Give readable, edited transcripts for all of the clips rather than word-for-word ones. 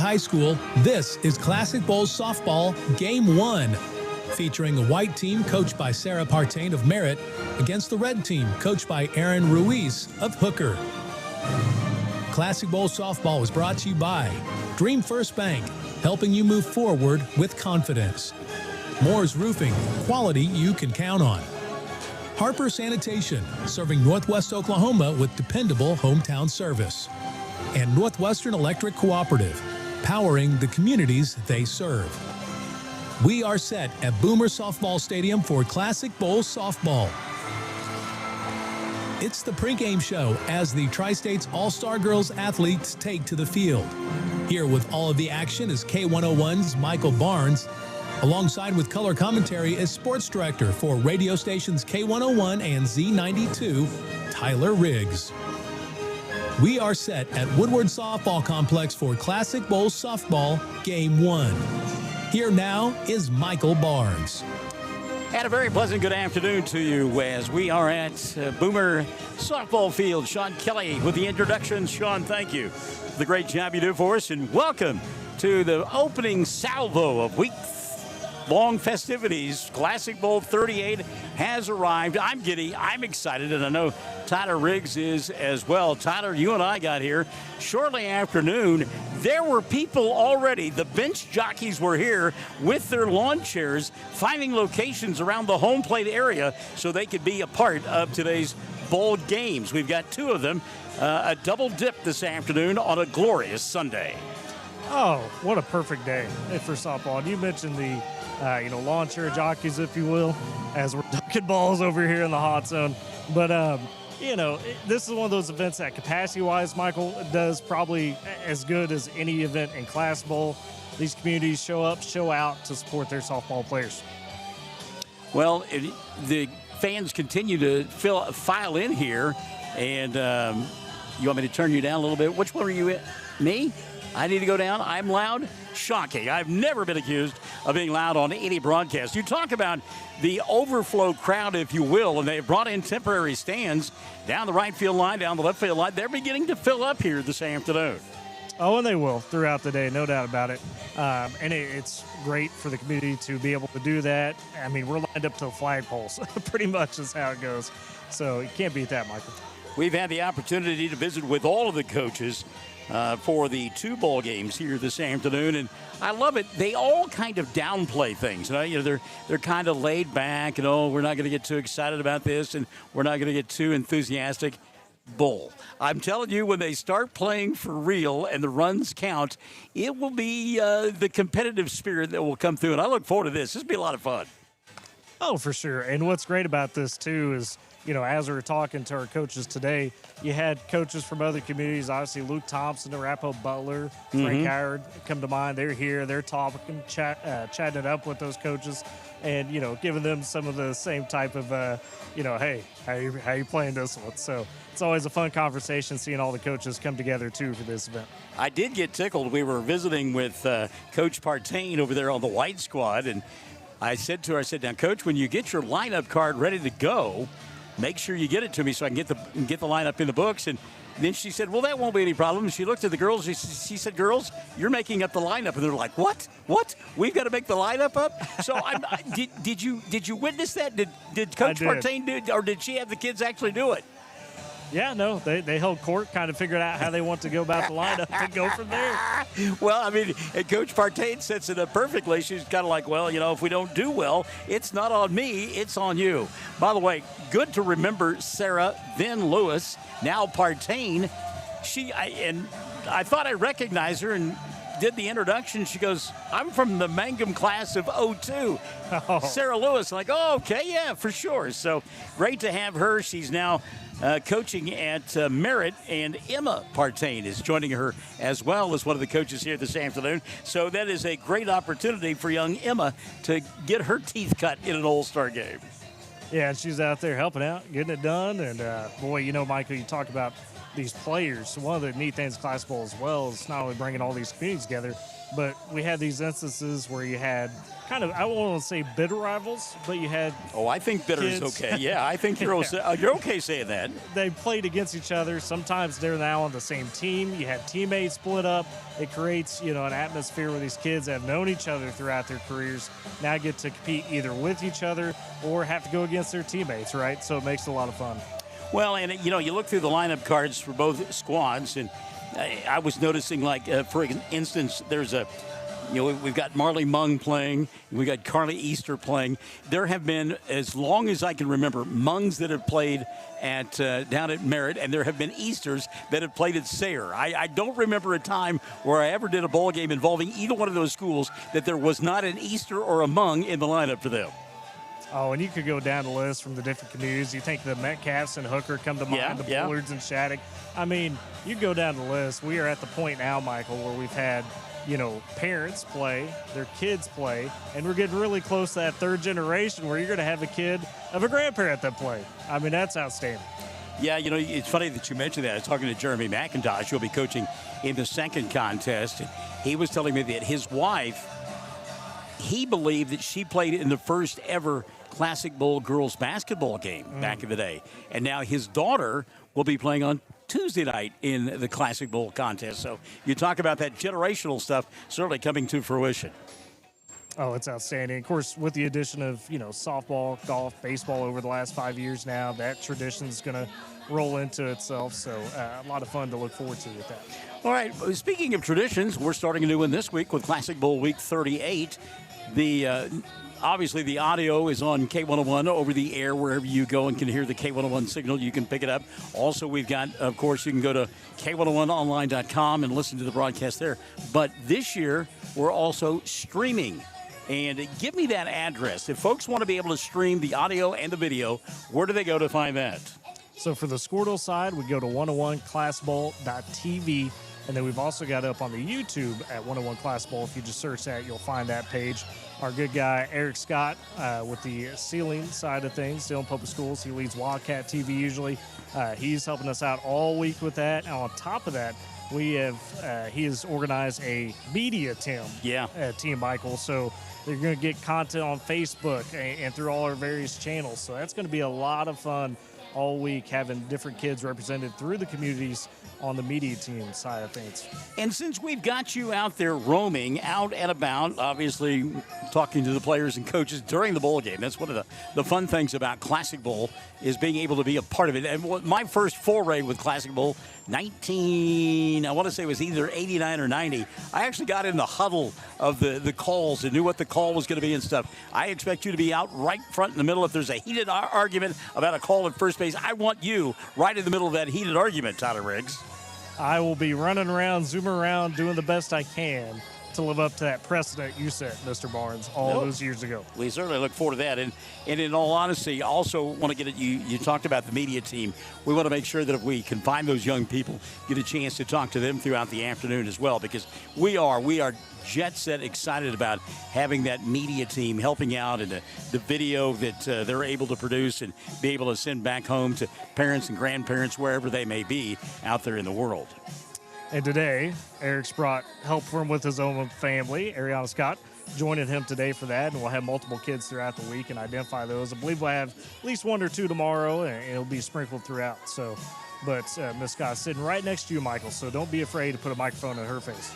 High School, this is Classic Bowl Softball Game 1, featuring the white team coached by Sarah Partain of Merritt against the red team coached by Aaron Ruiz of Hooker. Classic Bowl Softball is brought to you by Dream First Bank, helping you move forward with confidence. Moore's Roofing, quality you can count on. Harper Sanitation, serving Northwest Oklahoma with dependable hometown service. And Northwestern Electric Cooperative, powering the communities they serve. We are set at Boomer Softball Stadium for Classic Bowl Softball. It's the pregame show as the Tri-States All-Star Girls athletes take to the field. Here with all of the action is K101's Michael Barnes, alongside with color commentary is sports director for radio stations K101 and Z92, Tyler Riggs. We are set at Woodward Softball Complex for Classic Bowl Softball Game 1. Here now is Michael Barnes. And a very pleasant good afternoon to you as we are at Boomer Softball Field. Sean Kelly with the introduction. Sean, thank you for the great job you do for us, and welcome to the opening salvo of week-long festivities. Classic Bowl 38 has arrived. I'm giddy. I'm excited, and I know Tyler Riggs is as well. Tyler, you and I got here shortly after noon. There were people already. The bench jockeys were here with their lawn chairs, finding locations around the home plate area so they could be a part of today's bowl games. We've got two of them, a double dip this afternoon on a glorious Sunday. Oh, what a perfect day for softball. And you mentioned the lawn chair jockeys, if you will, as we're dunking balls over here in the hot zone. But, this is one of those events that capacity-wise, Michael, does probably as good as any event in Class Bowl. These communities show up, show out to support their softball players. Well, the fans continue to file in here. And you want me to turn you down a little bit? Which one are you in? Me? I need to go down. I'm loud. Shocking. I've never been accused of being loud on any broadcast. You talk about the overflow crowd, if you will, and they've brought in temporary stands down the right field line, down the left field line. They're beginning to fill up here this afternoon. Oh, and they will throughout the day, no doubt about it. And it's great for the community to be able to do that. I mean, we're lined up to the flagpoles, pretty much is how it goes. So you can't beat that, Michael. We've had the opportunity to visit with all of the coaches for the two bowl games here this afternoon, and I love it. They all kind of downplay things. They're kind of laid back. We're not going to get too excited about this, and we're not going to get too enthusiastic. Bowl. I'm telling you, when they start playing for real and the runs count, it will be the competitive spirit that will come through, and I look forward to this. This will be a lot of fun. Oh, for sure. And what's great about this, too, is as we were talking to our coaches today, you had coaches from other communities, obviously Luke Thompson, Arapahoe Butler, Frank Howard come to mind. They're here, they're talking, chatting it up with those coaches and, giving them some of the same type of, hey, how you playing this one? So it's always a fun conversation seeing all the coaches come together, too, for this event. I did get tickled. We were visiting with Coach Partain over there on the white squad, and I said to her, now, Coach, when you get your lineup card ready to go, make sure you get it to me so I can get the lineup in the books. And then she said, well, that won't be any problem. She looked at the girls. She said, girls, you're making up the lineup. And they're like, what? We've got to make the lineup up? So did you witness that? Did Coach Partain do it, or did she have the kids actually do it? Yeah, no, they held court, kind of figured out how they want to go about the lineup and go from there. Well, I mean, and Coach Partain sets it up perfectly. She's kind of like, well, if we don't do well, it's not on me, it's on you. By the way, good to remember Sarah, then Lewis, now Partain. I thought I recognized her and did the introduction. She goes, I'm from the Mangum class of 02. Oh. Sarah Lewis. I'm like, oh, okay, yeah, for sure. So great to have her. She's now coaching at Merritt, and Emma Partain is joining her as well as one of the coaches here this afternoon. So that is a great opportunity for young Emma to get her teeth cut in an all-star game. Yeah, and she's out there helping out, getting it done. And, boy, Michael, you talk about these players. One of the neat things Class Bowl as well is not only bringing all these communities together, But we had these instances where you had kind of, I won't want to say bitter rivals, but you had Oh, I think bitter is kids. okay. Yeah, I think you're okay saying that. They played against each other. Sometimes they're now on the same team. You have teammates split up. It creates, an atmosphere where these kids have known each other throughout their careers now get to compete either with each other or have to go against their teammates, right? So it makes it a lot of fun. Well, and you look through the lineup cards for both squads, and I was noticing, for instance, there's we've got Marley Mung playing, and we got Carly Easter playing. There have been, as long as I can remember, Mungs that have played at down at Merritt, and there have been Easters that have played at Sayre. I don't remember a time where I ever did a ball game involving either one of those schools that there was not an Easter or a Mung in the lineup for them. Oh, and you could go down the list from the different communities. You think the Metcalfs and Hooker come to mind, the Bullards and Shattuck. I mean, you go down the list. We are at the point now, Michael, where we've had, parents play, their kids play, and we're getting really close to that third generation where you're going to have a kid of a grandparent that play. I mean, that's outstanding. Yeah, it's funny that you mentioned that. I was talking to Jeremy McIntosh, who'll be coaching in the second contest. And he was telling me that his wife, he believed that she played in the first ever Classic Bowl girls basketball game back in the day. And now his daughter will be playing on Tuesday night in the Classic Bowl contest. So you talk about that generational stuff certainly coming to fruition. Oh, it's outstanding. Of course, with the addition of, softball, golf, baseball over the last 5 years now, that tradition is going to roll into itself. So a lot of fun to look forward to with that. All right. Speaking of traditions, we're starting a new one this week with Classic Bowl Week 38. Obviously, the audio is on K101 over the air wherever you go and can hear the K101 signal. You can pick it up. Also, we've got, of course, you can go to K101online.com and listen to the broadcast there. But this year, we're also streaming. And give me that address. If folks want to be able to stream the audio and the video, where do they go to find that? So for the Squirtle side, we go to 101classbowl.tv. And then we've also got it up on the YouTube at 101 Class Bowl. If you just search that, you'll find that page. Our good guy, Eric Scott, with the ceiling side of things, still in public schools. He leads Wildcat TV usually. He's helping us out all week with that. And on top of that, he has organized a media team. Yeah. Team Michael. So they're going to get content on Facebook and through all our various channels. So that's going to be a lot of fun all week, having different kids represented through the communities on the media team side of things. And since we've got you out there roaming, out and about, obviously talking to the players and coaches during the bowl game, that's one of the fun things about Classic Bowl is being able to be a part of it. And my first foray with Classic Bowl, I want to say it was either 89 or 90. I actually got in the huddle of the calls and knew what the call was going to be and stuff. I expect you to be out right front in the middle. If there's a heated argument about a call at first base, I want you right in the middle of that heated argument, Tyler Riggs. I will be running around, zooming around, doing the best I can to live up to that precedent you set, Mr. Barnes, all those years ago. We certainly look forward to that. And in all honesty, also want to get at you talked about the media team. We want to make sure that if we can find those young people, get a chance to talk to them throughout the afternoon as well, because we are jet set excited about having that media team helping out and the video that they're able to produce and be able to send back home to parents and grandparents wherever they may be out there in the world. And today, Eric's brought help for him with his own family. Ariana Scott joining him today for that, and we'll have multiple kids throughout the week and identify those. I believe we'll have at least one or two tomorrow, and it'll be sprinkled throughout. So, but Miss Scott's sitting right next to you, Michael, so don't be afraid to put a microphone in her face.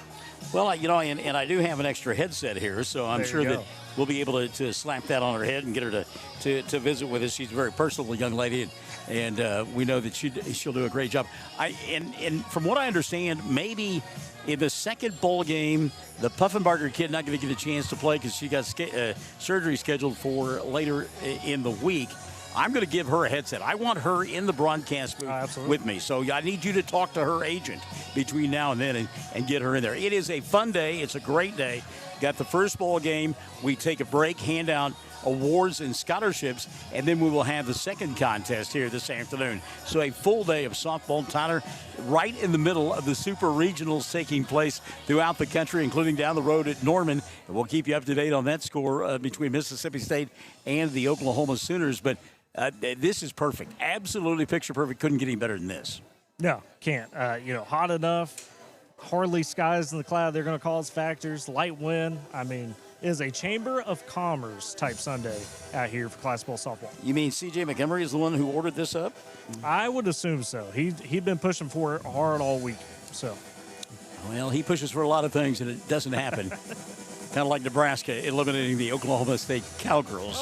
Well, and I do have an extra headset here, so I'm sure that we'll be able to slap that on her head and get her to visit with us. She's a very personable young lady, and we know that she'll do a great job. And from what I understand, maybe in the second bowl game, the Puffenbarger kid not going to get a chance to play because she got surgery scheduled for later in the week. I'm going to give her a headset. I want her in the broadcast booth with me. So I need you to talk to her agent between now and then and get her in there. It is a fun day. It's a great day. Got the first bowl game. We take a break, hand out awards and scholarships, and then we will have the second contest here this afternoon. So a full day of softball, Tyler, right in the middle of the super regionals taking place throughout the country, including down the road at Norman. And we'll keep you up to date on that score between Mississippi State and the Oklahoma Sooners. But this is perfect. Absolutely picture perfect. Couldn't get any better than this. No, can't. Hot enough. hardly skies in the cloud. They're going to cause factors, light wind. I mean, it is a Chamber of Commerce type Sunday out here for Classic Bowl softball. You mean C.J. Montgomery is the one who ordered this up? I would assume so. He'd been pushing for it hard all week. So, well, he pushes for a lot of things, and it doesn't happen. Kind of like Nebraska eliminating the Oklahoma State Cowgirls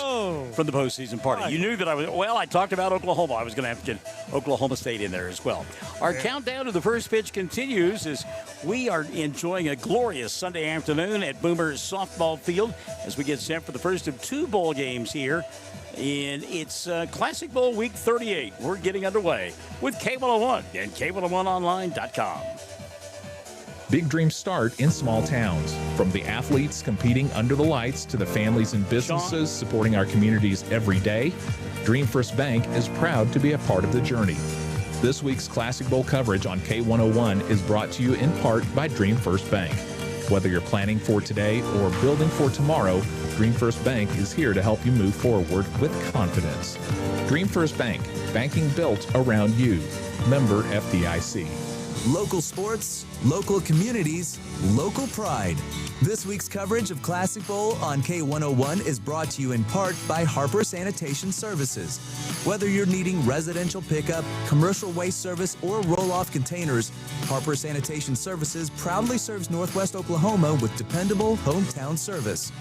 from the postseason party. Right. You knew that I talked about Oklahoma. I was going to have to get Oklahoma State in there as well. Our countdown to the first pitch continues as we are enjoying a glorious Sunday afternoon at Boomer Softball Field as we get set for the first of 2 bowl games here. And it's Classic Bowl Week 38. We're getting underway with K101 and K101online.com. Big dreams start in small towns. From the athletes competing under the lights to the families and businesses supporting our communities every day, Dream First Bank is proud to be a part of the journey. This week's Classic Bowl coverage on K101 is brought to you in part by Dream First Bank. Whether you're planning for today or building for tomorrow, Dream First Bank is here to help you move forward with confidence. Dream First Bank, banking built around you. Member FDIC. Local sports, local communities, local pride. This week's coverage of Classic Bowl on K101 is brought to you in part by Harper Sanitation Services. Whether you're needing residential pickup, commercial waste service, or roll-off containers, Harper Sanitation Services proudly serves Northwest Oklahoma with dependable hometown service.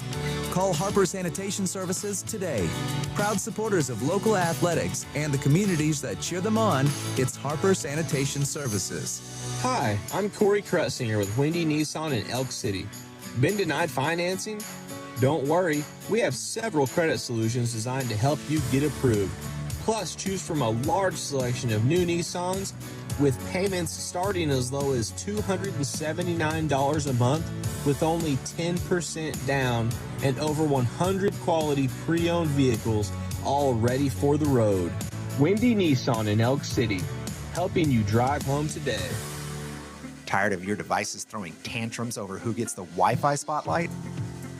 Call Harper Sanitation Services today. Proud supporters of local athletics and the communities that cheer them on, it's Harper Sanitation Services. Hi, I'm Corey Krutzinger with Windy Nissan in Elk City. Been denied financing? Don't worry, we have several credit solutions designed to help you get approved. Plus, choose from a large selection of new Nissans with payments starting as low as $279 a month with only 10% down and over 100 quality pre-owned vehicles all ready for the road. Windy Nissan in Elk City, helping you drive home today. Tired of your devices throwing tantrums over who gets the Wi-Fi spotlight?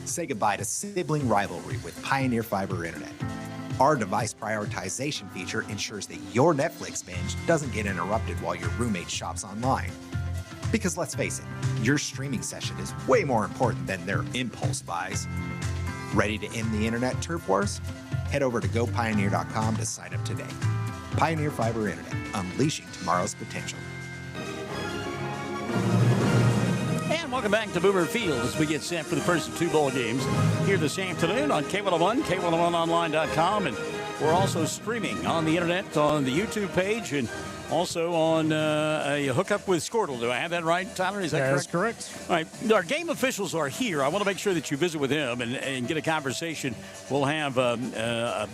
Say goodbye to sibling rivalry with Pioneer Fiber Internet. Our device prioritization feature ensures that your Netflix binge doesn't get interrupted while your roommate shops online. Because let's face it, your streaming session is way more important than their impulse buys. Ready to end the internet turf wars? Head over to gopioneer.com to sign up today. Pioneer Fiber Internet, unleashing tomorrow's potential. And welcome back to Boomer Field as we get set for the first of 2 bowl games here this afternoon on K101, K101online.com. And we're also streaming on the internet on the YouTube page and also on a hookup with Squirtle. Do I have that right, Tyler? Is that correct? That's correct. All right. Our game officials are here. I want to make sure that you visit with him and get a conversation. We'll have an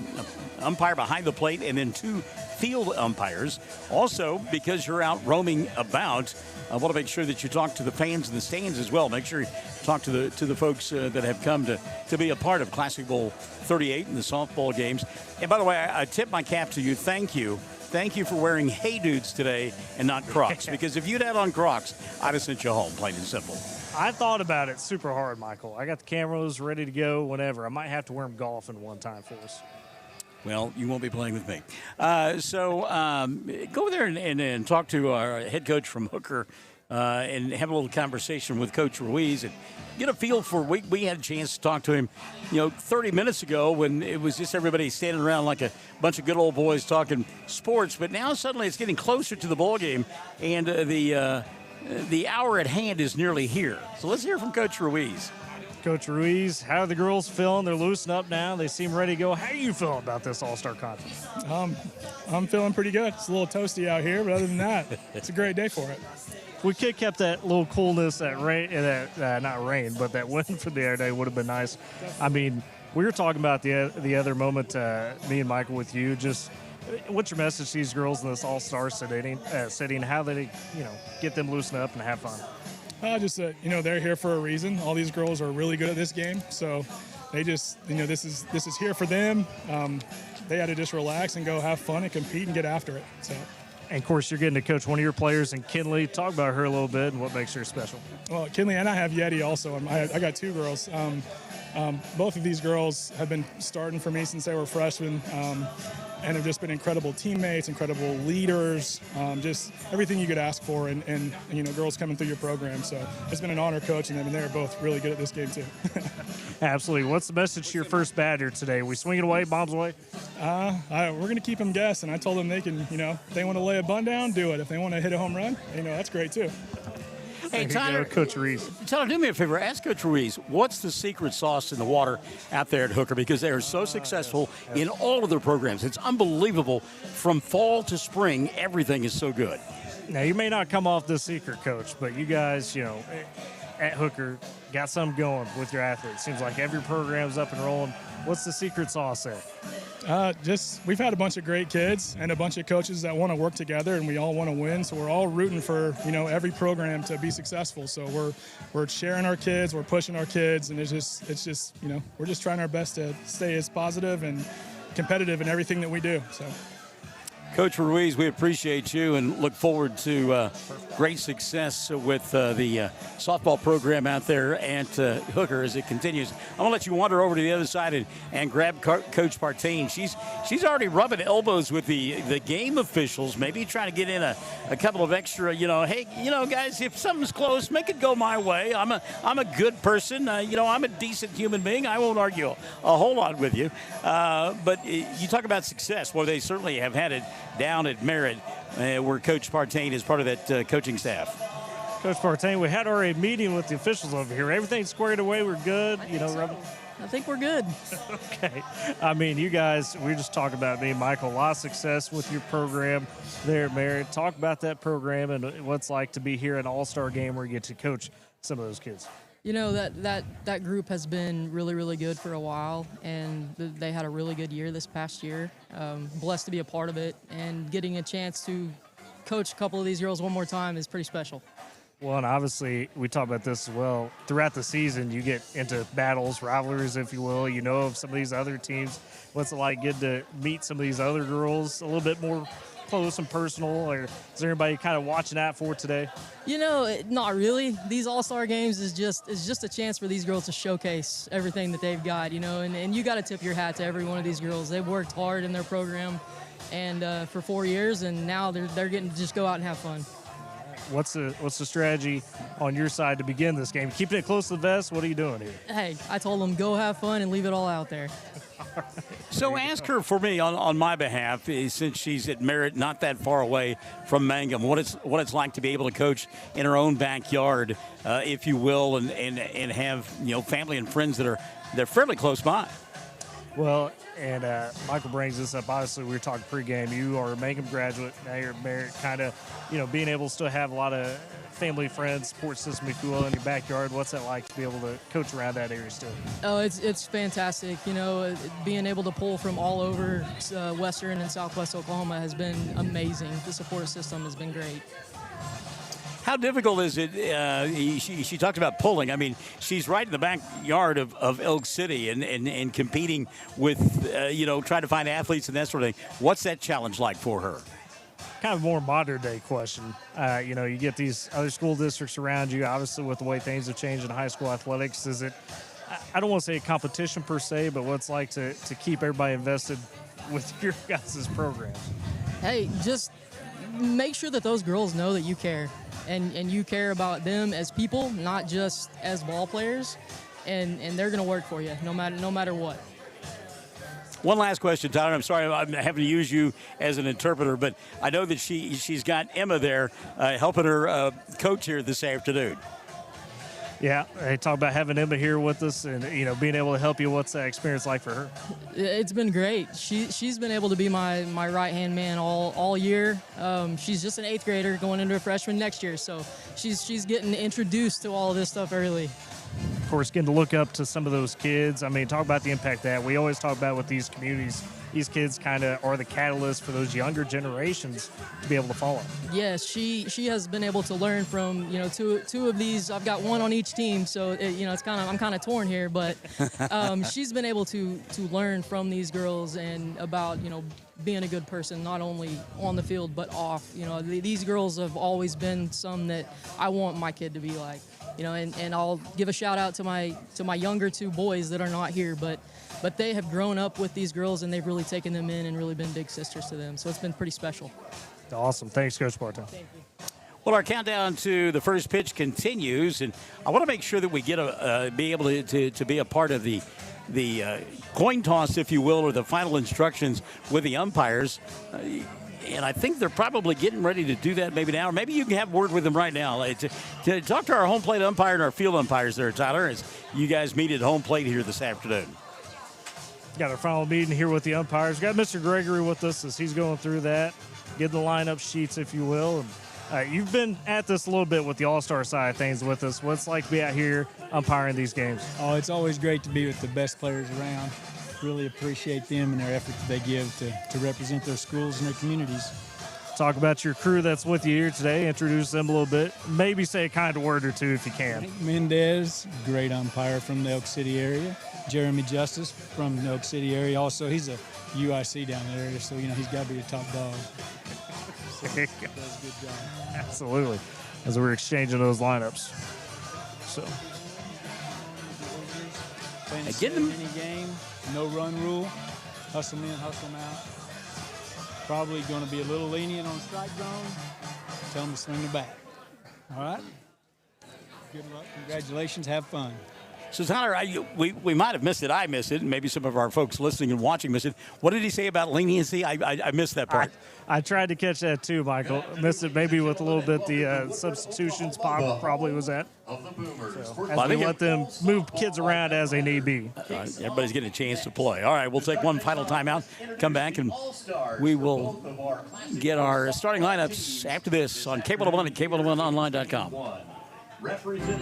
umpire behind the plate and then 2 field umpires. Also, because you're out roaming about, I want to make sure that you talk to the fans in the stands as well. Make sure you talk to the folks that have come to be a part of Classic Bowl 38 and the softball games. And by the way, I tip my cap to you. Thank you. Thank you for wearing Hey Dudes today and not Crocs. Because if you'd had on Crocs, I'd have sent you home, plain and simple. I thought about it super hard, Michael. I got the cameras ready to go whenever. I might have to wear them golfing one time for us. Well, you won't be playing with me. So go there and talk to our head coach from Hooker and have a little conversation with Coach Ruiz and get a feel for. We had a chance to talk to him, 30 minutes ago when it was just everybody standing around like a bunch of good old boys talking sports. But now suddenly it's getting closer to the ball game, and the hour at hand is nearly here. So let's hear from Coach Ruiz. Coach Ruiz, how are the girls feeling? They're loosening up now. They seem ready to go. How are you feeling about this All-Star Conference? I'm feeling pretty good. It's a little toasty out here, but other than that, it's a great day for it. We could have kept that little coolness, that rain, not rain, but that wind for the other day would have been nice. I mean, we were talking about the other moment, me and Michael with you. Just what's your message to these girls in this All-Star setting? How they, get them loosen up and have fun? Just they're here for a reason. All these girls are really good at this game, so they just, this is here for them. They had to just relax and go have fun and compete and get after it. So. And, of course, you're getting to coach one of your players, and Kinley. Talk about her a little bit and what makes her special. Well, Kinley and I have Yeti also. I got 2 girls. both of these girls have been starting for me since they were freshmen, and have just been incredible teammates, incredible leaders, just everything you could ask for, and girls coming through your program. So it's been an honor coaching them, and they're both really good at this game too. Absolutely. What's the message to your first batter today? We swinging away, bombs away? We're going to keep them guessing. I told them they can, if they want to lay a bunt down, do it. If they want to hit a home run, that's great too. Hey, Tyler, Coach Ruiz. Tyler, do me a favor. Ask Coach Ruiz, what's the secret sauce in the water out there at Hooker? Because they are so successful in all of their programs. It's unbelievable. From fall to spring, everything is so good. Now, you may not come off the secret, Coach, but you guys, at Hooker, got something going with your athletes. Seems like every program's up and rolling. What's the secret sauce there? We've had a bunch of great kids and a bunch of coaches that want to work together, and we all want to win. So we're all rooting for every program to be successful. So we're sharing our kids, we're pushing our kids, and it's just we're just trying our best to stay as positive and competitive in everything that we do. So. Coach Ruiz, we appreciate you and look forward to great success with the softball program out there at Hooker as it continues. I'm going to let you wander over to the other side and grab Coach Partain. She's already rubbing elbows with the game officials, maybe trying to get in a couple of extra, hey, guys, if something's close, make it go my way. I'm a good person. I'm a decent human being. I won't argue a whole lot with you. But you talk about success. Well, they certainly have had it down at Merritt, where Coach Partain is part of that coaching staff. Coach Partain, we had already a meeting with the officials over here. Everything's squared away. We're good. I think we're good. Okay. I mean, you guys, we just talked about me and Michael. A lot of success with your program there at Merritt. Talk about that program and what it's like to be here at an all-star game where you get to coach some of those kids. That group has been really, really good for a while, and they had a really good year this past year. Blessed to be a part of it, and getting a chance to coach a couple of these girls one more time is pretty special. Well, and obviously, we talked about this as well. Throughout the season, you get into battles, rivalries, if you will. You know of some of these other teams. What's it like getting to meet some of these other girls a little bit more close and personal, or is there anybody kind of watching out for today? Not really. These all-star games is just a chance for these girls to showcase everything that they've got, and you got to tip your hat to every one of these girls. They've worked hard in their program and for 4 years, and now they're getting to just go out and have fun. What's the strategy on your side to begin this game? Keeping it close to the vest? What are you doing here? Hey, I told them go have fun and leave it all out there. So ask her for me on my behalf, since she's at Merritt, not that far away from Mangum, what it's like to be able to coach in her own backyard, if you will, and have family and friends they're fairly close by. Well, and Michael brings this up. Obviously, we were talking pregame. You are a Mangum graduate. Now you're at Merritt. Kind of, being able to still have a lot of family, friends, support system, if you will, in your backyard. What's that like to be able to coach around that area still? Oh, it's fantastic. Being able to pull from all over Western and Southwest Oklahoma has been amazing. The support system has been great. How difficult is it? She talked about pulling. I mean, she's right in the backyard of Elk City and competing with, trying to find athletes and that sort of thing. What's that challenge like for her? Kind of a more modern day question. You get these other school districts around you, obviously with the way things have changed in high school athletics. Is it, I don't want to say a competition per se, but what's like to keep everybody invested with your guys' programs? Hey, just make sure that those girls know that you care. And you care about them as people, not just as ball players, and they're going to work for you no matter what. One last question, Tyler. I'm sorry I'm having to use you as an interpreter, but I know that she's got Emma there helping her coach here this afternoon. Yeah, they talk about having Emma here with us and, being able to help you. What's that experience like for her? It's been great. She's been able to be my right-hand man all year. She's just an 8th grader going into a freshman next year, so she's getting introduced to all of this stuff early. Of course, getting to look up to some of those kids. I mean, talk about the impact that we always talk about with these communities. These kids kind of are the catalyst for those younger generations to be able to follow. Yes, she has been able to learn from two of these. I've got one on each team, so I'm kind of torn here. But she's been able to learn from these girls and about being a good person, not only on the field but off. These girls have always been some that I want my kid to be like. and I'll give a shout out to my younger two boys that are not here, but they have grown up with these girls and they've really taken them in and really been big sisters to them. So it's been pretty special. Awesome. Thanks, Coach Barton. Thank you. Well, our countdown to the first pitch continues, and I want to make sure that we get be able to be a part of the coin toss, if you will, or the final instructions with the umpires. And I think they're probably getting ready to do that maybe now, or maybe you can have word with them right now. To talk to our home plate umpire and our field umpires there, Tyler, as you guys meet at home plate here this afternoon. Got our final meeting here with the umpires. Got Mr. Gregory with us as he's going through that, getting the lineup sheets, if you will. And, you've been at this a little bit with the All-Star side of things with us. What's it like to be out here umpiring these games? Oh, it's always great to be with the best players around. Really appreciate them and their effort that they give to represent their schools and their communities. Talk about your crew that's with you here today. Introduce them a little bit. Maybe say a kind word or two if you can. Mendez, great umpire from the Elk City area. Jeremy Justice from the Elk City area. Also, he's a UIC down there, so he's got to be the top dog. So, does a good job. Absolutely. As we're exchanging those lineups. So. Get them. Any game, no run rule, hustle them in, hustle them out. Probably going to be a little lenient on strike zone. Tell them to swing the bat. All right? Good luck. Congratulations. Have fun. So, Tyler, we might have missed it. I missed it, and maybe some of our folks listening and watching missed it. What did he say about leniency? I missed that part. I tried to catch that too, Michael. Missed it maybe with a little bit the substitutions probably was at. So, as we let them move kids around as they need be. Everybody's getting a chance to play. All right, we'll take one final timeout, come back, and we will get our starting lineups after this on Cable 1 and Cable1Online.com.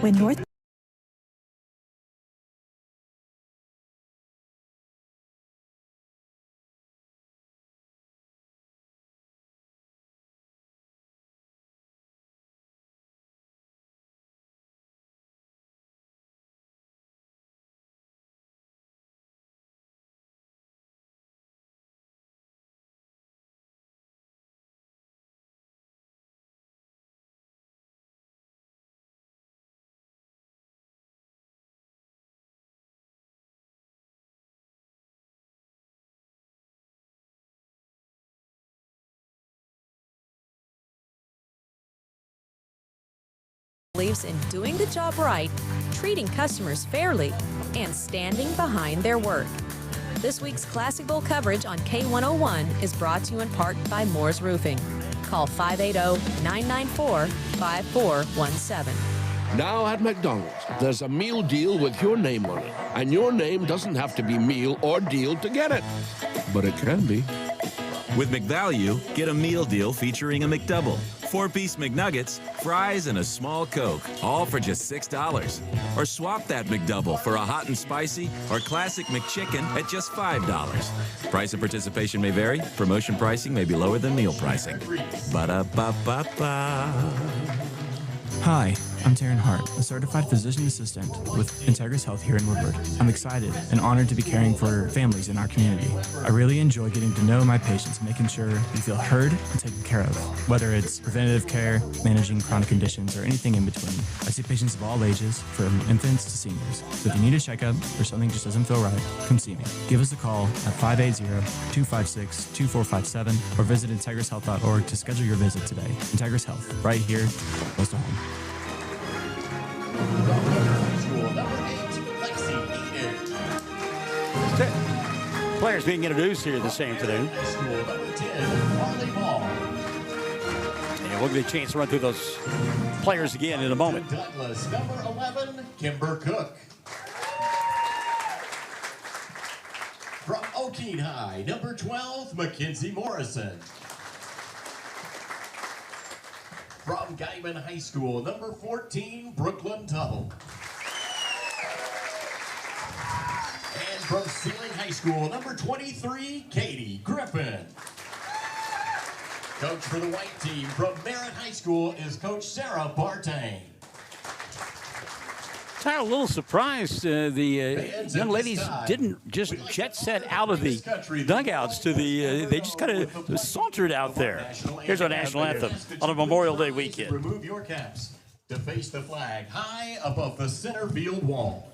When North believes in doing the job right, treating customers fairly, and standing behind their work. This week's Classic Bowl coverage on K101 is brought to you in part by Moore's Roofing. Call 580-994-5417. Now at McDonald's, there's a meal deal with your name on it. And your name doesn't have to be meal or deal to get it. But it can be. With McValue, get a meal deal featuring a McDouble, 4-piece McNuggets, fries, and a small Coke, all for just $6. Or swap that McDouble for a hot and spicy or classic McChicken at just $5. Price and participation may vary. Promotion pricing may be lower than meal pricing. Ba-da-ba-ba-ba. Hi, I'm Taryn Hart, a certified physician assistant with Integris Health here in Woodward. I'm excited and honored to be caring for families in our community. I really enjoy getting to know my patients, making sure they feel heard and taken care of, whether it's preventative care, managing chronic conditions, or anything in between. I see patients of all ages, from infants to seniors. So if you need a checkup or something just doesn't feel right, come see me. Give us a call at 580-256-2457 or visit IntegrisHealth.org to schedule your visit today. Integris Health, right here, close to home. Players being introduced here this afternoon. And we'll get a chance to run through those players again in a moment. Douglas, number 11, Kimber Cook. From Oakeen High, number 12, Mackenzie Morrison. From Guyman High School, number 14, Brooklyn Tuttle. And from Sealing High School, number 23, Katie Griffin. Coach for the white team from Merritt High School is Coach Sarah Bartain. I'm a little surprised the young ladies didn't just jet set out of the dugouts to the, they just kind of sauntered out there. Here's our national anthem on a Memorial Day weekend. Remove your caps. to face the flag high above the center field wall.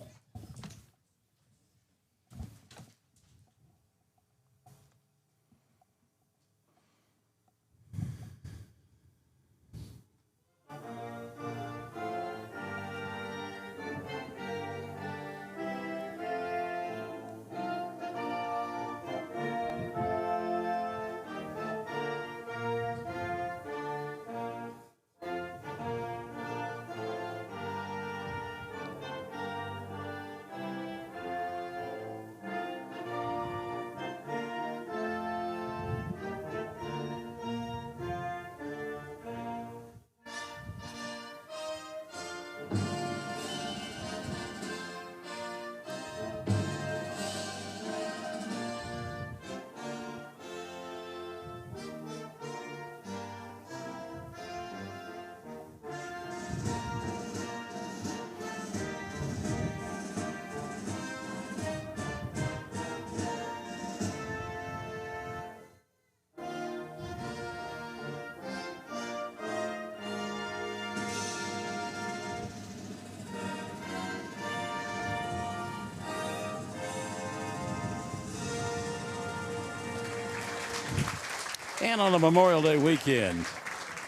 And on a Memorial Day weekend,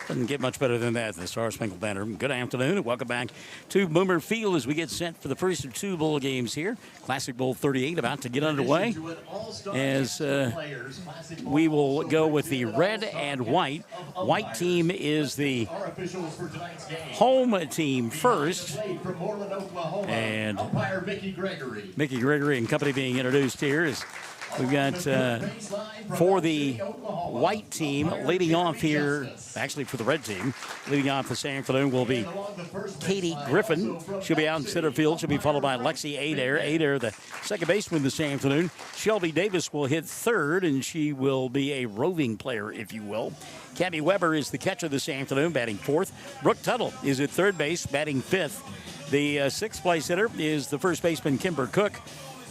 doesn't get much better than that, the Star Spangled Banner. Good afternoon and welcome back to Boomer Field as we get set for the first of two bowl games here. Classic Bowl 38 about to get underway as we will go with the red and white. White team is the home team first. And Mickey Gregory and company being introduced here is we've got for the white team leading off here, actually for the red team, leading off this afternoon will be Katie Griffin. She'll be out in center field. She'll be followed by Lexi Adair. Adair, the second baseman this afternoon. Shelby Davis will hit third, and she will be a roving player, if you will. Cammie Weber is the catcher this afternoon, batting fourth. Brooke Tuttle is at third base, batting fifth. The sixth place hitter is the first baseman, Kimber Cook.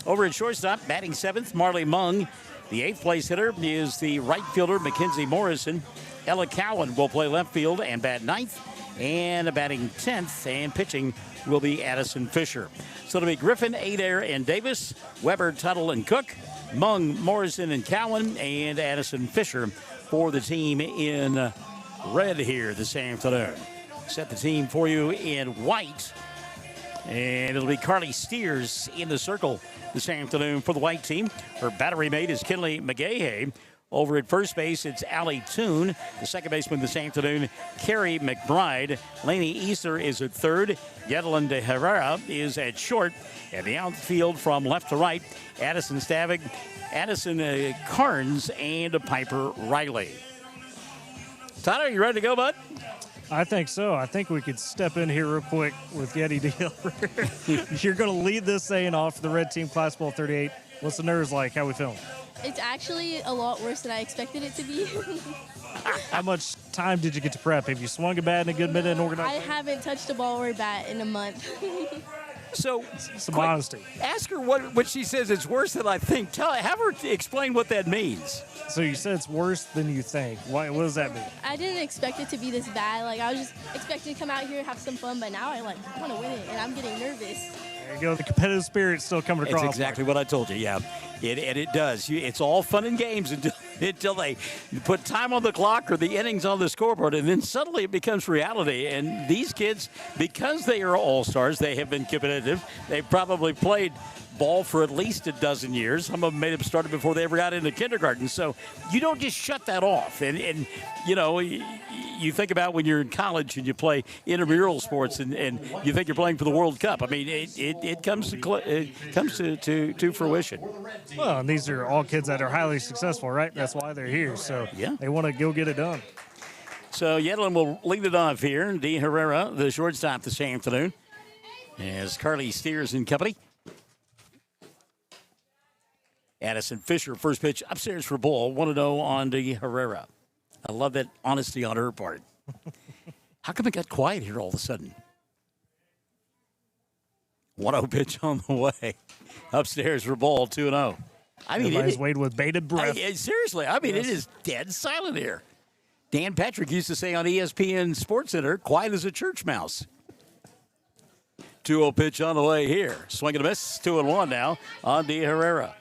Over at shortstop, batting seventh, Marley Mung. The eighth place hitter is the right fielder, Mackenzie Morrison. Ella Cowan will play left field and bat ninth. And batting 10th and pitching will be Addison Fisher. So it'll be Griffin, Adair, and Davis, Weber, Tuttle, and Cook, Mung, Morrison, and Cowan, and Addison Fisher for the team in red here this afternoon. Set the team for you in white. And it'll be Carly Steers in the circle this afternoon for the white team. Her battery mate is Kinley McGahey. Over at first base, it's Allie Toon. The second baseman this afternoon, Carrie McBride. Lainey Easter is at third. Yedlin de Herrera is at short. And the outfield from left to right, Addison Stavig, Addison Carnes, and Piper Riley. Tyler, you ready to go, bud? I think so. I think we could step in here real quick with Yeti Deal. You're going to lead this thing off for the red team, Class Bowl 38. What's the nerves like? How we feeling? It's actually a lot worse than I expected it to be. How much time did you get to prep? Have you swung a bat in a good minute and organized? I haven't touched a ball or a bat in a month. So, some honesty. Ask her what she says it's worse than I think. Have her explain what that means. So you said it's worse than you think. What does that mean? I didn't expect it to be this bad. Like, I was just expecting to come out here and have some fun, but now I want to win it, and I'm getting nervous. There you go. The competitive spirit's still coming across. It's exactly what I told you, yeah. It does. It's all fun and games until they put time on the clock or the innings on the scoreboard, and then suddenly it becomes reality. And these kids, because they are all-stars, they have been competitive. They've probably played ball for at least a dozen years. Some of them may have started before they ever got into kindergarten. So you don't just shut that off. And you know, you think about when you're in college and you play intramural sports and you think you're playing for the World Cup. I mean, it comes to fruition. Well, and these are all kids that are highly successful, right? That's why they're here. So yeah, they want to go get it done. So Yedlin will lead it off here. De Herrera, the shortstop this afternoon, as Carly Steers and company. Addison Fisher, first pitch upstairs for ball. 1-0 on De Herrera. I love that honesty on her part. How come it got quiet here all of a sudden? 1-0 pitch on the way. Upstairs for ball, 2-0. I mean, everybody's waiting with bated breath. Seriously, I mean, It is dead silent here. Dan Patrick used to say on ESPN SportsCenter, quiet as a church mouse. 2-0 pitch on the way here. Swing and a miss. 2-1 now on De Herrera.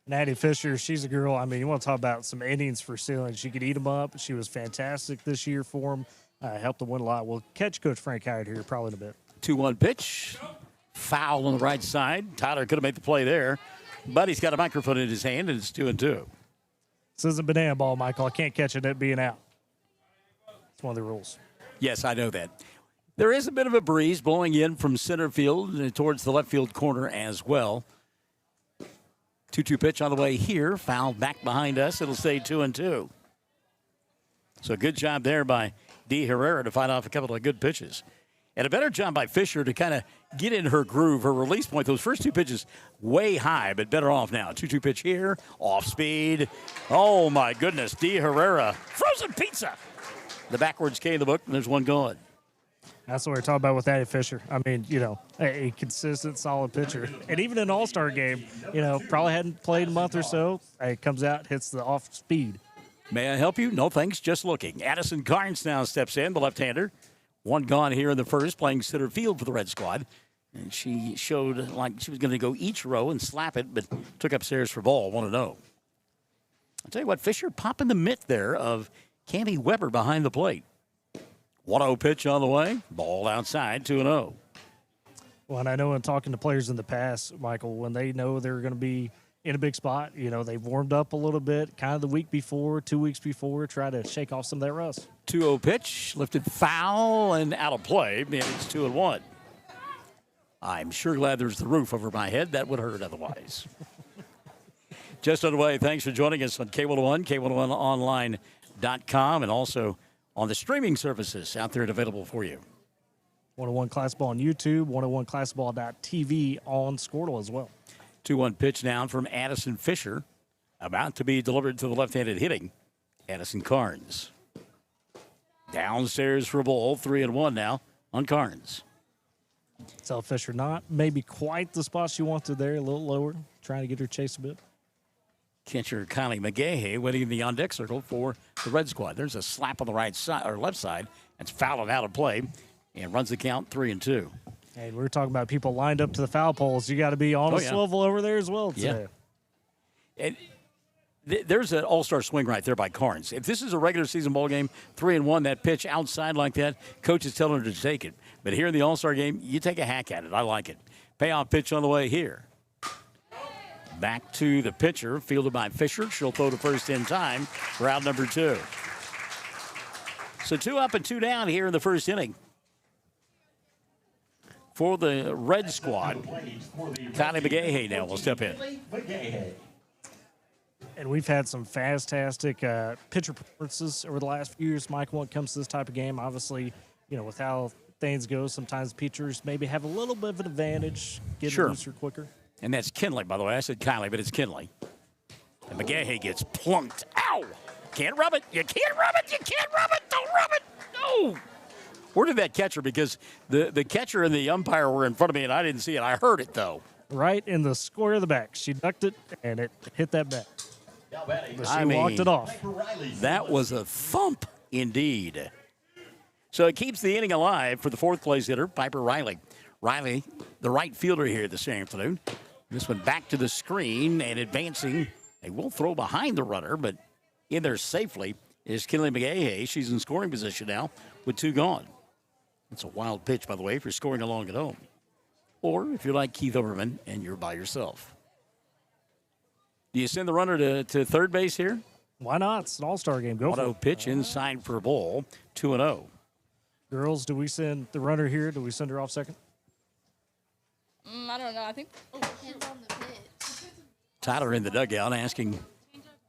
Natty Fisher, she's a girl. I mean, you want to talk about some innings for Sealing. She could eat them up. She was fantastic this year for them. Helped them win a lot. We'll catch Coach Frank Howard here probably in a bit. 2-1 pitch. Foul on the right side. Tyler could have made the play there, but he's got a microphone in his hand, and it's 2-2. This isn't banana ball, Michael. I can't catch it being out. It's one of the rules. Yes, I know that. There is a bit of a breeze blowing in from center field and towards the left field corner as well. 2-2 pitch on the way here. Foul back behind us. It'll stay 2-2. So good job there by De Herrera to fight off a couple of good pitches. And a better job by Fisher to kind of get in her groove, her release point. Those first two pitches way high, but better off now. 2-2 pitch here, off speed. Oh, my goodness. De Herrera, frozen pizza. The backwards K in the book, and there's one gone. That's what we're talking about with Natty Fisher. I mean, a consistent, solid pitcher. And even an all-star game, probably hadn't played a month or so. It comes out, hits the off speed. May I help you? No, thanks. Just looking. Addison Carnes now steps in, the left-hander. One gone here in the first, playing center field for the Red Squad. And she showed like she was going to go each row and slap it, but took upstairs for ball, 1-0. I'll tell you what, Fisher popping the mitt there of Cammie Weber behind the plate. 1-0 pitch on the way. Ball outside, 2-0. Well, and I know in talking to players in the past, Michael, when they know they're going to be in a big spot, they've warmed up a little bit, kind of the week before, 2 weeks before, try to shake off some of that rust. 2-0 pitch, lifted foul and out of play, and it's 2-1. I'm sure glad there's the roof over my head. That would hurt otherwise. Just underway. Thanks for joining us on K101, K101online.com, and also on the streaming services out there and available for you. 101 Classic Ball on YouTube, 101classicball.tv on Squirtle as well. 2-1 pitch down from Addison Fisher, about to be delivered to the left-handed hitting Addison Carnes. Downstairs for a ball, 3-1 now on Carnes. Tell Fisher not maybe quite the spot she wanted there, a little lower, trying to get her chase a bit. Catcher Kylie McGahey waiting in the on-deck circle for the Red Squad. There's a slap on the right side or left side. That's fouled out of play and runs the count 3-2. Hey, we're talking about people lined up to the foul poles. You got to be on a swivel over there as well today. Yeah. And there's an all-star swing right there by Carnes. If this is a regular season ball game, 3-1, that pitch outside like that, coach is telling her to take it. But here in the all-star game, you take a hack at it. I like it. Payoff pitch on the way here. Back to the pitcher, fielded by Fisher. She'll throw to first in time for out number 2. So 2 up and 2 down here in the first inning. For the Red Squad, Kylie McGahey now will step in. And we've had some fantastic pitcher performances over the last few years, Michael, when it comes to this type of game. Obviously, with how things go, sometimes pitchers maybe have a little bit of an advantage, getting looser quicker. And that's Kinley, by the way. I said Kylie, but it's Kinley. And McGahey gets plunked. Ow! Can't rub it. You can't rub it. You can't rub it. Don't rub it. No! Where did that catcher? Because the catcher and the umpire were in front of me, and I didn't see it. I heard it, though. Right in the square of the back. She ducked it, and it hit that back. But she walked it off. That was a thump indeed. So it keeps the inning alive for the fourth place hitter, Piper Riley. Riley, the right fielder here this afternoon. This one back to the screen and advancing. They will throw behind the runner, but in there safely is Kinley McGahey. She's in scoring position now with 2 gone. It's a wild pitch, by the way, if you're scoring along at home. Or if you're like Keith Overman and you're by yourself. Do you send the runner to third base here? Why not? It's an all-star game. Go for it. Pitch inside for a ball, 2-0. Girls, do we send the runner here? Do we send her off second? I don't know. I think depends on the pitch. Tyler in the dugout asking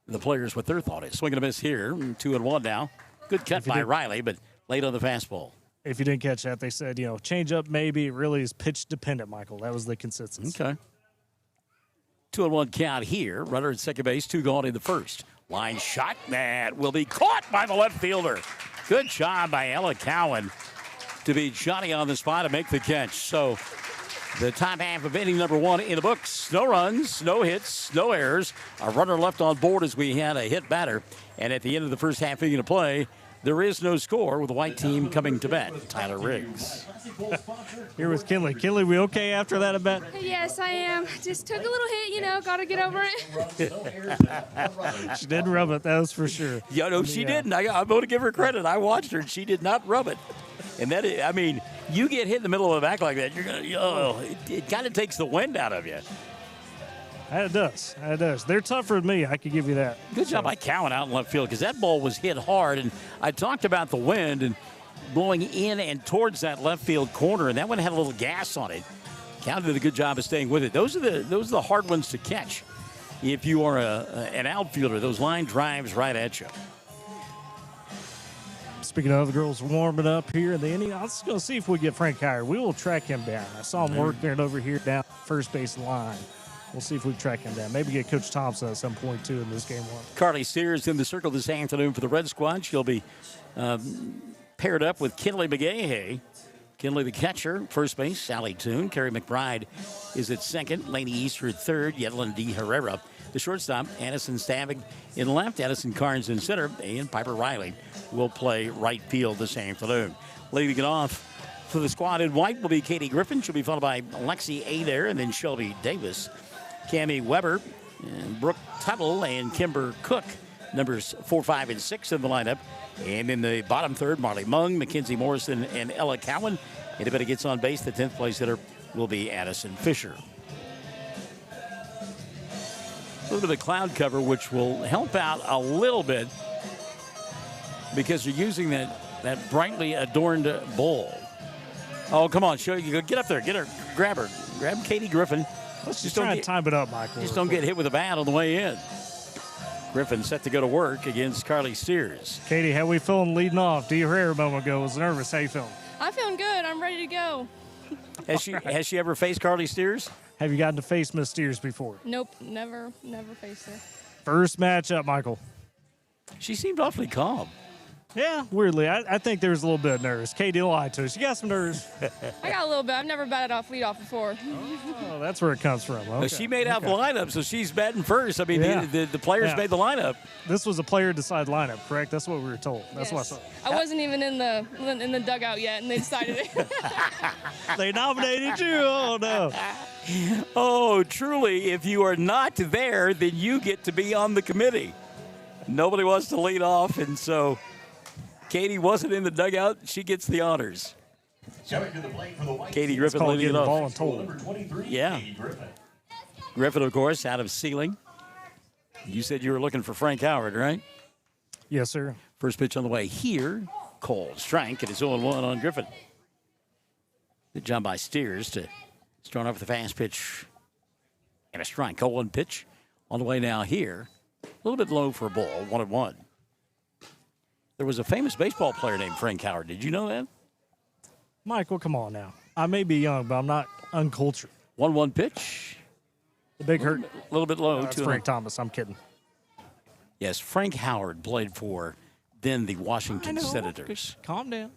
the players what their thought is. Swing and a miss here, 2-1 now. Good cut by Riley, but late on the fastball. If you didn't catch that, they said, change up maybe. It really is pitch dependent, Michael. That was the consensus. Okay. 2-1 count here. Runner at second base, 2 gone in the first. Line shot. That will be caught by the left fielder. Good job by Ella Cowan to be Johnny on the spot and make the catch. So the top half of inning number 1 in the books. No runs, no hits, no errors. A runner left on board as we had a hit batter. And at the end of the first half inning of play, there is no score with the white team coming to bat. Tyler Riggs. Here with Kinley. Kinley, we okay after that, I bet? Yes, I am. Just took a little hit, got to get over it. She didn't rub it, that was for sure. Yeah, no, she didn't. I'm going to give her credit. I watched her, and she did not rub it. And that, you get hit in the middle of the back like that, you're going to, it kind of takes the wind out of you. It does. It does. They're tougher than me. I can give you that. Good job by Cowan out in left field because that ball was hit hard. And I talked about the wind and blowing in and towards that left field corner, and that one had a little gas on it. Cowan did a good job of staying with it. Those are the hard ones to catch. If you are an outfielder, those line drives right at you. Speaking of the girls warming up here in the inning, I was going to see if we get Frank Howard. We will track him down. I saw him working over here down first base line. We'll see if we track him down. Maybe get Coach Thompson at some point, too, in this game one. Carly Sears in the circle this afternoon for the Red Squad. She'll be paired up with Kinley McGahey. Kinley, the catcher, first base. Sally Toon. Carrie McBride is at second. Laney Easter at third. Yedlin D. Herrera. The shortstop, Addison Stavig in left. Addison Carnes in center. And Piper Riley will play right field this afternoon. Leading it off for the squad in white will be Katie Griffin. She'll be followed by Lexi Adair and then Shelby Davis. Cammie Weber, and Brooke Tuttle, and Kimber Cook, numbers 4, 5, and 6 in the lineup. And in the bottom third, Marley Mung, Mackenzie Morrison, and Ella Cowan. Anybody gets on base, the 10th place hitter will be Addison Fisher. A little bit of cloud cover, which will help out a little bit because you're using that brightly adorned bowl. Oh, come on, show you. Get up there. Get her. Grab her. Grab Katie Griffin. Let's just try and time it up, Michael. Just don't get hit with a bat on the way in. Griffin set to go to work against Carly Sears. Katie, how we feeling leading off? Dee Herrera a moment ago was nervous. How you feeling? I'm feeling good. I'm ready to go. Has she ever faced Carly Sears? Have you gotten to face Miss Steers before? Nope, never faced her. First matchup, Michael. She seemed awfully calm. Yeah, weirdly. I think there was a little bit of nerves. Katie lied to us. You got some nerves? I got a little bit. I've never batted off leadoff before. Oh, that's where it comes from. Okay. She made out the lineup, so she's batting first. I mean, the players made the lineup. This was a player-decide lineup, correct? That's what we were told. That's what I saw. I wasn't even in the dugout yet, and they decided it. They nominated you? Oh, no. Oh, truly, if you are not there, then you get to be on the committee. Nobody wants to lead off, and so Katie wasn't in the dugout. She gets the honors. Katie Griffin leading it off. Yeah. Griffin, of course, out of Sealing. You said you were looking for Frank Howard, right? Yes, sir. First pitch on the way here. Cold strike, and it's 0-1 on Griffin. Good job by Steers to start off with a fast pitch and a strike. 0-1 pitch on the way now here. A little bit low for a ball, 1-1. There was a famous baseball player named Frank Howard. Did you know that? Michael, come on now. I may be young, but I'm not uncultured. 1-1 pitch. The big hurt. A little bit low. That's Frank Thomas. I'm kidding. Yes, Frank Howard played for then the Washington Senators. Calm down.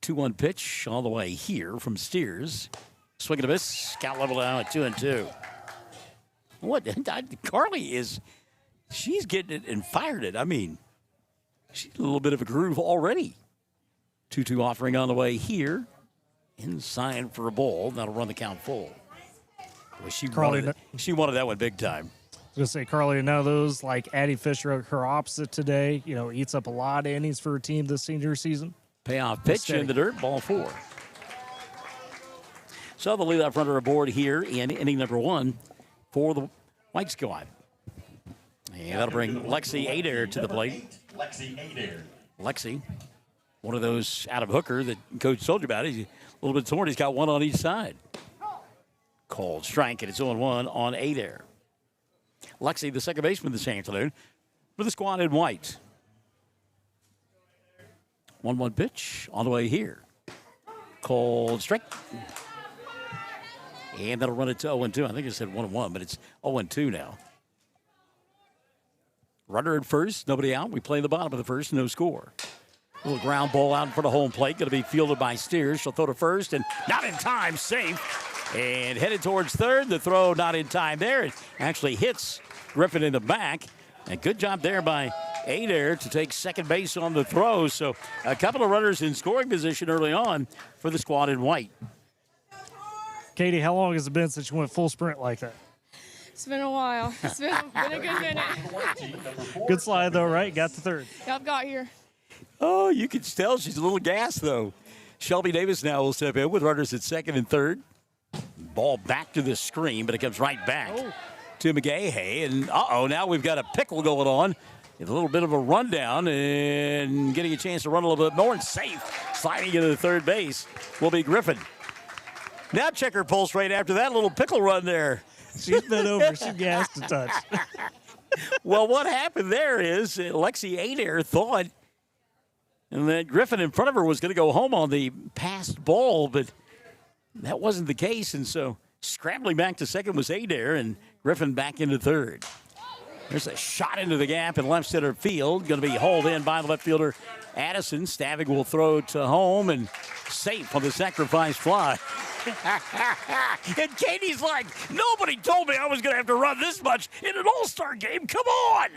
2-1 pitch all the way here from Steers. Swing and a miss. Scout level now at 2-2. What? Carly she's getting it and fired it. I mean, she's a little bit of a groove already. 2-2 offering on the way here. Inside for a ball. That'll run the count full. Boy, she wanted that one big time. I was going to say, Carly, now those like Addie Fisher, her opposite today, eats up a lot of innings for her team this senior season. Payoff pitch in the dirt, ball 4. So the leadoff runner aboard here in inning number 1 for the White Squad. And that'll bring Lexi Adair to the plate. Lexi, one of those out of hooker that Coach told you about. He's a little bit torn. He's got one on each side. Cold strike, and it's 0-1 on Adair. Lexi, the second baseman this afternoon, for the squad in white. 1-1 pitch on the way here. Cold strike. And that'll run it to 0-2. I think it said 1-1, but it's 0-2 now. Runner at first, nobody out. We play the bottom of the first, no score. A little ground ball out in front of home plate. Going to be fielded by Steers. She'll throw to first, and not in time, safe. And headed towards third. The throw not in time there. It actually hits Griffin in the back. And good job there by Adair to take second base on the throw. So a couple of runners in scoring position early on for the squad in white. Katie, how long has it been since you went full sprint like that? It's been a while. It's been a good minute. Good slide, though, right? Got the third. Yep, got here. Oh, you can tell she's a little gassed, though. Shelby Davis now will step in with runners at second and third. Ball back to the screen, but it comes right back to McGahey. And, now we've got a pickle going on. A little bit of a rundown and getting a chance to run a little bit more and safe. Sliding into the third base will be Griffin. Now check her pulse rate after that little pickle run there. She's been over. She gassed a touch. Well, what happened there is Lexi Adair thought and that Griffin in front of her was going to go home on the passed ball, but that wasn't the case. And so scrambling back to second was Adair, and Griffin back into third. There's a shot into the gap in left center field. Going to be hauled in by the left fielder, Addison. Stavig will throw to home and safe on the sacrifice fly. And Katie's like, nobody told me I was going to have to run this much in an all-star game. Come on.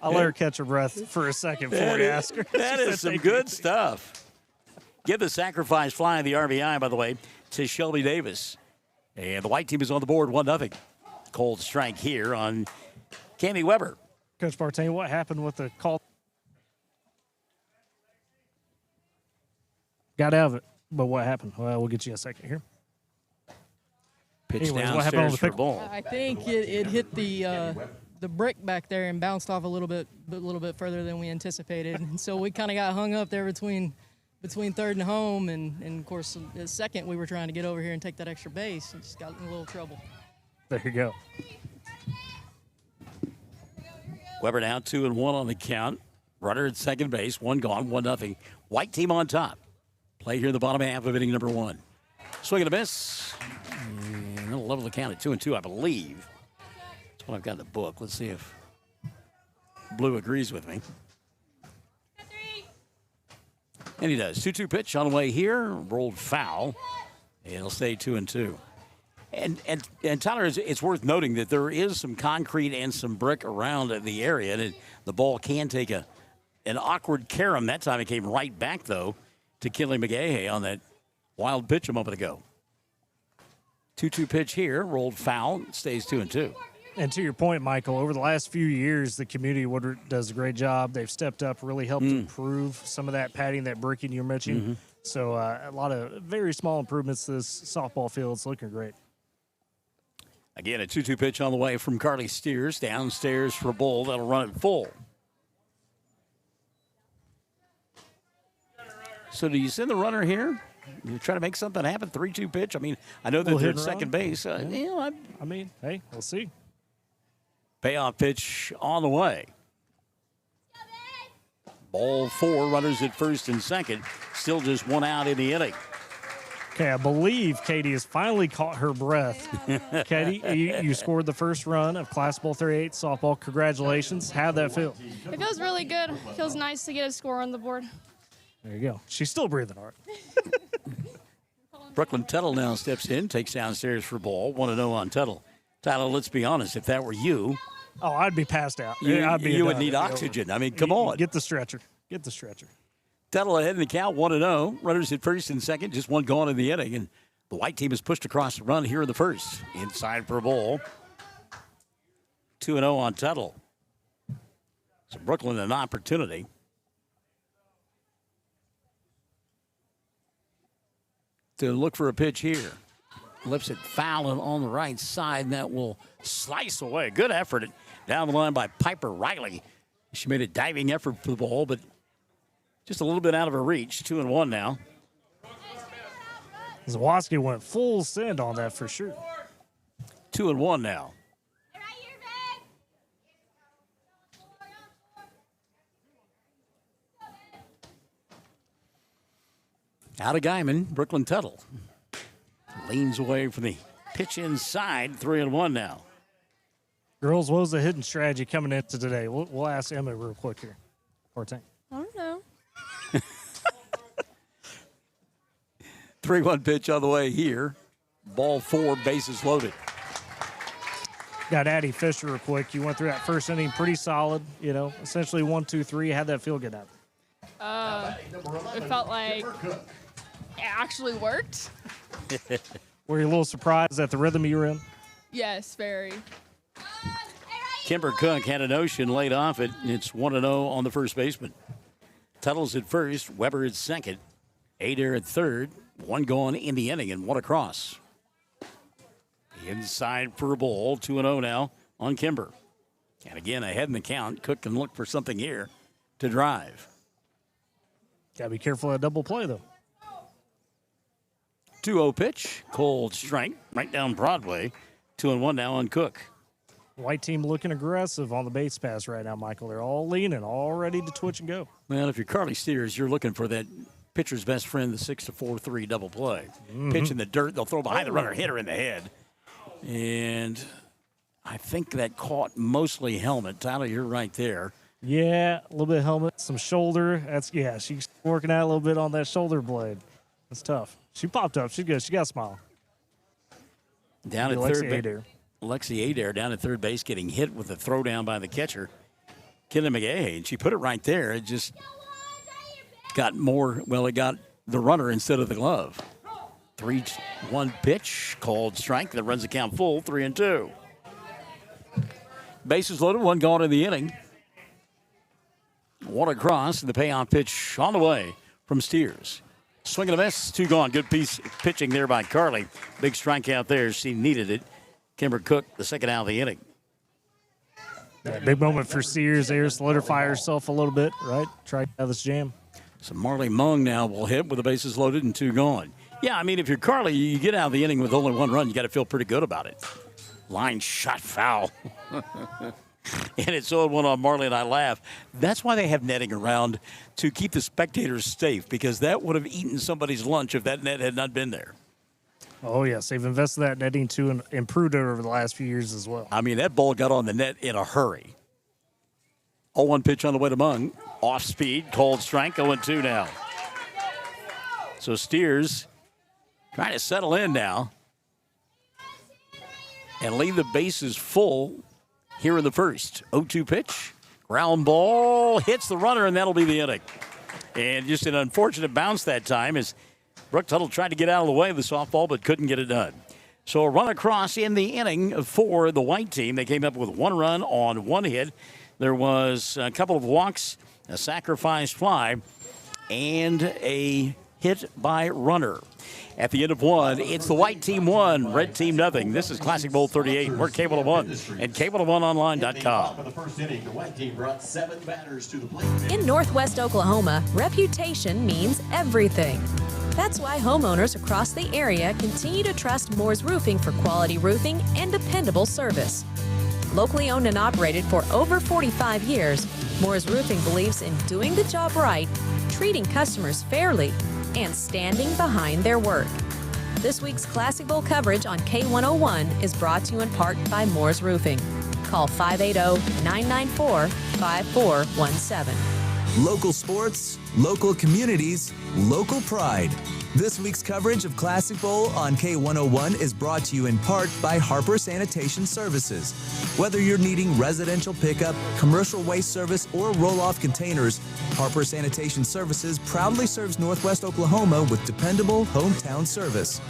I'll let her catch her breath for a second before we ask her. That is some good stuff. Give the sacrifice fly the RBI, by the way, to Shelby Davis. And the white team is on the board 1-0. Cold strike here on Cammie Weber. Coach Partain, what happened with the call? Got out of it, but what happened? Well, we'll get you a second here. Pitch Anyways, downstairs what happened on the for pick? ball. I think it hit the brick back there and bounced off a little bit further than we anticipated. And so we kind of got hung up there between third and home, and of course, the second we were trying to get over here and take that extra base and just got in a little trouble. There you go. Weber now 2-1 on the count. Runner at second base, one gone, 1-0. White team on top. Play here in the bottom half of inning number one. Swing and a miss. And they'll level the count at 2-2, I believe. That's what I've got in the book. Let's see if Blue agrees with me. And he does. 2-2 pitch on the way here. Rolled foul. And it'll stay 2-2. And Tyler, it's worth noting that there is some concrete and some brick around the area, and the ball can take an awkward carom. That time it came right back, though, to Kinley McGahey on that wild pitch a moment ago. 2-2 pitch here, rolled foul, stays 2-2. And to your point, Michael, over the last few years, the community Woodward does a great job. They've stepped up, really helped improve some of that padding, that bricking you're mentioning. Mm-hmm. So a lot of very small improvements to this softball field. It's looking great. Again, a 2-2 pitch on the way from Carly Steers. Downstairs for a ball. That'll run it full. So do you send the runner here? You try to make something happen? 3-2 pitch? I mean, I know that they're at second base. I mean, hey, we'll see. Payoff pitch on the way. Ball four, runners at first and second. Still just one out in the inning. Okay, I believe Katie has finally caught her breath. Katie, you scored the first run of Class Bowl 38 softball. Congratulations. How'd that feel? It feels really good. It feels nice to get a score on the board. There you go. She's still breathing hard. Brooklyn Tuttle now steps in, takes downstairs for ball. 1-0 on Tuttle. Tyler, let's be honest. If that were you, I'd be passed out. You would need oxygen. I mean, come on. Get the stretcher. Get the stretcher. Tuttle ahead in the count, 1-0. Runners at first and second, just one gone in the inning. And the white team has pushed across the run here in the first. Inside for a ball. 2-0 on Tuttle. So Brooklyn an opportunity. To look for a pitch here. Lifts it foul and on the right side, and that will slice away. Good effort down the line by Piper Riley. She made a diving effort for the ball, but just a little bit out of her reach. 2-1 now. Zawoski went full send on that for sure. 2-1 now. Out of Guyman, Brooklyn Tuttle. Leans away from the pitch inside, 3-1 now. Girls, what was the hidden strategy coming into today? We'll ask Emma real quick here. I don't know. 3-1 pitch on the way here. Ball four, bases loaded. Got Addie Fisher real quick. You went through that first inning pretty solid, essentially 1, 2, 3. How'd that feel good out? It felt like it actually worked. Were you a little surprised at the rhythm you were in? Yes, very. Kimber Cook had a notion laid off it. It's 1-0 on the first baseman. Tuttle's at first, Weber at second, Adair at third, one gone in the inning and one across. Inside for a ball, 2-0 now on Kimber. And again, ahead in the count. Cook can look for something here to drive. Got to be careful of that double play, though. 2-0 pitch, cold strike, right down Broadway. 2-1 now on Cook. White team looking aggressive on the base pass right now, Michael. They're all leaning, all ready to twitch and go. Well, if you're Carly Steers, you're looking for that pitcher's best friend, the 6-4-3 double play. Pitch in the dirt, they'll throw behind the runner, hit her in the head. And I think that caught mostly helmet. Tyler, you're right there. Yeah, a little bit of helmet, some shoulder. She's working out a little bit on that shoulder blade. That's tough. She popped up. She's good. She got a smile. Down at third base. Lexi Adair down at third base getting hit with a throw down by the catcher, Kenna McGahey. And she put it right there. It just got it got the runner instead of the glove. 3-1 pitch, called strike. That runs the count full, 3-2. Bases loaded, one gone in the inning. One across, and the payoff pitch on the way from Steers. Swing and a miss, 2 gone. Good piece pitching there by Carly. Big strikeout there. She needed it. Kimber Cook, the second out of the inning. Yeah, big moment for Steers there. Solidify herself a little bit, right? Try out this jam. So Marley Mung now will hit with the bases loaded and 2 gone. Yeah, I mean, if you're Carly, you get out of the inning with only 1 run, you got to feel pretty good about it. Line shot foul. And it's 0-1 on Marley, and I laugh. That's why they have netting around, to keep the spectators safe, because that would have eaten somebody's lunch if that net had not been there. Oh, yes. They've invested that netting, too, and improved it over the last few years as well. I mean, that ball got on the net in a hurry. 0-1 pitch on the way to Mung. Off speed, cold strike, 0-2 now. So Steers trying to settle in now and leave the bases full here in the first. 0-2 pitch, ground ball, hits the runner, and that'll be the inning. And just an unfortunate bounce that time as Brooke Tuttle tried to get out of the way of the softball but couldn't get it done. So a run across in the inning for the white team. They came up with 1 run on 1 hit. There was a couple of walks, a sacrifice fly, and a hit by runner. At the end of 1, it's the white team 1, red team nothing. This is Classic Bowl 38. We're Cable of 1 and cableof1online.com. In Northwest Oklahoma, reputation means everything. That's why homeowners across the area continue to trust Moore's Roofing for quality roofing and dependable service. Locally owned and operated for over 45 years, Moore's Roofing believes in doing the job right, treating customers fairly, and standing behind their work. This week's Classic Bowl coverage on K101 is brought to you in part by Moore's Roofing. Call 580-994-5417. Local sports, local communities, local pride. This week's coverage of Classic Bowl on K101 is brought to you in part by Harper Sanitation Services. Whether you're needing residential pickup, commercial waste service, or roll-off containers, Harper Sanitation Services proudly serves Northwest Oklahoma with dependable hometown service.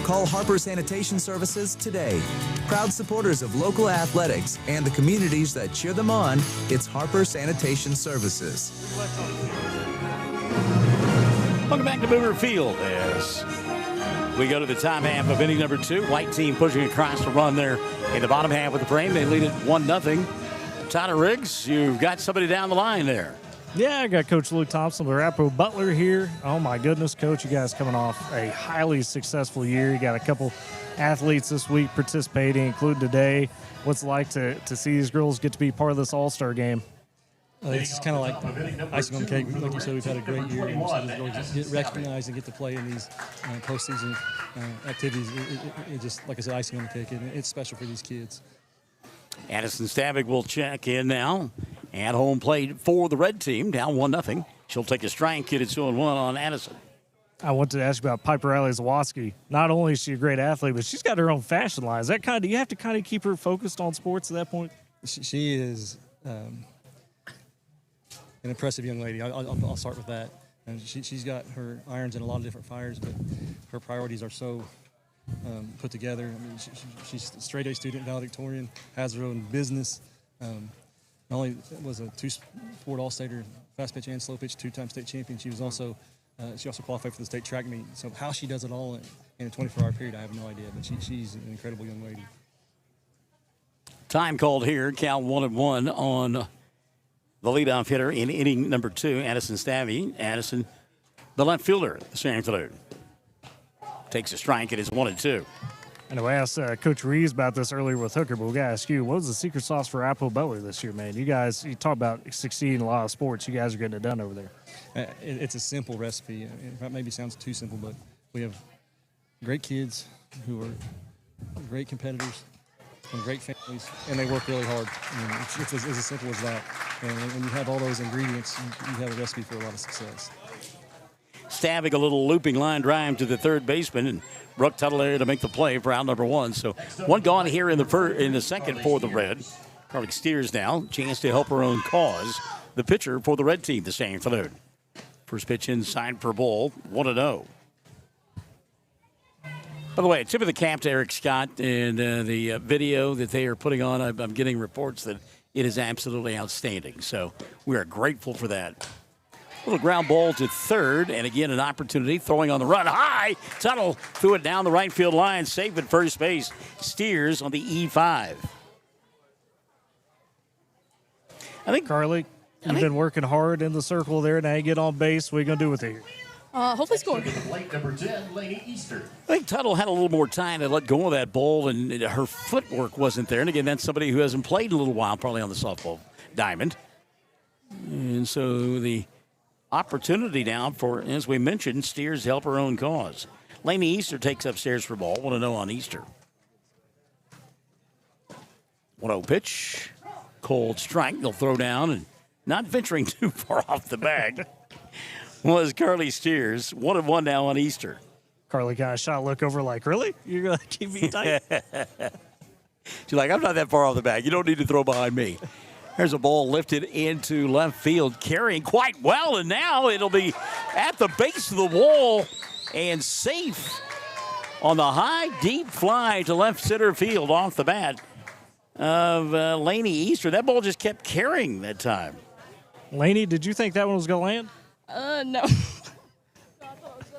Call Harper Sanitation Services today. Proud supporters of local athletics and the communities that cheer them on, it's Harper Sanitation Services. Welcome back to Boomer Field as we go to the top half of inning number 2. White team pushing across to run there in the bottom half with the frame. They lead it 1-0. Tyler Riggs, you've got somebody down the line there. Yeah, I got Coach Luke Thompson, Larapo Butler here. Oh, my goodness, Coach, you guys coming off a highly successful year. You got a couple athletes this week participating, including today. What's it like to see these girls get to be part of this all-star game? It's kind of like icing on the cake. Like you said, we've had a great year. And so to get recognized and get to play in these postseason activities, it just, like I said, icing on the cake. And it's special for these kids. Addison Stavick will check in now. At home plate for the red team, down 1-0. She'll take a strike, get it 2-1 on Addison. I wanted to ask you about Piper Ally-Zawoski. Not only is she a great athlete, but she's got her own fashion line. Is that do you have to kind of keep her focused on sports at that point? She is an impressive young lady. I'll start with that. And she's got her irons in a lot of different fires, but her priorities are so put together. I mean, she's a straight A student, valedictorian, has her own business. Not only was a two-sport all-stater, fast pitch and slow pitch, two-time state champion, she also qualified for the state track meet. So how she does it all in a 24-hour period, I have no idea. But she's an incredible young lady. Time called here. Cal 1-1 on the leadoff hitter in inning number 2, Addison Stavey. Addison, the left fielder this afternoon, takes a strike. It is 1-2. I know I asked Coach Reeves about this earlier with Hooker, but we got to ask you, what was the secret sauce for Apple Butler this year, man? You talk about succeeding in a lot of sports. You guys are getting it done over there. It's a simple recipe. It maybe sounds too simple, but we have great kids who are great competitors and great families, and they work really hard. I mean, it's as simple as that. And when you have all those ingredients, you have a recipe for a lot of success. Stabbing a little looping line drive to the third baseman, and Brooke Tuttle there to make the play for out number 1. So one gone here in the second for the Red. Carly Steers now, chance to help her own cause. The pitcher for the Red team this afternoon. First pitch inside for ball, 1-0. By the way, tip of the cap to Eric Scott and the video that they are putting on. I'm getting reports that it is absolutely outstanding. So we are grateful for that. Little ground ball to third, and again an opportunity throwing on the run high. Tuttle threw it down the right field line, safe at first base. Steers on the E5. I think Carly, you've been working hard in the circle there. Now you get on base. What are you gonna do with it here? Hopefully score. Late number 10, Laney Easter. I think Tuttle had a little more time to let go of that ball, and her footwork wasn't there. And again, that's somebody who hasn't played in a little while, probably on the softball diamond. And so the opportunity now for, as we mentioned, Steers help her own cause. Laney Easter takes upstairs for ball. 1-0 on Easter. 1-0 pitch. Cold strike. They'll throw down, and not venturing too far off the bag was Carly Steers. 1-1 now on Easter. Carly got a shot look over like, really? You're going to keep me tight? She's like, I'm not that far off the bag. You don't need to throw behind me. There's a ball lifted into left field, carrying quite well, and now it'll be at the base of the wall and safe on the high, deep fly to left center field off the bat of Laney Easter. That ball just kept carrying that time. Laney, did you think that one was going to land? No.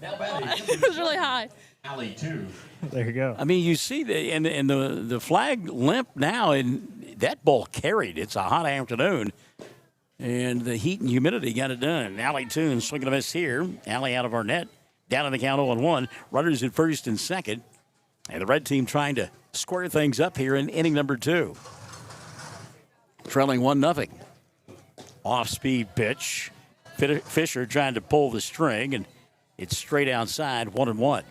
It was really high. Alley 2. There you go. I mean, you see the flag limp now, and that ball carried. It's a hot afternoon, and the heat and humidity got it done. Alley 2 swinging a miss here. Alley out of our net. Down in the count 0-1. Runners at first and second. And the Red team trying to square things up here in inning number 2. Trailing 1-0. Off-speed pitch. Fisher trying to pull the string, and it's straight outside, 1-1.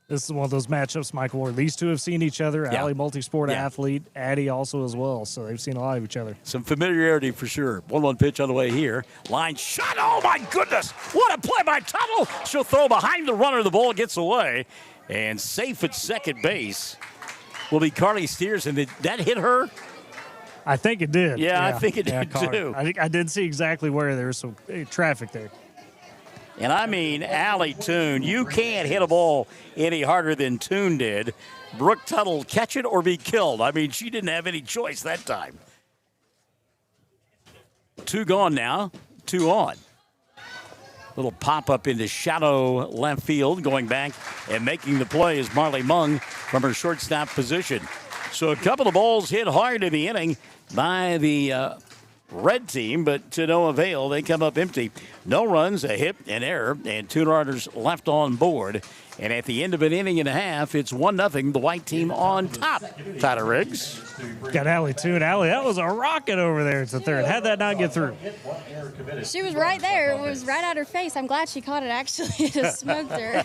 This is one of those matchups, Michael, where these two have seen each other. Yeah. Allie, multi-sport athlete. Addie also as well, so they've seen a lot of each other. Some familiarity for sure. 1-1 pitch on the way here. Line shot. Oh, my goodness. What a play by Tuttle. She'll throw behind the runner. The ball gets away. And safe at second base will be Carly Steers. And did that hit her? I think it did. Yeah, I think it did too. I think I did see exactly where there was some traffic there. And I mean, Allie Toon, you can't hit a ball any harder than Toon did. Brooke Tuttle, catch it or be killed. I mean, she didn't have any choice that time. 2 gone now, 2 on. Little pop-up into shallow left field. Going back and making the play is Marley Mung from her shortstop position. So a couple of balls hit hard in the inning by the Red team, but to no avail. They come up empty. No runs, a hit, an error, and 2 runners left on board. And at the end of an inning and a half, it's 1-0, the white team on top. Tyler Riggs. Got Allie Toon. Allie, that was a rocket over there at the third. How'd that not get through? She was right there. It was right at her face. I'm glad she caught it, actually. It just smoked her.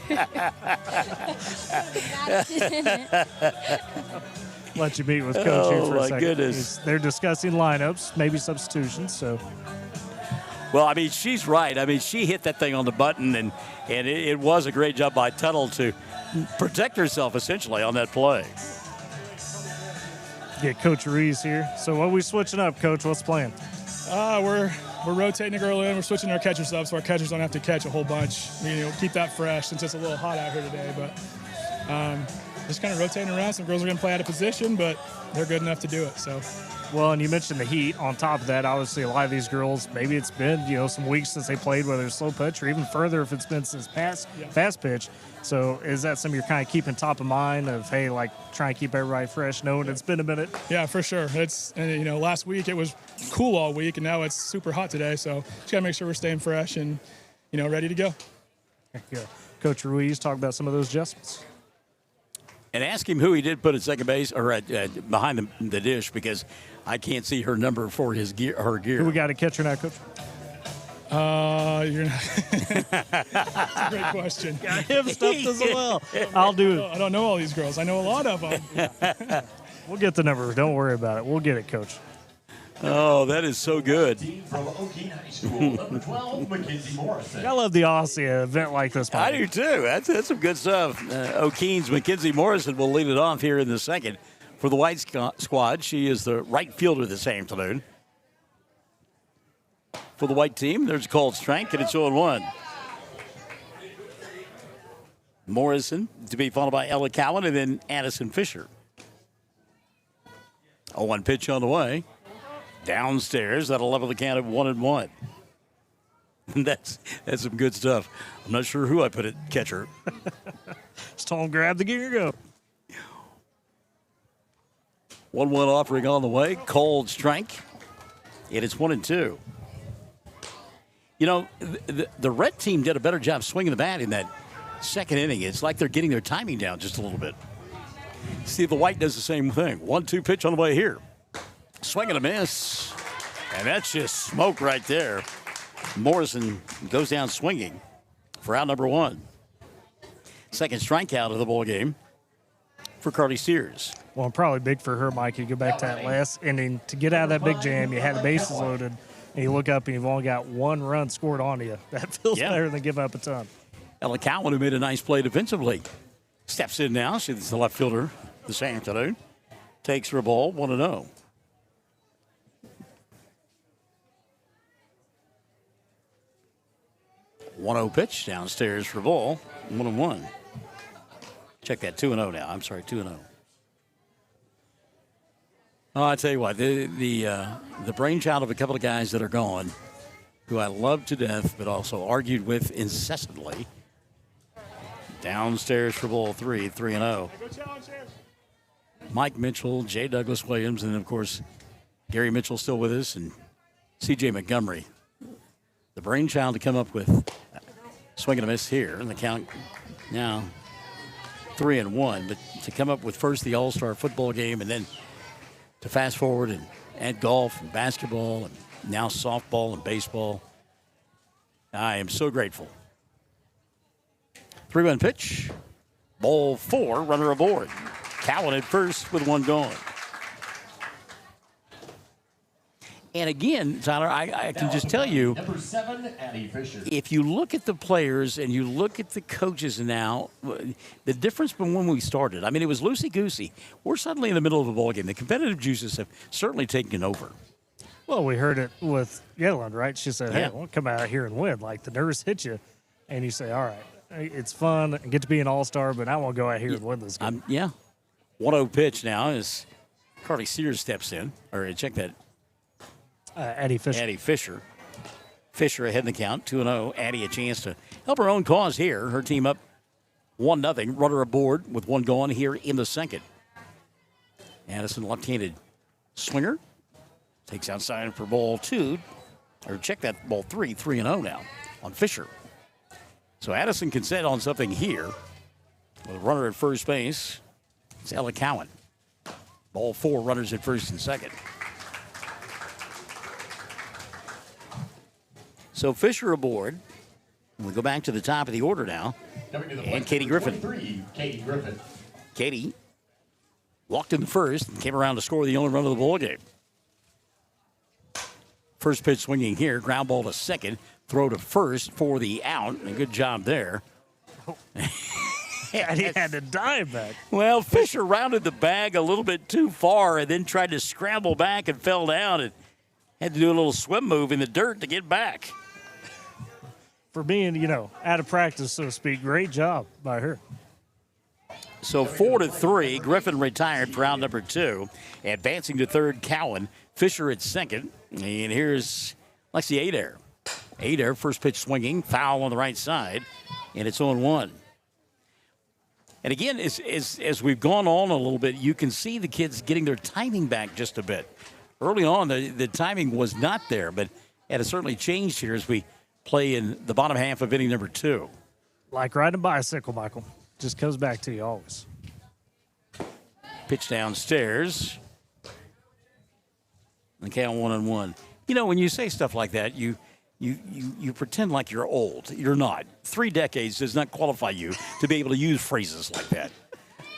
Let you meet with Coach here for a second. Goodness. They're discussing lineups, maybe substitutions. So Well, I mean, she's right. I mean, she hit that thing on the button, and it was a great job by Tuttle to protect herself, essentially, on that play. Get Coach Ruiz here. So what are we switching up, Coach? What's the plan? We're rotating the girl in. We're switching our catchers up so our catchers don't have to catch a whole bunch. Keep that fresh since it's a little hot out here today. But just kind of rotating around. Some girls are going to play out of position, but they're good enough to do it. So. Well, and you mentioned the heat. On top of that, obviously, a lot of these girls, maybe it's been, some weeks since they played, whether it's slow pitch or even further if it's been since fast pitch. So is that something you're kind of keeping top of mind of, hey, like trying to keep everybody fresh, knowing it's been a minute? Yeah, for sure. Last week it was cool all week, and now it's super hot today. So just got to make sure we're staying fresh and, ready to go. Yeah. Coach Ruiz, talk about some of those adjustments. And ask him who he did put at second base or behind the dish, because I can't see her number for her gear. Who we got a catcher now, Coach? You're not. That's a great question. Got him stuffed as well. I'll do it. I don't know all these girls. I know a lot of them. We'll get the number. Don't worry about it. We'll get it, Coach. Oh, that is so good. From Oakeen High School, number 12, Mackenzie Morrison. I love the Aussie event like this. I do too. That's some good stuff. Oakeen's Mackenzie Morrison will lead it off here in the second for the White squad. She is the right fielder this afternoon. For the White team, there's a called strike, and it's 0-1. Morrison to be followed by Ella Cowan and then Addison Fisher. 0-1 pitch on the way. Downstairs, that'll level the count at 1-1. That's some good stuff. I'm not sure who I put at catcher. Just told him grab the gear, go. 1-1 offering on the way. Cold strike. And it's 1-2. The red team did a better job swinging the bat in that second inning. It's like they're getting their timing down just a little bit. See if the White does the same thing. 1-2 pitch on the way here. Swing and a miss. And that's just smoke right there. Morrison goes down swinging for out number 1. Second strikeout of the ball game for Carly Sears. Well, probably big for her, Mike. You go back to that last inning. To get out of that big jam, you had the bases loaded, and you look up and you've only got 1 run scored on you. That feels better than giving up a ton. Ella Cowan, who made a nice play defensively, steps in now. She's the left fielder this afternoon. Takes her ball, 1-0. One-0 pitch downstairs for ball, 1-1. Check that, 2-0 now. I'm sorry, 2-0. Oh, I tell you what, the brainchild of a couple of guys that are gone, who I love to death, but also argued with incessantly. Downstairs for ball 3-0. Mike Mitchell, J. Douglas Williams, and of course, Gary Mitchell still with us, and C.J. Montgomery. The brainchild to come up with swing and a miss here, and the count now 3-1. But to come up with first the All-Star football game, and then to fast forward and add golf and basketball and now softball and baseball, I am so grateful. 3-1 pitch, ball 4, runner aboard. Cowan at first with 1 gone. And again, Tyler, I can just tell you, number 7, Addie Fisher. If you look at the players and you look at the coaches now, the difference from when we started, I mean, it was loosey-goosey. We're suddenly in the middle of a ballgame. The competitive juices have certainly taken over. Well, we heard it with Yedlin, right? She said, hey, we'll come out here and win. Like, the nerves hit you, and you say, all right, it's fun, I get to be an all-star, but I want to go out here and win this game. 1-0 pitch now as Carly Sears steps in. Or check that. Addie Fisher. Fisher ahead in the count, 2-0. Addie a chance to help her own cause here. Her team up 1-0. Runner aboard with 1 gone here in the second. Addison, left-handed swinger. Takes outside for ball 2. Or check that, ball 3-0 now on Fisher. So Addison can set on something here. With a runner at first base. It's Ella Cowan. Ball 4, runners at first and second. So Fisher aboard. We go back to the top of the order now. And Katie Griffin. Katie Griffin. Katie walked in the first and came around to score the only run of the ball game. First pitch swinging here. Ground ball to second. Throw to first for the out. And good job there. And he had to dive back. Well, Fisher rounded the bag a little bit too far and then tried to scramble back and fell down and had to do a little swim move in the dirt to get back. For being, out of practice, so to speak, great job by her. So 4-3, Griffin retired for out number 2. Advancing to third, Cowan. Fisher at second. And here's Lexi Adair. Adair, first pitch swinging, foul on the right side, and it's 0-1. And again, as we've gone on a little bit, you can see the kids getting their timing back just a bit. Early on, the timing was not there, but it has certainly changed here as we play in the bottom half of inning number 2. Like riding a bicycle, Michael. Just comes back to you always. Pitch downstairs. The count 1-1. When you say stuff like that, you pretend like you're old. You're not. 3 decades does not qualify you to be able to use phrases like that.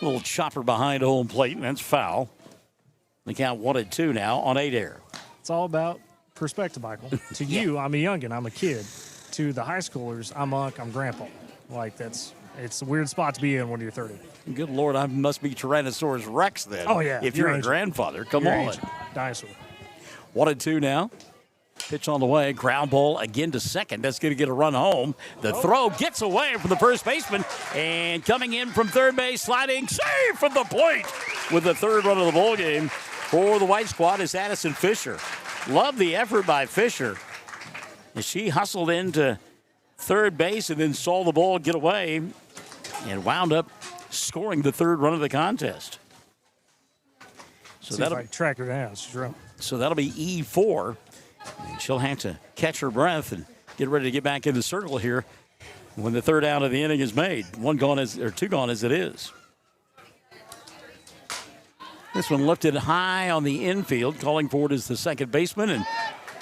A little chopper behind home plate, and that's foul. The count 1-2 now on Adair. It's all about perspective, Michael. To you, I'm a youngin', I'm a kid. To the high schoolers, I'm Unc, I'm Grandpa. It's a weird spot to be in when you're 30. Good Lord, I must be Tyrannosaurus Rex then. Oh, yeah. If you're a grandfather, come on. Dinosaur. 1-2 now. Pitch on the way. Ground ball again to second. That's going to get a run home. The throw gets away from the first baseman. And coming in from third base, sliding, save from the plate with the third run of the ball game for the white squad is Addison Fisher. Love the effort by Fisher. As she hustled into third base and then saw the ball get away and wound up scoring the third run of the contest. So that'll track her down. She's running. So that'll be E4. And she'll have to catch her breath and get ready to get back in the circle here when the third out of the inning is made. 2 gone as it is. This one lifted high on the infield. Calling for it is the second baseman, and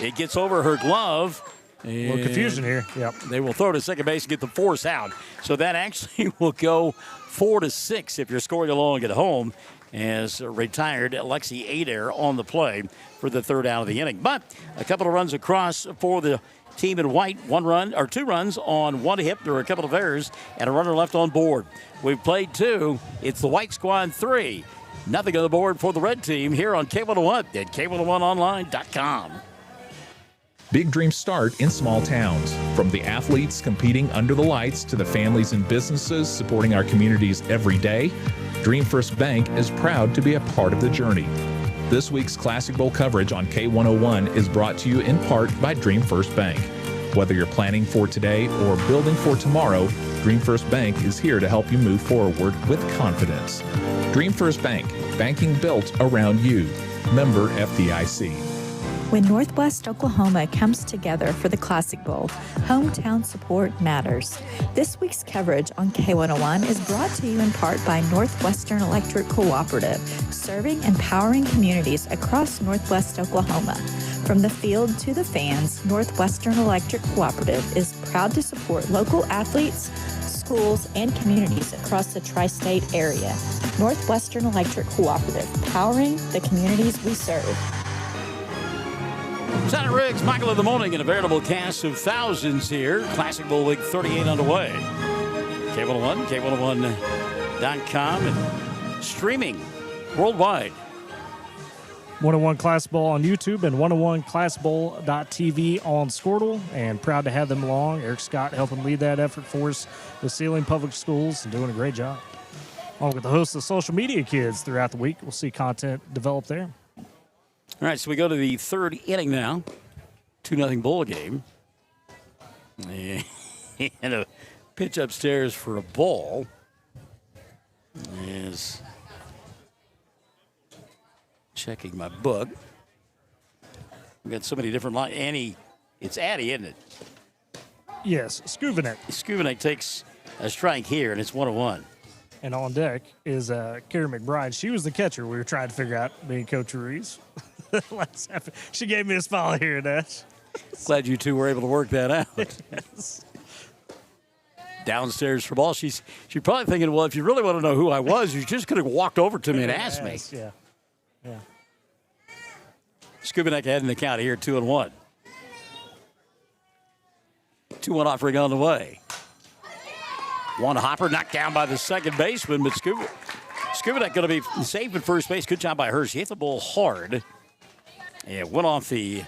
it gets over her glove. A little confusion here. Yep. They will throw to second base and get the force out. So that actually will go 4-6 if you're scoring along at home, as retired Lexi Adair on the play for the third out of the inning. But a couple of runs across for the team in white. 2 runs on one hit. There are a couple of errors and a runner left on board. We've played 2. It's the white squad 3. Nothing on the board for the red team here on K101 at K101online.com. Big dreams start in small towns. From the athletes competing under the lights to the families and businesses supporting our communities every day, Dream First Bank is proud to be a part of the journey. This week's Classic Bowl coverage on K101 is brought to you in part by Dream First Bank. Whether you're planning for today or building for tomorrow, Dream First Bank is here to help you move forward with confidence. Dream First Bank, banking built around you. Member FDIC. When Northwest Oklahoma comes together for the Classic Bowl, hometown support matters. This week's coverage on K101 is brought to you in part by Northwestern Electric Cooperative, serving and powering communities across Northwest Oklahoma. From the field to the fans, Northwestern Electric Cooperative is proud to support local athletes, schools, and communities across the tri-state area. Northwestern Electric Cooperative, powering the communities we serve. Tyler Riggs, Michael in the morning, and a veritable cast of thousands here. Classic Bowl Week 38 underway. K101, K101.com, and streaming worldwide. 101 Class Bowl on YouTube and 101classbowl.tv on Squirtle, and proud to have them along. Eric Scott helping lead that effort for us with Sealing Public Schools and doing a great job. Along with the hosts of Social Media Kids throughout the week, we'll see content develop there. All right, so we go to the third inning now. 2-0 ball game. And a pitch upstairs for a ball. Is checking my book. We've got so many different lines. Annie, it's Addie, isn't it? Yes, Skuvenek. Skuvenek takes a strike here, and it's 1-1. And on deck is Karen McBride. She was the catcher we were trying to figure out, being Coach Ruiz. She gave me a smile here, Nash. Glad you two were able to work that out. Yes. Downstairs for ball. She's probably thinking, well, if you really want to know who I was, you just could have walked over to me and asked me. Yeah. Skubenek ahead in the count here, 2-1. 2-1 offering on the way. One hopper knocked down by the second baseman, but Skubinak going to be safe at first base. Good job by her. She hit the ball hard. It went off the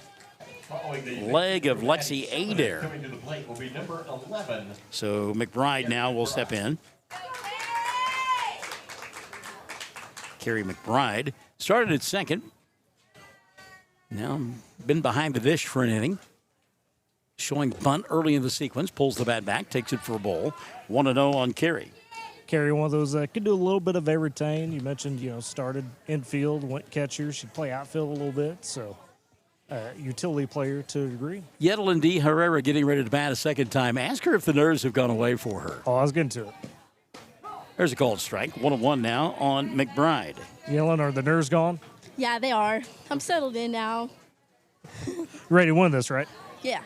leg of Lexi Adair. Coming to the plate will be number 11. So McBride now will step in. Carrie McBride started at second. Now been behind the dish for an inning. Showing bunt early in the sequence. Pulls the bat back. Takes it for a ball. 1-0 on Carrie. Carrie, one of those that could do a little bit of everything. You mentioned, started infield, went catcher. She'd play outfield a little bit. So, utility player to a degree. Yetlin D. Herrera getting ready to bat a second time. Ask her if the nerves have gone away for her. Oh, I was getting to it. There's a called strike. 1-1 now on McBride. Yellen, are the nerves gone? Yeah, they are. I'm settled in now. You ready to win this, right? Yeah.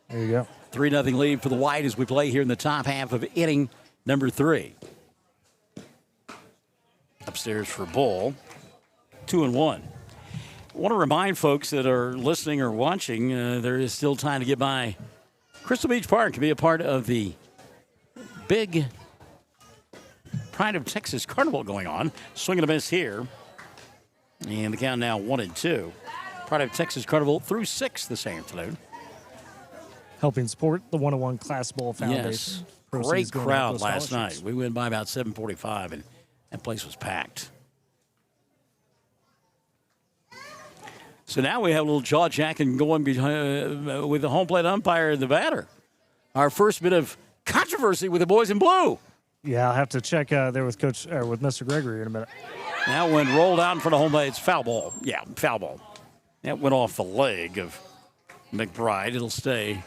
There you go. 3-0 lead for the White as we play here in the top half of inning number 3. Upstairs for ball. 2-1. I want to remind folks that are listening or watching, there is still time to get by Crystal Beach Park to be a part of the big Pride of Texas Carnival going on. Swing and a miss here. And the count now 1-2. Pride of Texas Carnival through 6 this afternoon. Helping support the 101 Class Bowl Foundation. Yes. Proceeds Great going crowd to those last scholarships. night. We went by about 7:45, and that place was packed. So now we have a little jaw-jacking going behind, with the home plate umpire and the batter. Our first bit of controversy with the boys in blue. Yeah, I'll have to check there with with Mr. Gregory in a minute. Now when rolled out in front of home plate, it's foul ball. Yeah, foul ball. That went off the leg of McBride. It'll stay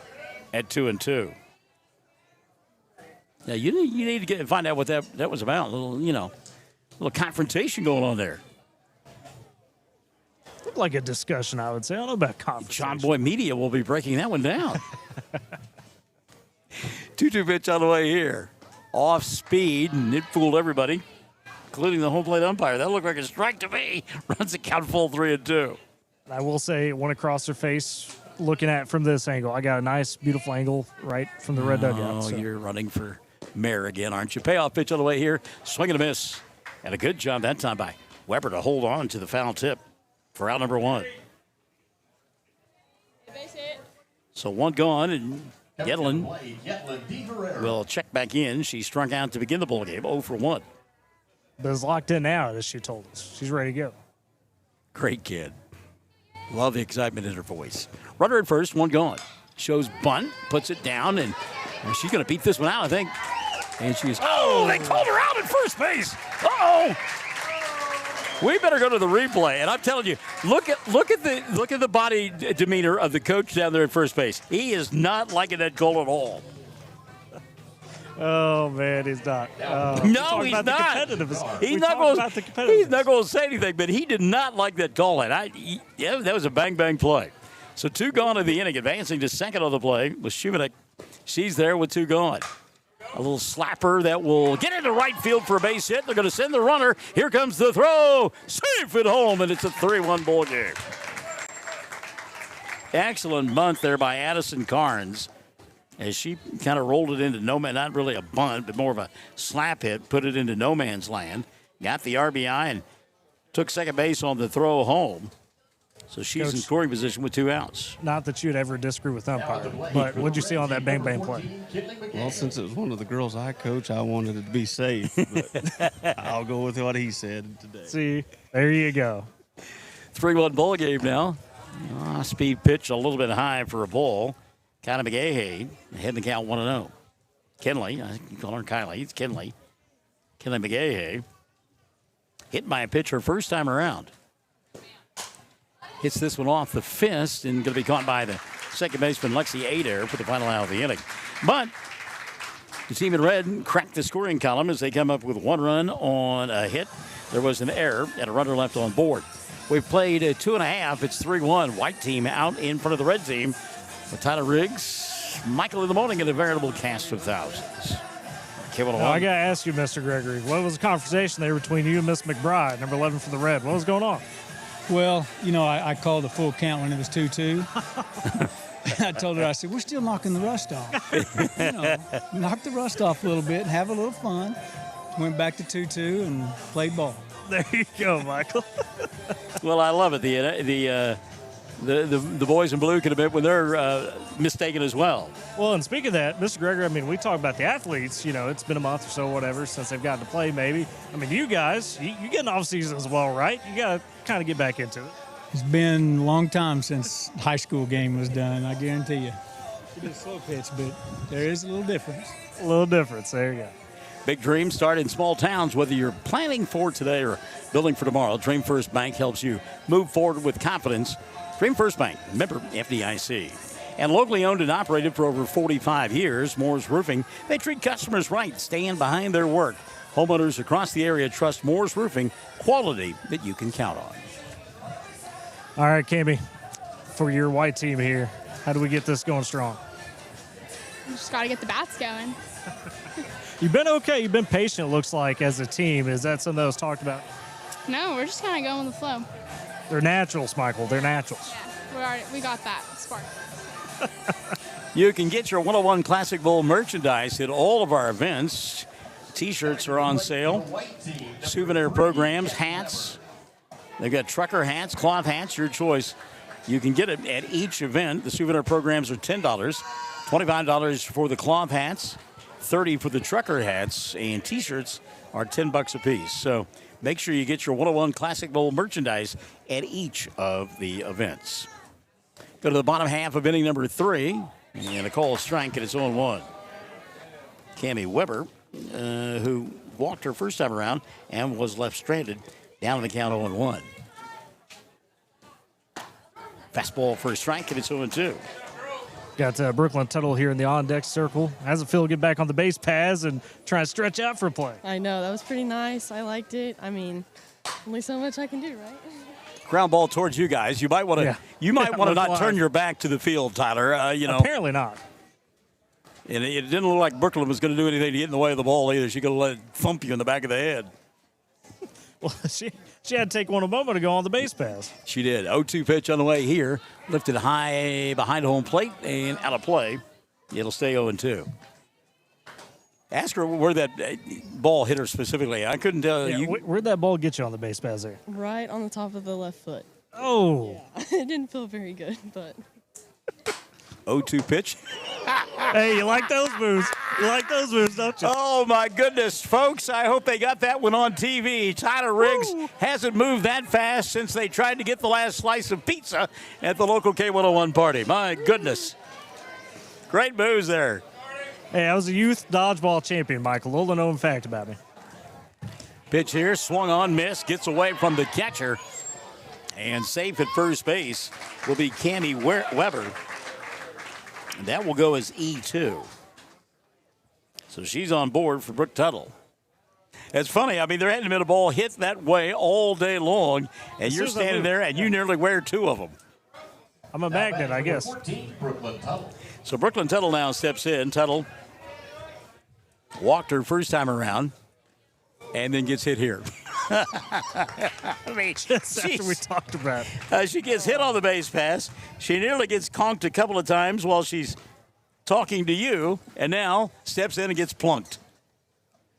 at 2-2. Now you need to find out what that was about. A little confrontation going on there. Looked like a discussion, I would say. I don't know about conversation. John Boy Media will be breaking that one down. 2-2 pitch on the way here. Off speed, and it fooled everybody, including the home plate umpire. That looked like a strike to me. Runs the count full 3-2. I will say, it went across her face. Looking at it from this angle, I got a nice, beautiful angle right from the red dugout. Oh, So. you're running for mayor again, aren't you? Payoff pitch on the way here. Swing and a miss. And a good job that time by Weber to hold on to the foul tip for out number 1. So one gone, and Yetlin will check back in. She struck out to begin the ball game, 0 for 1. But it's locked in now, as she told us. She's ready to go. Great kid. Love the excitement in her voice. Runner at first, one gone. Shows bunt, puts it down, and she's going to beat this one out, I think. And she's, they called her out at first base. Uh-oh. We better go to the replay. And I'm telling you, look at the body demeanor of the coach down there at first base. He is not liking that goal at all. Oh, man, he's not. No, he's not. He's not going to say anything, but he did not like that call. And that was a bang-bang play. So 2 gone of the inning, advancing to second on the play with Shumanek. She's there with 2 gone. A little slapper that will get into right field for a base hit. They're going to send the runner. Here comes the throw. Safe at home, and it's a 3-1 ball game. Excellent bunt there by Addison Carnes as she kind of rolled it into no man, not really a bunt, but more of a slap hit, put it into no man's land. Got the RBI and took second base on the throw home. So she's in scoring position with 2 outs. Not that you'd ever disagree with umpire, but what'd you see on that bang-bang play? Well, since it was one of the girls I coach, I wanted it to be safe, but I'll go with what he said today. See, there you go. 3-1 ball game now. Speed pitch a little bit high for a ball. Kylie McGahey ahead in the count 1-0. Kinley, I can call her Kylie. It's Kinley. Kinley McGahey hit by a pitcher first time around. Hits this one off the fist and going to be caught by the second baseman Lexi Adair for the final out of the inning. But the team in red cracked the scoring column as they come up with 1 run on a hit. There was an error and a runner left on board. We've played 2.5. It's 3-1. White team out in front of the red team with Tyler Riggs, Michael in the morning, and a veritable cast of thousands. Now, I got to ask you, Mr. Gregory, what was the conversation there between you and Miss McBride, number 11 for the red? What was going on? Well, I called the full count when it was 2-2. I told her, I said, we're still knocking the rust off. Knock the rust off a little bit and have a little fun. Went back to 2-2 and played ball. There you go, Michael. Well, I love it. The boys in blue can admit when they're mistaken as well. Well, and speaking of that, Mr. Greger, I mean, we talk about the athletes. It's been a month or so, whatever, since they've gotten to play maybe. I mean, you guys, you get an off-season as well, right? You got to kind of get back into it. It's been a long time since high school game was done, I guarantee you. It is slow pitch, but there is a little difference. A little difference. There you go. Big dreams start in small towns. Whether you're planning for today or building for tomorrow, Dream First Bank helps you move forward with confidence. Dream First Bank, member FDIC. And locally owned and operated for over 45 years, Moore's Roofing, they treat customers right, stand behind their work. Homeowners across the area trust Moore's Roofing, quality that you can count on. All right, Cammy, for your white team here, how do we get this going strong? You just got to get the bats going. You've been okay. You've been patient, it looks like, as a team. Is that something that was talked about? No, we're just kind of going with the flow. They're naturals, Michael. They're naturals. Yeah, we got that spark. You can get your 101 Classic Bowl merchandise at all of our events. T-shirts are on sale. Souvenir programs, hats. They've got trucker hats, cloth hats, your choice. You can get it at each event. The souvenir programs are $10, $25 for the cloth hats, $30 for the trucker hats, and T-shirts are $10 a piece. So make sure you get your 101 Classic Bowl merchandise at each of the events. Go to the bottom half of inning number 3, and a call strike, and it's 0-1. Cammy Weber, who walked her first time around and was left stranded, down in the count 0-1. Fastball for a strike, and it's 0-2. Got Brooklyn Tuttle here in the on-deck circle. How's it feel to get back on the base paths and try to stretch out for a play? I know. That was pretty nice. I liked it. I mean, only so much I can do, right? Ground ball towards you guys. You might want to. Yeah. You might want to not fly. turn your back to the field, Tyler. Apparently not. And it didn't look like Brooklyn was going to do anything to get in the way of the ball either. She could have let it thump you in the back of the head. Well, she had to take one a moment ago on the base pass. She did. 0-2 pitch on the way here. Lifted high behind home plate and out of play. It'll stay 0-2. Ask her where that ball hit her specifically. I couldn't tell you. Where'd that ball get you on the base pass there? Right on the top of the left foot. Oh. Yeah. It didn't feel very good, but. 0-2 pitch. Hey, you like those moves? You like those moves, don't you? Oh, my goodness, folks. I hope they got that one on TV. Tyler Riggs hasn't moved that fast since they tried to get the last slice of pizza at the local K101 party. My goodness. Great moves there. Hey, I was a youth dodgeball champion, Michael. Little known fact about me. Pitch here, swung on, miss, gets away from the catcher. And safe at first base will be Cammy Weber. And that will go as E2. So she's on board for Brooke Tuttle. It's funny. I mean, there hadn't been a ball hit that way all day long, and you're standing there, and you nearly wear 2 of them. I'm a magnet, I guess. So Brooklyn Tuttle now steps in. Tuttle walked her first time around and then gets hit here. I mean, Just after we talked about she gets hit on the base pass. She nearly gets conked a couple of times while she's talking to you, and now steps in and gets plunked.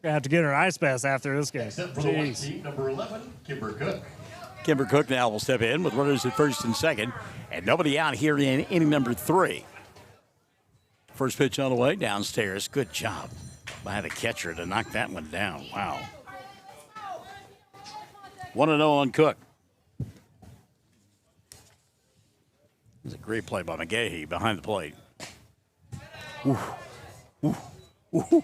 Gonna have to get her an ice bath after this game. Jeez. Number 11, Kimber Cook. Kimber Cook now will step in with runners at first and second, and nobody out here in inning number 3. First pitch on the way downstairs. Good job by the catcher to knock that one down. Wow. 1-0 on Cook. It's a great play by McGahee behind the plate. Ooh. Ooh. Ooh.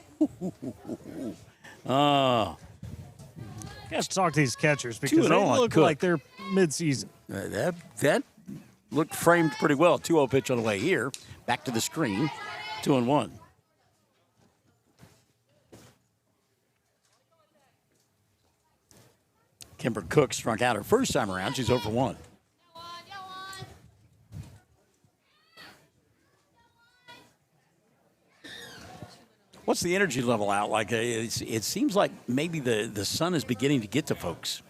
Let's talk to these catchers because they 2-0 look Cook. like they're mid-season. That looked framed pretty well. 2-0 pitch on the way here. Back to the screen. 2-1. Kimber Cook struck out her first time around. She's 0 for 1. What's the energy level out like? It seems like maybe the sun is beginning to get to folks.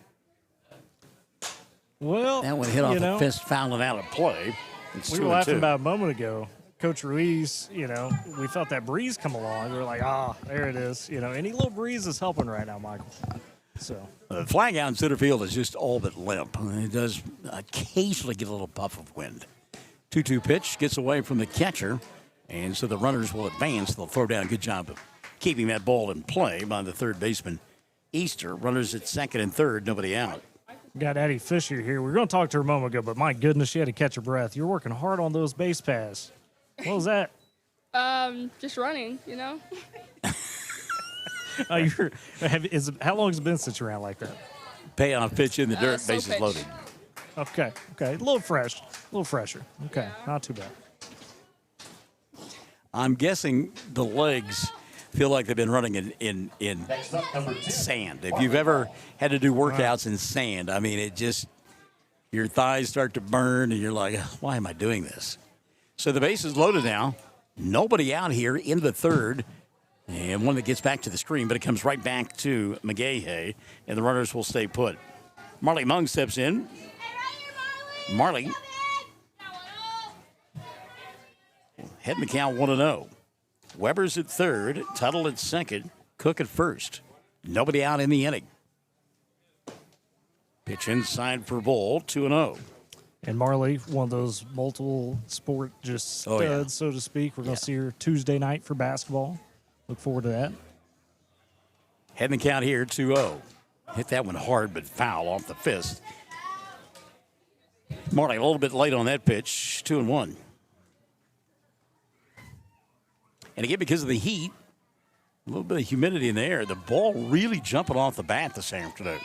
Well, that one hit off the fist, fouling out of play. It's We were laughing about a moment ago. Coach Ruiz, we felt that breeze come along. We were like, there it is. Any little breeze is helping right now, Michael. So the flag out in center field is just all but limp. It does occasionally get a little puff of wind. 2-2 pitch gets away from the catcher, and so the runners will advance. They'll throw down. Good job of keeping that ball in play by the third baseman, Easter. Runners at second and third, nobody out. Got Addie Fisher here. We were going to talk to her a moment ago, but my goodness, she had to catch her breath. You're working hard on those base paths. What was that? Just running, How long has it been since you ran like that? Payoff pitch in the dirt, bases pitch. loaded. Okay. A little fresher. Okay, not too bad. I'm guessing the legs feel like they've been running in sand. If you've ever had to do workouts in sand, I mean, your thighs start to burn, and you're like, why am I doing this? So the base is loaded now. Nobody out here in the third. And one that gets back to the screen, but it comes right back to McGahey, and the runners will stay put. Marley Mung steps in. Marley heading the count 1-0. Weber's at third, Tuttle at second, Cook at first. Nobody out in the inning. Pitch inside for ball, 2-0. And Marley, one of those multiple sport studs, so to speak. We're going to see her Tuesday night for basketball. Look forward to that. Heading the count here, 2-0. Hit that one hard, but foul off the fist. Marley a little bit late on that pitch, 2-1. And again, because of the heat, a little bit of humidity in the air, the ball really jumping off the bat this afternoon.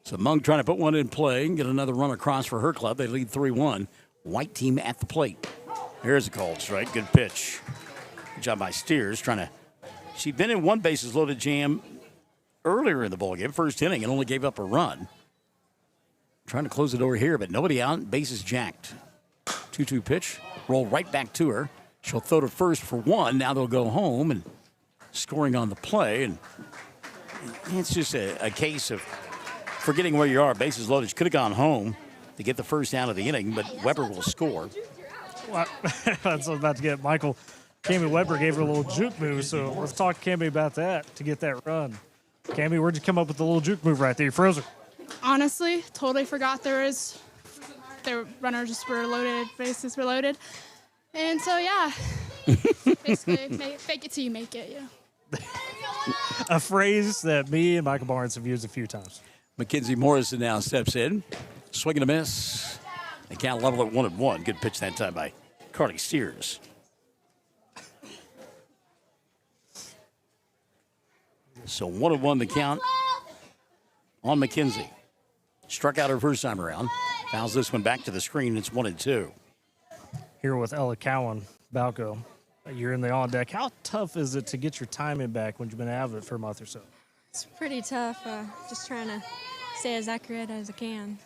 So Mung trying to put one in play and get another run across for her club. They lead 3-1. White team at the plate. Here's a called strike. Good pitch. Good job by Steers she'd been in one bases loaded jam earlier in the ballgame, first inning, and only gave up a run. Trying to close it over here, but nobody out. Bases jacked. 2-2 pitch. Roll right back to her. She'll throw to first for one. Now they'll go home and scoring on the play. And it's just a case of forgetting where you are. Bases loaded. She could have gone home to get the first out of the inning, but Weber will score. Well, that's what I was about to get. Michael, Cammie Weber gave her a little juke move, so let's talk to Cammie about that to get that run. Cammie, where'd you come up with the little juke move right there? You froze her. Honestly, totally forgot their runners were loaded, bases were loaded. And so, yeah, basically fake it till you make it, yeah. A phrase that me and Michael Barnes have used a few times. Mackenzie Morrison now steps in. Swing and a miss. They count level at 1-1. Good pitch that time by Carly Steers. So 1-1 the count on Mackenzie. Struck out her first time around. Fouls this one back to the screen. It's 1-2. Here with Ella Cowan, Balco. You're in the on deck. How tough is it to get your timing back when you've been out of it for a month or so? It's pretty tough. Just trying to stay as accurate as I can.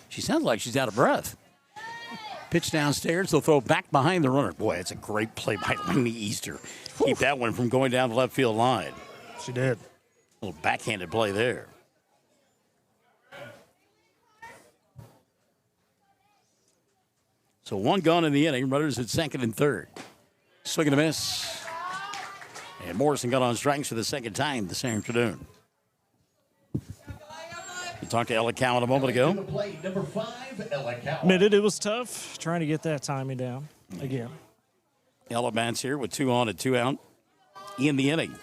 She sounds like she's out of breath. Pitch downstairs. They'll throw back behind the runner. Boy, it's a great play by Lainey Easter. Keep that one from going down the left field line. She did. A little backhanded play there. So one gone in the inning. Runners at second and third. Swing and a miss. And Morrison got on strikes for the second time this afternoon. We talked to Ella Cowan a moment ago. Number 5, Ella Cowan. Admitted it was tough trying to get that timing down again. Ella bats here with 2 on and 2 out in the inning.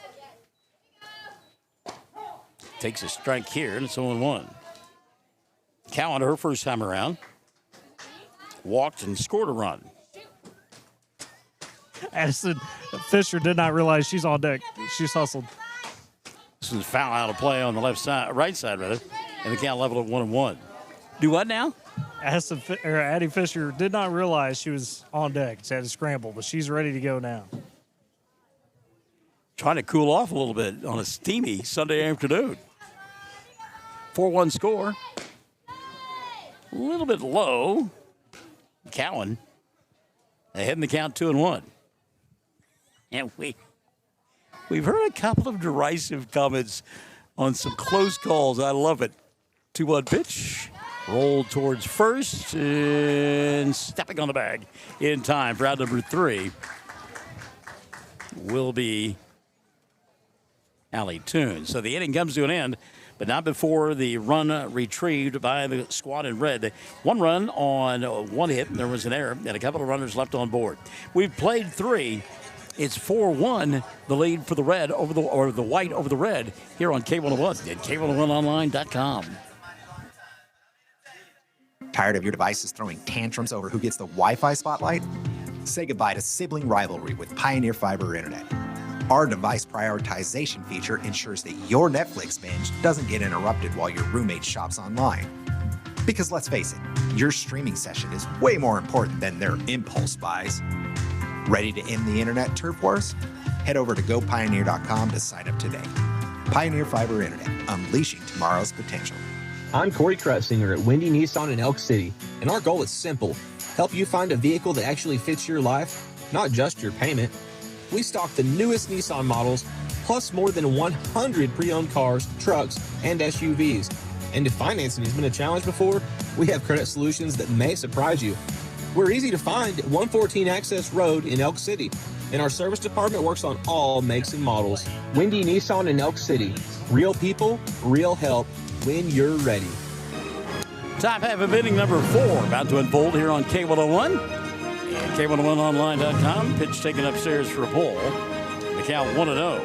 Takes a strike here, and it's 0-1. Cowan, her first time around, walked and scored a run. Addison Fisher did not realize she's on deck. She's hustled. This is foul out of play on the right side, rather, and the count level at 1-1. Do what now? Addie Fisher did not realize she was on deck. She had to scramble, but she's ready to go now. Trying to cool off a little bit on a steamy Sunday afternoon. 4-1 score. A little bit low. Cowan ahead in the count 2-1. And we've heard a couple of derisive comments on some close calls. I love it. 2-1 pitch. rolled towards first and stepping on the bag in time for out number 3 will be Allie Toon. So the inning comes to an end, but not before the run retrieved by the squad in red. 1 run on 1 hit. There was an error and a couple of runners left on board. We've played 3. It's 4-1, the lead for the red over the white over the red here on K101 at K101online.com. Tired of your devices throwing tantrums over who gets the Wi-Fi spotlight? Say goodbye to sibling rivalry with Pioneer Fiber Internet. Our device prioritization feature ensures that your Netflix binge doesn't get interrupted while your roommate shops online. Because let's face it, your streaming session is way more important than their impulse buys. Ready to end the internet turf wars? Head over to gopioneer.com to sign up today. Pioneer Fiber Internet, unleashing tomorrow's potential. I'm Corey Krutzinger at Windy Nissan in Elk City, and our goal is simple: help you find a vehicle that actually fits your life, not just your payment. We stock the newest Nissan models, plus more than 100 pre-owned cars, trucks, and SUVs. And if financing has been a challenge before, we have credit solutions that may surprise you. We're easy to find at 114 Access Road in Elk City, and our service department works on all makes and models. Windy Nissan in Elk City. Real people, real help when you're ready. Top half of inning number 4 about to unfold here on K101 and K101online.com. Pitch taken upstairs for a ball. The count 1-0.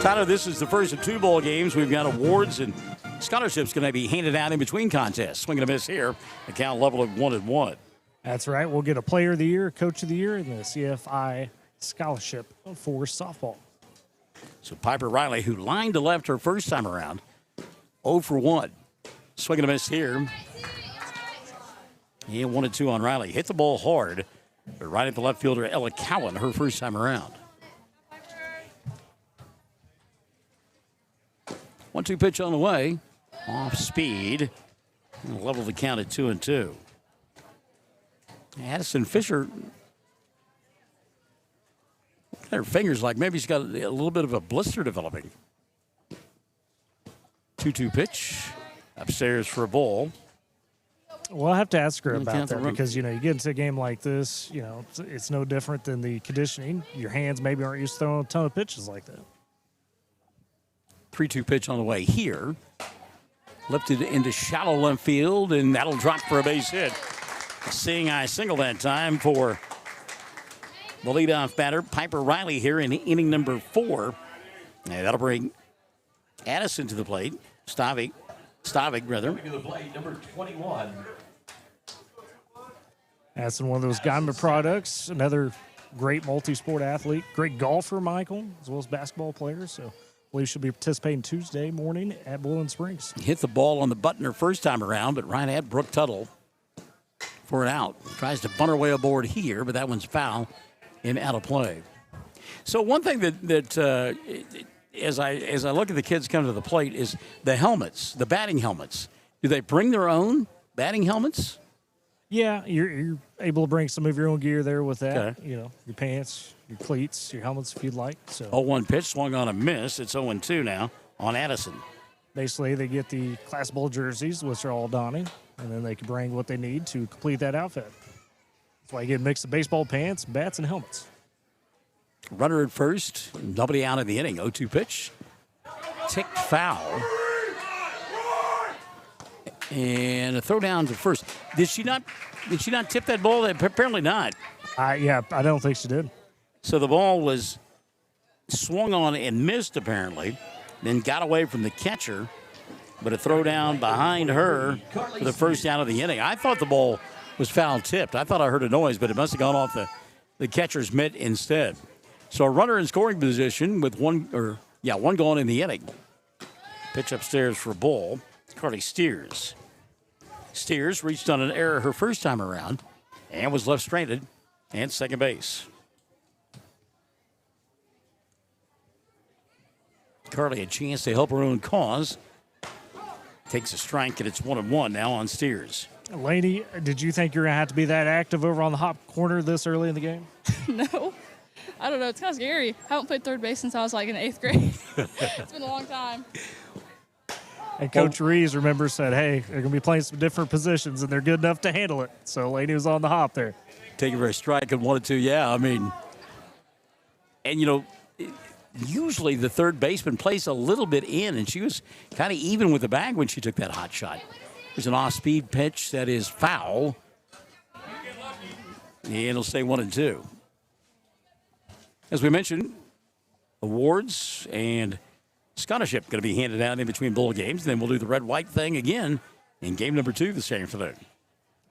Tyler, this is the first of 2 ball games. We've got awards and scholarships going to be handed out in between contests. Swing and a miss here. The count level of 1-1. That's right. We'll get a Player of the Year, Coach of the Year, and the CFI scholarship for softball. So Piper Riley, who lined to left her first time around, 0 for 1. Swing and a miss here. And 1-2 on Riley. Hit the ball hard, but right at the left fielder, Ella Cowan, her first time around. 1-2 pitch on the way. Off speed. Level the count at 2-2. Addison Fisher, her fingers like maybe she's got a little bit of a blister developing. 2-2 pitch. Upstairs for a ball. Well, I'll have to ask her about that because, you get into a game like this, it's no different than the conditioning. Your hands maybe aren't used to throwing a ton of pitches like that. 3-2 pitch on the way here. Lifted into shallow left field, and that'll drop for a base hit. Seeing eye single that time for the leadoff batter, Piper Riley, here in inning number 4. And that'll bring Addison to the plate. Stavik, rather. Coming to the plate, number 21. Addison, one of those Guyman products, another great multi-sport athlete, great golfer, Michael, as well as basketball player. So I believe she'll be participating Tuesday morning at Bowling Springs. Hit the ball on the button her first time around, but right at Brooke Tuttle for an out. Tries to bunt her way aboard here, but that one's foul and out of play. So one thing that as I look at the kids come to the plate is the helmets, the batting helmets. Do they bring their own batting helmets? Yeah, you're able to bring some of your own gear there with that. Okay. Your pants, your cleats, your helmets if you'd like. So 0-1 pitch, swung on a miss. It's 0-2 now on Addison. Basically, they get the Class Bowl jerseys, which are all donning, and then they can bring what they need to complete that outfit. That's why you get a mix of baseball pants, bats, and helmets. Runner at first, nobody out in the inning. 0-2 pitch, ticked foul. And a throw down to first. Did she not tip that ball? Apparently not. Yeah, I don't think she did. So the ball was swung on and missed, apparently, then got away from the catcher, but a throw down behind her for the first out of the inning. I thought the ball was foul tipped. I thought I heard a noise, but it must have gone off the catcher's mitt instead. So a runner in scoring position with one gone in the inning. Pitch upstairs for a ball. Carly Steers. Steers reached on an error her first time around and was left stranded and second base. Carly a chance to help her own cause. Takes a strike, and it's 1-1 now on Steers. Laney, did you think you were going to have to be that active over on the hot corner this early in the game? No. I don't know. It's kind of scary. I haven't played third base since I was like in 8th grade. It's been a long time. And Coach Reeves, remember, said, hey, they're going to be playing some different positions, and they're good enough to handle it. So Laney was on the hop there. Taking for a strike and wanted to, yeah. I mean, and, you know, usually the third baseman plays a little bit in, and she was kind of even with the bag when she took that hot shot. There's an off-speed pitch that is foul. And it'll stay 1-2. As we mentioned, awards and scholarship going to be handed out in between bowl games. And then we'll do the red-white thing again in game number 2 this afternoon.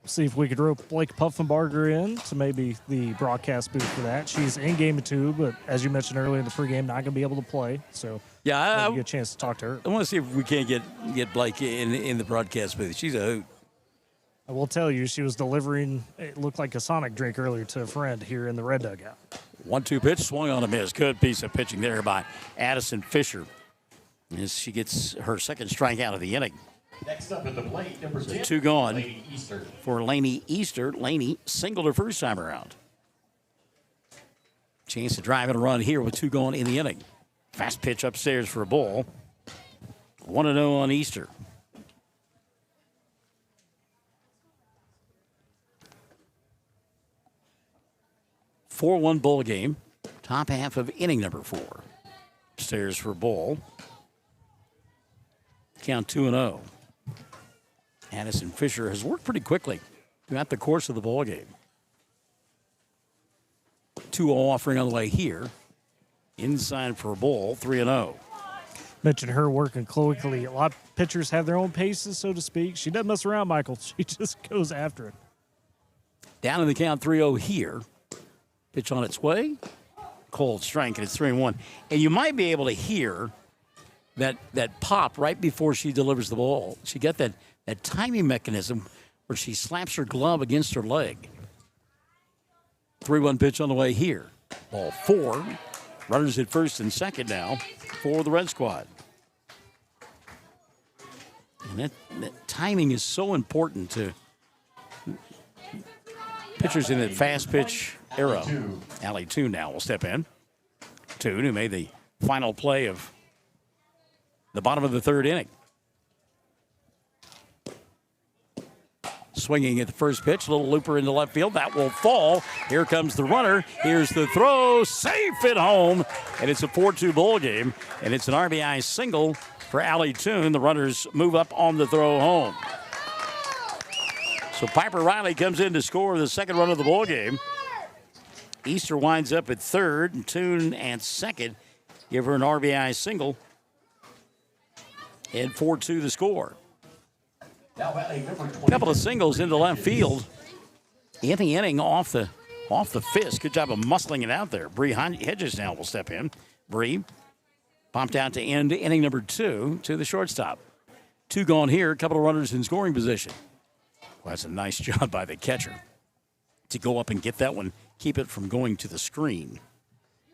See if we could rope Blake Puffenbarger in to maybe the broadcast booth for that. She's in game 2, but as you mentioned earlier in the pregame, not going to be able to play. So yeah, get a chance to talk to her. I want to see if we can't get Blake in the broadcast booth. She's a hoot. I will tell you, she was delivering, it looked like a Sonic drink earlier to a friend here in the red dugout. 1-2 pitch, swung on a miss. Good piece of pitching there by Addison Fisher as she gets her second strikeout of the inning. Next up at the plate, number 10, 2 gone Laney Easter. for Laney Easter. Laney singled her first time around. Chance to drive and run here with 2 gone in the inning. Fast pitch upstairs for a ball. 1-0 on Easter. A 4-1 bowl game. Top half of inning number 4. Upstairs for a ball. Count 2-0. Addison Fisher has worked pretty quickly throughout the course of the ball game. 2-0 offering on the way here. Inside for a ball, 3-0. Mentioned her working quickly. A lot of pitchers have their own paces, so to speak. She doesn't mess around, Michael. She just goes after it. Down in the count, 3-0 here. Pitch on its way. Cold strike, and it's 3-1. And you might be able to hear that pop right before she delivers the ball. She got that timing mechanism where she slaps her glove against her leg. 3-1 pitch on the way here. Ball 4. Runners at first and second now for the Red Squad. And that timing is so important to pitchers in that fast pitch era. Allie Toon now will step in. Toon, who made the final play of the bottom of the third inning. Swinging at the first pitch, little looper into left field. That will fall. Here comes the runner. Here's the throw. Safe at home. And it's a 4-2 ball game. And it's an RBI single for Allie Toon. The runners move up on the throw home. So Piper Riley comes in to score the second run of the ball game. Easter winds up at third, and Toon at second. Give her an RBI single. And 4-2 the score. A couple of singles into left field. In the inning off the fist. Good job of muscling it out there. Bree Hedges now will step in. Bree popped out to end inning number 2 to the shortstop. 2 gone here. A couple of runners in scoring position. Well, that's a nice job by the catcher to go up and get that one, keep it from going to the screen.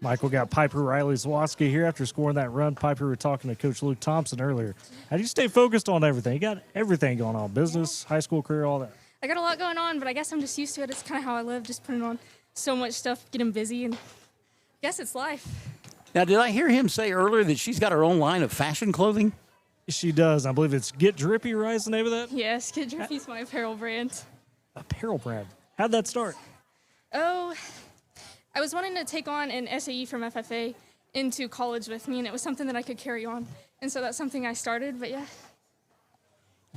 Michael got Piper Riley-Zwoski here after scoring that run. Piper, we were talking to Coach Luke Thompson earlier. How do you stay focused on everything? You got everything going on, business, high school career, all that. I got a lot going on, but I guess I'm just used to it. It's kind of how I live, just putting on so much stuff, getting busy, and I guess it's life. Now, did I hear him say earlier that she's got her own line of fashion clothing? She does. I believe it's Get Drippy, right? Is the name of that? Yes, Get Drippy's my apparel brand. Apparel brand. How'd that start? Oh, I was wanting to take on an SAE from FFA into college with me, and it was something that I could carry on. And so that's something I started, but yeah.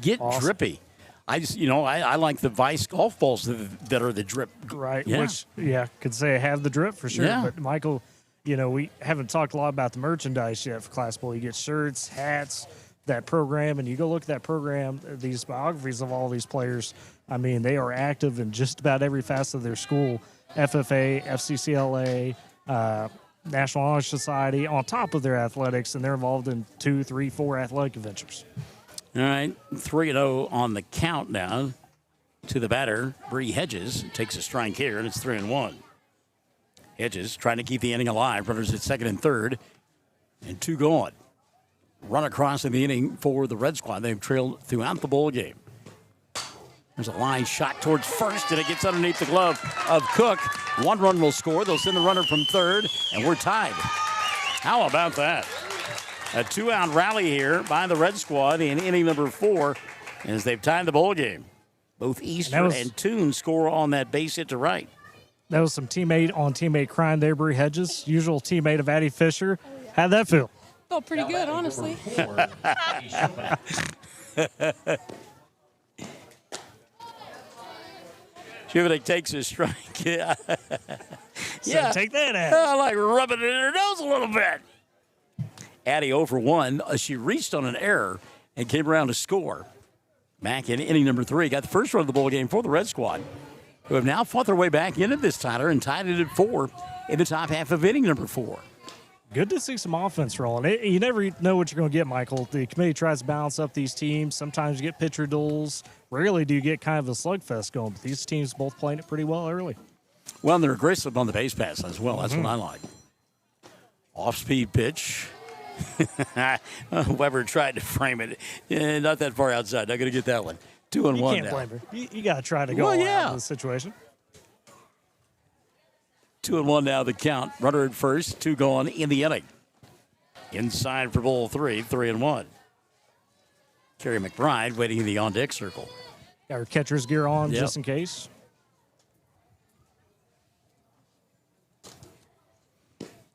Get Drippy. I just, I like the Vice golf balls that are the drip. Right, yeah. which, could say I have the drip for sure. Yeah. But, Michael, we haven't talked a lot about the merchandise yet for Class Bowl. You get shirts, hats, that program, and you go look at that program, these biographies of all these players. I mean, they are active in just about every facet of their school. FFA, FCCLA, National Honor Society, on top of their athletics, and they're involved in 2, 3, 4 athletic adventures. All right, 3-0 on the count now to the batter. Bree Hedges takes a strike here, and it's 3-1. Hedges trying to keep the inning alive. Runners at second and third, and 2 gone. Run across in the inning for the Red Squad. They've trailed throughout the ball game. There's a line shot towards first, and it gets underneath the glove of Cook. 1 run will score. They'll send the runner from third, and we're tied. How about that? A 2-out rally here by the Red Squad in inning number 4 as they've tied the ball game. Both Easter and Toon score on that base hit to right. That was some teammate crime there, Bree Hedges, usual teammate of Addie Fisher. How'd that feel? Felt pretty good, honestly. Shivnik takes a strike. Yeah. Take that out. I like rubbing it in her nose a little bit. Addie 0 for 1. She reached on an error and came around to score. Back in inning number 3. Got the first run of the ball game for the Red Squad, who have now fought their way back into this title and tied it at 4 in the top half of inning number 4. Good to see some offense rolling. You never know what you're going to get, Michael. The committee tries to balance up these teams. Sometimes you get pitcher duels. Rarely do you get kind of a slugfest going, but these teams both playing it pretty well early. Well, and they're aggressive on the base pass as well. That's what I like. Off-speed pitch. Weber tried to frame it. Not that far outside. Not going to get that one. 2-1 You can't now. blame her. You got to try to go all out in this situation. 2-1 now the count. Runner at first, 2 gone in the inning. Inside for ball 3, 3-1. Kerry McBride waiting in the on-deck circle. Got her catcher's gear on just in case.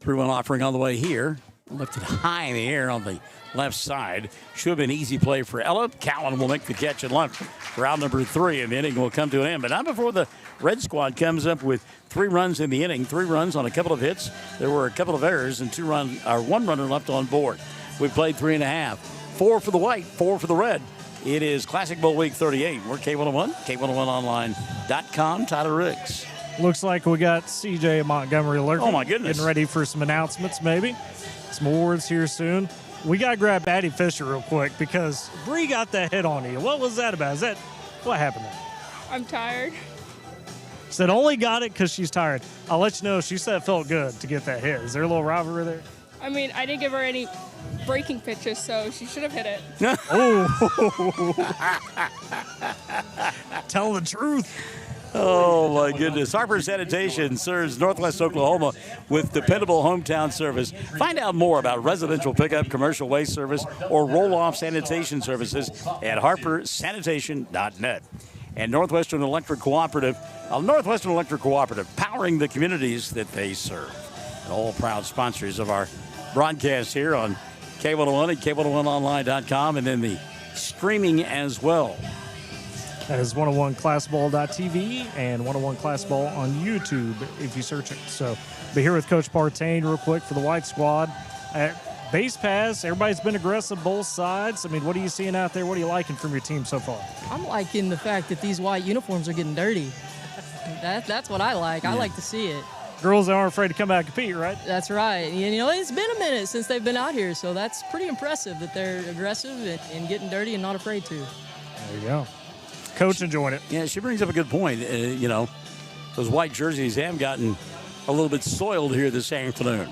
3-1 offering on the way here. Lifted high in the air on the left side. Should have been an easy play for Ella. Cowan will make the catch and left. Round number 3, and the inning will come to an end. But not before the Red Squad comes up with 3 runs in the inning. 3 runs on a couple of hits. There were a couple of errors and 1 runner left on board. We played 3.5. 4 for the white, 4 for the red. It is Classic Bowl Week 38. We're K101, K101online.com. Tyler Riggs. Looks like we got CJ Montgomery lurking. Oh, my goodness. Getting ready for some announcements, maybe. Some awards here soon. We got to grab Addie Fisher real quick because Bree got that hit on you. What was that about? What happened there? I'm tired. Said only got it because she's tired. I'll let you know. She said it felt good to get that hit. Is there a little rivalry there? I mean, I didn't give her any breaking pitches, so she should have hit it. Tell the truth. Oh, my goodness. Harper Sanitation serves Northwest Oklahoma with dependable hometown service. Find out more about residential pickup, commercial waste service, or roll-off sanitation services at harpersanitation.net. And Northwestern Electric Cooperative, powering the communities that they serve. And all proud sponsors of our broadcast here on K101 and K101online.com, and then the streaming as well. That is 101classball.tv and 101classball on YouTube if you search it. So, be here with Coach Partain real quick for the White Squad. At base pass, everybody's been aggressive both sides. I mean, what are you seeing out there? What are you liking from your team so far? I'm liking the fact that these white uniforms are getting dirty. That's what I like. I like to see it. Girls aren't afraid to come out and compete, right? That's right. And, you know, it's been a minute since they've been out here, so that's pretty impressive that they're aggressive and getting dirty and not afraid to. There you go. Coach enjoying it. Yeah, she brings up a good point. You know, those white jerseys have gotten a little bit soiled here this afternoon.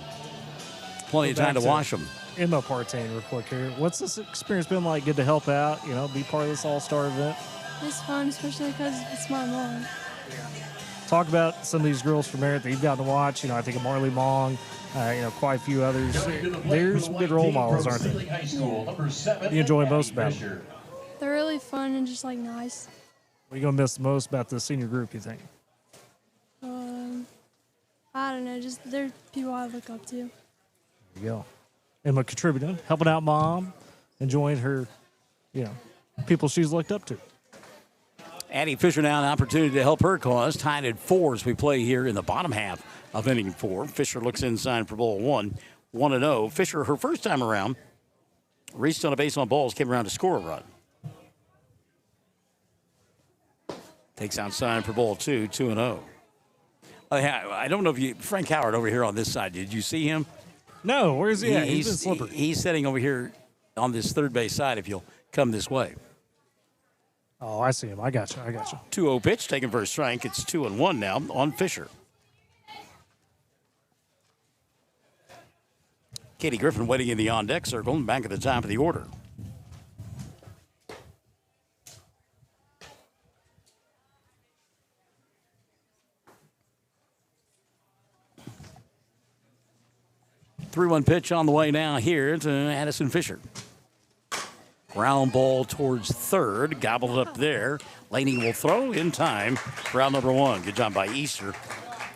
Plenty of time to wash them. Emma Partain real quick here. What's this experience been like? Good to help out, be part of this all-star event? It's fun, especially because it's my mom. Talk about some of these girls from there that you've gotten to watch. I think of Marley Mong, quite a few others. They're some good role models, aren't they? What do you enjoy most about them? They're really fun and just nice. What are you going to miss the most about the senior group, you think? I don't know, just they're people I look up to. There you go. Emma contributing, helping out mom, enjoying her, people she's looked up to. Addie Fisher now an opportunity to help her cause. Tied at 4 as we play here in the bottom half of inning 4. Fisher looks inside for ball 1, 1-0. Fisher, her first time around, reached on a base on balls, came around to score a run. Takes outside for ball 2, 2-0. I don't know if Frank Howard over here on this side, did you see him? No, where's he at? He's been slippery. He's sitting over here on this third base side if you'll come this way. Oh, I see him. I got you. 2-0 pitch taken for a strike. It's 2-1 now on Fisher. Katie Griffin waiting in the on-deck circle and back at the top of the order. 3-1 pitch on the way now here to Addison Fisher. Ground ball towards third, gobbled up there. Laney will throw in time for out number 1. Good job by Easter.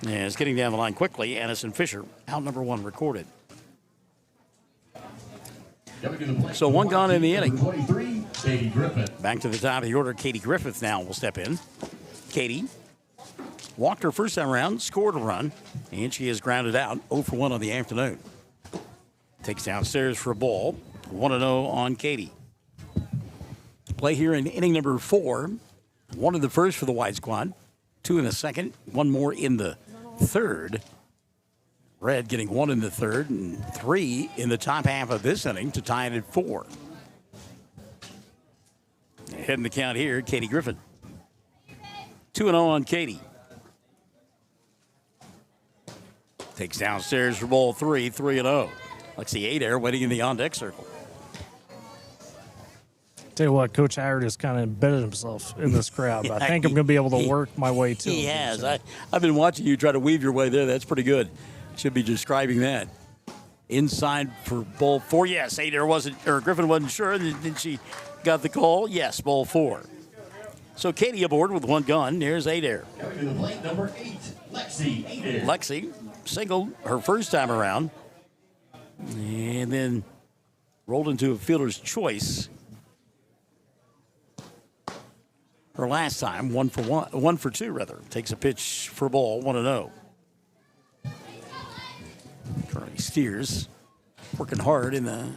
And it's getting down the line quickly. Addison Fisher, out number 1 recorded. So 1 gone in the inning. Back to the top of the order. Katie Griffith now will step in. Katie walked her first time around, scored a run, and she is grounded out 0 for 1 on the afternoon. Takes downstairs for a ball. 1-0 on Katie. Play here in inning number 4. 1 in the first for the White Squad. 2 in the second. 1 more in the third. Red getting 1 in the third and 3 in the top half of this inning to tie it at 4. Heading the count here, Katie Griffin. 2-0 on Katie. Takes downstairs for ball 3, 3-0. Lexi Adair waiting in the on-deck circle. Tell you what, Coach Howard has kind of embedded himself in this crowd. I think I'm going to be able to work my way to He him. has. So. I've been watching you try to weave your way there. That's pretty good. Should be describing that. Inside for ball 4. Yes, Adair Griffin wasn't sure. Then she got the call. Yes, ball 4. So Katie aboard with 1 gun. Here's Adair. Coming to the plate, number 8, Lexi Adair. Lexi singled her first time around. And then rolled into a fielder's choice. Her last time, 1 for 2 rather. Takes a pitch for a ball, 1-0. Currently steers, working hard in the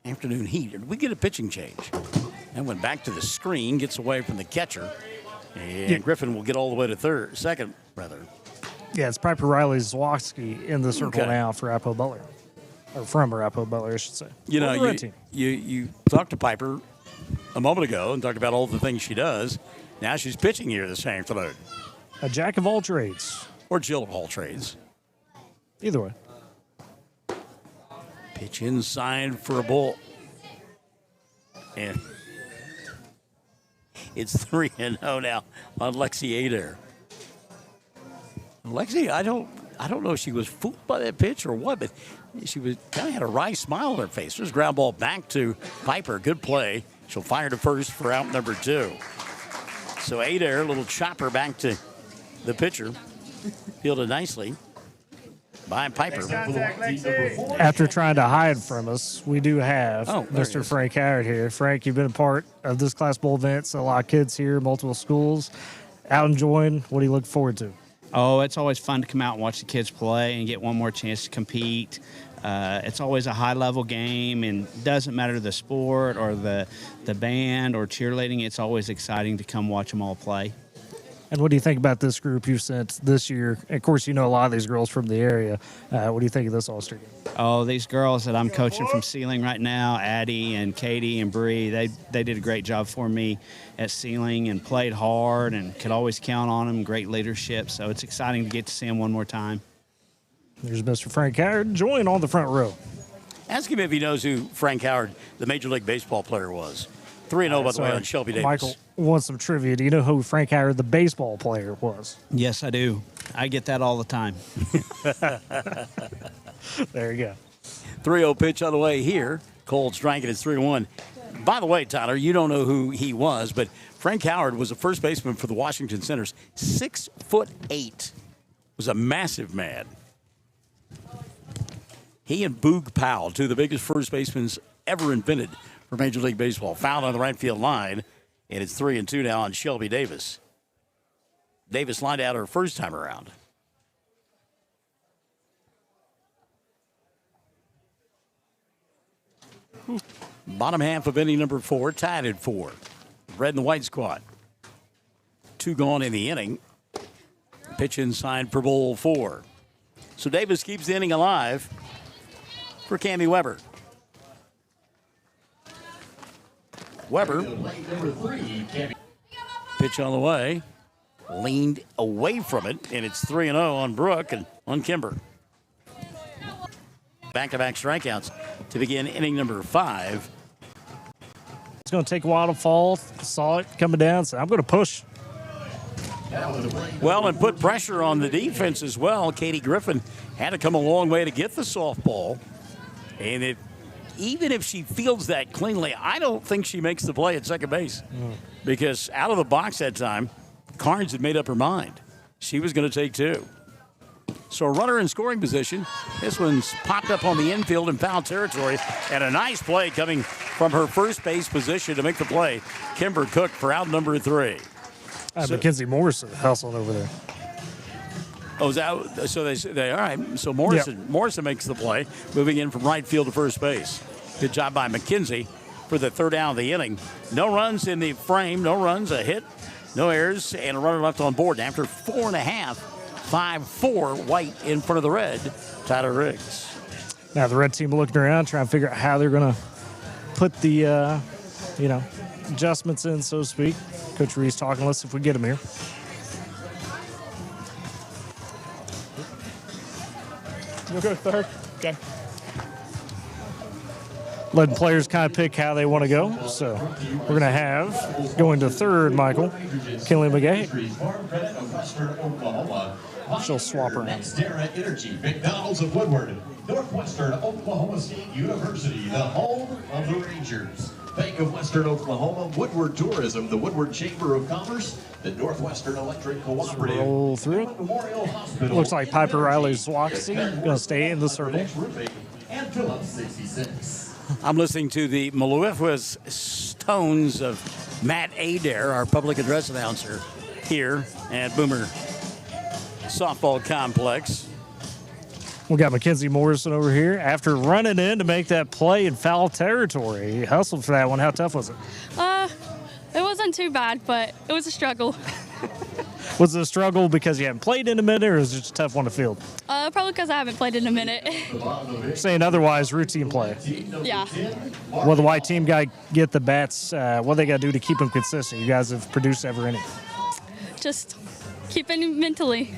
afternoon heat. Did we get a pitching change? And went back to the screen, gets away from the catcher. And Griffin will get all the way to second. Yeah, it's Piper Riley Zwoski in the circle now for Apple Butler. Or from Apple Butler, I should say. You know, you talked to Piper a moment ago and talked about all the things she does. Now she's pitching here this afternoon. A jack of all trades. Or Jill of all trades. Either way. Pitch inside for a ball. And it's 3-0 now on Lexi Adair. Lexi, I don't know if she was fooled by that pitch or what, but she was kind of had a wry smile on her face. There's a ground ball back to Piper. Good play. She'll fire to first for out number 2. So Adair, a little chopper back to the pitcher. Fielded nicely by Piper. After trying to hide from us, we do have Mr. Frank Howard here. Frank, you've been a part of this Class Bowl event. So a lot of kids here, multiple schools. Out enjoying. What do you look forward to? Oh, it's always fun to come out and watch the kids play and get one more chance to compete. It's always a high-level game, and doesn't matter the sport or the band or cheerleading. It's always exciting to come watch them all play. And what do you think about this group you've sent this year? Of course, you know a lot of these girls from the area. What do you think of this All-Star game? Oh, these girls that I'm coaching from Sealing right now, Addie and Katie and Bree, they did a great job for me at Sealing and played hard and could always count on them, great leadership. So it's exciting to get to see them one more time. There's Mr. Frank Howard joined on the front row. Ask him if he knows who Frank Howard, the Major League Baseball player, was. 3-0, by the way, on Shelby Davis. Michael wants some trivia. Do you know who Frank Howard, the baseball player, was? Yes, I do. I get that all the time. There you go. 3-0 pitch on the way here. Cold striking at 3-1. By the way, Tyler, you don't know who he was, but Frank Howard was a first baseman for the Washington Senators. 6'8". Was a massive man. He and Boog Powell, two of the biggest first basemen ever invented for Major League Baseball. Fouled on the right field line, and it's 3-2 now on Shelby Davis. Davis lined out her first time around. Bottom half of inning number 4, tied at 4. Red and the white squad. 2 gone in the inning. Pitch inside for ball 4. So Davis keeps the inning alive for Cammie Weber. Weber. Pitch on the way. Leaned away from it, and it's 3-0 on Brooke and on Kimber. Back-to-back strikeouts to begin inning number 5. It's going to take a while to fall. Saw it coming down, so I'm going to push. Well, and put pressure on the defense as well. Katie Griffin had to come a long way to get the softball. And even if she fields that cleanly, I don't think she makes the play at second base. Because out of the box that time, Carnes had made up her mind. She was going to take two. So a runner in scoring position. This one's popped up on the infield in foul territory. And a nice play coming from her first base position to make the play. Kimber Cook for out number 3. Mackenzie Morrison hustling over there. Oh, is that, so they all right. So Morrison makes the play, moving in from right field to first base. Good job by McKenzie for the third out of the inning. No runs in the frame, no runs, a hit, no errors, and a runner left on board. And after 4.5, 5-4, White in front of the red, Tyler Riggs. Now the red team looking around, trying to figure out how they're going to put the, adjustments in, so to speak. Coach Reese talking. Let's see if we get him here. You'll go third? Okay. Letting players kind of pick how they want to go. So we're going to have, going to third, Michael, Kinley McGahey. She'll swap around. NextEra Energy, McDonald's of Woodward, Northwestern Oklahoma State University, the home of the Rangers. Bank of Western Oklahoma, Woodward Tourism, the Woodward Chamber of Commerce, the Northwestern Electric Cooperative. Roll through it. Looks like Piper Riley's Waxy going to stay in the circle. And Phillips 66. I'm listening to the mellifluous tones of Matt Adair, our public address announcer, here at Boomer Softball Complex. We got Mackenzie Morrison over here after running in to make that play in foul territory. He hustled for that one. How tough was it? It wasn't too bad, but it was a struggle. Was it a struggle because you haven't played in a minute, or was it just a tough one to field? Probably because I haven't played in a minute. Saying otherwise, routine play. Yeah. Well, the white team got get the bats. What they got to do to keep them consistent? You guys have produced every inning. Just keeping mentally.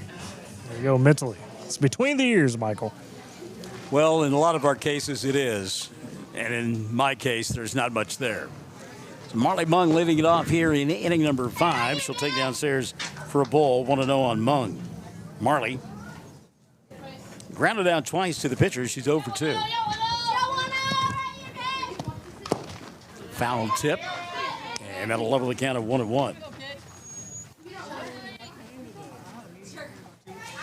There you go, mentally. It's between the ears, Michael. Well, in a lot of our cases, it is. And in my case, there's not much there. So Marley Mung leading it off here in inning number 5. She'll take downstairs for a ball. 1-0 on Mung. Marley grounded out twice to the pitcher. She's 0 for 2. Foul tip. And that'll level the count of 1-1.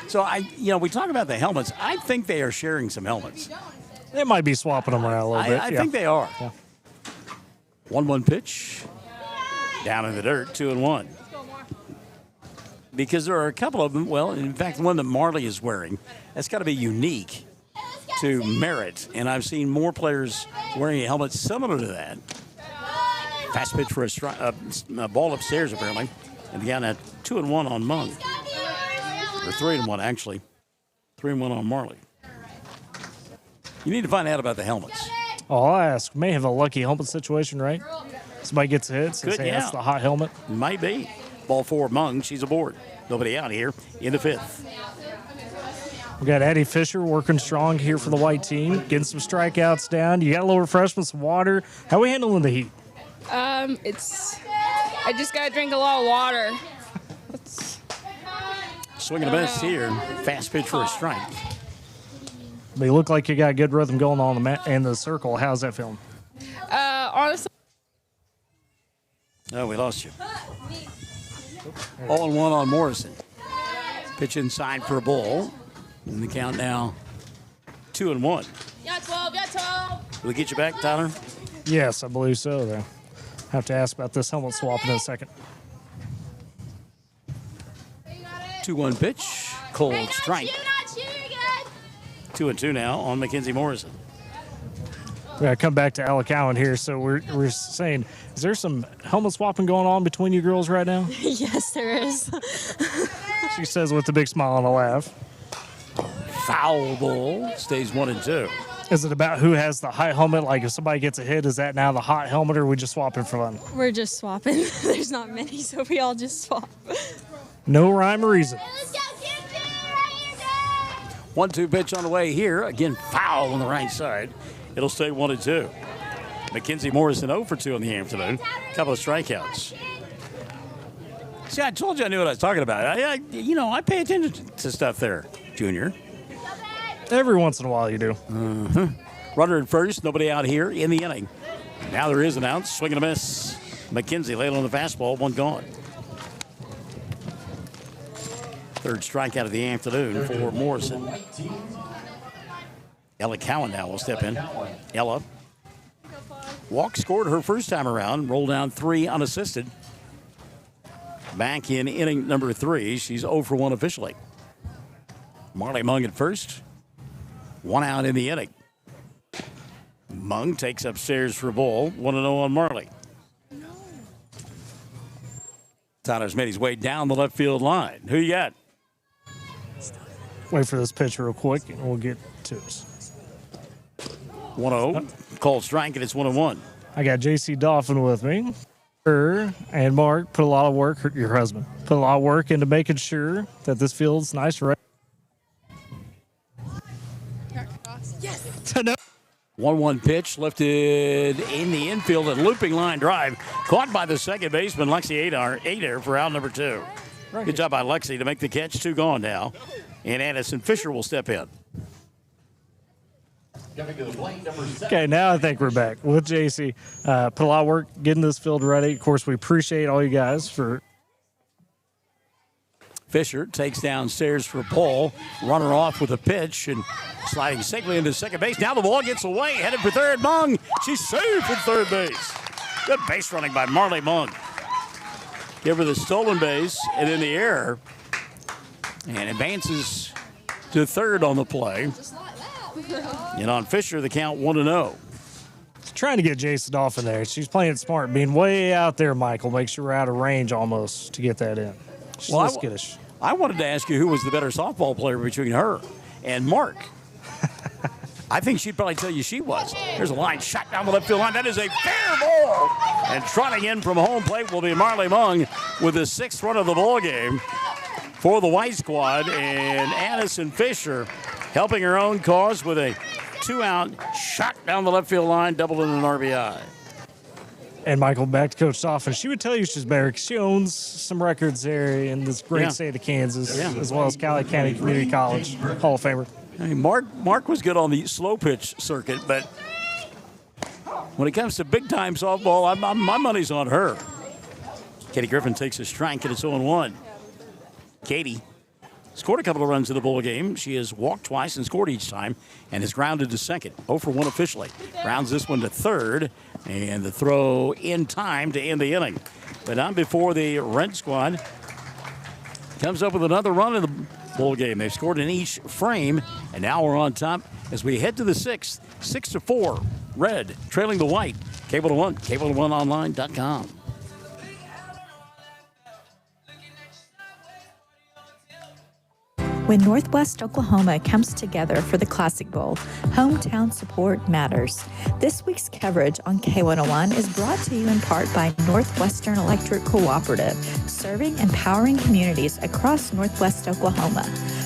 So, we talk about the helmets. I think they are sharing some helmets. They might be swapping them around a little bit. I think they are. Yeah. 1-1 pitch. Down in the dirt, 2-1. Because there are a couple of them. Well, in fact, the one that Marley is wearing, that's got to be unique to Merritt. And I've seen more players wearing a helmet similar to that. Fast pitch for a ball upstairs, apparently. And again, at 2-1 on Mung. Or 3-1, actually. 3-1 on Marley. You need to find out about the helmets. Oh, I'll ask. May have a lucky helmet situation, right? Somebody gets a hit, says, hey, that's the hot helmet. Might be. Ball 4, Mung. She's aboard. Nobody out here in the 5th. We got Addie Fisher working strong here for the white team, getting some strikeouts down. You got a little refreshment, some water. How are we handling the heat? I just got to drink a lot of water. Swinging a miss here. Fast pitch for a strike. But you look like you got good rhythm going on in the circle. How's that feeling? Honestly. Oh, we lost you. 0-1 on Morrison. Pitch inside for a ball. And the count now 2-1. Yeah, 12, yeah, 12. Will we get you back, Tyler? Yes, I believe so, though. Have to ask about this helmet swap in a second. 2-1 pitch. Cold strike. 2-2 now on Mackenzie Morrison. We got to come back to Alec Allen here. So we're saying, is there some helmet swapping going on between you girls right now? Yes, there is. She says with a big smile and a laugh. Foul ball. Stays 1-2. Is it about who has the hot helmet? Like if somebody gets a hit, is that now the hot helmet, or are we just swapping for fun? We're just swapping. There's not many, so we all just swap. No rhyme or reason. 1-2 pitch on the way here. Again, foul on the right side. It'll stay 1-2. Mackenzie Morrison 0 for 2 in the afternoon. A couple of strikeouts. See, I told you I knew what I was talking about. I pay attention to stuff there, Junior. Every once in a while you do. Runner at first, nobody out here in the inning. Now there is an out, swing and a miss. McKenzie laid on the fastball, one gone. Third strikeout of the afternoon for Morrison. Ella Cowan now will step in. Ella. Walk scored her first time around, rolled down 3 unassisted. Back in inning number 3, she's 0 for 1 officially. Marley Mung at first. 1 out in the inning. Mung takes upstairs for a ball. 1-0 on Marley. Tyler's made his way down the left field line. Who you got? Wait for this pitch real quick, and we'll get to it. 1-0. Called strike, and it's 1-1. I got J.C. Dolphin with me. Her and Mark put a lot of work, your husband, put a lot of work into making sure that this field's nice. Right? Yes. 1-1 pitch lifted in the infield and looping line drive. Caught by the second baseman, Lexi Adair for out number 2. Good job by Lexi to make the catch. 2 gone now. And Addison Fisher will step in. Okay, now I think we're back with JC. Put a lot of work getting this field ready. Of course, we appreciate all you guys for. Fisher takes downstairs for Paul. Runner off with a pitch and sliding safely into second base. Now the ball gets away, headed for third. Mung, she's safe at third base. Good base running by Marley Mung. Give her the stolen base and in the air. And advances to third on the play. And on Fisher, the count 1-0. Trying to get Jason Dolphin there. She's playing smart, being way out there, Michael. Make sure we're out of range almost to get that in. She's Well, skittish. I wanted to ask you who was the better softball player between her and Mark. I think she'd probably tell you she was. There's a line shot down the left field line. That is a fair ball. And trotting in from home plate will be Marley Mung with the 6th run of the ball game for the White Squad. And Addison Fisher helping her own cause with a 2-out shot down the left field line, doubled in an RBI. And Michael, back to Coach Dolphin. She would tell you she's better because she owns some records there in this great state of Kansas, as well as Cali County Community College Hall of Famer. I mean, Mark was good on the slow pitch circuit, but when it comes to big time softball, my money's on her. Katie Griffin takes a strike, and it's 0-1. Katie scored a couple of runs in the bowl game. She has walked twice and scored each time and has grounded to second. 0 for 1 officially. Grounds this one to third, and the throw in time to end the inning. But not before the Red Squad comes up with another run in the bowl game. They've scored in each frame, and now we're on top as we head to the 6th. 6-4, Red trailing the White. Cable to 1, cable1online.com. When Northwest Oklahoma comes together for the Classic Bowl, hometown support matters. This week's coverage on K101 is brought to you in part by Northwestern Electric Cooperative, serving and powering communities across Northwest Oklahoma.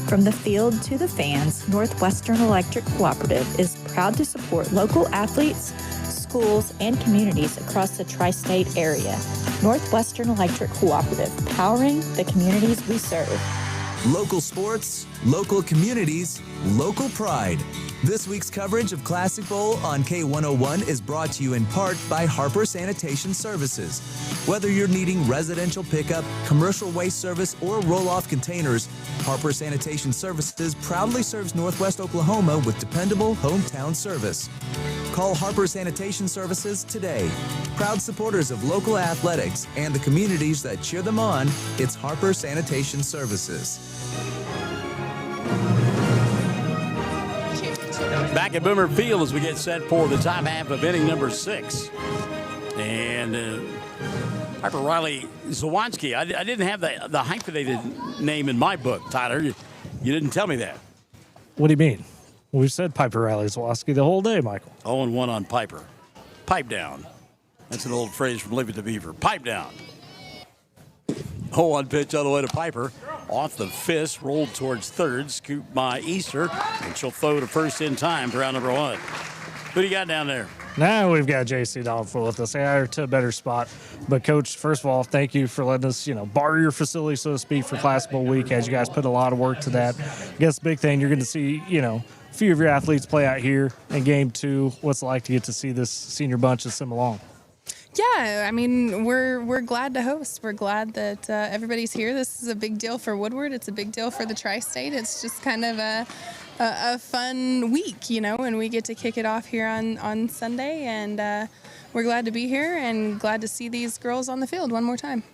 From the field to the fans, Northwestern Electric Cooperative is proud to support local athletes, schools, and communities across the tri-state area. Northwestern Electric Cooperative, powering the communities we serve. Local sports, local communities, local pride. This week's coverage of Classic Bowl on K101 is brought to you in part by Harper Sanitation Services. Whether you're needing residential pickup, commercial waste service, or roll-off containers, Harper Sanitation Services proudly serves Northwest Oklahoma with dependable hometown service. Call Harper Sanitation Services today. Proud supporters of local athletics and the communities that cheer them on, it's Harper Sanitation Services. Back at Boomer Field as we get set for the top half of inning number 6. And Harper Riley Zawansky. I didn't have the hyphenated name in my book, Tyler. You didn't tell me that. What do you mean? We've said Piper Riley Zawansky the whole day, Michael. 0-1 on Piper. Pipe down. That's an old phrase from Leave It to Beaver. Pipe down. 0-1 pitch all the way to Piper. Off the fist, rolled towards third, scooped by Easter, and she'll throw to first in time for round number 1. Who do you got down there? Now we've got J.C. Dolphin with us. They got her to a better spot. But, Coach, first of all, thank you for letting us, borrow your facility, so to speak, for Classic Bowl week, as you guys put a lot of work to that. I guess the big thing, you're going to see, few of your athletes play out here in game 2. What's it like to get to see this senior bunch of sim along? Yeah, I mean, we're glad to host. We're glad that everybody's here. This is a big deal for Woodward. It's a big deal for the Tri-State. It's just kind of a fun week, and we get to kick it off here on Sunday, and we're glad to be here and glad to see these girls on the field one more time.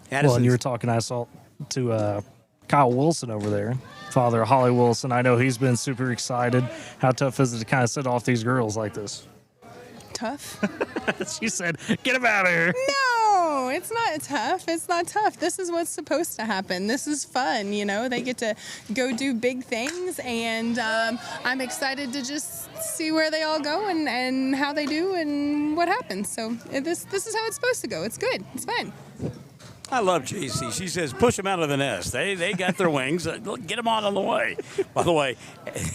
Well, and you were talking, I saw, to Kyle Wilson over there, father of Holly Wilson. I know he's been super excited. How tough is it to kind of set off these girls like this? Tough. She said, get them out of here. No, it's not tough. It's not tough. This is what's supposed to happen. This is fun, They get to go do big things, and I'm excited to just see where they all go and how they do and what happens. So this is how it's supposed to go. It's good. It's fun. I love JC. She says, push them out of the nest. They got their wings. Get them on the way. By the way,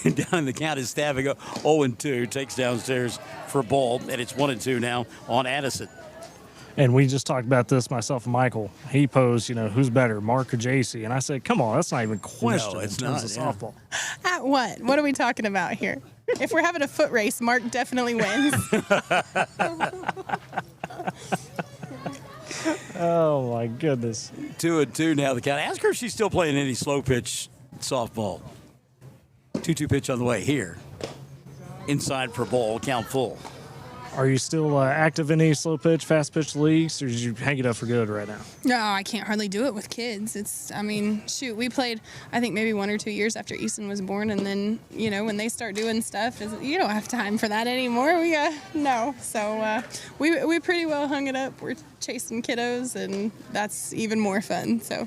down in the county staff, we go 0-2, takes downstairs for a ball, and it's 1-2 now on Addison. And we just talked about this, myself and Michael. He posed, who's better, Mark or JC? And I said, come on, that's not even a question No, it's in terms not, of softball. At what? What are we talking about here? If we're having a foot race, Mark definitely wins. Oh, my goodness. 2-2 now the count. Ask her if she's still playing any slow pitch softball. 2-2 pitch on the way here. Inside for ball, count full. Are you still active in any slow pitch, fast pitch leagues, or did you hang it up for good right now? No, I can't hardly do it with kids. We played, I think maybe 1 or 2 years after Easton was born, and then, when they start doing stuff, you don't have time for that anymore. No. So we pretty well hung it up. We're chasing kiddos, and that's even more fun. So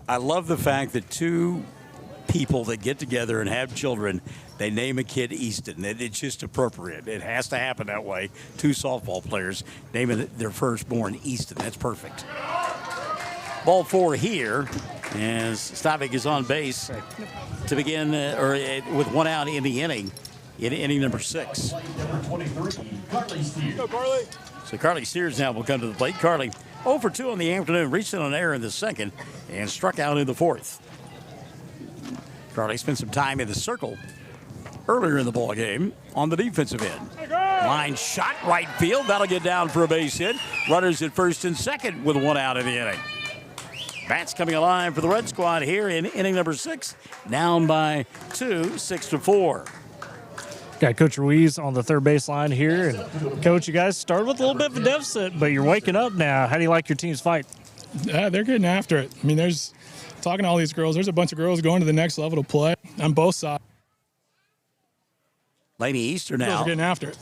I love the fact that two people that get together and have children, they name a kid Easton. It's just appropriate. It has to happen that way. Two softball players naming their firstborn Easton. That's perfect. Ball 4 here as Stavik is on base to begin, with 1 out in the inning, in inning number 6. Number 23, Carly Steers. Go, Carly. So Carly Steers now will come to the plate. Carly 0 for 2 in the afternoon, reached in an error in the second and struck out in the 4th. Carly spent some time in the circle earlier in the ball game on the defensive end. Line shot right field. That'll get down for a base hit. Runners at first and second with 1 out in the inning. Bats coming alive for the Red Squad here in inning number 6. Down by 2, 6-4. Got Coach Ruiz on the third base line here. And Coach, you guys started with a little bit of a deficit, but you're waking up now. How do you like your team's fight? Yeah, they're getting after it. I mean, talking to all these girls, there's a bunch of girls going to the next level to play on both sides. Laney Easter Girls now are getting after it.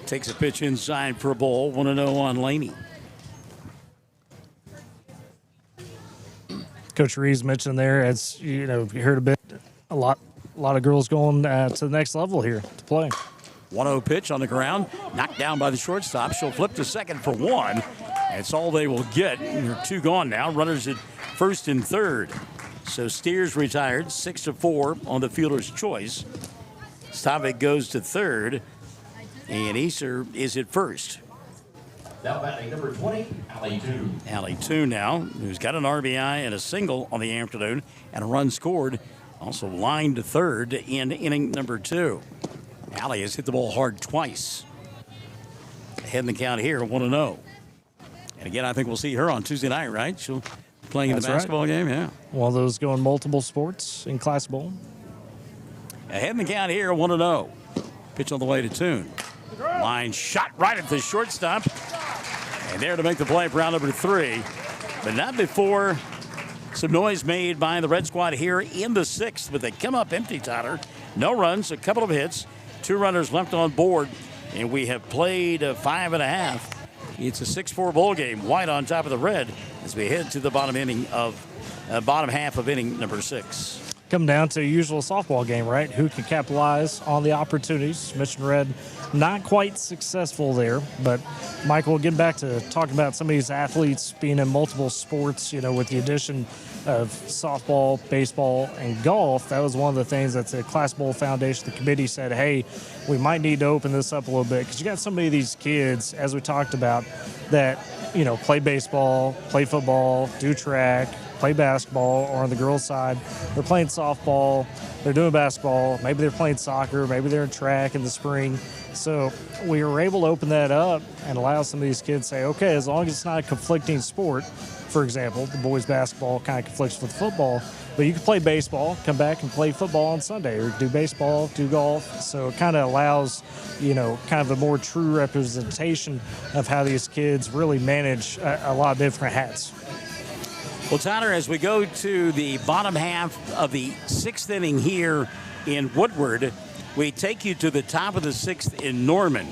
takes a pitch inside for a ball. 1-0 on Laney. Coach Reeves mentioned there, as you heard a lot of girls going to the next level here to play. 1-0 pitch on the ground, knocked down by the shortstop. She'll flip to second for 1. That's all they will get. They're 2 gone now. Runners at first and third. So Steers retired, 6-4 on the fielder's choice. Stavik goes to third, and Easter is at first. Now batting number 20, Allie 2. Allie 2 now, who's got an RBI and a single on the afternoon, and a run scored. Also lined to third in inning number 2. Allie has hit the ball hard twice. Ahead in the count here, 1-0. And again, I think we'll see her on Tuesday night, right? She'll be playing in the basketball game, yeah. One of those going multiple sports in Class Bowl. Ahead in the count here, 1-0. Pitch on the way to Toon. Line shot right at the shortstop. And there to make the play for round number 3. But not before some noise made by the Red Squad here in the 6th. But they come up empty, Tyler. No runs, a couple of hits. 2 runners left on board. And we have played 5.5. It's a 6-4 ball game. White on top of the red as we head to the bottom half of inning number 6. Come down to a usual softball game, right? Who can capitalize on the opportunities? Mission Red not quite successful there, but Michael, getting back to talking about some of these athletes being in multiple sports, with the addition of softball, baseball, and golf, that was one of the things that the Class Bowl Foundation, the committee said, hey, we might need to open this up a little bit because you got so many of these kids, as we talked about, that, play baseball, play football, do track, play basketball, or on the girls' side, they're playing softball, they're doing basketball, maybe they're playing soccer, maybe they're in track in the spring. So we were able to open that up and allow some of these kids to say, okay, as long as it's not a conflicting sport, for example, the boys basketball kind of conflicts with football, but you can play baseball, come back and play football on Sunday, or do baseball, do golf. So it kind of allows, kind of a more true representation of how these kids really manage a lot of different hats. Well, Tyler, as we go to the bottom half of the 6th inning here in Woodward, we take you to the top of the 6th in Norman.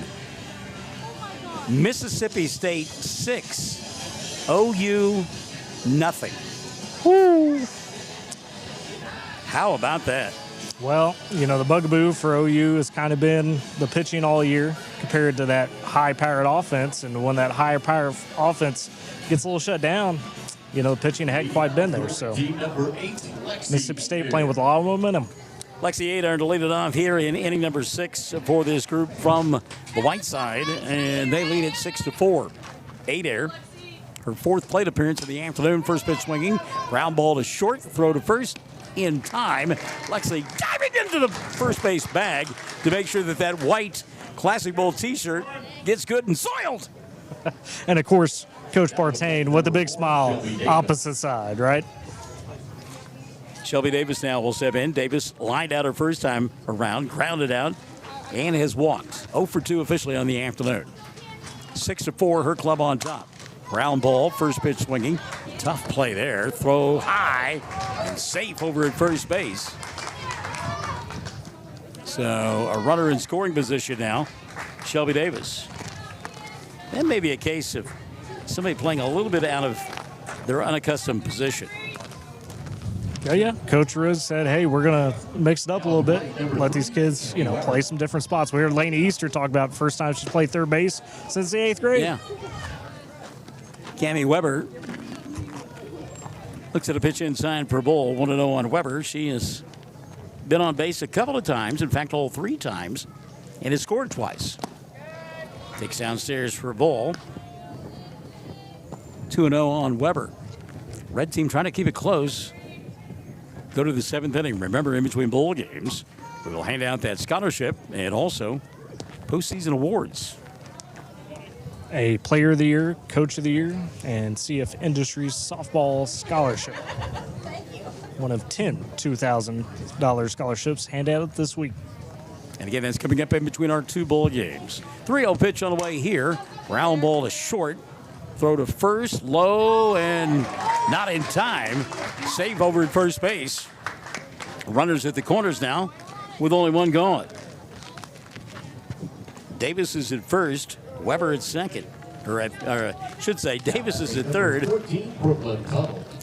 Mississippi State 6, OU nothing. Woo. How about that? Well, the bugaboo for OU has kind of been the pitching all year compared to that high-powered offense. And when that higher-powered offense gets a little shut down, the pitching hadn't quite been there. So Mississippi State playing with a lot of momentum. Lexi Adair to lead it off here in inning number 6 for this group from the white side, and they lead it 6-4. Adair, her 4th plate appearance of the afternoon, first pitch swinging, ground ball to short, throw to first in time. Lexi diving into the first base bag to make sure that white Classic Bowl t-shirt gets good and soiled. And of course, Coach Partain with a big smile, opposite side, right? Shelby Davis now will step in. Davis lined out her first time around, grounded out, and has walked. 0 for 2 officially on the afternoon. 6-4, her club on top. Ground ball, first pitch swinging. Tough play there. Throw high and safe over at first base. So a runner in scoring position now, Shelby Davis. That may be a case of somebody playing a little bit out of their unaccustomed position. Yeah. Coach Riz said, hey, we're going to mix it up a little bit, let these kids, play some different spots. We heard Lainey Easter talk about first time she's played third base since the 8th grade. Yeah. Cammie Weber looks at a pitch inside for Bull. 1-0 on Weber. She has been on base a couple of times, in fact, all 3 times, and has scored twice. Takes downstairs for Bull. 2-0 on Weber. Red team trying to keep it close. Go to the 7th inning. Remember, in between bowl games, we will hand out that scholarship and also postseason awards. A Player of the Year, Coach of the Year, and CF Industries Softball Scholarship. One of 10 $2,000 scholarships handed out this week. And again, that's coming up in between our 2 bowl games. 3-0 pitch on the way here. Ground ball to short. Throw to first, low, and not in time. Save over at first base. Runners at the corners now with only 1 going. Davis is at first, Weber at second. I should say Davis is at third,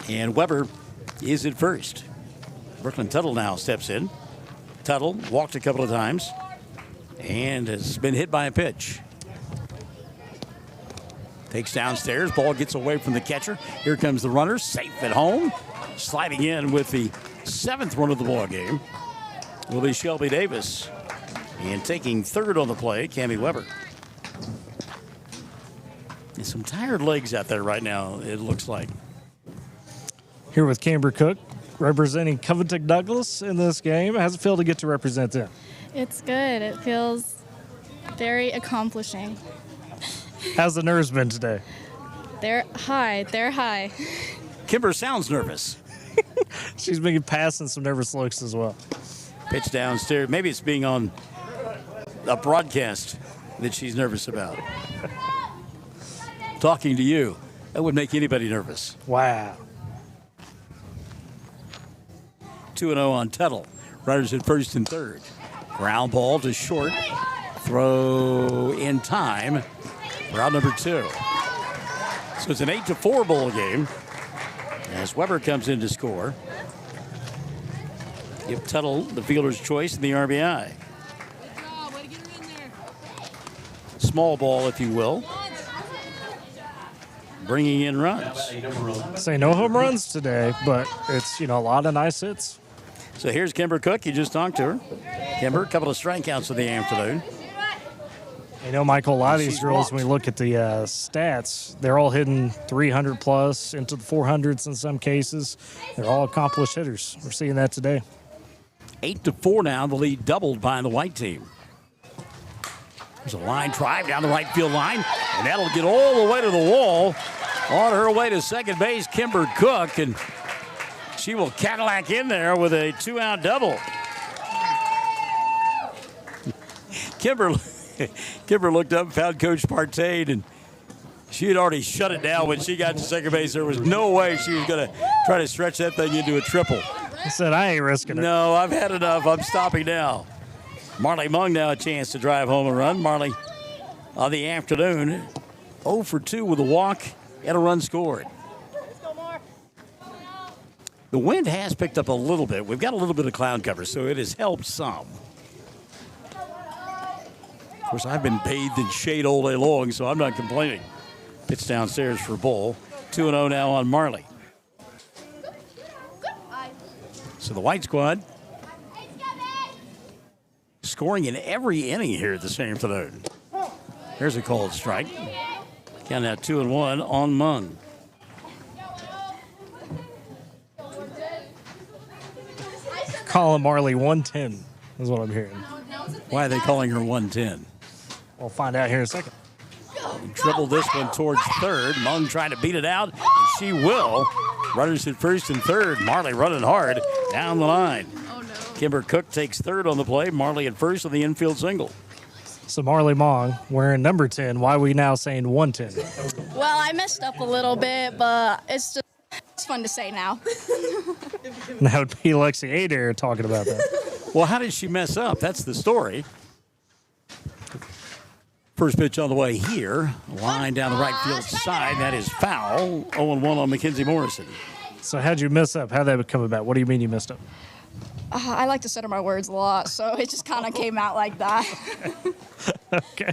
and Weber is at first. Brooklyn Tuttle now steps in. Tuttle walked a couple of times and has been hit by a pitch. Takes downstairs, ball gets away from the catcher. Here comes the runner, safe at home. Sliding in with the 7th run of the ball game will be Shelby Davis. And taking third on the play, Cammie Weber. There's some tired legs out there right now, it looks like. Here with Camber Cook, representing Covington Douglas in this game. How's it feel to get to represent them? It's good. It feels very accomplishing. How's the nerves been today? They're high. They're high. Kimber sounds nervous. She's been passing some nervous looks as well. Pitch downstairs. Maybe it's being on a broadcast that she's nervous about. Talking to you, that would make anybody nervous. Wow. 2-0 on Tuttle. Runners at first and third. Ground ball to short. Throw in time. Round number 2. So it's an 8-4 bowl game as Weber comes in to score. Give Tuttle the fielder's choice in the RBI. Small ball, if you will. Bringing in runs. Say no home runs today, but it's, a lot of nice hits. So here's Kimber Cook. You just talked to her. Kimber, a couple of strikeouts in the afternoon. Michael, a lot of these girls, when we look at the stats, they're all hitting 300 plus, into the 400s in some cases. They're all accomplished hitters. We're seeing that today. 8-4 now. The lead doubled by the white team. There's a line drive down the right field line, and that'll get all the way to the wall. On her way to second base, Kimber Cook, and she will Cadillac in there with a 2-out double. Kimber looked up and found Coach Partain, and she had already shut it down when she got to second base. There was no way she was going to try to stretch that thing into a triple. I said, I ain't risking it. No, I've had enough. I'm stopping now. Marley Mung now a chance to drive home a run. Marley on the afternoon, 0 for 2 with a walk and a run scored. The wind has picked up a little bit. We've got a little bit of cloud cover, so it has helped some. Of course, I've been bathed in shade all day long, so I'm not complaining. Pitch downstairs for Bull. 2-0 now on Marley. So the white squad scoring in every inning here this afternoon. Here's a called strike. Count out 2-1 on Mung. Calling Marley 110 is what I'm hearing. Why are they calling her 110? We'll find out here in a second. Dribbled this one towards third. Mung trying to beat it out, and she will. Runners at first and third. Marley running hard down the line. Kimber Cook takes third on the play. Marley at first on the infield single. So Marley Mong wearing number 10. Why are we now saying 110? Well, I messed up a little bit, but it's fun to say now. That would be Lexi Adair talking about that. Well, how did she mess up? That's the story. First pitch on the way here. Line down the right field side. That is foul. 0-1 on Mackenzie Morrison. So how'd you mess up? How'd that come about? What do you mean you messed up? I like to center my words a lot, so it just kind of came out like that. Okay.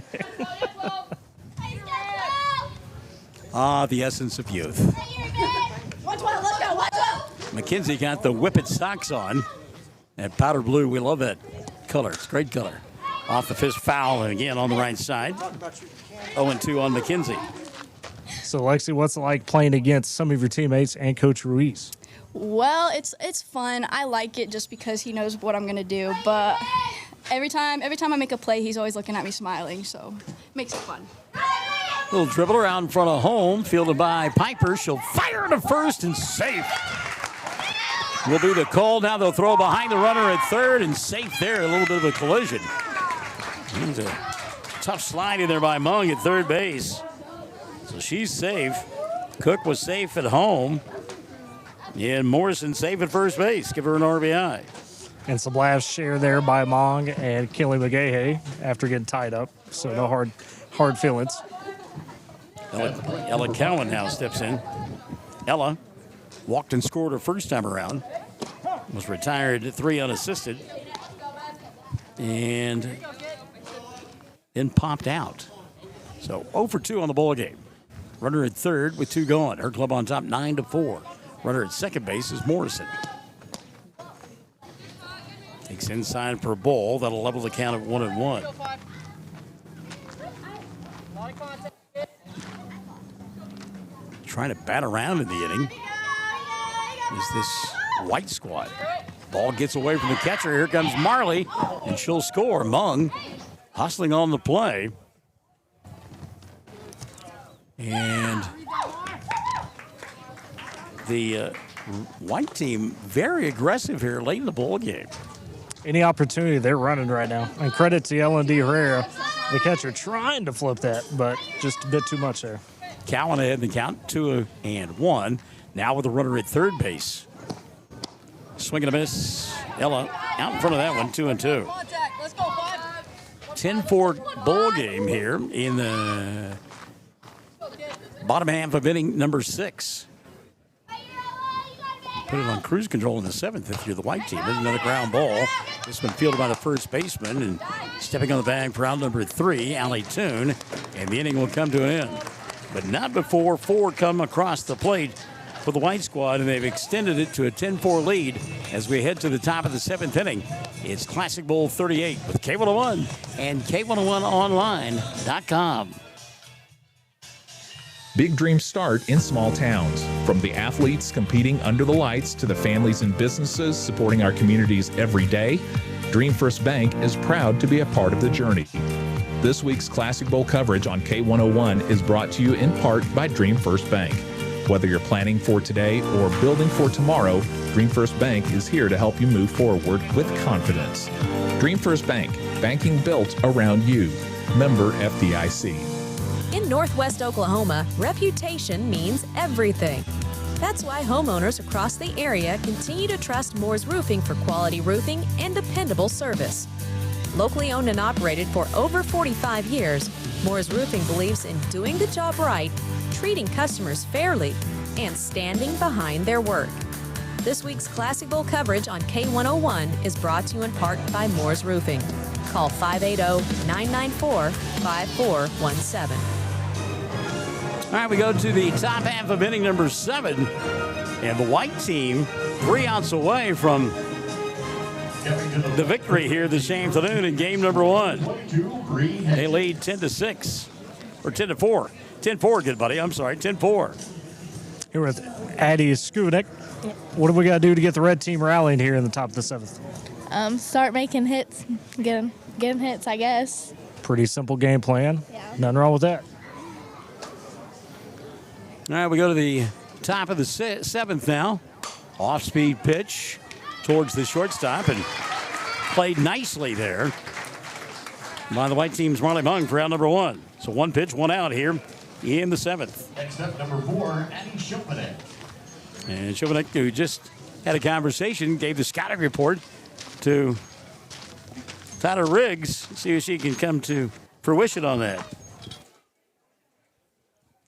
The essence of youth. Mackenzie got the whippet socks on. And powder blue, we love that color. It's a great color. Off the fist foul, and again on the right side. 0-2 on Mackenzie. So, Lexi, what's it like playing against some of your teammates and Coach Ruiz? Well, it's fun. I like it just because he knows what I'm going to do. But every time I make a play, he's always looking at me smiling, so it makes it fun. Little dribble around in front of home, fielded by Piper. She'll fire to first and safe. Will be the call. Now they'll throw behind the runner at third and safe there. A little bit of a collision. There's a tough slide in there by Mung at third base. So she's safe. Cook was safe at home. And Morrison safe at first base. Give her an RBI. And some last share there by Mong and Kelly McGahey after getting tied up. So no hard feelings. Ella Cowan now steps in. Ella walked and scored her first time around. Was retired at 3 unassisted. And then popped out. So 0 for 2 on the ball game. Runner at third with 2 gone. Her club on top 9-4. Runner at second base is Morrison. Takes inside for a ball. That'll level the count at 1-1. Trying to bat around in the inning is this white squad. Ball gets away from the catcher. Here comes Marley, and she'll score. Mung hustling on the play. And the white team very aggressive here late in the ball game. Any opportunity they're running right now. And credit to L&D Herrera, the catcher, trying to flip that, but just a bit too much there. Cowan ahead in the count, 2-1. Now with a runner at third base. Swing and a miss. Ella out in front of that one, 2-2. 10-4 ball game here in the bottom half of inning number 6. Put it on cruise control in the 7th if you're the white team. There's another ground ball. This one fielded by the first baseman, and stepping on the bag for out number 3, Allie Toon, and the inning will come to an end. But not before 4 come across the plate for the white squad, and they've extended it to a 10-4 lead as we head to the top of the 7th inning. It's Classic Bowl 38 with K101 and K101online.com. Big dreams start in small towns. From the athletes competing under the lights to the families and businesses supporting our communities every day, Dream First Bank is proud to be a part of the journey. This week's Classic Bowl coverage on K101 is brought to you in part by Dream First Bank. Whether you're planning for today or building for tomorrow, Dream First Bank is here to help you move forward with confidence. Dream First Bank, banking built around you. Member FDIC. In Northwest Oklahoma, reputation means everything. That's why homeowners across the area continue to trust Moore's Roofing for quality roofing and dependable service. Locally owned and operated for over 45 years, Moore's Roofing believes in doing the job right, treating customers fairly, and standing behind their work. This week's Classic Bowl coverage on K101 is brought to you in part by Moore's Roofing. Call 580-994-5417. All right, we go to the top half of inning number 7. And the white team 3 outs away from the victory here this afternoon in game number 1. They lead 10-6, or 10-4. 10-4, good buddy. I'm sorry, 10-4. Here with Addie Skubinek. What do we got to do to get the red team rallying here in the top of the 7th? Start making hits, get them hits, I guess. Pretty simple game plan. Yeah. Nothing wrong with that. All right, we go to the top of the 7th now. Off-speed pitch towards the shortstop and played nicely there by the white team's Marley Mung for out number 1. So 1 pitch, 1 out here in the 7th. Next up, number 4, Addie Schoeneck. And Schoeneck, who just had a conversation, gave the scouting report to Tyler Riggs. See if she can come to fruition on that.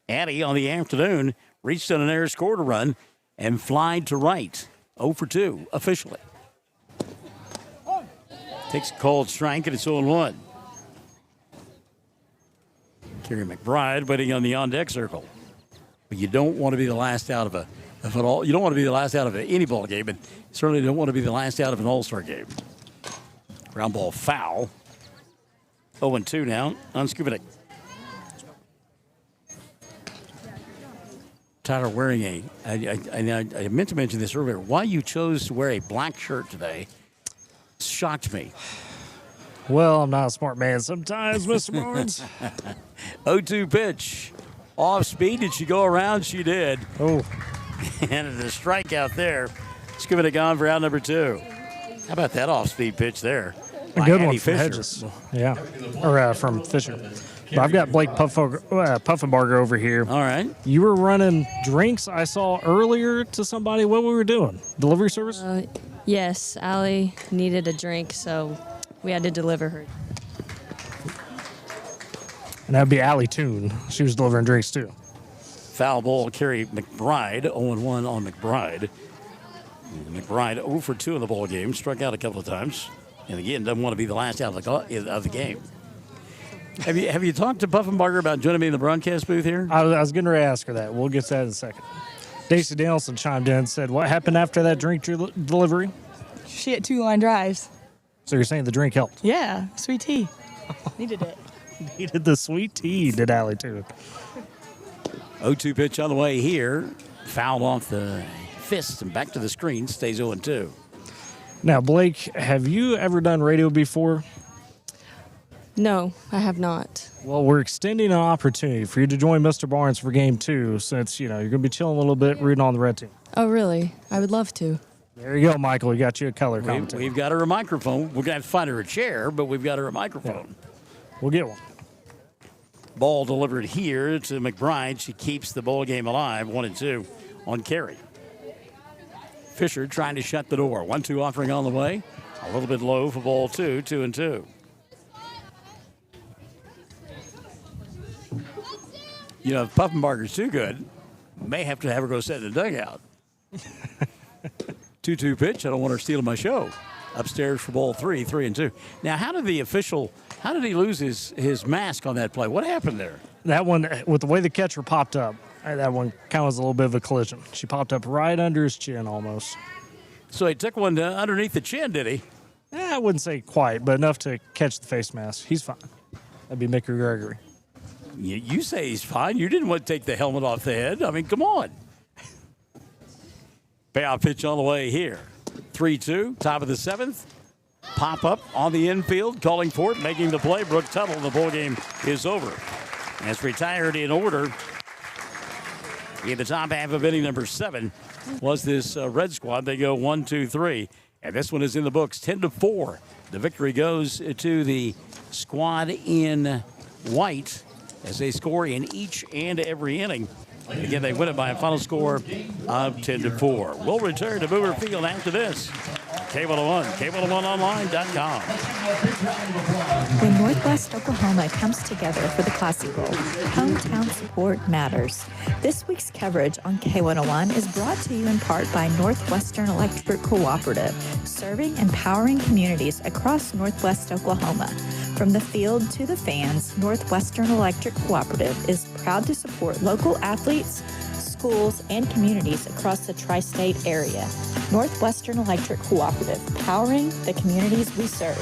Addie on the afternoon reached on an error, scored a run, and flied to right. 0 for 2 officially. Takes a cold strike, and it's 0-1. Kerry McBride waiting on the on-deck circle. But you don't want to be the last out of you don't want to be the last out of any ball game, and certainly don't want to be the last out of an All-Star game. Ground ball foul. 0-2 now on Skubinek. Tyler wearing I meant to mention this earlier. Why you chose to wear a black shirt today shocked me. Well, I'm not a smart man sometimes, Mr. Barnes. 0-2 pitch. Off speed. Did she go around? She did. Oh. And the strikeout there. Skubinek gone for out number 2. How about that off-speed pitch there? A good one from Hedges. Yeah. Or from Fisher. But I've got Blake Puffenbarger over here. All right. You were running drinks I saw earlier to somebody. What we were doing? Delivery service? Yes, Allie needed a drink, so we had to deliver her. And that'd be Allie Toon. She was delivering drinks too. Foul ball, Kerry McBride. 0-1 on McBride. McBride 0 for 2 in the ball game. Struck out a couple of times. And again, doesn't want to be the last out of the game. Have you talked to Puffenbarger about joining me in the broadcast booth here? I was getting ready to ask her that. We'll get to that in a second. Daisy Danielson chimed in and said, what happened after that drink delivery? She had 2-line drives. So you're saying the drink helped? Yeah, sweet tea. Needed it. Needed the sweet tea, did Allie too. 0-2 pitch on the way here. Fouled off the fist and back to the screen. Stays 0-2. Now, Blake, have you ever done radio before? No, I have not. Well, we're extending an opportunity for you to join Mr. Barnes for Game 2 since, you're going to be chilling a little bit, rooting on the red team. Oh, really? I would love to. There you go, Michael. We got you a color commentator. We've got her a microphone. We're going to have to find her a chair, but we've got her a microphone. Yeah. We'll get one. Ball delivered here to McBride. She keeps the ball game alive, 1-2 on Kerry. Fisher trying to shut the door. 1-2 offering on the way. A little bit low for ball 2, 2-2. You know, if Puffenbarger's too good, may have to have her go sit in the dugout. 2-2 pitch. I don't want her stealing my show. Upstairs for ball 3, 3-2. Now, how did he lose his mask on that play? What happened there? That one, with the way the catcher popped up, that one kind of was a little bit of a collision. She popped up right under his chin almost. So he took one underneath the chin, did he? I wouldn't say quite, but enough to catch the face mask. He's fine. That'd be Mickey Gregory. You say he's fine. You didn't want to take the helmet off the head. I mean, come on. Payoff pitch on the way here. 3-2, top of the 7th. Pop up on the infield, calling for it, making the play. Brooke Tuttle, the ball game is over. As retired in order in the top half of inning number 7 was this Red squad. They go 1, 2, 3. And this one is in the books, 10-4. The victory goes to the squad in white as they score in each and every inning. And again, they win it by a final score of 10-4. We'll return to Boomer Field after this. K101, K101online.com. When Northwest Oklahoma comes together for the Classic Bowl, hometown support matters. This week's coverage on K101 is brought to you in part by Northwestern Electric Cooperative, serving and powering communities across Northwest Oklahoma. From the field to the fans, Northwestern Electric Cooperative is proud to support local athletes, schools, and communities across the tri-state area. Northwestern Electric Cooperative, powering the communities we serve.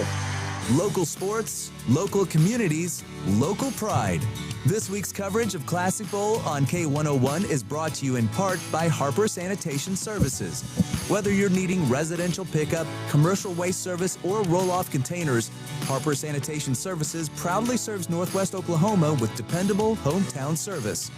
Local sports, local communities, local pride. This week's coverage of Classic Bowl on K101 is brought to you in part by Harper Sanitation Services. Whether you're needing residential pickup, commercial waste service, or roll-off containers, Harper Sanitation Services proudly serves Northwest Oklahoma with dependable hometown service.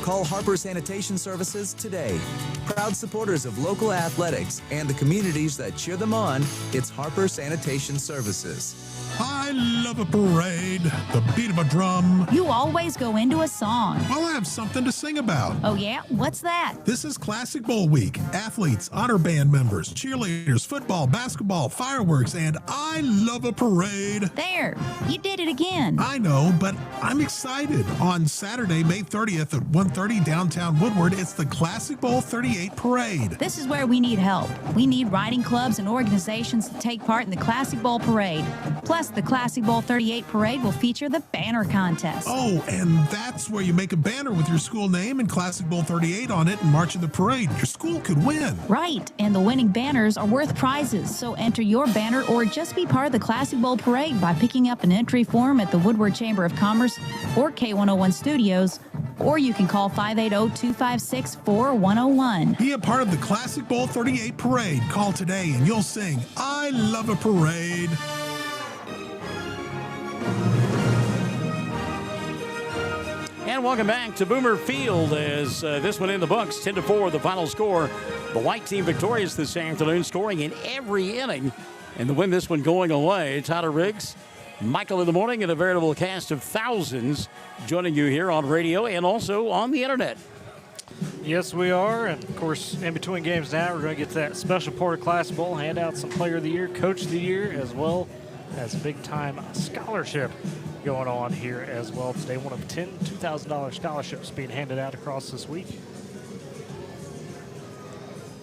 Call Harper Sanitation Services today. Proud supporters of local athletics and the communities that cheer them on, it's Harper Sanitation Services. I love a parade, the beat of a drum. You always go into a song. Well, I have something to sing about. Oh, yeah? What's that? This is Classic Bowl Week. Athletes, honor band members, cheerleaders, football, basketball, fireworks, and I love a parade. There, you did it again. I know, but I'm excited. On Saturday, May 30th at 1:30 downtown Woodward, it's the Classic Bowl 38 Parade. This is where we need help. We need riding clubs and organizations to take part in the Classic Bowl Parade. Plus, the Classic Bowl 38 Parade will feature the banner contest. Oh, and that's where you make a banner with your school name and Classic Bowl 38 on it and march in the parade. Your school could win. Right, and the winning banners are worth prizes, so enter your banner or just be part of the Classic Bowl Parade by picking up an entry form at the Woodward Chamber of Commerce or K101 Studios, or you can call 580-256-4101. Be a part of the Classic Bowl 38 Parade. Call today and you'll sing, I love a parade. And welcome back to Boomer Field as this one in the books, 10-4, the final score. The white team victorious this afternoon, scoring in every inning. And to win this one going away, Tyler Riggs, Michael in the morning, and a veritable cast of thousands joining you here on radio and also on the internet. Yes, we are. And, of course, in between games now, we're going to get to that special part of Classic Bowl, hand out some Player of the Year, Coach of the Year, as well as a big-time scholarship going on here as well today. One of 10 $2,000 scholarships being handed out across this week.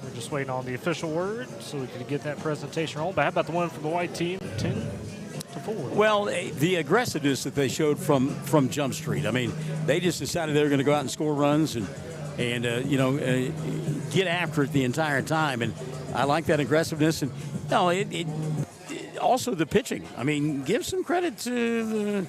We're just waiting on the official word so we can get that presentation rolling. But how about the one from the white team, 10-4? Well, the aggressiveness that they showed from Jump Street. I mean, they just decided they were going to go out and score runs and get after it the entire time. And I like that aggressiveness. And also the pitching. I mean, give some credit to the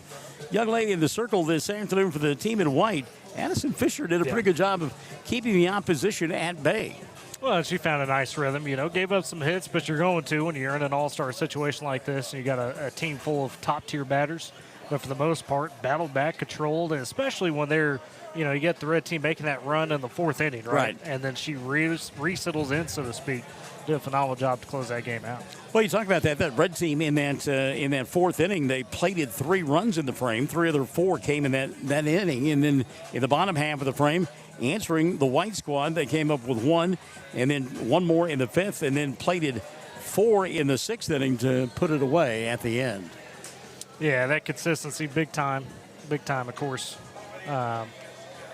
young lady in the circle this afternoon for the team in white. Addison Fisher did a pretty good job of keeping the opposition at bay. Well, she found a nice rhythm, gave up some hits, but you're going to when you're in an all-star situation like this and you got a team full of top-tier batters. But for the most part, battled back, controlled, and especially when they're, you get the red team making that run in the fourth inning, right? And then she resettles in, so to speak. Did a phenomenal job to close that game out. Well, you talk about that red team in that fourth inning, they plated 3 runs in the frame. 3 of their 4 came in that inning. And then in the bottom half of the frame, answering the white squad, they came up with 1, and then 1 more in the 5th, and then plated 4 in the 6th inning to put it away at the end. Yeah, that consistency, big time, of course,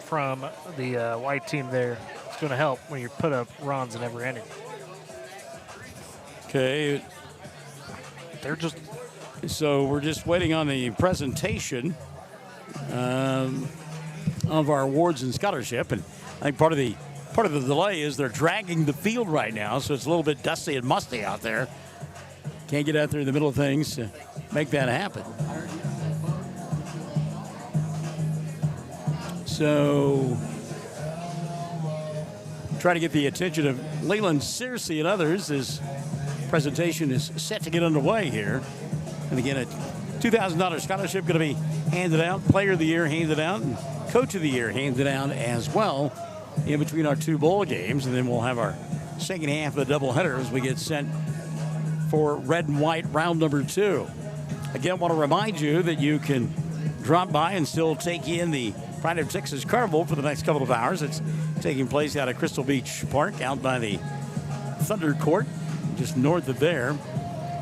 from the white team there. It's going to help when you put up runs in every inning. Okay. So we're just waiting on the presentation of our awards and scholarship, and I think part of the delay is they're dragging the field right now, so it's a little bit dusty and musty out there. Can't get out there in the middle of things to make that happen. So trying to get the attention of Leland Searcy and others. His presentation is set to get underway here. And again, a $2,000 scholarship going to be handed out. Player of the Year handed out. And Coach of the Year handed out as well in between our two bowl games. And then we'll have our second half of the doubleheader as we get set for red and white round number 2. Again, want to remind you that you can drop by and still take in the Pride of Texas Carnival for the next couple of hours. It's taking place out at Crystal Beach Park, out by the Thunder Court, just north of there.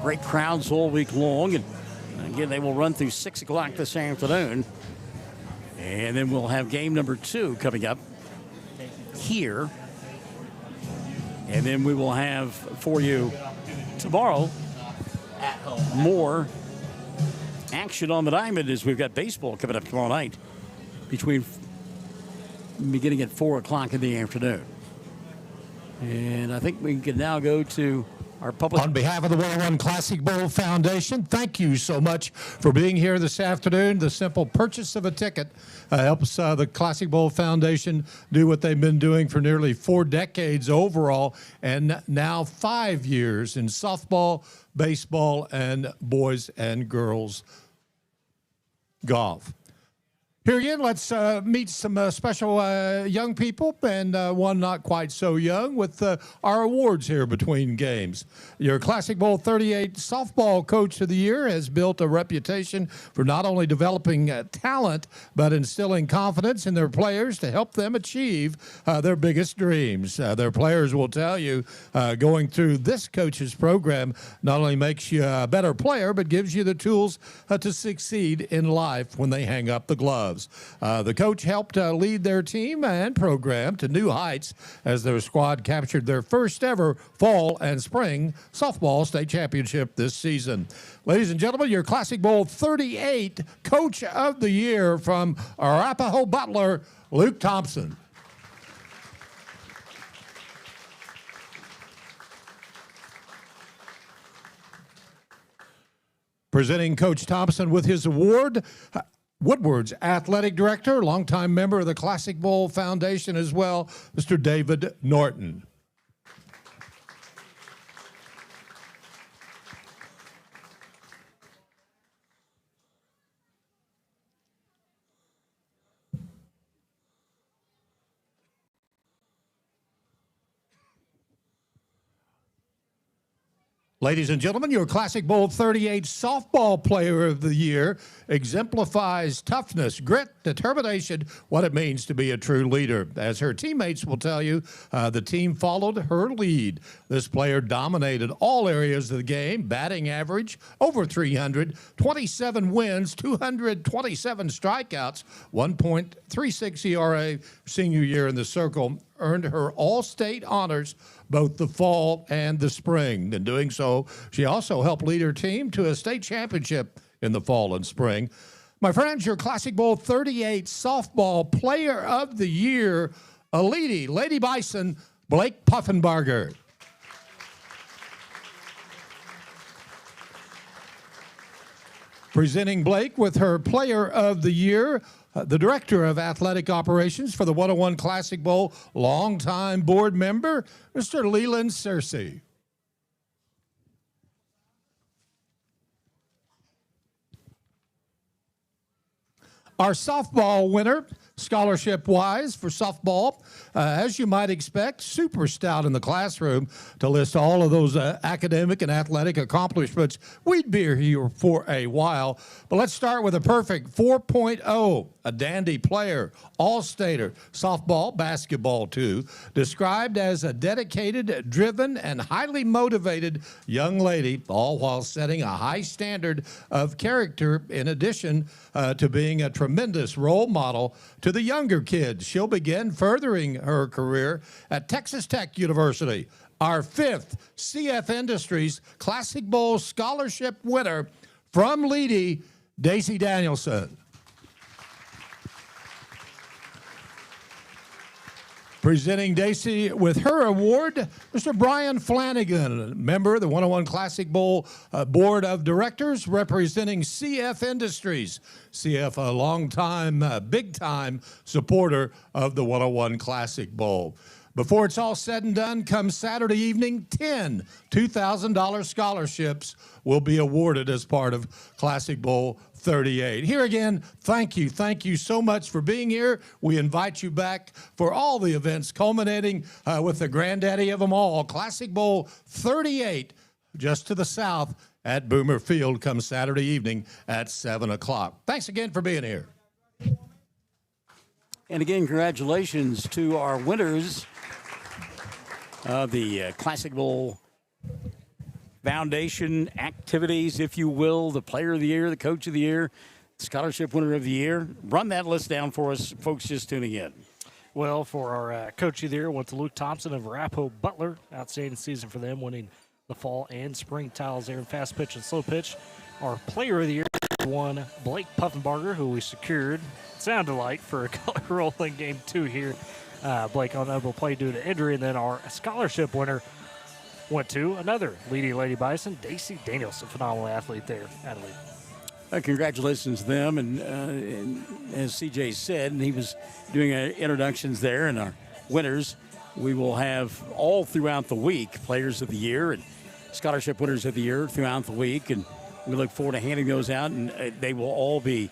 Great crowds all week long. And again, they will run through 6 o'clock this afternoon. And then we'll have game number 2 coming up here. And then we will have for you tomorrow more action on the diamond as we've got baseball coming up tomorrow night beginning at 4 o'clock in the afternoon. And I think we can now go to our public. On behalf of the 101 Classic Bowl Foundation, thank you so much for being here this afternoon. The simple purchase of a ticket helps the Classic Bowl Foundation do what they've been doing for nearly 4 decades overall, and now 5 years in softball, baseball, and boys and girls golf. Here again, let's meet some special young people, and one not quite so young, with our awards here between games. Your Classic Bowl 38 Softball Coach of the Year has built a reputation for not only developing talent, but instilling confidence in their players to help them achieve their biggest dreams. Their players will tell you going through this coach's program not only makes you a better player, but gives you the tools to succeed in life when they hang up the gloves. The coach helped lead their team and program to new heights as their squad captured their first ever fall and spring softball state championship this season. Ladies and gentlemen, your Classic Bowl 38 Coach of the Year from Arapahoe Butler, Luke Thompson. Presenting Coach Thompson with his award, Woodward's athletic director, longtime member of the Classic Bowl Foundation as well, Mr. David Norton. Ladies and gentlemen, your Classic Bowl 38 Softball Player of the Year exemplifies toughness, grit, determination, what it means to be a true leader. As her teammates will tell you, the team followed her lead. This player dominated all areas of the game, batting average over 300, 27 wins, 227 strikeouts, 1.36 ERA, senior year in the circle, earned her all-state honors both the fall and the spring. In doing so, she also helped lead her team to a state championship in the fall and spring. My friends, your Classic Bowl 38 Softball Player of the Year, Elite Lady Bison, Blake Puffenbarger. Presenting Blake with her Player of the Year, the Director of Athletic Operations for the 101 Classic Bowl, longtime board member, Mr. Leland Searcy. Our softball winner, scholarship-wise for softball, as you might expect, super stout in the classroom to list all of those academic and athletic accomplishments. We'd be here for a while, but let's start with a perfect 4.0, a dandy player, all-stater, softball, basketball too, described as a dedicated, driven, and highly motivated young lady, all while setting a high standard of character in addition to being a tremendous role model to the younger kids. She'll begin furthering her career at Texas Tech University. Our 5th CF Industries Classic Bowl scholarship winner from Leedy, Daisy Danielson. Presenting Daisy with her award, Mr. Brian Flanagan, member of the 101 Classic Bowl Board of Directors, representing CF Industries. CF, a long-time, big-time supporter of the 101 Classic Bowl. Before it's all said and done, come Saturday evening, 10 $2,000 scholarships will be awarded as part of Classic Bowl 38. Here again, thank you. Thank you so much for being here. We invite you back for all the events culminating with the granddaddy of them all, Classic Bowl 38, just to the south at Boomer Field, come Saturday evening at 7 o'clock. Thanks again for being here. And again, congratulations to our winners of the Classic Bowl Foundation activities, if you will, the Player of the Year, the Coach of the Year, Scholarship Winner of the Year. Run that list down for us, folks just tuning in. Well, for our Coach of the Year, went to Luke Thompson of Arapahoe Butler. Outstanding season for them, winning the fall and spring titles there in fast pitch and slow pitch. Our Player of the Year won Blake Puffenbarger, who we secured, sounded like, for a color rolling game 2 here. Blake unable to play due to injury. And then our scholarship winner went to another Lady Bison, Daisy Danielson, phenomenal athlete there, Adelaide. Congratulations to them. And as CJ said, and he was doing introductions there, and our winners, we will have all throughout the week Players of the Year and Scholarship Winners of the Year throughout the week. And we look forward to handing those out, and they will all be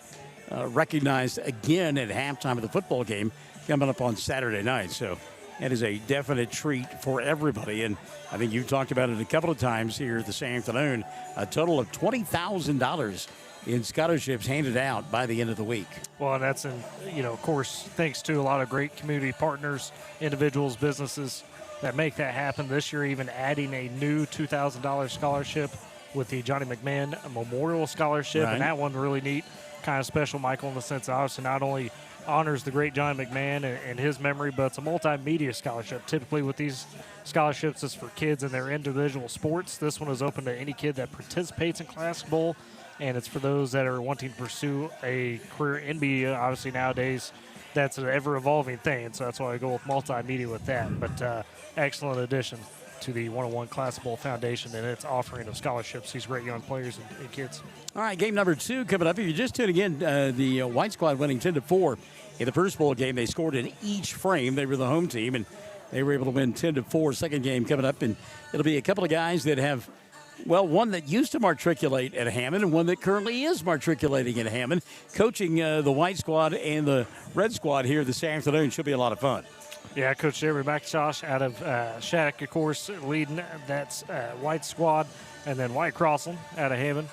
recognized again at halftime of the football game coming up on Saturday night. So that is a definite treat for everybody. And I think you talked about it a couple of times here this afternoon. A total of $20,000 in scholarships handed out by the end of the week. Well, and that's, of course, thanks to a lot of great community partners, individuals, businesses that make that happen. This year, even adding a new $2,000 scholarship with the Johnny McMahon Memorial Scholarship. Right. And that one really neat, kind of special, Michael, in the sense that obviously not only honors the great Johnny McMahon and his memory, but it's a multimedia scholarship. Typically with these scholarships, it's for kids in their individual sports. This one is open to any kid that participates in Classic Bowl, and it's for those that are wanting to pursue a career in media. Obviously nowadays, that's an ever-evolving thing, so that's why I go with multimedia with that. But excellent addition to the 101 Classic Bowl Foundation and its offering of scholarships, these great young players and kids. All right, game number 2 coming up. If you're just tuning in, the White Squad winning 10-4 in the first bowl game. They scored in each frame. They were the home team, and they were able to win 10-4. Second game coming up, and it'll be a couple of guys that have, well, one that used to matriculate at Hammond and one that currently is matriculating at Hammond, coaching the White Squad and the Red Squad here this afternoon. Should be a lot of fun. Yeah, Coach Jeremy McIntosh out of Shattuck, of course, leading that's White Squad, and then White Crossland out of Hammond,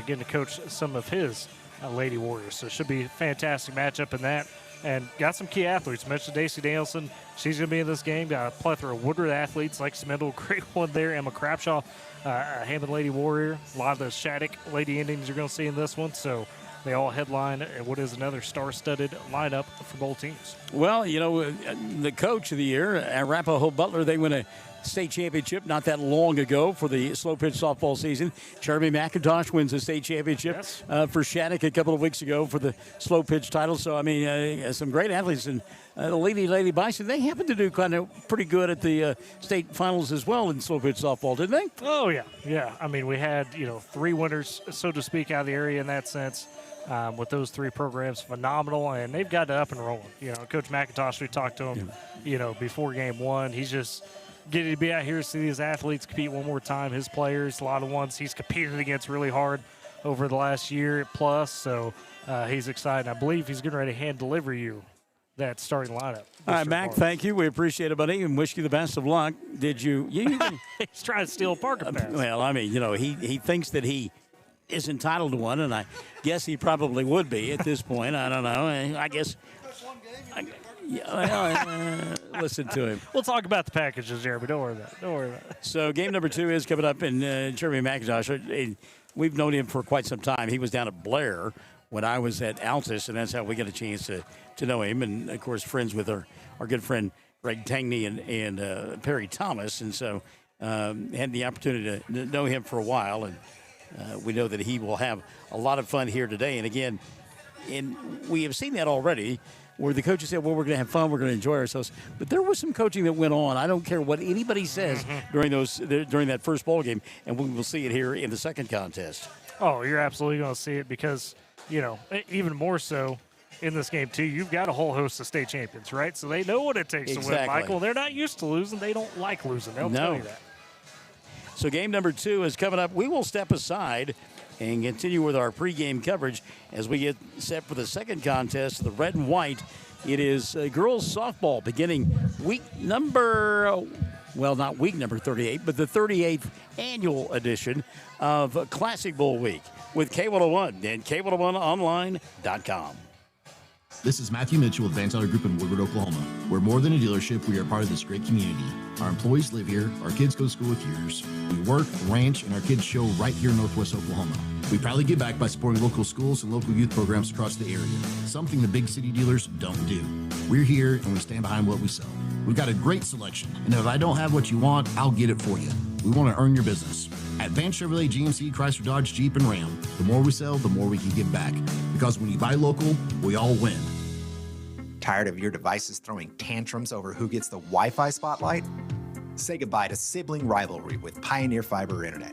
getting to coach some of his Lady Warriors. So it should be a fantastic matchup in that. And got some key athletes. Mentioned Daisy Danielson. She's going to be in this game. Got a plethora of Woodward athletes like Smindle, great one there. Emma Crapshaw, a Hammond Lady Warrior. A lot of those Shattuck Lady Indians you're going to see in this one. So they all headline what is another star-studded lineup for both teams. Well, the Coach of the Year, Arapahoe Butler, they win a state championship not that long ago for the slow pitch softball season. Jeremy McIntosh wins the state championship for Shattuck a couple of weeks ago for the slow pitch title. So, I mean, some great athletes. And the Lady Bison, they happen to do kind of pretty good at the state finals as well in slow pitch softball, didn't they? Oh, yeah. Yeah. I mean, we had, 3 winners, so to speak, out of the area in that sense. With those 3 programs, phenomenal, and they've got it up and rolling. Coach McIntosh, we talked to him, before game 1. He's just getting to be out here to see these athletes compete one more time. His players, a lot of ones he's competed against really hard over the last year plus, so he's excited. I believe he's getting ready to hand deliver you that starting lineup. All right, Mac, thank you. We appreciate it, buddy, and wish you the best of luck. Did you He's trying to steal a Parker pass. Well, I mean, he thinks that he is entitled to one, and I guess he probably would be at this point. I don't know. I guess. Listen to him. We'll talk about the packages there, but don't worry about it. So game number 2 is coming up, and Jeremy McIntosh, we've known him for quite some time. He was down at Blair when I was at Altus, and that's how we got a chance to know him. And, of course, friends with our good friend Greg Tangney and Perry Thomas. And so had the opportunity to know him for a while, and we know that he will have a lot of fun here today. And, again, we have seen that already where the coaches said, well, we're going to have fun, we're going to enjoy ourselves. But there was some coaching that went on. I don't care what anybody says during that first ball game, and we will see it here in the second contest. Oh, you're absolutely going to see it because, even more so in this game, too, you've got a whole host of state champions, right? So they know what it takes to win, Michael. They're not used to losing. They don't like losing. They'll tell you that. So game number 2 is coming up. We will step aside and continue with our pregame coverage as we get set for the second contest, the red and white. It is girls softball beginning not week number 38, but the 38th annual edition of Classic Bowl Week with K101 and K101online.com. This is Matthew Mitchell with Van Tyler Group in Woodward, Oklahoma. We're more than a dealership. We are part of this great community. Our employees live here. Our kids go to school with yours. We work, ranch, and our kids show right here in Northwest Oklahoma. We proudly give back by supporting local schools and local youth programs across the area, something the big city dealers don't do. We're here, and we stand behind what we sell. We've got a great selection, and if I don't have what you want, I'll get it for you. We want to earn your business. At Van Chevrolet, GMC, Chrysler, Dodge, Jeep, and Ram, the more we sell, the more we can give back. Because when you buy local, we all win. Tired of your devices throwing tantrums over who gets the Wi-Fi spotlight? Say goodbye to sibling rivalry with Pioneer Fiber Internet.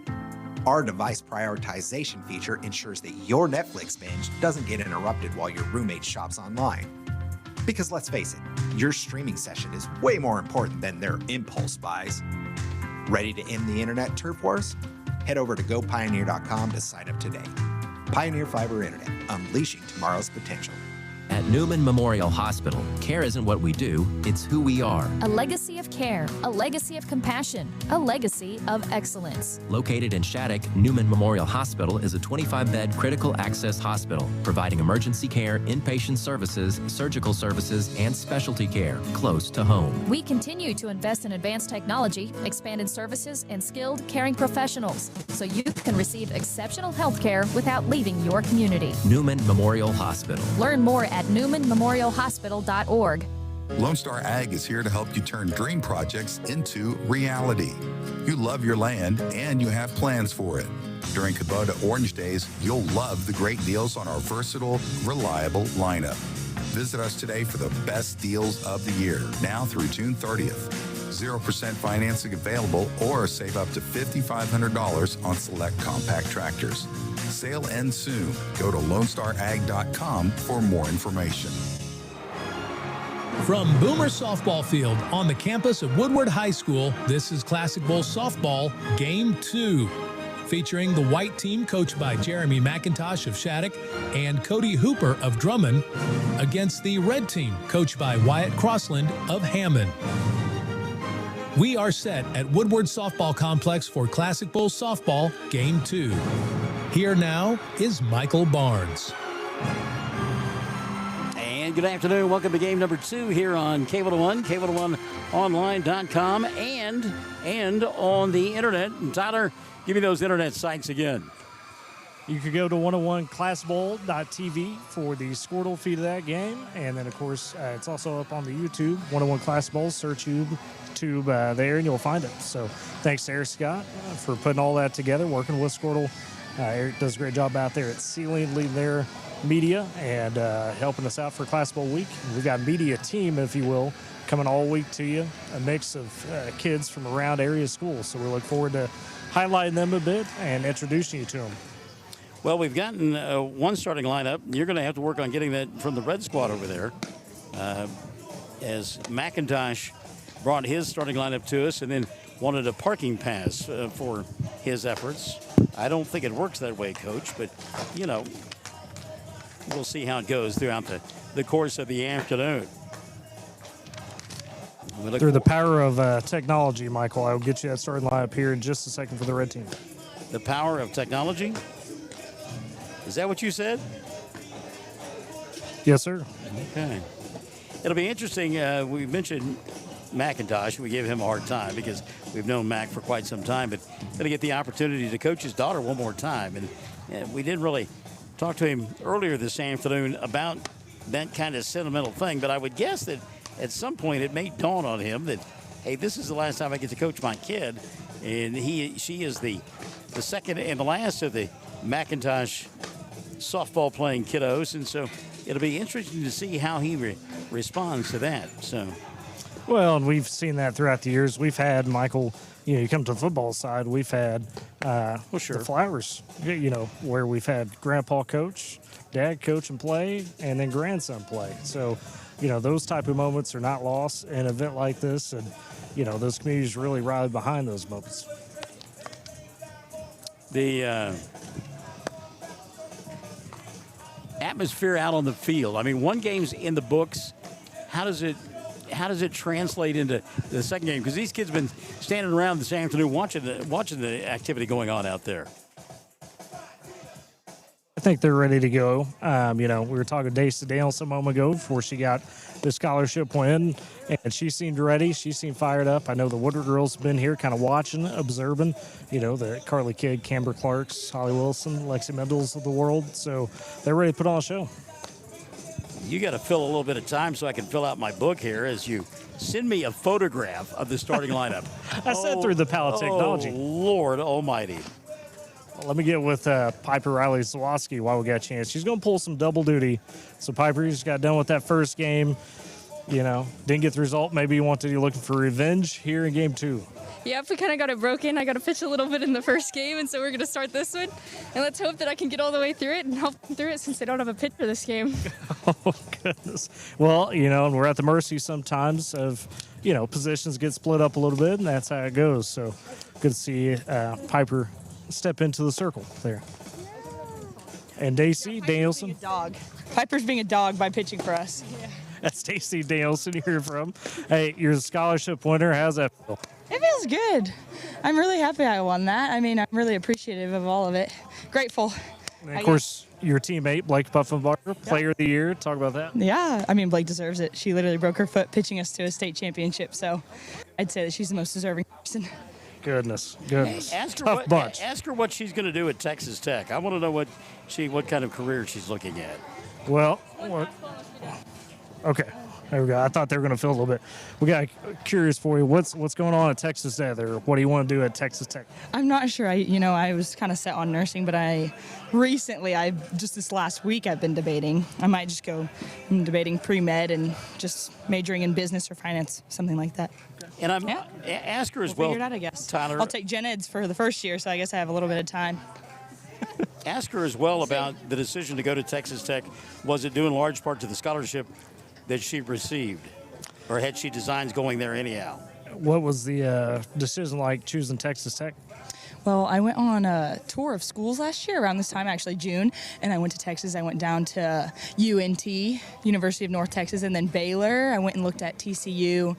Our device prioritization feature ensures that your Netflix binge doesn't get interrupted while your roommate shops online. Because let's face it, your streaming session is way more important than their impulse buys. Ready to end the internet turf wars? Head over to gopioneer.com to sign up today. Pioneer Fiber Internet, unleashing tomorrow's potential. At Newman Memorial Hospital, care isn't what we do, it's who we are. A legacy of care, a legacy of compassion, a legacy of excellence. Located in Shattuck, Newman Memorial Hospital is a 25-bed critical access hospital, providing emergency care, inpatient services, surgical services, and specialty care close to home. We continue to invest in advanced technology, expanded services, and skilled caring professionals, so you can receive exceptional health care without leaving your community. Newman Memorial Hospital. Learn more at NewmanMemorialHospital.org. Lone Star Ag is here to help you turn dream projects into reality. You love your land and you have plans for it. During Kubota Orange Days, you'll love the great deals on our versatile, reliable lineup. Visit us today for the best deals of the year, now through June 30th. 0% financing available or save up to $5,500 on select compact tractors. Sale ends soon. Go to LoneStarAg.com for more information. From Boomer Softball Field on the campus of Woodward High School, this is Classic Bowl Softball Game 2. Featuring the white team coached by Jeremy McIntosh of Shattuck and Cody Hooper of Drummond against the red team coached by Wyatt Crossland of Hammond. We are set at Woodward Softball Complex for Classic Bowl Softball Game 2. Here now is Michael Barnes. And good afternoon. Welcome to game number 2 here on K101, K101online.com, and on the internet. And Tyler, give me those internet sites again. You could go to 101classbowl.tv for the Squirtle feed of that game. And then, of course, it's also up on the YouTube, 101 Class Bowl. Search YouTube there, and you'll find it. So thanks to Eric Scott for putting all that together, working with Squirtle. Eric does a great job out there at Sealing, leading their media and helping us out for Class Bowl week. We've got a media team, if you will, coming all week to you, a mix of kids from around area schools. So we look forward to highlighting them a bit and introducing you to them. Well, we've gotten one starting lineup. You're going to have to work on getting that from the red squad over there. As McIntosh brought his starting lineup to us and then wanted a parking pass for his efforts. I don't think it works that way, Coach, but, you know, we'll see how it goes throughout the course of the afternoon. Through the power of technology, Michael, I'll get you that starting lineup here in just a second for the red team. The power of technology? Is that what you said? Yes, sir. Okay. It'll be interesting. We mentioned McIntosh. We gave him a hard time because we've known Mac for quite some time, but going to get the opportunity to coach his daughter one more time. And we didn't really talk to him earlier this afternoon about that kind of sentimental thing, but I would guess that at some point it may dawn on him that, hey, this is the last time I get to coach my kid, and she is the second and the last of the McIntosh softball playing kiddos, and so it'll be interesting to see how he responds to that. So, Well, and we've seen that throughout the years. We've had Michael, you come to the football side, we've had the Flowers, where we've had grandpa coach, dad coach and play, and then grandson play. So, those type of moments are not lost in an event like this. And, those communities really rally behind those moments. The atmosphere out on the field. I mean, one game's in the books. How does it translate into the second game? Because these kids have been standing around this afternoon watching the activity going on out there. I think they're ready to go. We were talking to Daisy Daniels a moment ago before she got the scholarship win, and she seemed ready. She seemed fired up. I know the Woodward girls have been here kind of watching, observing, the Carly Kidd, Camber Clarks, Holly Wilson, Lexi Mendels of the world. So they're ready to put on a show. You got to fill a little bit of time so I can fill out my book here as you send me a photograph of the starting lineup. I said through the palette technology. Oh, Lord almighty. Let me get with Piper Riley-Zawoski while we got a chance. She's going to pull some double duty. So Piper just got done with that first game. Didn't get the result. Maybe you looking for revenge here in game 2. Yep, we kind of got it broken. I got to pitch a little bit in the first game, and so we're going to start this one. And let's hope that I can get all the way through it and help them through it since they don't have a pitcher this game. Oh, goodness. Well, and we're at the mercy sometimes of, positions get split up a little bit, and that's how it goes. So good to see Piper step into the circle there. And Daisy Danielson. Dog. Piper's being a dog by pitching for us. Yeah. That's Daisy Danielson here from. Hey, you're a scholarship winner. How's that feel? It feels good. I'm really happy I won that. I mean, I'm really appreciative of all of it. Grateful. And of course, your teammate, Blake Puffenbarger, Player of the Year. Talk about that. Yeah, I mean, Blake deserves it. She literally broke her foot pitching us to a state championship, so I'd say that she's the most deserving person. Goodness. Ask her Tough bunch. Ask her what she's going to do at Texas Tech. I want to know what kind of career she's looking at. Well, okay. There we go. I thought they were going to fill a little bit. We got curious for you. What's going on at Texas Tech there? What do you want to do at Texas Tech? I'm not sure. I was kind of set on nursing, but just this last week I've been debating. I might just go. I'm debating pre-med and just majoring in business or finance, something like that. And ask her as well. Figure it out, I guess. Tyler, I'll take gen eds for the first year, so I guess I have a little bit of time. Ask her as well about the decision to go to Texas Tech. Was it due in large part to the scholarship that she received, or had she designs going there anyhow? What was the decision like choosing Texas Tech? Well, I went on a tour of schools last year around this time, actually June, and I went to Texas. I went down to UNT, University of North Texas, and then Baylor. I went and looked at TCU,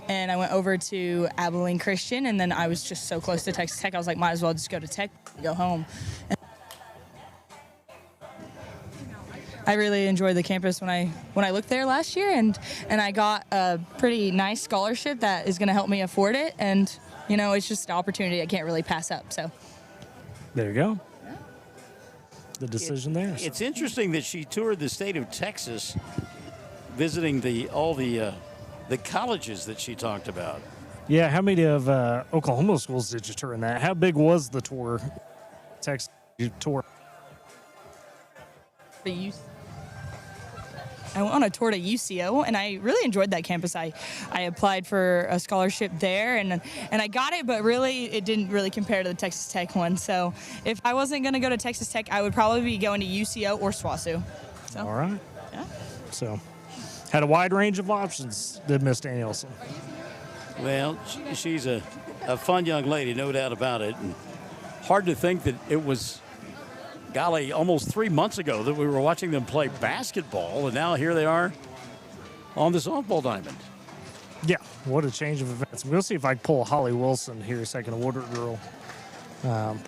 and I went over to Abilene Christian, and then I was just so close to Texas Tech, I was like, might as well just go to Tech and go home. I really enjoyed the campus when I looked there last year, and I got a pretty nice scholarship that is going to help me afford it, and it's just an opportunity I can't really pass up. So there you go. The decision there. It's interesting that she toured the state of Texas, visiting all the colleges that she talked about. Yeah, how many of Oklahoma schools did you tour in that? How big was the tour? Texas tour. I went on a tour to UCO, and I really enjoyed that campus. I applied for a scholarship there, and I got it, but really it didn't really compare to the Texas Tech one. So if I wasn't going to go to Texas Tech, I would probably be going to UCO or SWASU. So, all right. Yeah. So had a wide range of options, did Miss Danielson. Well, she's a fun young lady, no doubt about it. And hard to think that it was, golly, almost 3 months ago that we were watching them play basketball, and now here they are on the softball diamond. Yeah, what a change of events. We'll see if I can pull Holly Wilson here, second, a Woodward girl,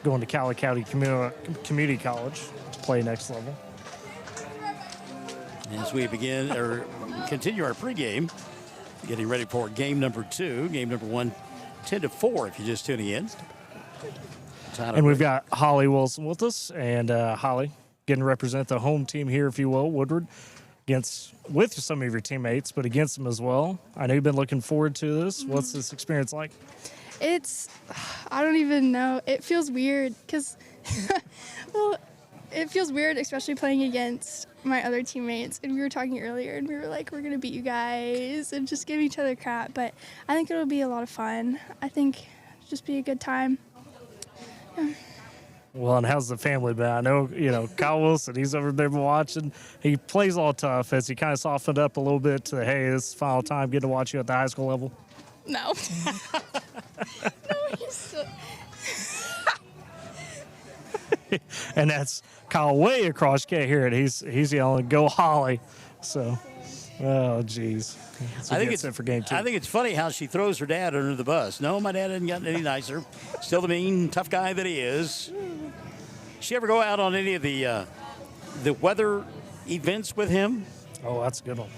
going to Cali County Community College to play next level. As we continue our pregame, getting ready for game number 2. Game number 1, 10-4 if you're just tuning in. And we've got Holly Wilson with us, and Holly getting to represent the home team here, if you will, Woodward, with some of your teammates, but against them as well. I know you've been looking forward to this. What's this experience like? I don't even know. It feels weird because, well, it feels weird, especially playing against my other teammates. And we were talking earlier, and we were like, we're going to beat you guys and just give each other crap. But I think it'll be a lot of fun. I think it'll just be a good time. Yeah. Well, and how's the family been? I know, Kyle Wilson, he's over there watching. He plays all tough. Has he kind of softened up a little bit to, hey, this is final time getting to watch you at the high school level? No. No, he's still... And that's Kyle way across. You can't hear it. He's yelling, "Go Holly!" So, oh geez. I think it's for game 2. I think it's funny how she throws her dad under the bus. No, my dad hasn't gotten any nicer. Still the mean, tough guy that he is. She ever go out on any of the weather events with him? Oh, that's a good one.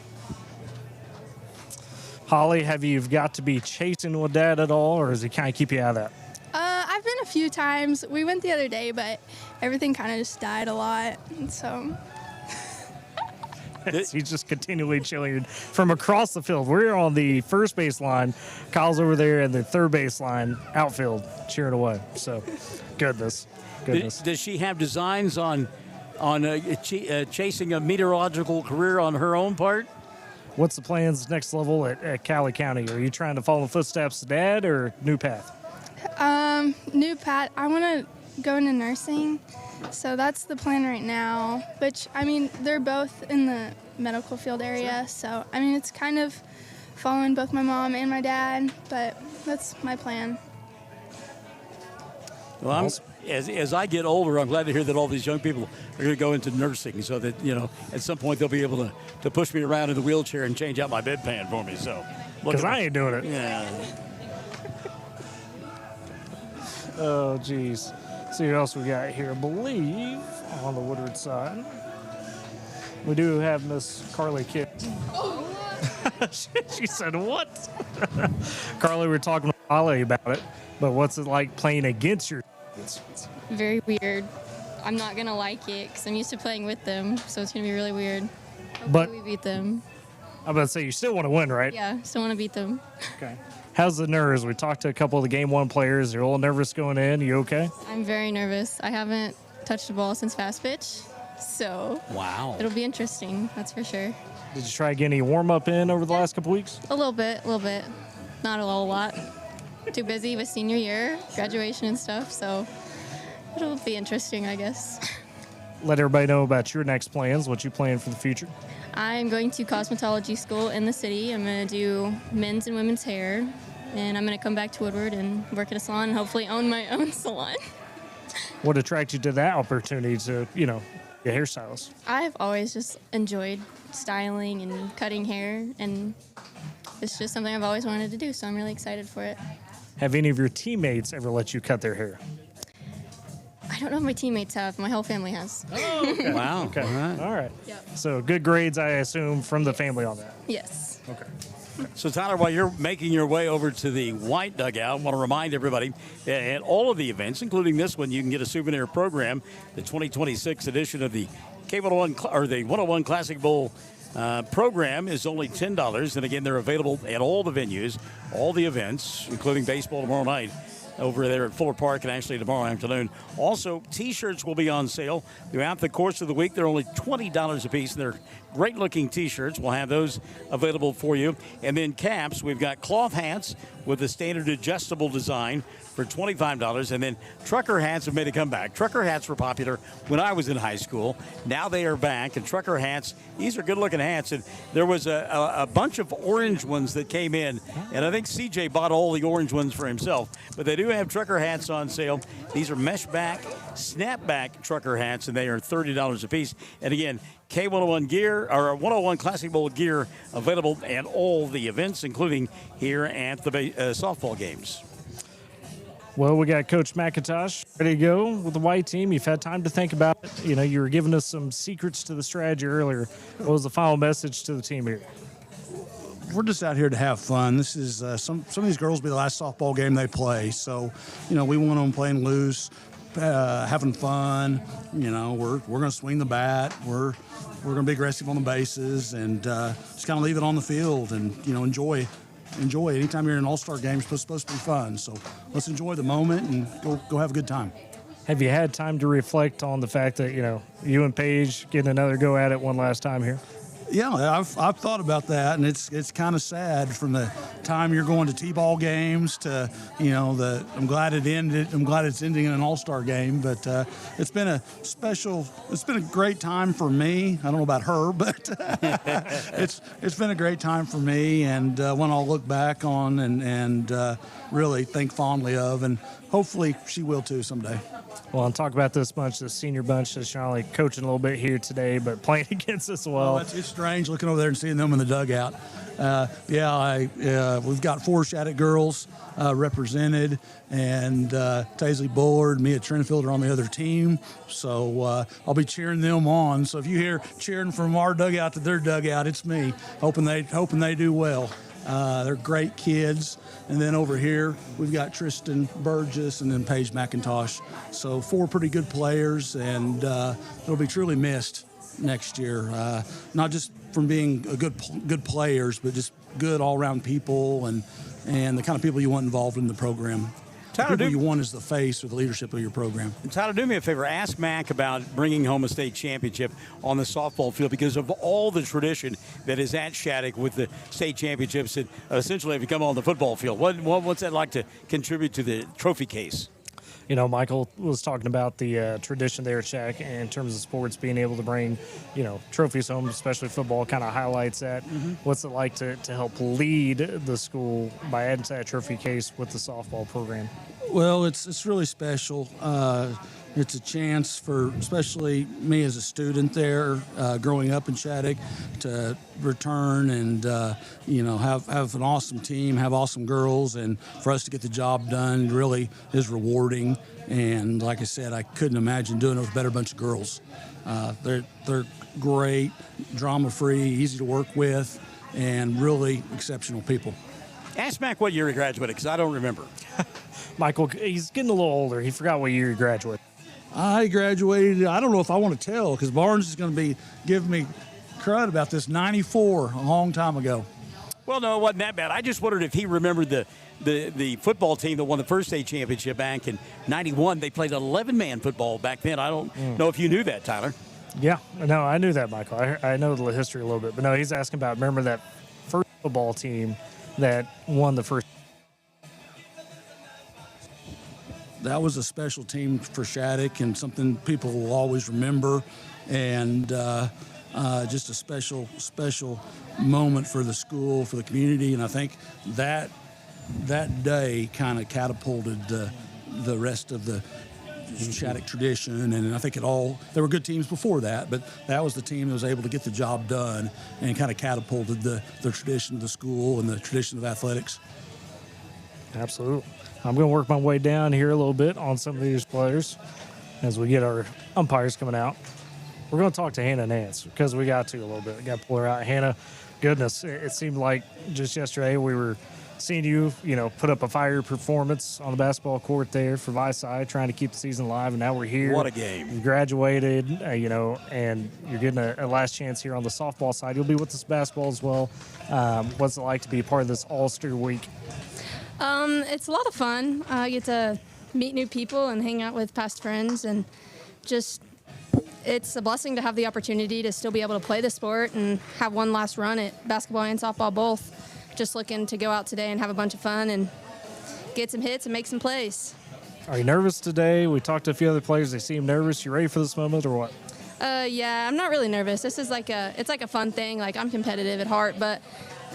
Holly, have you got to be chasing with Dad at all, or does he kind of keep you out of that? I've been a few times. We went the other day, but everything kind of just died a lot. And so he's just continually chilling from across the field. We're on the first base line. Kyle's over there in the third base line, outfield, cheering away. So, goodness. Does she have designs on chasing a meteorological career on her own part? What's the plans next level at Cali County? Are you trying to follow the footsteps of Dad or new path? New path. I want to go into nursing, so that's the plan right now. Which, I mean, they're both in the medical field area, so I mean, it's kind of following both my mom and my dad, but that's my plan. Well, as I get older, I'm glad to hear that all these young people are going to go into nursing, so that at some point they'll be able to push me around in the wheelchair and change out my bedpan for me. So, because I ain't doing it. Yeah. Oh, geez. See what else we got here. I believe on the Woodward side, we do have Miss Carly Kidd. She said, what? Carly, we were talking to Holly about it, but what's it like playing against your kids? Very weird. I'm not going to like it because I'm used to playing with them, so it's going to be really weird. Hopefully But we beat them. I'm about to say, you still want to win, right? Yeah, still want to beat them. Okay. How's the nerves? We talked to a couple of the Game 1 players. They're a little nervous going in. You okay? I'm very nervous. I haven't touched a ball since fast pitch, so wow, it'll be interesting, that's for sure. Did you try getting any warm-up in over the last couple weeks? A little bit. Not a lot. Too busy with senior year, graduation and stuff, so it'll be interesting, I guess. Let everybody know about your next plans, what you plan for the future. I'm going to cosmetology school in the city. I'm going to do men's and women's hair, and I'm going to come back to Woodward and work at a salon and hopefully own my own salon. What attracted you to that opportunity to, be a hairstylist? I've always just enjoyed styling and cutting hair, and it's just something I've always wanted to do, so I'm really excited for it. Have any of your teammates ever let you cut their hair? I don't know if my teammates have. My whole family has. Oh, okay. Wow. Okay. All right. Yep. So good grades, I assume, from the family on that. Yes. Okay. So, Tyler, while you're making your way over to the white dugout, I want to remind everybody that at all of the events, including this one, you can get a souvenir program. The 2026 edition of the K101 or the 101 Classic Bowl program is only $10. And again, they're available at all the venues, all the events, including baseball tomorrow night over there at Fuller Park and actually tomorrow afternoon. Also, T-shirts will be on sale throughout the course of the week. They're only $20 a piece, and they're great-looking T-shirts. We'll have those available for you. And then caps, we've got cloth hats with the standard adjustable design for $25. And then trucker hats have made a comeback. Trucker hats were popular when I was in high school. Now they are back, and trucker hats, these are good-looking hats. And there was a bunch of orange ones that came in, and I think CJ bought all the orange ones for himself. But they do have trucker hats on sale. These are mesh back, snapback trucker hats, and they are $30 a piece. And again, K101 gear, or 101 Classic Bowl gear available at all the events, including here at the softball games. Well, we got Coach McIntosh ready to go with the white team. You've had time to think about it. You were giving us some secrets to the strategy earlier. What was the final message to the team here? We're just out here to have fun. This is some of these girls will be the last softball game they play. So, we want them playing loose, having fun. We're going to swing the bat. We're going to be aggressive on the bases and just kind of leave it on the field and, enjoy. Anytime you're in an all-star game, it's supposed to be fun. So let's enjoy the moment and go have a good time. Have you had time to reflect on the fact that, you and Paige getting another go at it one last time here? Yeah, I've thought about that, and it's kind of sad from the time you're going to T-ball games to, I'm glad it ended. I'm glad it's ending in an all-star game, but it's been a great time for me. I don't know about her, but it's been a great time for me, and one I'll look back on and really think fondly of, and hopefully she will too someday. Well, and talk about this bunch, the senior bunch that's not only coaching a little bit here today, but playing against us as well. It's strange looking over there and seeing them in the dugout. We've got 4 Shattuck girls represented, and Taisley Bullard, Mia Trenfield are on the other team. So I'll be cheering them on. So if you hear cheering from our dugout to their dugout, it's me, hoping they do well. They're great kids. And then over here, we've got Tristan Burgess and then Paige McIntosh. So 4 pretty good players, and they'll be truly missed next year. Not just from being good players, but just good all-around people and the kind of people you want involved in the program. Tyler, people you want as the face or the leadership of your program. Tyler, do me a favor. Ask Mac about bringing home a state championship on the softball field because of all the tradition that is at Shattuck with the state championships that essentially have become on the football field. What's that like to contribute to the trophy case? Michael was talking about the tradition there at Shattuck in terms of sports, being able to bring, trophies home, especially football, kind of highlights that. Mm-hmm. What's it like to help lead the school by adding to that trophy case with the softball program? Well, it's really special. It's a chance for, especially me as a student there, growing up in Shattuck, to return and have an awesome team, have awesome girls, and for us to get the job done really is rewarding. And like I said, I couldn't imagine doing it with a better bunch of girls. They're great, drama-free, easy to work with, and really exceptional people. Ask Mac what year he graduated, because I don't remember. Michael, he's getting a little older. He forgot what year he graduated. I graduated, I don't know if I want to tell, because Barnes is going to be giving me crud about this, 94, a long time ago. Well, no, it wasn't that bad. I just wondered if he remembered the football team that won the first state championship back in 91. They played 11-man football back then. I don't know if you knew that, Tyler. Yeah, no, I knew that, Michael. I know the history a little bit. But, no, he's asking about, remember that first football team that won the first. That was a special team for Shattuck and something people will always remember, and just a special moment for the school, for the community. And I think that day kind of catapulted the rest of the Shattuck tradition. And I think there were good teams before that, but that was the team that was able to get the job done and kind of catapulted the tradition of the school and the tradition of athletics. Absolutely. I'm going to work my way down here a little bit on some of these players as we get our umpires coming out. We're going to talk to Hannah Nance because we got to a little bit. Got to pull her out. Hannah, goodness, it seemed like just yesterday we were seeing you, put up a fire performance on the basketball court there for Visci, trying to keep the season alive, and now we're here. What a game. You graduated, and you're getting a last chance here on the softball side. You'll be with us basketball as well. What's it like to be part of this All-Star Week? It's a lot of fun. I get to meet new people and hang out with past friends, and just it's a blessing to have the opportunity to still be able to play the sport and have one last run at basketball and softball both. Just looking to go out today and have a bunch of fun and get some hits and make some plays. Are you nervous today? We talked to a few other players. They seem nervous. You ready for this moment or what? Yeah, I'm not really nervous. This is it's like a fun thing. Like, I'm competitive at heart, but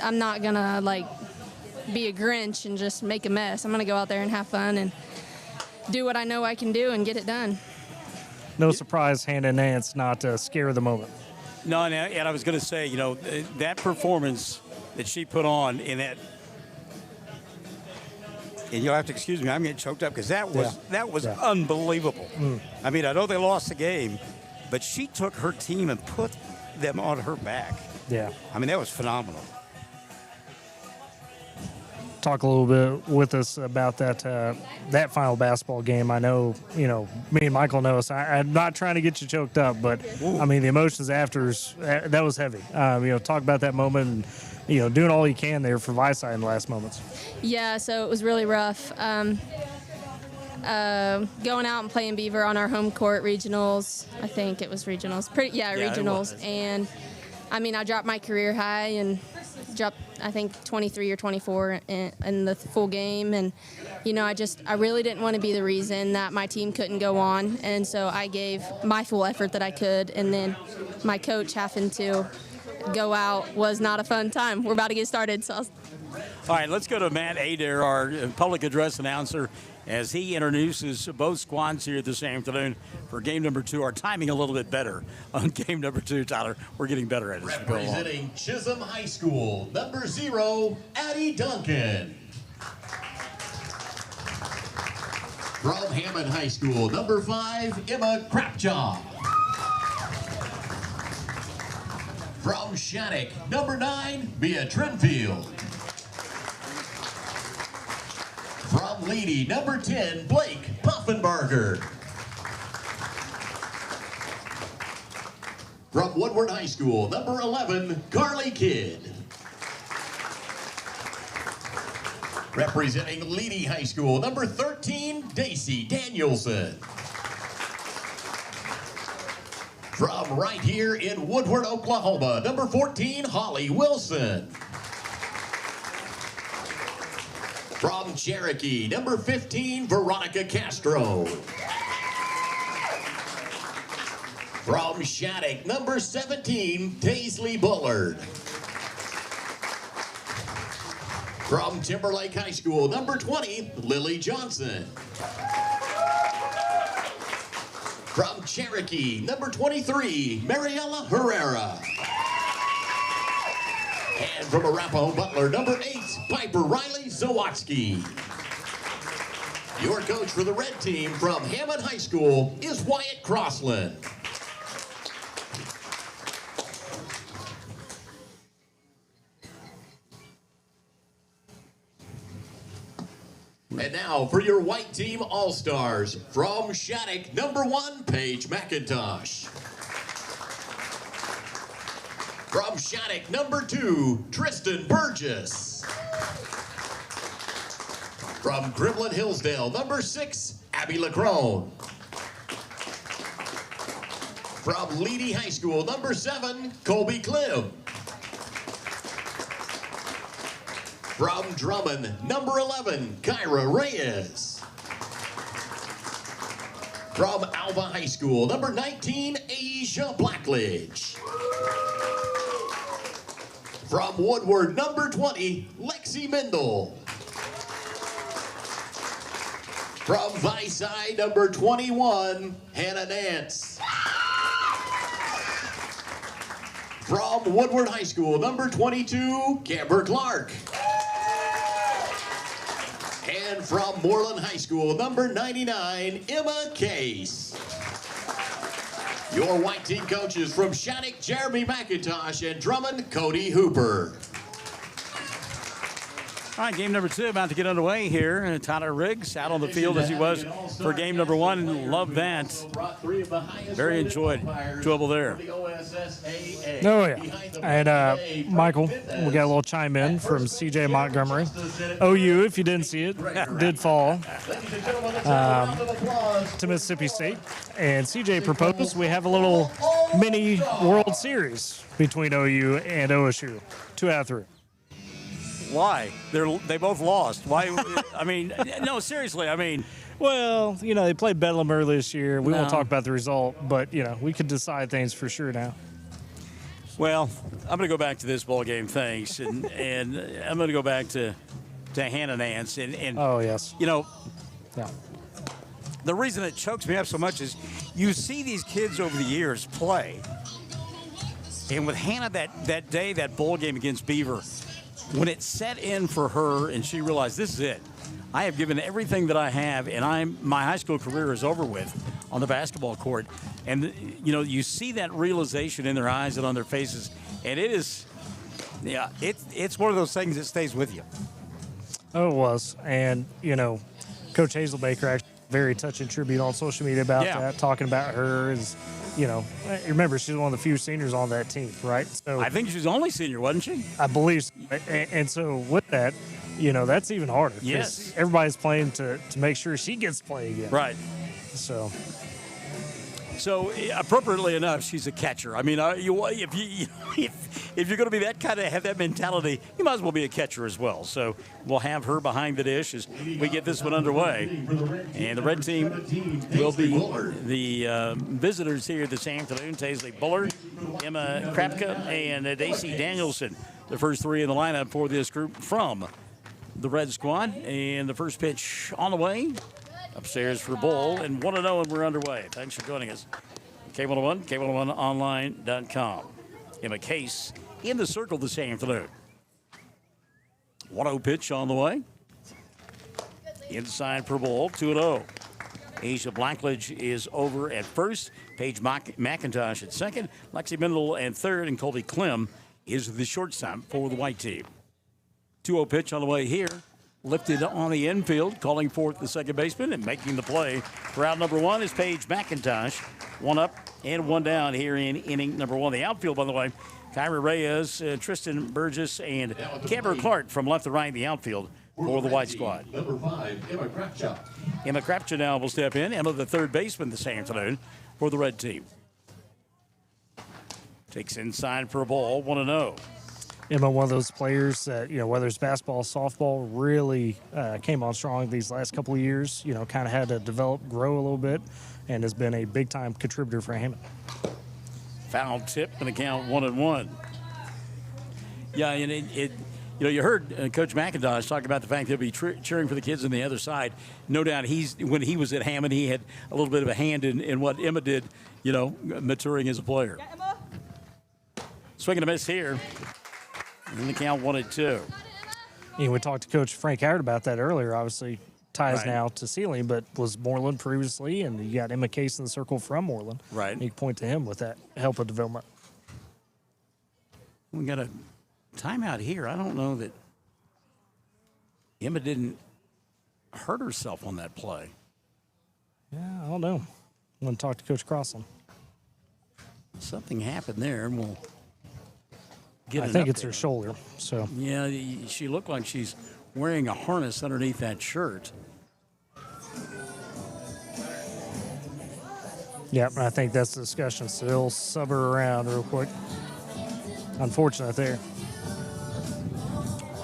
I'm not gonna be a Grinch and just make a mess. I'm going to go out there and have fun and do what I know I can do and get it done. No surprise, Hannah Nance not scare of the moment. No, and I was going to say, that performance that she put on in that, and you'll have to excuse me, I'm getting choked up because that was unbelievable. I mean, I know they lost the game, but she took her team and put them on her back. Yeah. I mean, that was phenomenal. Talk a little bit with us about that final basketball game. I know, me and Michael know us. I'm not trying to get you choked up, but I mean, the emotions after, that was heavy. Talk about that moment and, doing all you can there for Visci in the last moments. Yeah, so it was really rough. going out and playing Beaver on our home court regionals. I think it was regionals. Regionals. And I mean, I dropped my career high and dropped, I think, 23 or 24 in the full game. And, you know, I really didn't want to be the reason that my team couldn't go on. And so I gave my full effort that I could. And then my coach having to go out was not a fun time. We're about to get started. So all right, let's go to Matt Adair, our public address announcer, as he introduces both squads here this afternoon for game number 2. Our timing a little bit better on game number 2, Tyler. We're getting better at it as we go along. Representing Chisholm High School, number 0, Addie Duncan. From Hammond High School, number 5, Emma Crapjaw. From Shattuck, number 9, Mia Trinfield. From Leedy, number 10, Blake Puffenbarger. From Woodward High School, number 11, Carly Kidd. Representing Leedy High School, number 13, Daisy Danielson. From right here in Woodward, Oklahoma, number 14, Holly Wilson. From Cherokee, number 15, Veronica Castro. From Shattuck, number 17, Paisley Bullard. From Timberlake High School, number 20, Lily Johnson. From Cherokee, number 23, Mariela Herrera. And from Arapahoe Butler, number 8, Piper Riley Zawatsky. Your coach for the red team from Hammond High School is Wyatt Crossland. And now for your white team all-stars from Shattuck, number 1, Paige McIntosh. From Shattuck, number 2, Tristan Burgess. From Gremlin Hillsdale, number 6, Abby Lacrone. From Leedy High School, number 7, Colby Klim. From Drummond, number 11, Kyra Reyes. From Alva High School, number 19, Asia Blackledge. From Woodward, number 20, Lexi Mendel. From Viceside, number 21, Hannah Nance. From Woodward High School, number 22, Camber Clark. And from Moreland High School, number 99, Emma Case. Your white team coaches from Shattuck, Jeremy McIntosh, and Drummond, Cody Hooper. All right, game number 2 about to get underway here. Tyler Riggs out on the field as he was for game number 1. Love that. Very enjoyable there. Oh, yeah. And Michael, we got a little chime in from CJ Montgomery. OU, if you didn't see it, did fall to Mississippi State. And CJ proposed we have a little mini World Series between OU and OSU. 2 out of 3. Why? They both lost. Why? I mean, no, seriously. I mean, well, you know, they played Bedlam early this year. We won't talk about the result, but, you know, we could decide things for sure now. Well, I'm going to go back to this ball game, thanks, and I'm going to go back to Hannah Nance. And oh, yes. You know, yeah. The reason it chokes me up so much is you see these kids over the years play, and with Hannah that day, that bowl game against Beaver, when it set in for her and she realized this is it, I have given everything that I have, and my high school career is over with on the basketball court. And, you know, you see that realization in their eyes and on their faces, and it is, yeah, it's one of those things that stays with you. Oh, it was. And, you know, Coach Hazelbaker actually very touching tribute on social media about that, talking about her as, you know, remember, she's one of the few seniors on that team, right? So I think she's the only senior, wasn't she? I believe so. And so with that, that's even harder. 'cause Yes. everybody's playing to make sure she gets to play again. Right. So appropriately enough, she's a catcher. I mean, if you're going to be that kind of have that mentality, you might as well be a catcher as well. So we'll have her behind the dish as we get this one underway. And the red team will be the visitors here this afternoon. Taisley Buller, Emma Krapka, and Daisy Danielson. The first three in the lineup for this group from the red squad. And the first pitch on the way. Upstairs for Bull, and 1-0, and we're underway. Thanks for joining us. K101, K101online.com. Emma Case in the circle this afternoon. 1-0 pitch on the way. Inside for Bull, 2-0. Asia Blackledge is over at first. Paige McIntosh at second. Lexi Mendel at third, and Colby Clem is the shortstop for the white team. 2-0 pitch on the way here. Lifted on the infield, calling forth the second baseman and making the play for out number one is Paige McIntosh. One up and one down here in inning number one. The outfield, by the way, Kyra Reyes, Tristan Burgess, and Camber Clark from left to right in the outfield for the white squad. Number 5, Emma Krapcha. Emma Krapcha now will step in. Emma, the third baseman this afternoon for the red team. Takes inside for a ball, 1-0. Emma, one of those players that, whether it's basketball, softball, really came on strong these last couple of years, kind of had to develop, grow a little bit, and has been a big-time contributor for Hammond. Foul tip and a count 1-1. Yeah, and you heard Coach McIntosh talk about the fact that he'll be cheering for the kids on the other side. No doubt when he was at Hammond, he had a little bit of a hand in what Emma did, maturing as a player. Swing and a miss here. And the count 1-2. We talked to Coach Frank Howard about that earlier. Obviously, ties Right. now to Sealing, but was Moreland previously, and you got Emma Case in the circle from Moreland. Right. You can point to him with that help of development. We got a timeout here. I don't know that Emma didn't hurt herself on that play. Yeah, I don't know. I'm going to talk to Coach Crossland. Something happened there, and we'll get I an think it's update. her shoulder. So Yeah, she looked like she's wearing a harness underneath that shirt. Yep, I think that's the discussion. So they'll sub her around real quick. Unfortunate there.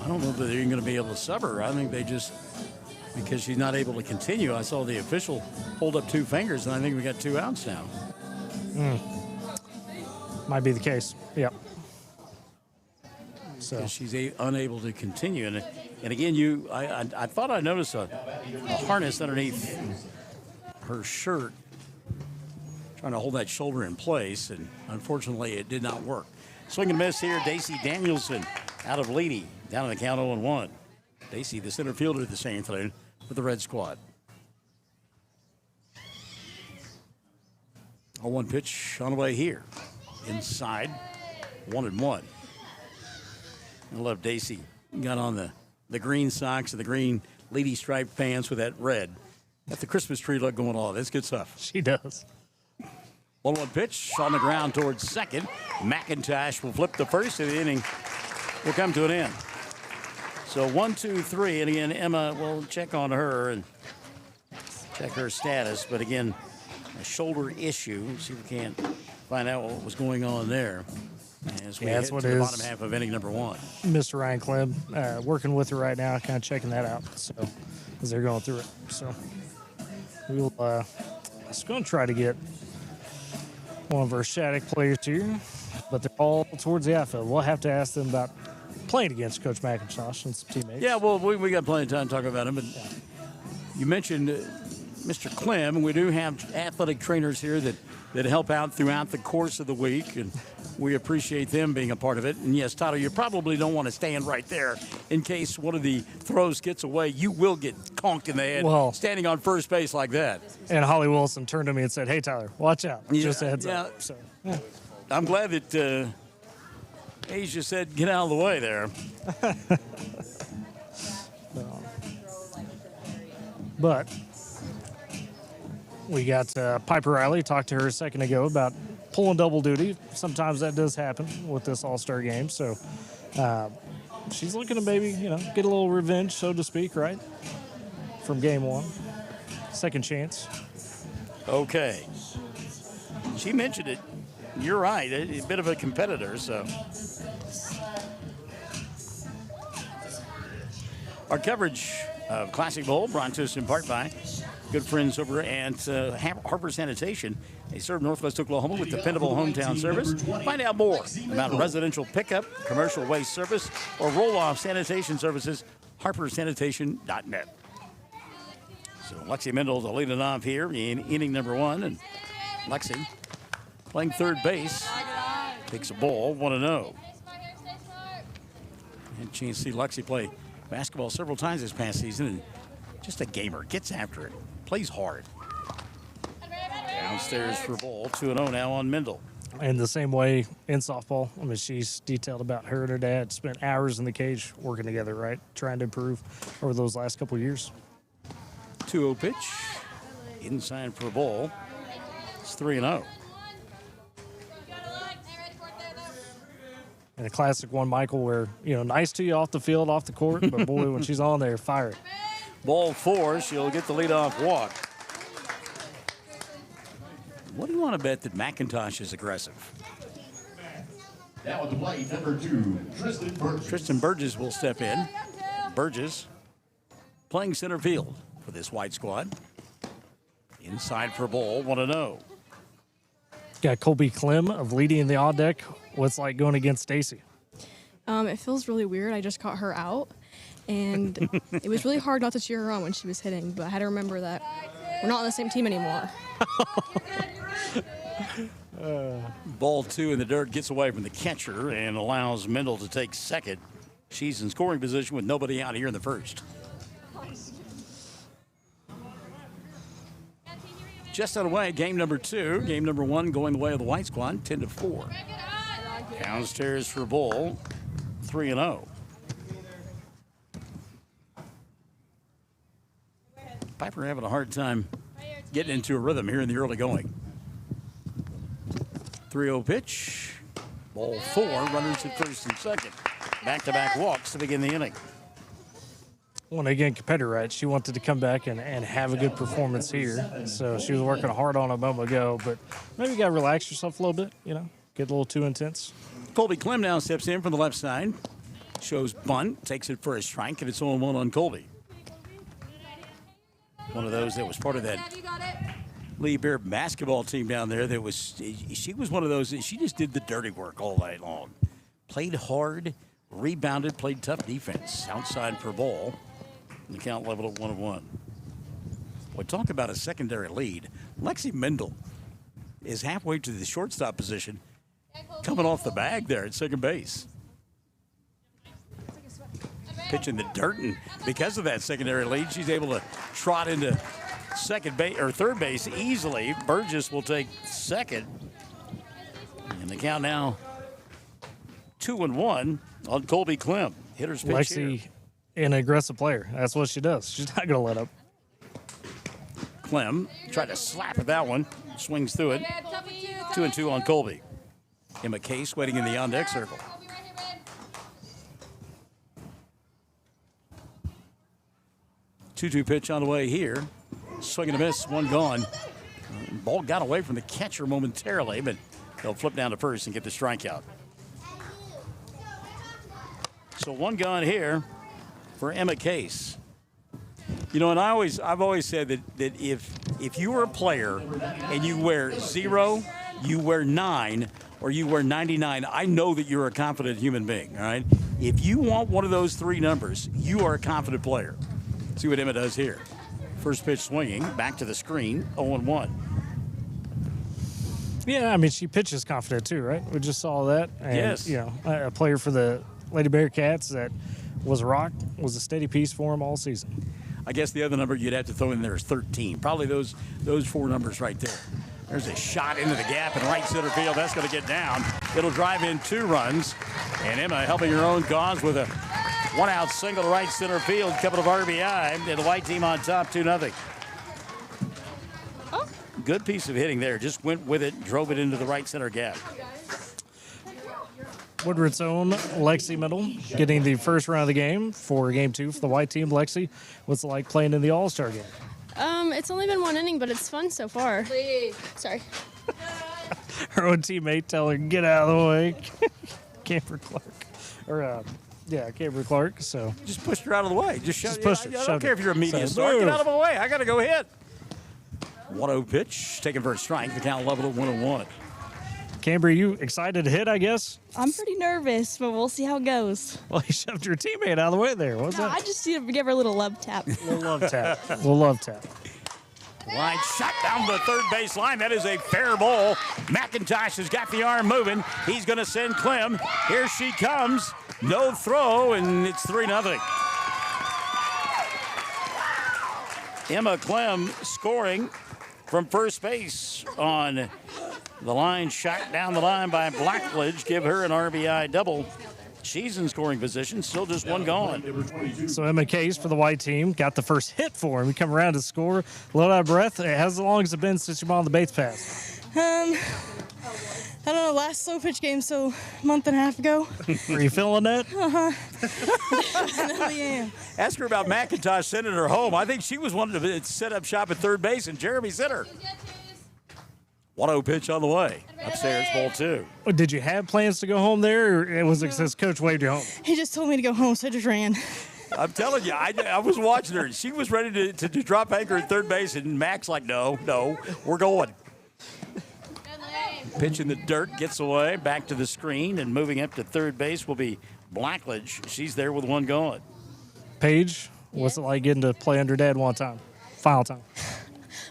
I don't know that they're even going to be able to sub her. I think they just, because she's not able to continue, I saw the official hold up two fingers, and I think we got 2 outs now. Might be the case. Yep. So She's unable to continue. And again, I thought I noticed a harness underneath her shirt trying to hold that shoulder in place, and unfortunately it did not work. Swing and miss here, Daisy Danielson out of Leedy, down in the count 0-1. Daisy, the center fielder this afternoon for the red squad. 0-1 pitch on the way here. Inside, 1-1. I love Daisy. Got on the green socks and the green Leedy striped pants with that red. Got the Christmas tree look going on. That's good stuff. she does. 1-1 pitch on the ground towards second. McIntosh will flip the first, and the inning will come to an end. So 1, 2, 3, and again, Emma will check on her and check her status. But again, a shoulder issue. See if we can't find out what was going on there. As we Yeah, head that's what to it the is. bottom half of inning number 1. Mr. Ryan Clem, working with her right now, kind of checking that out. So as they're going through it. So we'll just going to try to get one of our Shattuck players here, but they're all towards the outfield. We'll have to ask them about playing against Coach McIntosh and some teammates. Yeah, well, we got plenty of time to talk about him. But you mentioned Mr. Clem, and we do have athletic trainers here that help out throughout the course of the week, and we appreciate them being a part of it. And yes, Tyler, you probably don't want to stand right there in case one of the throws gets away. You will get conked in the head standing on first base like that. And Holly Wilson turned to me and said, "Hey, Tyler, watch out." Just a heads up. So, yeah. I'm glad that Asia said, "Get out of the way there." But we got Piper Riley. Talked to her a second ago about pulling double duty. Sometimes that does happen with this All-Star game. So she's looking to maybe, get a little revenge, so to speak, right? From game one. Second chance. Okay. She mentioned it. You're right. A bit of a competitor, so. Our coverage of Classic Bowl brought to us in part by good friends over at Harper Sanitation. They serve Northwest Oklahoma with dependable hometown service. Find out more about residential pickup, commercial waste service, or roll-off sanitation services, harpersanitation.net. So Lexi Mendel to lead it off here in inning number 1. And Lexi playing third base. Takes a ball, 1-0. Had a chance to see Lexi play basketball several times this past season. And just a gamer. Gets after it. Plays hard. Downstairs for a ball. 2-0 now on Mendel. And the same way in softball. I mean, she's detailed about her and her dad spent hours in the cage working together, right? Trying to improve over those last couple of years. 2-0 pitch. Inside for a ball. It's 3-0. And a classic one, Michael, where, nice to you off the field, off the court, but boy, when she's on there, fire it. Ball 4, she'll get the leadoff walk. What do you want to bet that McIntosh is aggressive? Now at the plate, number 2, Tristan Burgess. Tristan Burgess will step in. Burgess playing center field for this white squad. Inside for a ball, 1-0. Got Colby Clem of leading the on deck. What's like going against Stacy? It feels really weird. I just caught her out, and it was really hard not to cheer her on when she was hitting, but I had to remember that we're not on the same team anymore. Ball 2 in the dirt, gets away from the catcher and allows Mendel to take second. She's in scoring position with nobody out here in the first. Just on the way, game number 2. Game number 1 going the way of the white squad, 10-4. Downstairs for a ball, 3-0. Piper having a hard time getting into a rhythm here in the early going. 3-0 pitch. Ball 4, runners at first and second. Back-to-back walks to begin the inning. Well, again, competitor, right? She wanted to come back and have a good performance here. So she was working hard on it a moment ago, but maybe you got to relax yourself a little bit, get a little too intense. Colby Clem now steps in from the left side. Shows bunt, takes it for a strike, and it's 0-1 on Colby. One of those that was part of that Lee Bear basketball team down there she was one of those that she just did the dirty work all night long. Played hard, rebounded, played tough defense. Outside for a ball. And the count level at 1-1. Boy, talk about a secondary lead. Lexi Mendel is halfway to the shortstop position, coming off the bag there at second base. Pitch in the dirt, and because of that secondary lead, she's able to trot into second base or third base easily. Burgess will take second. And the count now 2-1 on Colby Clem. Hitter's pitch Lexi, here. An aggressive player. That's what she does. She's not going to let up. Clem tried to slap at that one. Swings through it. 2-2 on Colby. Emma Case waiting in the on-deck circle. Two-two pitch on the way here. Swing and a miss, one gone. Ball got away from the catcher momentarily, but they'll flip down to first and get the strikeout. So one gone here for Emma Case. And I've always said that if you are a player and you wear 0, you wear 9, or you wear 99, I know that you're a confident human being, all right? If you want one of those 3 numbers, you are a confident player. See what Emma does here. First pitch swinging, back to the screen, 0-1. Yeah, I mean, she pitches confident too, right? We just saw that. And, yes. A player for the Lady Bearcats that was a rock, was a steady piece for him all season. I guess the other number you'd have to throw in there is 13. Probably those 4 numbers right there. There's a shot into the gap in right center field. That's going to get down. It'll drive in 2 runs. And Emma helping her own cause with a 1-out single to right center field. Couple of RBI. And the white team on top 2-0. Good piece of hitting there. Just went with it, drove it into the right center gap. Woodward's own Lexi Middle getting the first round of the game for game 2 for the white team. Lexi, what's it like playing in the All-Star game? It's only been one inning, but it's fun so far. Sorry. Her own teammate telling her, get out of the way. Camber Clark. Camber Clark. So just pushed her out of the way. Just push her. I don't care if you're a media star. Get out of my way. I got to go hit. 1-0 pitch, taken for a strike. The count level at 1-1. Camber, you excited to hit, I guess? I'm pretty nervous, but we'll see how it goes. Well, you shoved your teammate out of the way there. What's that? I just need to give her a little love tap. Little love tap. Little love tap. Line shot down the third base line. That is a fair ball. McIntosh has got the arm moving. He's going to send Clem. Here she comes. No throw, and it's 3-0. Emma Clem scoring from first base on the line shot down the line by Blackledge. Give her an RBI double. She's in scoring position, still just one gone. So Emma Case for the white team got the first hit for him. He come around to score. A little out of breath. How long has it been since you've been on the base pass? I don't know, last slow pitch game, so a month and a half ago. Are you feeling that? Uh-huh. Definitely am. Ask her about McIntosh sending her home. I think she was wanting to set up shop at third base, and Jeremy sent her. 1-0 pitch on the way. Upstairs, ball 2. Did you have plans to go home there, or was it because Coach waved you home? He just told me to go home, so I just ran. I'm telling you, I was watching her. She was ready to drop anchor at third base, and Mac's like, no, we're going. Pitch in the dirt, gets away, back to the screen, and moving up to third base will be Blackledge. She's there with one going. Paige, what's it like getting to play under Dad final time?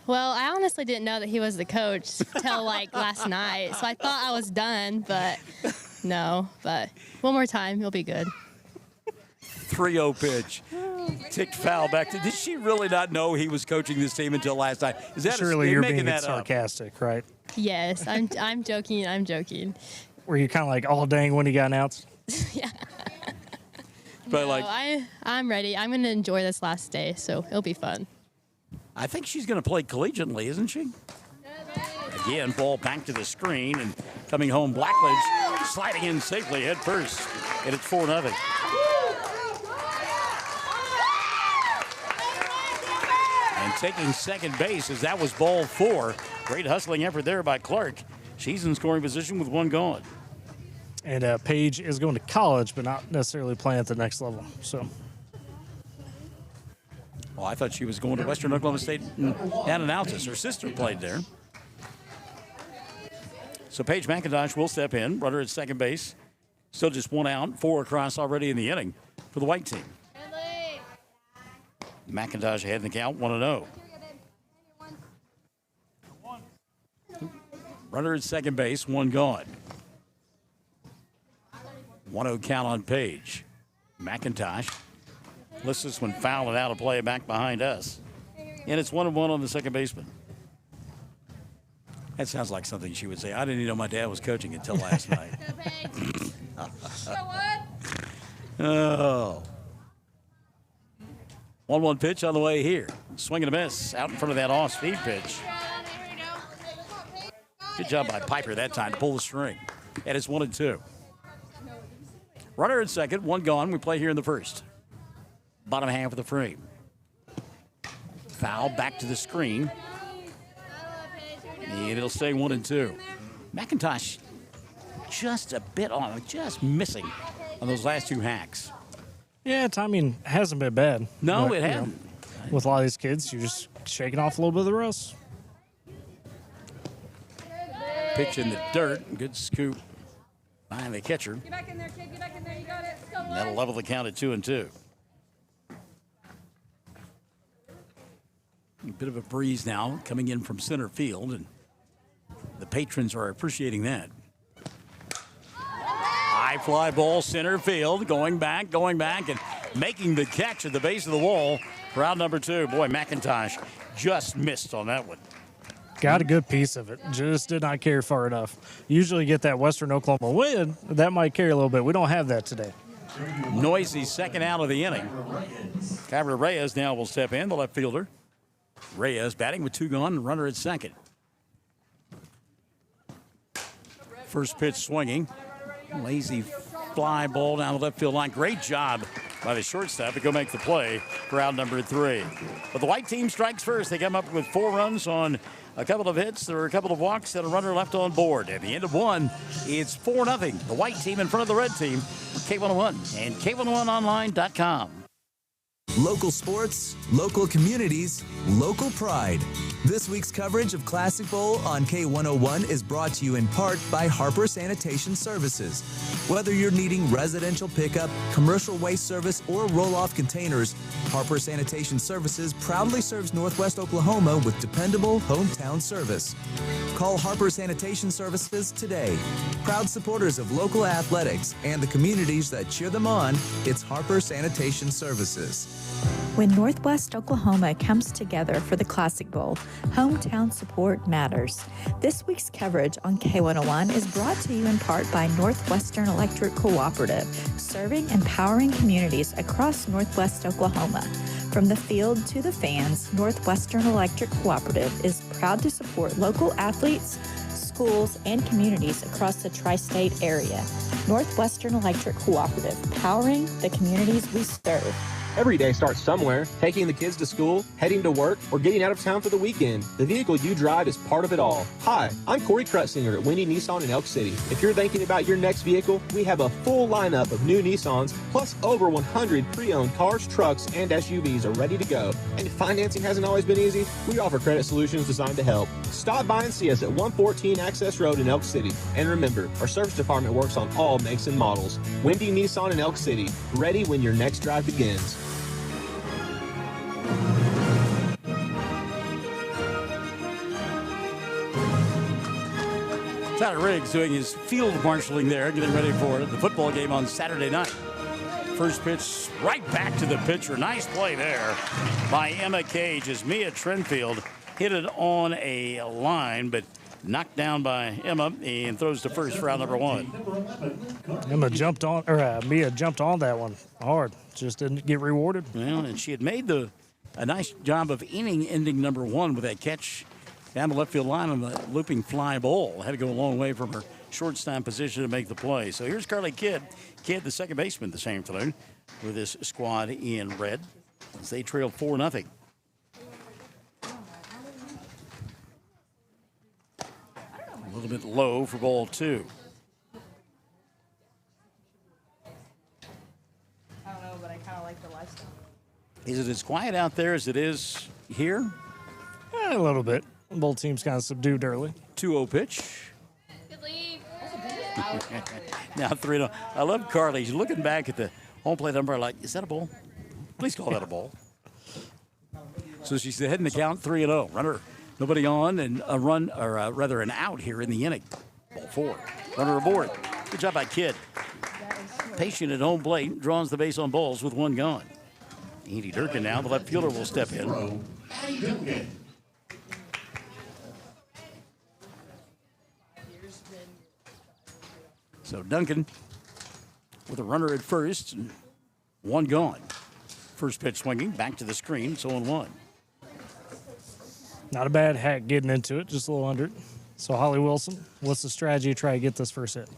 Well, I honestly didn't know that he was the coach till last night, so I thought I was done, but no. But one more time, he'll be good. 3-0 pitch. Ticked foul back to. Did she really not know he was coaching this team until last night? Is that surely you're being that sarcastic, right? Yes, I'm joking. I'm joking. Were you kind of like, oh dang, when he got announced? Yeah. But I'm ready. I'm going to enjoy this last day, so it'll be fun. I think she's going to play collegiately, isn't she? Again, ball back to the screen, and coming home, Blackledge sliding in safely head first, and it's 4-0. And taking second base, as that was ball 4. Great hustling effort there by Clark. She's in scoring position with one gone. And Paige is going to college, but not necessarily playing at the next level. So. Well, I thought she was going to Western Oklahoma State and announces her sister played there. So Paige McIntosh will step in, runner at second base. Still just one out, 4 across already in the inning for the white team. McIntosh ahead in the count, 1-0. Runner at second base, one gone. 1-0 count on Paige. McIntosh lets this one foul it out of play back behind us. And it's 1-1 on the second baseman. That sounds like something she would say. I didn't even know my dad was coaching until last night. Oh. 1-1 pitch on the way here. Swing and a miss out in front of that off-speed pitch. Good job by Piper that time to pull the string. And it's 1-2. Runner at second, one gone. We play here in the first. Bottom half of the frame. Foul back to the screen. And it'll stay 1-2. McIntosh just a bit on, just missing on those last 2 hacks. Yeah, timing hasn't been bad. No, but, it hasn't. With a lot of these kids, you're just shaking off a little bit of the rust. Pitch in the dirt. Good scoop behind the catcher. Get back in there, kid. Get back in there. You got it. And that'll level the count at 2-2. A bit of a breeze now coming in from center field, and the patrons are appreciating that. High fly ball center field, going back, and making the catch at the base of the wall. Round number 2. Boy, McIntosh just missed on that one. Got a good piece of it. Just did not carry far enough. Usually get that Western Oklahoma win. That might carry a little bit. We don't have that today. Noisy second out of the inning. Kyra Reyes now will step in, the left fielder. Reyes batting with 2 gone, runner at second. First pitch swinging. Lazy fly ball down the left field line. Great job by the shortstop to go make the play for out number 3. But the white team strikes first. They come up with 4 runs on a couple of hits. There were a couple of walks and a runner left on board. At the end of 1, it's 4-0. The white team in front of the red team. K101 and K101online.com. Local sports, local communities, local pride. This week's coverage of Classic Bowl on K101 is brought to you in part by Harper Sanitation Services. Whether you're needing residential pickup, commercial waste service, or roll-off containers, Harper Sanitation Services proudly serves Northwest Oklahoma with dependable hometown service. Call Harper Sanitation Services today. Proud supporters of local athletics and the communities that cheer them on, it's Harper Sanitation Services. When Northwest Oklahoma comes together for the Classic Bowl, hometown support matters. This week's coverage on K101 is brought to you in part by Northwestern Electric Cooperative, serving and powering communities across Northwest Oklahoma. From the field to the fans, Northwestern Electric Cooperative is proud to support local athletes, schools, and communities across the tri-state area. Northwestern Electric Cooperative, powering the communities we serve. Every day starts somewhere, taking the kids to school, heading to work, or getting out of town for the weekend. The vehicle you drive is part of it all. Hi, I'm Corey Krutzinger at Wendy Nissan in Elk City. If you're thinking about your next vehicle, we have a full lineup of new Nissans, plus over 100 pre-owned cars, trucks, and SUVs are ready to go. And if financing hasn't always been easy, we offer credit solutions designed to help. Stop by and see us at 114 Access Road in Elk City. And remember, our service department works on all makes and models. Wendy Nissan in Elk City, ready when your next drive begins. Tyler Riggs doing his field marshaling there, getting ready for the football game on Saturday night. First pitch right back to the pitcher. Nice play there by Emma Cage as Mia Trenfield hit it on a line, but knocked down by Emma and throws to first for out number 1. Mia jumped on that one hard. Just didn't get rewarded. Well, and she had made a nice job of ending number 1 with that catch down the left field line on the looping fly ball. Had to go a long way from her shortstop position to make the play. So here's Carly Kidd. Kidd, the second baseman this afternoon, with this squad in red as they trail 4-0. A little bit low for ball 2. I don't know, but I kind of like the lifestyle. Is it as quiet out there as it is here? A little bit. Both teams kind of subdued early. 2-0 pitch. Good lead. Now 3-0. I love Carly. She's looking back at the home plate umpire like, is that a ball? Please call that a ball. So she's ahead in the count 3-0. Runner, nobody on, and a run, or rather an out here in the inning. Ball 4. Runner aboard. Good job by Kidd. Patient at home plate, draws the base on balls with 1 gone. Andy Durkin now, the left fielder, will step in. So Duncan with a runner at first, and 1 gone. First pitch swinging, back to the screen, it's 0-1. Not a bad hack getting into it, just a little under it. So Holly Wilson, what's the strategy to try to get this first hit?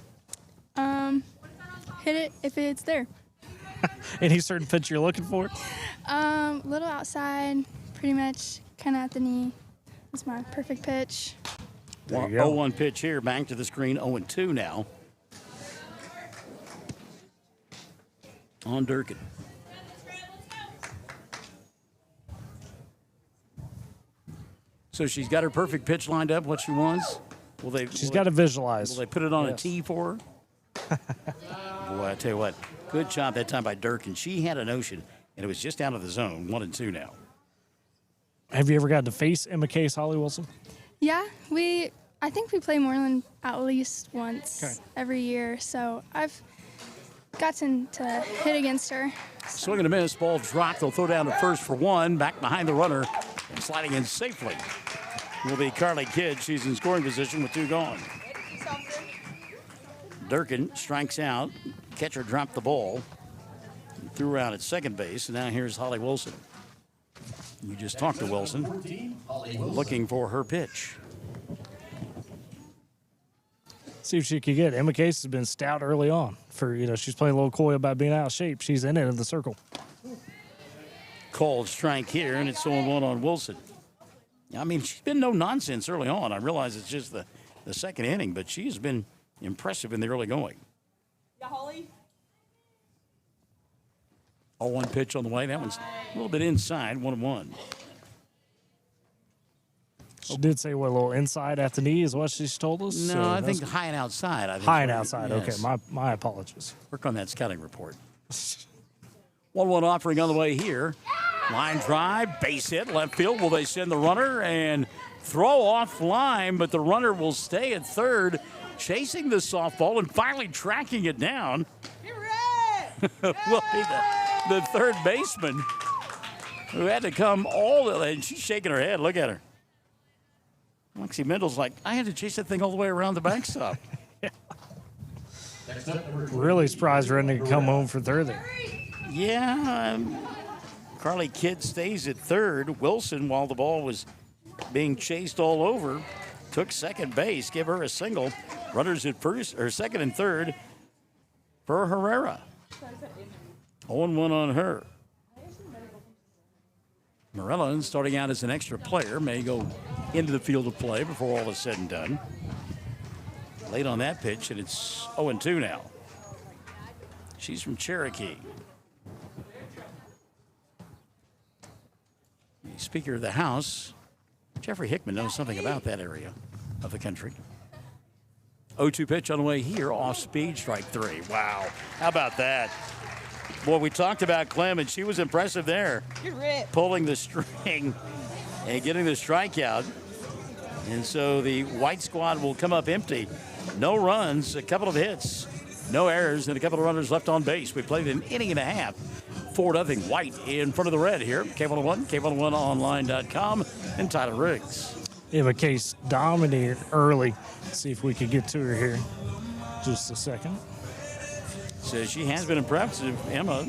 Hit it if it's there. Any certain pitch you're looking for? Little outside, pretty much kind of at the knee. That's my perfect pitch. 0-1 pitch here, back to the screen, 0-2 now. On Durkin. So she's got her perfect pitch lined up, what she wants. She's got to visualize. Will they put it on a tee for her? Boy, I tell you what, good job that time by Durkin. She had a notion, and it was just out of the zone, 1-2 now. Have you ever gotten to face Emma Case, Holly Wilson? Yeah, I think we play Moreland at least once every year, so I've gotten to hit against her. Swing and a miss, ball dropped. They'll throw down to first for 1, back behind the runner, and sliding in safely will be Carly Kidd. She's in scoring position with 2 gone. Durkin strikes out. Catcher dropped the ball. Threw around at second base, and now here's Holly Wilson. You just talked to Wilson, looking for her pitch. See if she could get it. Emma Case has been stout early on. She's playing a little coy about being out of shape. She's in the circle. Called strike here, and it's 0-1 on Wilson. I mean, she's been no nonsense early on. I realize it's just the second inning, but she's been impressive in the early going. Yeah, Holly. 0-1 pitch on the way. That one's a little bit inside, 1-1. She did say, a little inside at the knee is what she's told us? No, so I think high and outside. High and outside. Yes. Okay, my apologies. Work on that scouting report. 1-1 offering on the way here. Line drive, base hit, left field. Will they send the runner and throw off line, but the runner will stay at third, chasing the softball and finally tracking it down. Will be the third baseman who had to come all the way. And she's shaking her head. Look at her. Lexi Mendel's like, I had to chase that thing all the way around the backstop. Really surprised Redden could come home for third there. Yeah, Carly Kidd stays at third. Wilson, while the ball was being chased all over, took second base, give her a single. Runners at first or second and third for Herrera. 0-1 on her. Morella, starting out as an extra player, may go into the field of play before all is said and done. Late on that pitch, and it's 0-2 now. She's from Cherokee. The Speaker of the House, Jeffrey Hickman, knows something about that area of the country. 0-2 pitch on the way here, off speed, strike three. Wow, how about that? Boy, we talked about Clem, and she was impressive there. You're ripped. Pulling the string and getting the strikeout. And so the white squad will come up empty. No runs, a couple of hits, no errors, and a couple of runners left on base. We played an inning and a half. 4-0 white in front of the red here. K101, K101online.com, and Tyler Riggs. Emma Case dominated early. Let's see if we can get to her here. Just a second. So she has been impressive. Emma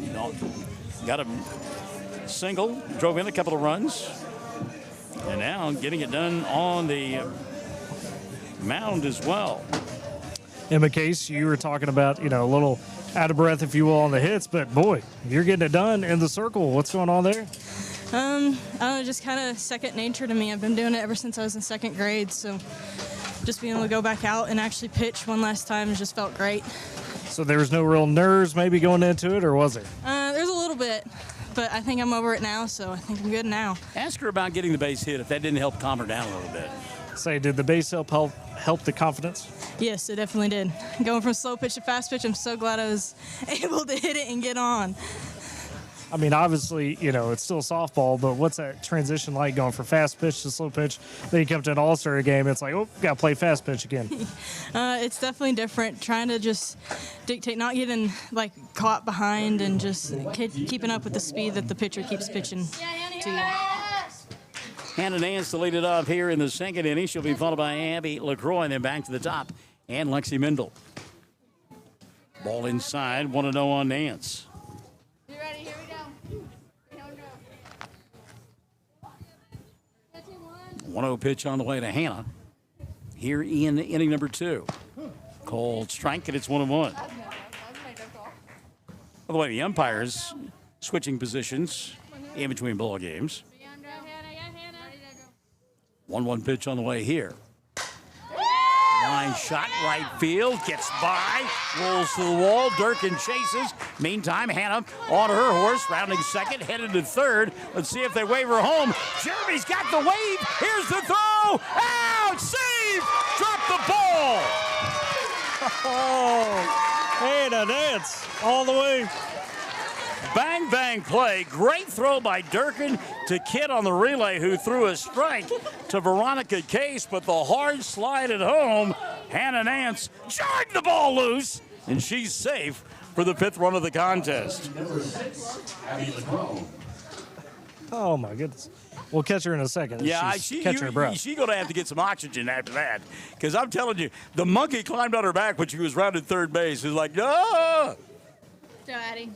got a single, drove in a couple of runs, and now getting it done on the mound as well. Emma Case, you were talking about, a little out of breath, if you will, on the hits, but boy, you're getting it done in the circle. What's going on there? I don't know, just kind of second nature to me. I've been doing it ever since I was in second grade, so just being able to go back out and actually pitch one last time just felt great. So there was no real nerves maybe going into it, or was there? There's a little bit, but I think I'm over it now, so I think I'm good now. Ask her about getting the base hit, if that didn't help calm her down a little bit. Say, did the base help the confidence? Yes, it definitely did. Going from slow pitch to fast pitch, I'm so glad I was able to hit it and get on. I mean, obviously, it's still softball, but what's that transition like going from fast pitch to slow pitch? Then you come to an all-star game, it's like, got to play fast pitch again. It's definitely different, trying to just dictate, not getting, caught behind and just keeping up with the speed that the pitcher keeps pitching to you. Hannah Nance to lead it off here in the second inning. She'll be followed by Abby LaCroix, and then back to the top, and Lexi Mendel. Ball inside, 1-0 on Nance. You ready? Here we go. 1-0 pitch on the way to Hannah here in inning number 2. Called strike, and it's 1-1. By the way, the umpires switching positions in between ball games. 1-1 pitch on the way here. Line shot, right field, gets by, rolls to the wall. Durkin chases. Meantime, Hannah on her horse, rounding second, headed to third. Let's see if they wave her home. Jeremy's got the wave. Here's the throw. Out! Save! Drop the ball. Oh, Hannah Nance all the way. Bang, bang play. Great throw by Durkin to Kidd on the relay, who threw a strike to Veronica Case, but the hard slide at home. Hannah Nance jarred the ball loose, and she's safe for the 5th run of the contest. Oh, my goodness. We'll catch her in a second. Yeah, she's catching her breath. She's going to have to get some oxygen after that, because I'm telling you, the monkey climbed on her back when she was rounded third base. It was like, no! Go, Addie.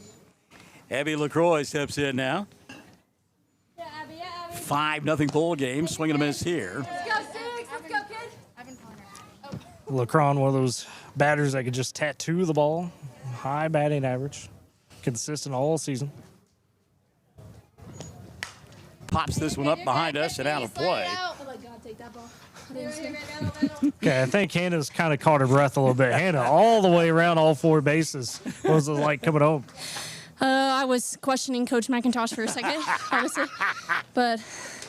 Abby LaCroix steps in now. Yeah, Abby. 5-0 ball game. Swing and a miss here. Let's go, 6. Let's go, kid. I've been calling her. LeCron, one of those batters that could just tattoo the ball. High batting average. Consistent all season. Pops this one up behind us and out of play. Okay, I think Hannah's kind of caught her breath a little bit. Hannah, all the way around all 4 bases. What was it like coming home? I was questioning Coach McIntosh for a second, obviously, but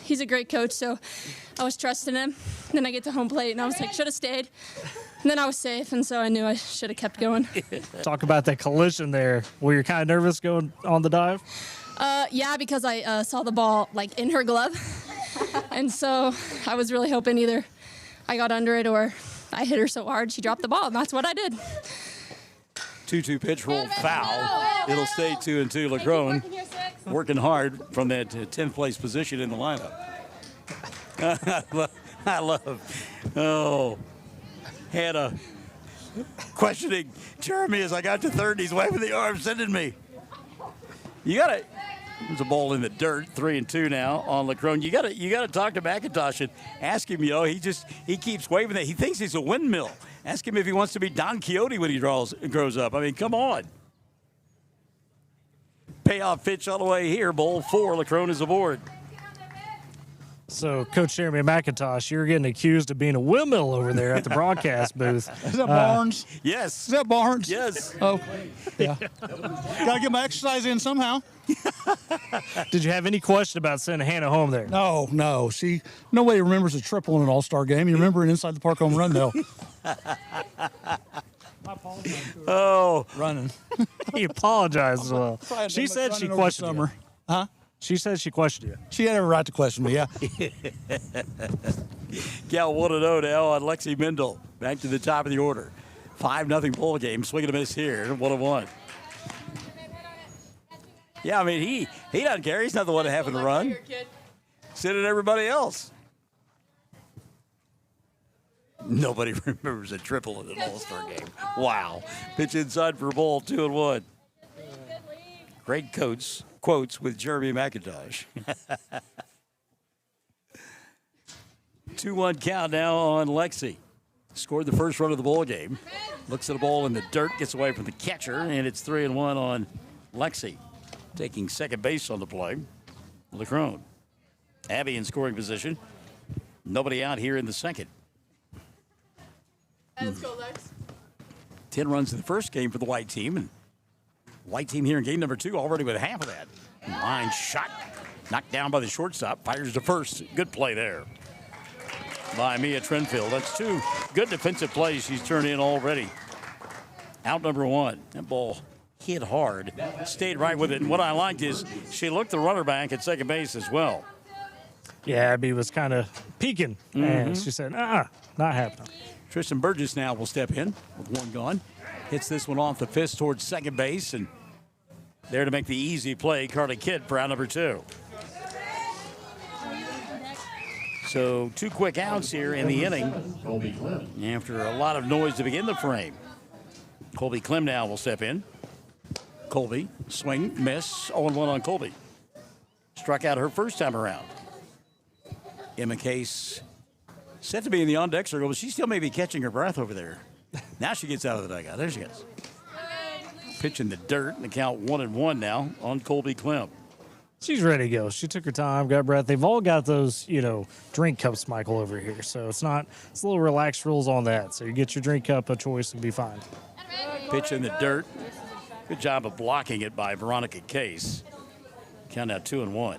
he's a great coach, so I was trusting him. Then I get to home plate, and I was like, should have stayed. And then I was safe, and so I knew I should have kept going. Talk about that collision there. Were you kind of nervous going on the dive? Yeah, because I saw the ball like in her glove, and so I was really hoping either I got under it or I hit her so hard she dropped the ball, and that's what I did. 2-2 pitch rolled foul. It'll stay 2-2. LeCron working hard from that 10th place position in the lineup. I love Hannah questioning Jeremy as I got to third. He's waving the arm, sending me. There's a ball in the dirt, 3-2 now on LeCron. You gotta talk to McIntosh and ask him, he keeps waving that. He thinks he's a windmill. Ask him if he wants to be Don Quixote when he grows up. I mean, come on. Payoff pitch all the way here. Bowl 4, LeCron is aboard. So, Coach Jeremy McIntosh, you're getting accused of being a windmill over there at the broadcast booth. Is that Barnes? Yes. Is that Barnes? Yes. Oh, yeah. Got to get my exercise in somehow. Did you have any question about sending Hannah home there? No. Nobody remembers a triple in an all-star game. You remember an inside the park home run, though. Running. He apologized as well. She said she questioned you. Huh? She said she questioned you. She had every right to question me, yeah. Cal 1-0 now on Lexi Mendel. Back to the top of the order. 5-0 ball game. Swing and a miss here. 1-1. Yeah, I mean, he doesn't care. He's not the one having to run. Sending everybody else. Nobody remembers a triple in an all-star game. Wow. Pitch inside for a ball, 2-1. Great quotes with Jeremy McIntosh. 2-1 count now on Lexi. Scored the first run of the ball game. Looks at the ball in the dirt, gets away from the catcher, and it's 3-1 on Lexi. Taking second base on the play. LeCron. Abby in scoring position. Nobody out here in the second. Let's go, Lex. 10 runs in the first game for the white team. And white team here in game number 2 already with half of that. Line shot. Knocked down by the shortstop. Fires to first. Good play there by Mia Trenfield. That's 2 good defensive plays she's turned in already. Out number 1. That ball hit hard. Stayed right with it. And what I liked is she looked the runner back at second base as well. Yeah, Abby was kind of peeking. And she said, not happening. Tristan Burgess now will step in with 1 gone. Hits this one off the fist towards second base. And there to make the easy play, Carly Kidd for out number 2. So 2 quick outs here in the inning after a lot of noise to begin the frame. Colby Clem now will step in. Colby, swing, miss, 0-1 on Colby. Struck out her first time around. Emma Case set to be in the on-deck circle, but she still may be catching her breath over there. Now she gets out of the dugout. There she goes. Pitch in the dirt, and the count 1-1 now on Colby Clem. She's ready to go. She took her time, got breath. They've all got those, drink cups, Michael, over here. So it's a little relaxed rules on that. So you get your drink cup of choice and be fine. Pitch in the dirt. Good job of blocking it by Veronica Case. Count now 2-1.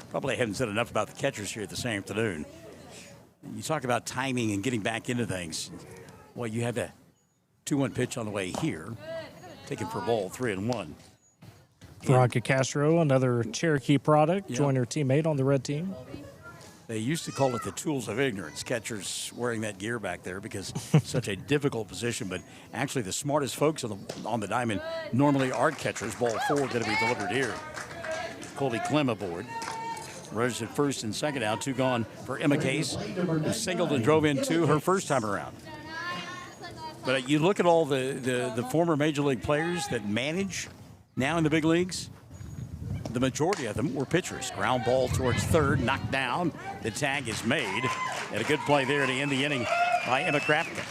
Probably haven't said enough about the catchers here this afternoon. You talk about timing and getting back into things. Well, you have that 2-1 pitch on the way here. Taken for a ball, 3-1. Veronica Castro, another Cherokee product, joined her teammate on the red team. They used to call it the tools of ignorance, catchers wearing that gear back there because such a difficult position. But actually the smartest folks on the diamond normally aren't catchers. Ball 4 going to be delivered here. Colby Clem aboard. Runners at first and second out. 2 gone for Emma Case, who singled and drove in 2 her first time around. But you look at all the former Major League players that manage now in the big leagues, the majority of them were pitchers. Ground ball towards third, knocked down. The tag is made. And a good play there to end the inning by Emma Krapka.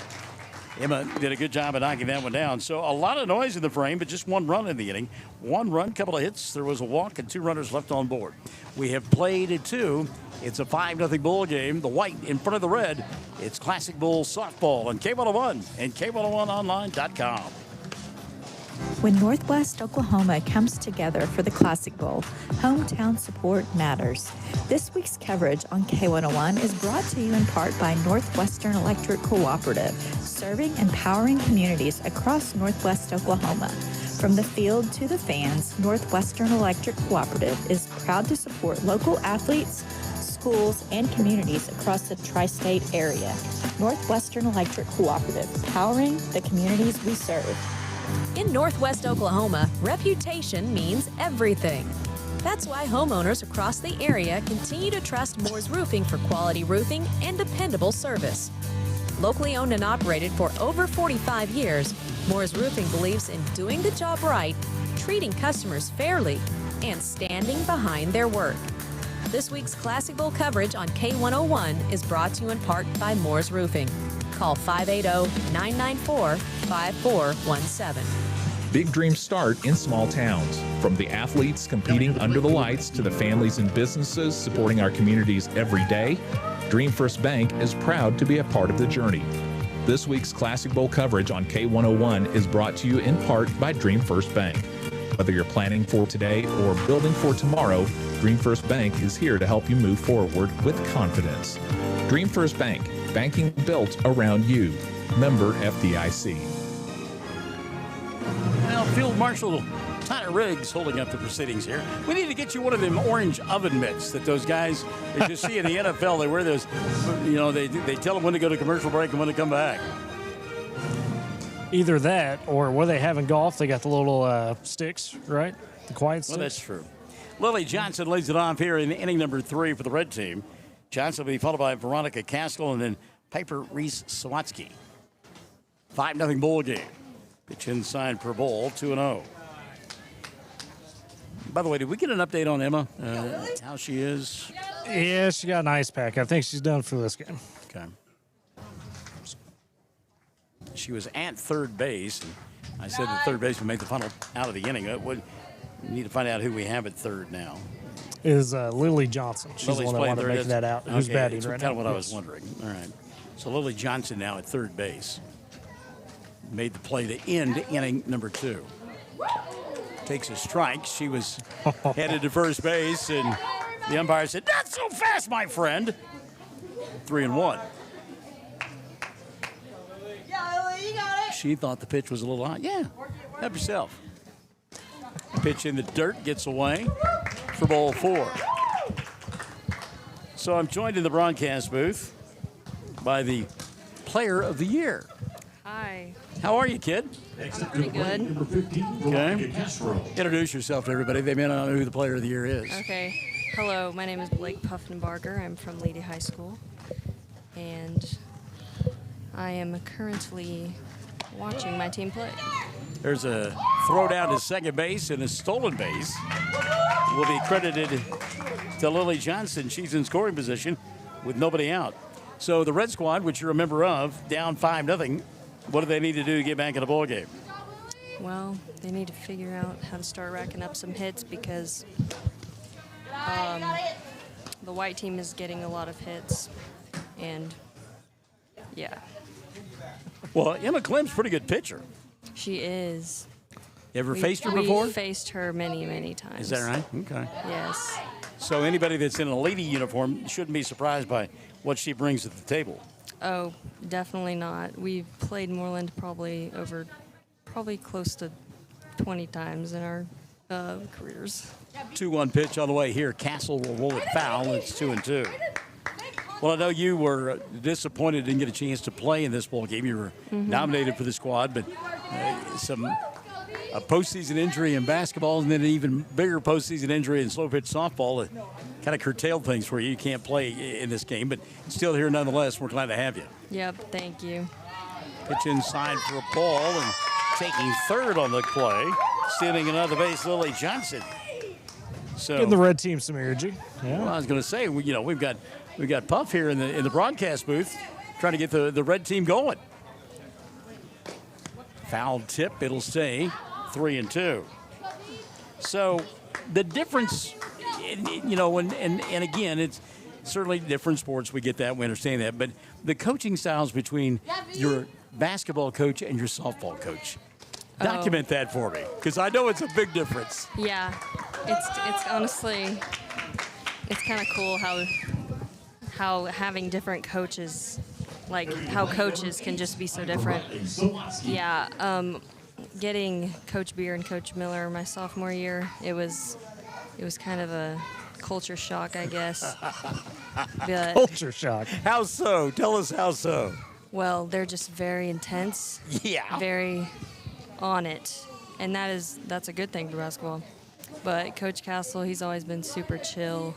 Emma did a good job of knocking that one down. So a lot of noise in the frame, but just one run in the inning. One run, couple of hits. There was a walk and 2 runners left on board. We have played at 2. It's a 5-0 ball game. The white in front of the red. It's Classic Bowl softball on K101 and K101online.com. When Northwest Oklahoma comes together for the Classic Bowl, hometown support matters. This week's coverage on K101 is brought to you in part by Northwestern Electric Cooperative, serving and powering communities across Northwest Oklahoma. From the field to the fans, Northwestern Electric Cooperative is proud to support local athletes, schools, and communities across the tri-state area. Northwestern Electric Cooperative, powering the communities we serve. In Northwest Oklahoma, reputation means everything. That's why homeowners across the area continue to trust Moore's Roofing for quality roofing and dependable service. Locally owned and operated for over 45 years, Moore's Roofing believes in doing the job right, treating customers fairly, and standing behind their work. This week's Classic Bowl coverage on K101 is brought to you in part by Moore's Roofing. Call 580-994-5417. Big dreams start in small towns. From the athletes competing under the lights to the families and businesses supporting our communities every day, Dream First Bank is proud to be a part of the journey. This week's Classic Bowl coverage on K101 is brought to you in part by Dream First Bank. Whether you're planning for today or building for tomorrow, Dream First Bank is here to help you move forward with confidence. Dream First Bank, banking built around you. Member FDIC. Well, Field Marshal Tyler Riggs holding up the proceedings here. We need to get you one of them orange oven mitts that those guys that you see in the NFL. They wear those, they tell them when to go to commercial break and when to come back. Either that or where they have in golf, they got the little sticks, right? The quiet sticks. Well, that's true. Lily Johnson leads it off here in inning number 3 for the red team. Johnson will be followed by Veronica Caskell and then Piper Reese-Sawatsky. 5-0 bowl game. Pitch inside per ball, 2-0. By the way, did we get an update on Emma? How she is? Yeah, she got an ice pack. I think she's done for this game. Okay. She was at third base. And I said that third base would make the final out of the inning. We need to find out who we have at third now. Is Lily Johnson. She's Lily's the one that wanted to make that out. Who's batting right now? Kind of what I was wondering. All right. So Lily Johnson now at third base. Made the play to end inning number 2. Takes a strike. She was headed to first base, and the umpire said, "Not so fast, my friend." 3-1. She thought the pitch was a little high. Yeah, help yourself. Pitch in the dirt, gets away for ball 4. So I'm joined in the broadcast booth by the player of the year. Hi. How are you, kid? Pretty good. Okay. Introduce yourself to everybody. They may not know who the player of the year is. Okay. Hello, my name is Blake Puffenbarger. I'm from Lady High School. And I am currently watching my team play. There's a throw down to second base and a stolen base. Will be credited to Lily Johnson. She's in scoring position with nobody out. So the Red Squad, which you're a member of, down 5-0. What do they need to do to get back in the ball game? Well, they need to figure out how to start racking up some hits because the white team is getting a lot of hits. And, yeah. Well, Emma Clem's a pretty good pitcher. She is. You ever faced her before? We've faced her many, many times. Is that right? Okay. Yes. So anybody that's in a lady uniform shouldn't be surprised by what she brings to the table. Oh, definitely not. We've played Moreland probably close to 20 times in our careers. 2-1 pitch on the way here. Castle will roll it foul. It's 2-2. Well, I know you were disappointed didn't get a chance to play in this ball game. You were nominated for the squad, but a postseason injury in basketball and then an even bigger postseason injury in slow pitch softball kind of curtailed things for you. You can't play in this game, but still here nonetheless. We're glad to have you. Yep, thank you. Pitch inside for a ball and taking third on the play. Stealing another base, Lily Johnson. So Getting the red team some energy. Yeah. Well, I was going to say, we've got Puff here in the broadcast booth. trying to get the red team going. Foul tip, it'll stay 3-2. So the difference, you know, and again, it's certainly different sports. We get that, we understand that. But the coaching styles between your basketball coach and your softball coach, document that for me, because I know it's a big difference. Yeah, it's honestly, it's kind of cool how having different coaches, like how coaches can just be so different. Yeah, getting Coach Beer and Coach Miller my sophomore year, it was kind of a culture shock, I guess. But, Culture shock. How so? Tell us how so. well, they're just very intense. Yeah. Very on it, and that's a good thing for basketball. But Coach Castle, he's always been super chill,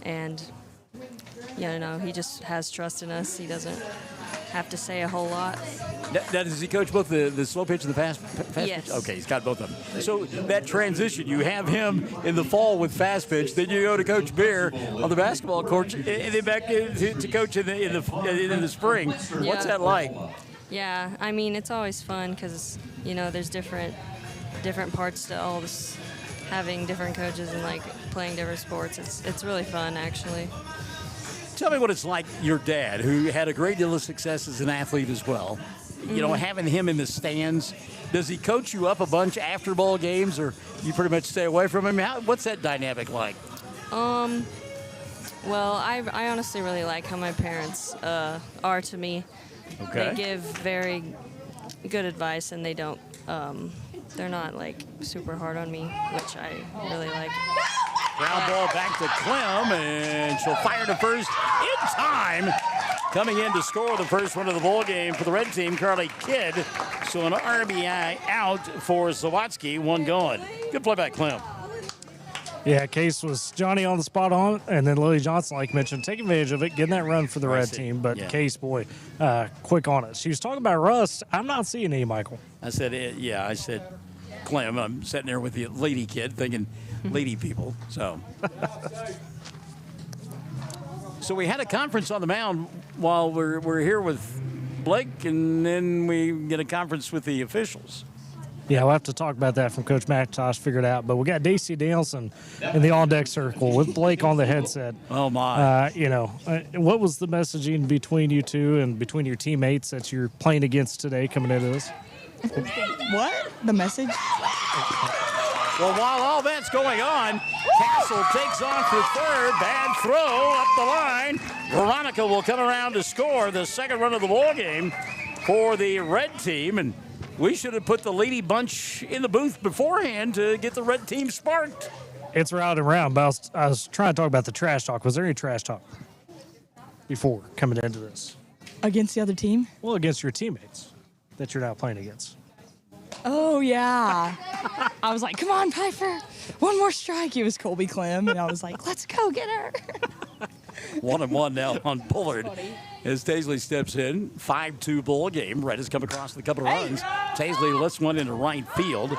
and he just has trust in us. He doesn't have to say a whole lot. Now, does he coach both the slow pitch and the fast Yes. pitch? Okay, he's got both of them. So that transition, you have him in the fall with fast pitch, then you go to Coach Beer on the basketball court, and then back to coach in the spring. What's that like? Yeah, I mean, it's always fun because, there's different parts to all this, having different coaches and, like, playing different sports. It's really fun, actually. Tell me what it's like, your dad, who had a great deal of success as an athlete as well. Having him in the stands, does he coach you up a bunch after ball games, or you pretty much stay away from him? What's that dynamic like? Well, I honestly really like how my parents are to me. Okay. They give very good advice, and they don't, they're not, like, super hard on me, which I really like. Ground ball back to Clem, and she'll fire to first in time. Coming in to score the first one of the ball game for the red team, Carly Kidd. So an RBI out for Sawatsky, one gone. Good play by Clem. Yeah, Case was Johnny on the spot on, and then Lily Johnson, like mentioned, taking advantage of it, getting that run for the red team. But Case, boy, quick on it. She was talking about rust. I'm not seeing any, Michael. I said Clem. I'm sitting there with the lady kid thinking lady people. So we had a conference on the mound while we're here with Blake, and then we get a conference with the officials. Yeah, we'll have to talk about that from Coach McIntosh, figure it out. But we got Daisy Danielson in the on-deck circle with Blake on the headset. Oh, my. What was the messaging between you two and between your teammates that you're playing against today coming into this? What? The message? Well, while all that's going on, Castle takes on for third. Bad throw up the line. Veronica will come around to score the second run of the ball game for the red team. And we should have put the lady bunch in the booth beforehand to get the red team sparked. It's round and round, but I was trying to talk about the trash talk. Was there any trash talk before coming into this? Against the other team? Well, against your teammates that you're now playing against. Oh, yeah. I was like, come on, Piper. One more strike. It was Colby Clem, and I was like, let's go get her. 1-1 now on Bullard as Taisley steps in. 5-2 ball game. Red has come across with a couple of runs. Taisley lifts one into right field,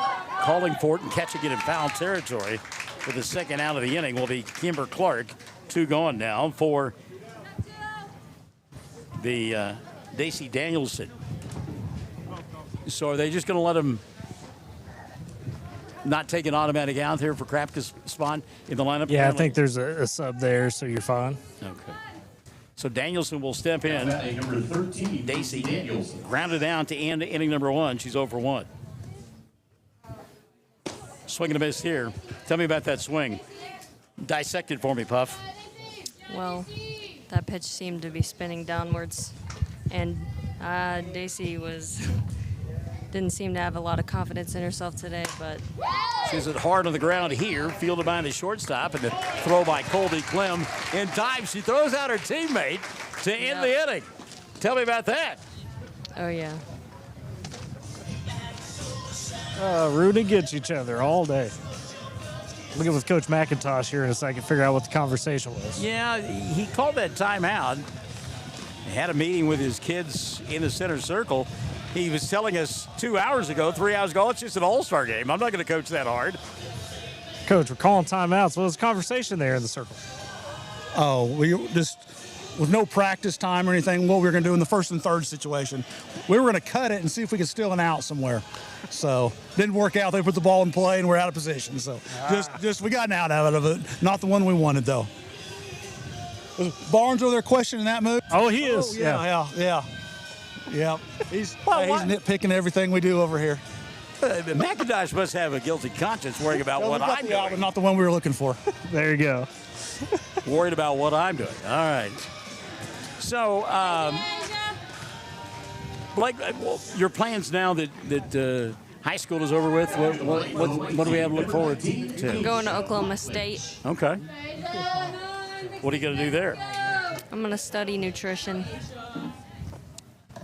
calling for it and catching it in foul territory. For the second out of the inning will be Kimber Clark. 2 gone now for the Daisy Danielson. So are they just going to let him not take an automatic out here for Krapke's spot in the lineup? Yeah, I think there's a sub there, so you're fine. Okay. So Danielson will step in. Number 13, Daisy Danielson. grounded down to end inning number 1. She's 0 for 1. Swing and a miss here. Tell me about that swing. Dissect it for me, Puff. Well, that pitch seemed to be spinning downwards, and Daisy didn't seem to have a lot of confidence in herself today, but She's it hard on the ground here, fielded by the shortstop, and the throw by Colby Clem. In time, she throws out her teammate to end the inning. Tell me about that. Oh, yeah. Rooting against each other all day. We'll get with Coach McIntosh here in a second, figure out what the conversation was. Yeah, he called that timeout. He had a meeting with his kids in the center circle. He was telling us 3 hours ago, it's just an all-star game. I'm not going to coach that hard. Coach, we're calling timeouts. What was the conversation there in the circle? Oh, we just with no practice time or anything, what we were going to do in the first and third situation. We were going to cut it and see if we could steal an out somewhere. So didn't work out. They put the ball in play and we're out of position. So just we got an out of it. Not the one we wanted though. Was Barnes over there questioning that move? Oh, he is. Oh, yeah. He's nitpicking everything we do over here. McIntosh must have a guilty conscience worrying about what I'm doing. But not the one we were looking for. There you go. Worried about what I'm doing. All right. So, Blake, your plans now that high school is over with, what do we have to look forward to? I'm going to Oklahoma State. Okay. What are you going to do there? I'm going to study nutrition.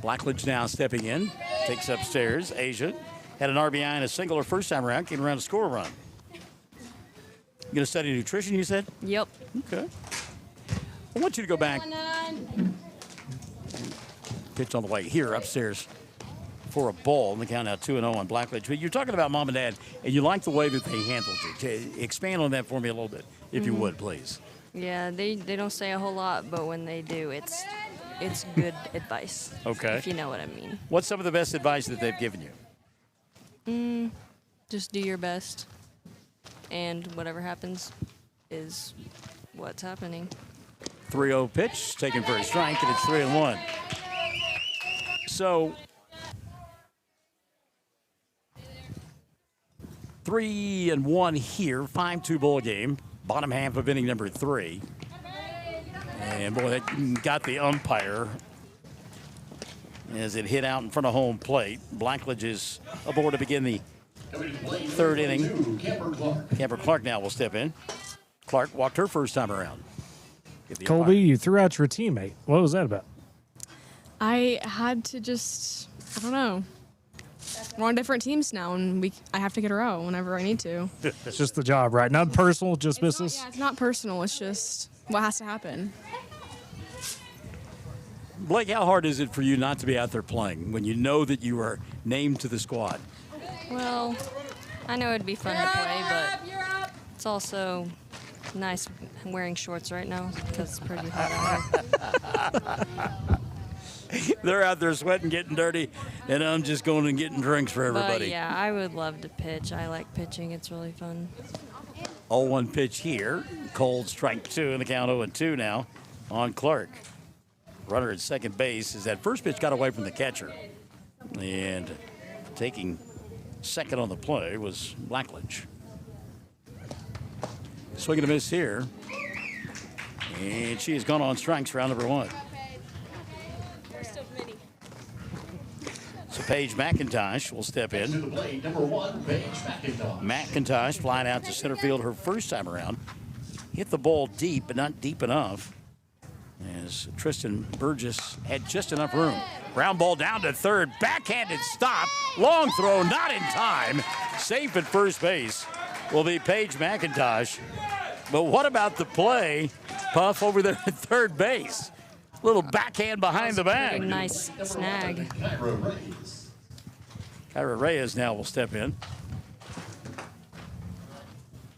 Blackledge now stepping in, takes upstairs. Asia had an RBI and a single her first time around, came around to score a run. You going to study nutrition, you said? Yep. Okay. I want you to go back. Pitch on the way here upstairs for a ball. And the count now 2-0 on Blackledge. But you're talking about mom and dad, and you like the way that they handled it. Expand on that for me a little bit, if you would, please. Yeah, they don't say a whole lot, but when they do, it's good advice. Okay. If you know what I mean. What's some of the best advice that they've given you? Just do your best, and whatever happens is what's happening. 3-0 pitch, taken for a strike, and it's 3-1. So, 3-1 here, 5-2 ball game, bottom half of inning number 3. And boy, that got the umpire as it hit out in front of home plate. Blackledge is aboard to begin the third inning. Camper Clark now will step in. Clark walked her first time around. Colby, you threw out your teammate. What was that about? I had to I don't know. We're on different teams now, and I have to get her out whenever I need to. It's just the job, right? Not personal, just business? It's not personal. It's just what has to happen. Blake, how hard is it for you not to be out there playing when you know that you are named to the squad? Well, I know it'd be fun to play, but it's also nice wearing shorts right now because it's pretty hot out here. They're out there sweating, getting dirty, and I'm just going and getting drinks for everybody. But yeah, I would love to pitch. I like pitching. It's really fun. 0-1 pitch here. Cold strike 2 in the count 0-2 now on Clark. Runner at second base as that first pitch got away from the catcher. And taking second on the play was Blackledge. Swing and a miss here. And she has gone on strikes round number 1. So Paige McIntosh will step in. To the plate, number 1, Paige McIntosh. McIntosh flying out to center field her first time around. Hit the ball deep, but not deep enough, as Tristan Burgess had just enough room. Ground ball down to third. Backhanded stop. Long throw, not in time. Safe at first base will be Paige McIntosh. But what about the play, Puff, over there at third base? Little backhand behind the back. Pretty nice snag. Kyra Reyes now will step in.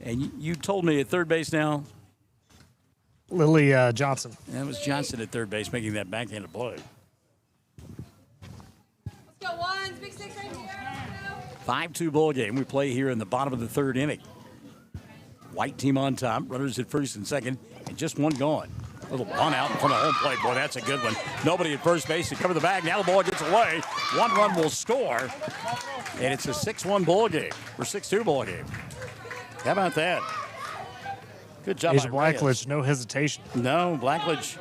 And you told me at third base now? Lily Johnson. That was Johnson at third base making that backhanded play. Let's go, Ones. Big six right here. 5-2 ball game. We play here in the bottom of the third inning. White team on top. Runners at first and second, and just one gone. Little bunt out in front of home plate. Boy, that's a good one. Nobody at first base to cover the bag. Now the ball gets away. One run will score. And it's a 6-1 ball game, or 6-2 ball game. How about that? Good job Asia by Blackledge, Reyes. no hesitation. No, Blackledge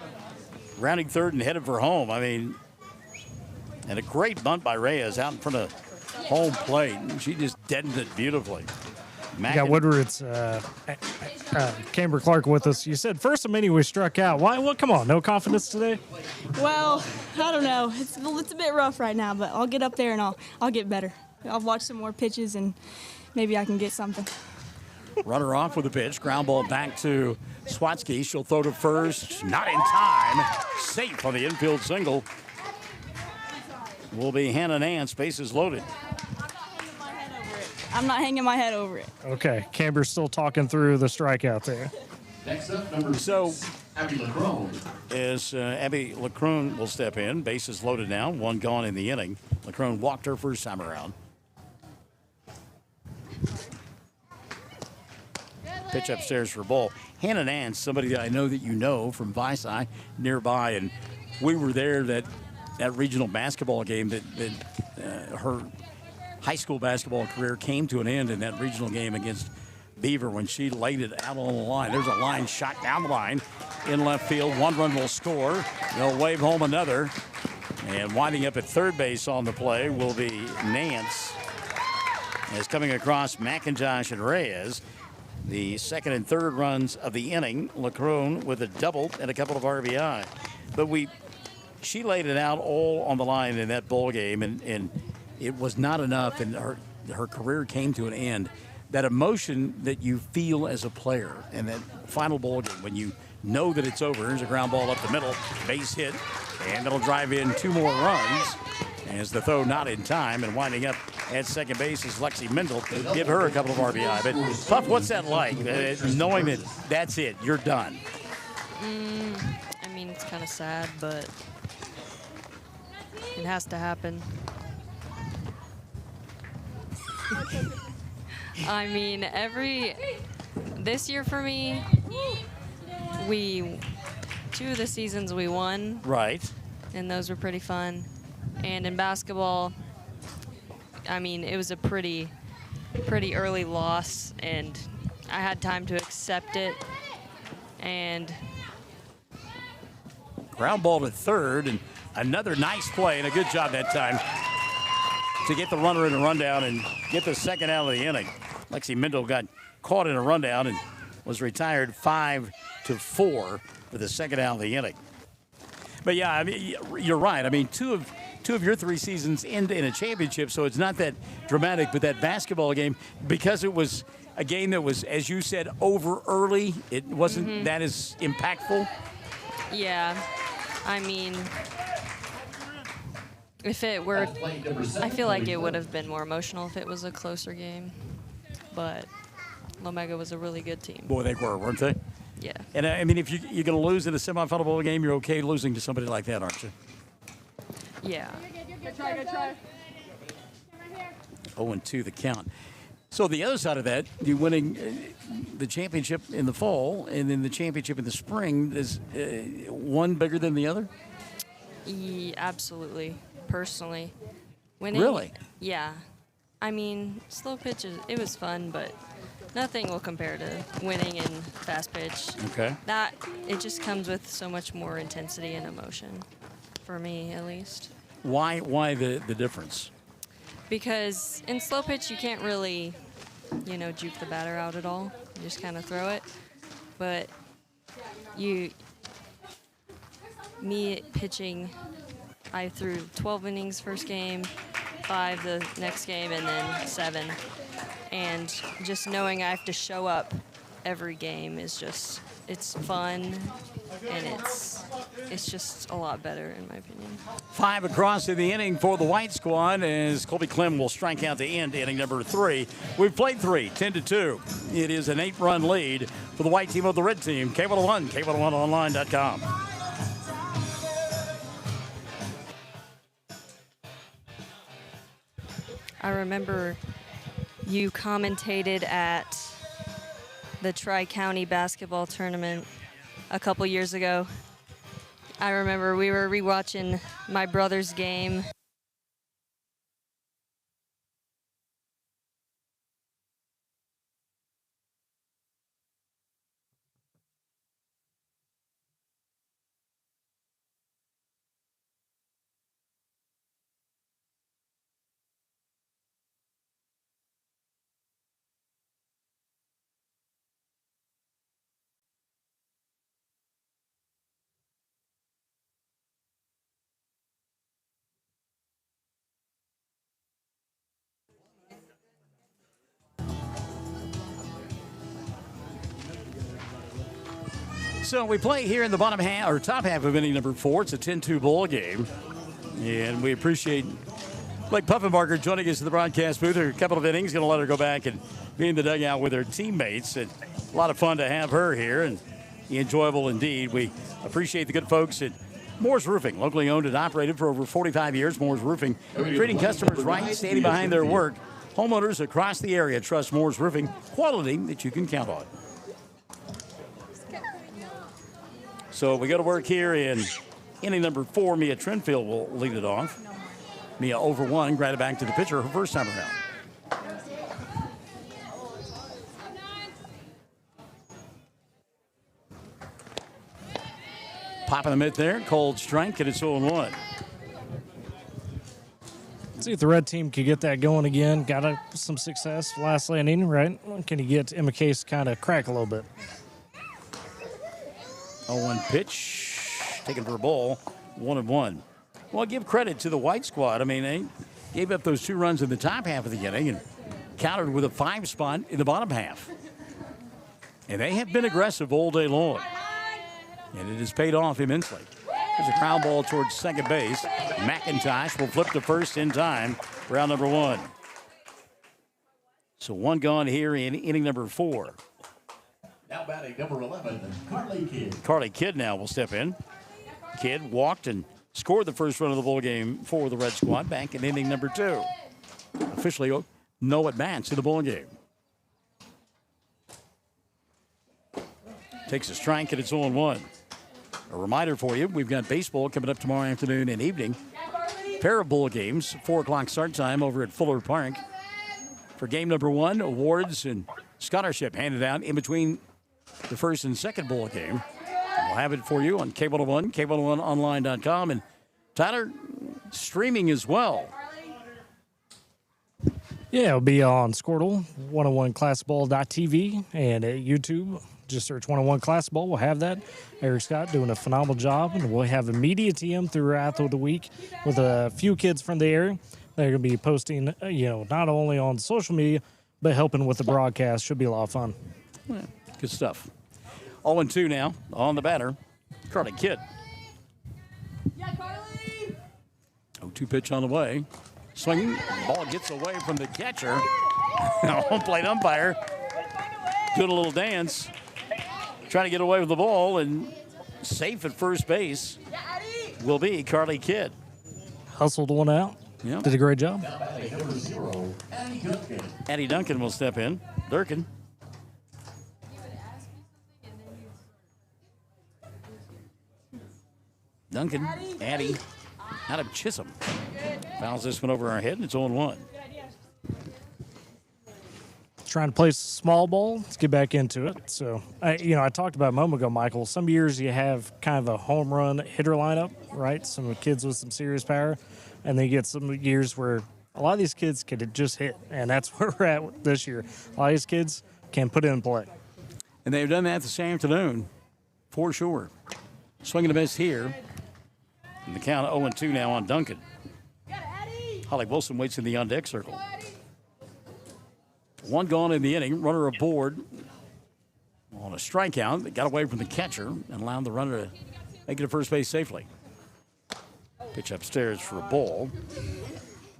rounding third and headed for home. I mean, and a great bunt by Reyes out in front of home plate. She just deadened it beautifully. We got Woodward's Camber Clark with us. You said first of many we struck out. Why? Well, come on, no confidence today? Well, I don't know. It's a bit rough right now, but I'll get up there and I'll get better. I'll watch some more pitches and maybe I can get something. Runner off with a pitch. Ground ball back to Swatsky. She'll throw to first. Not in time. Safe on the infield single. Will be Hannah Nance. Bases loaded. I'm not hanging my head over it. Okay, Camber's still talking through the strikeout there. Next up, number So, Abby LaCrone. As Abby LaCrone will step in. Bases loaded now. One gone in the inning. LaCrone walked her first time around. Pitch upstairs for ball. Hannah Nance, somebody that I know that you know from Visai nearby, and we were there that regional basketball game that her high school basketball career came to an end in that regional game against Beaver when she laid it out on the line. There's a line shot down the line in left field. One run will score. They'll wave home another. And winding up at third base on the play will be Nance. As coming across McIntosh and Reyes. The second and third runs of the inning. LaCrone with a double and a couple of RBI. But she laid it out all on the line in that ball game, and it was not enough, and her career came to an end. That emotion that you feel as a player in that final ball game when you know that it's over. Here's a ground ball up the middle, base hit, and it'll drive in 2 more runs as the throw not in time, and winding up at second base is Lexi Mendel. Give her a couple of RBI. But Puff, what's that like, knowing that that's it, you're done? I mean, it's kind of sad, but it has to happen. I mean, this year for me, 2 of the seasons we won. Right. And those were pretty fun. And in basketball, I mean, it was a pretty early loss, and I had time to accept it. And ground ball to third, and another nice play, and a good job that time to get the runner in a rundown and get the second out of the inning. Lexi Mendel got caught in a rundown and was retired 5-4 for the second out of the inning. But yeah, I mean, you're right. I mean, two of your 3 seasons end in a championship, so it's not that dramatic. But that basketball game, because it was a game that was, as you said, over early, it wasn't that as impactful. Yeah, I mean, if it were, I feel like it would have been more emotional if it was a closer game. But Lomega was a really good team. Boy, they were, weren't they? Yeah. And I mean, if you're going to lose in a semifinal ball game, you're okay losing to somebody like that, aren't you? Yeah. Good try. 0-2 the count. So the other side of that, you winning the championship in the fall and then the championship in the spring, is one bigger than the other? Yeah, absolutely. Personally. Winning, really? Yeah. I mean, slow pitches, it was fun, but nothing will compare to winning in fast pitch. Okay. That, it just comes with so much more intensity and emotion, for me at least. Why the difference? Because in slow pitch, you can't really, juke the batter out at all. You just kind of throw it. But me pitching, I threw 12 innings first game, 5 the next game, and then 7. And just knowing I have to show up every game is just, it's fun, and it's just a lot better in my opinion. 5 across in the inning for the White Squad as Colby Clem will strike out to end inning number 3. We've played 3, 10-2. It is an 8-run lead for the white team of the red team. K101, K101online.com. I remember you commentated at the Tri-County basketball tournament a couple years ago. I remember we were rewatching my brother's game. So we play here in the bottom half, or top half of inning number 4. It's a 10-2 ball game. And we appreciate Blake Puffenbarger joining us in the broadcast booth. A couple of innings, going to let her go back and be in the dugout with her teammates. And a lot of fun to have her here. And enjoyable indeed. We appreciate the good folks at Moore's Roofing, locally owned and operated for over 45 years. Moore's Roofing, treating customers right, standing behind their work. Homeowners across the area trust Moore's Roofing, quality that you can count on. So we go to work here in inning number 4. Mia Trenfield will lead it off. Mia over 1, grounded back to the pitcher her first time around. Pop in the mid there, cold strike, and it's 0-1. See if the red team can get that going again. Got some success last inning, right? Can you get Emma Case kind of crack a little bit? 0-1 pitch, taken for a ball, 1-1. Well, give credit to the white squad. I mean, they gave up those 2 runs in the top half of the inning and countered with a 5 spot in the bottom half. And they have been aggressive all day long. And it has paid off immensely. There's a ground ball towards second base. McIntosh will flip to first in time, round number 1. So 1 gone here in inning number 4. Now batting number 11, Carly Kidd. Carly Kidd now will step in. Kidd walked and scored the first run of the ball game for the red squad back in inning number 2. Officially no at-bats in the ball game. Takes a strike and it's 0-1. A reminder for you, we've got baseball coming up tomorrow afternoon and evening. Pair of bowl games, 4 o'clock start time over at Fuller Park. For game number 1, awards and scholarship handed out in between the first and second bowl game. We'll have it for you on K101, K101online.com. And Tyler, streaming as well. Yeah, it'll be on Squirtle, 101classball.tv, and at YouTube. Just search 101 Class Ball. We'll have that. Eric Scott doing a phenomenal job, and we'll have a media team throughout the week with a few kids from the area. They're going to be posting, not only on social media, but helping with the broadcast. Should be a lot of fun. Yeah, good stuff. 0-2 now on the batter, Carly Kidd. Yeah, Carly! 0-2 pitch on the way. Swinging, ball gets away from the catcher. Home plate umpire doing a little dance, trying to get away with the ball, and safe at first base will be Carly Kidd. Hustled one out. Yep. Did a great job. Addie Duncan will step in. Durkin. Duncan, Addie, out of Chisholm. Fouls this one over our head, and it's 0-1. Trying to play small ball. Let's get back into it. So, I talked about a moment ago, Michael. Some years you have kind of a home run hitter lineup, right? Some kids with some serious power. And then you get some years where a lot of these kids can just hit. And that's where we're at this year. A lot of these kids can put it in play. And they've done that this afternoon, for sure. Swinging a miss here. And the count 0-2 now on Duncan. Holly Wilson waits in the on-deck circle. 1 gone in the inning. Runner aboard on a strikeout that got away from the catcher and allowed the runner to make it to first base safely. Pitch upstairs for a ball.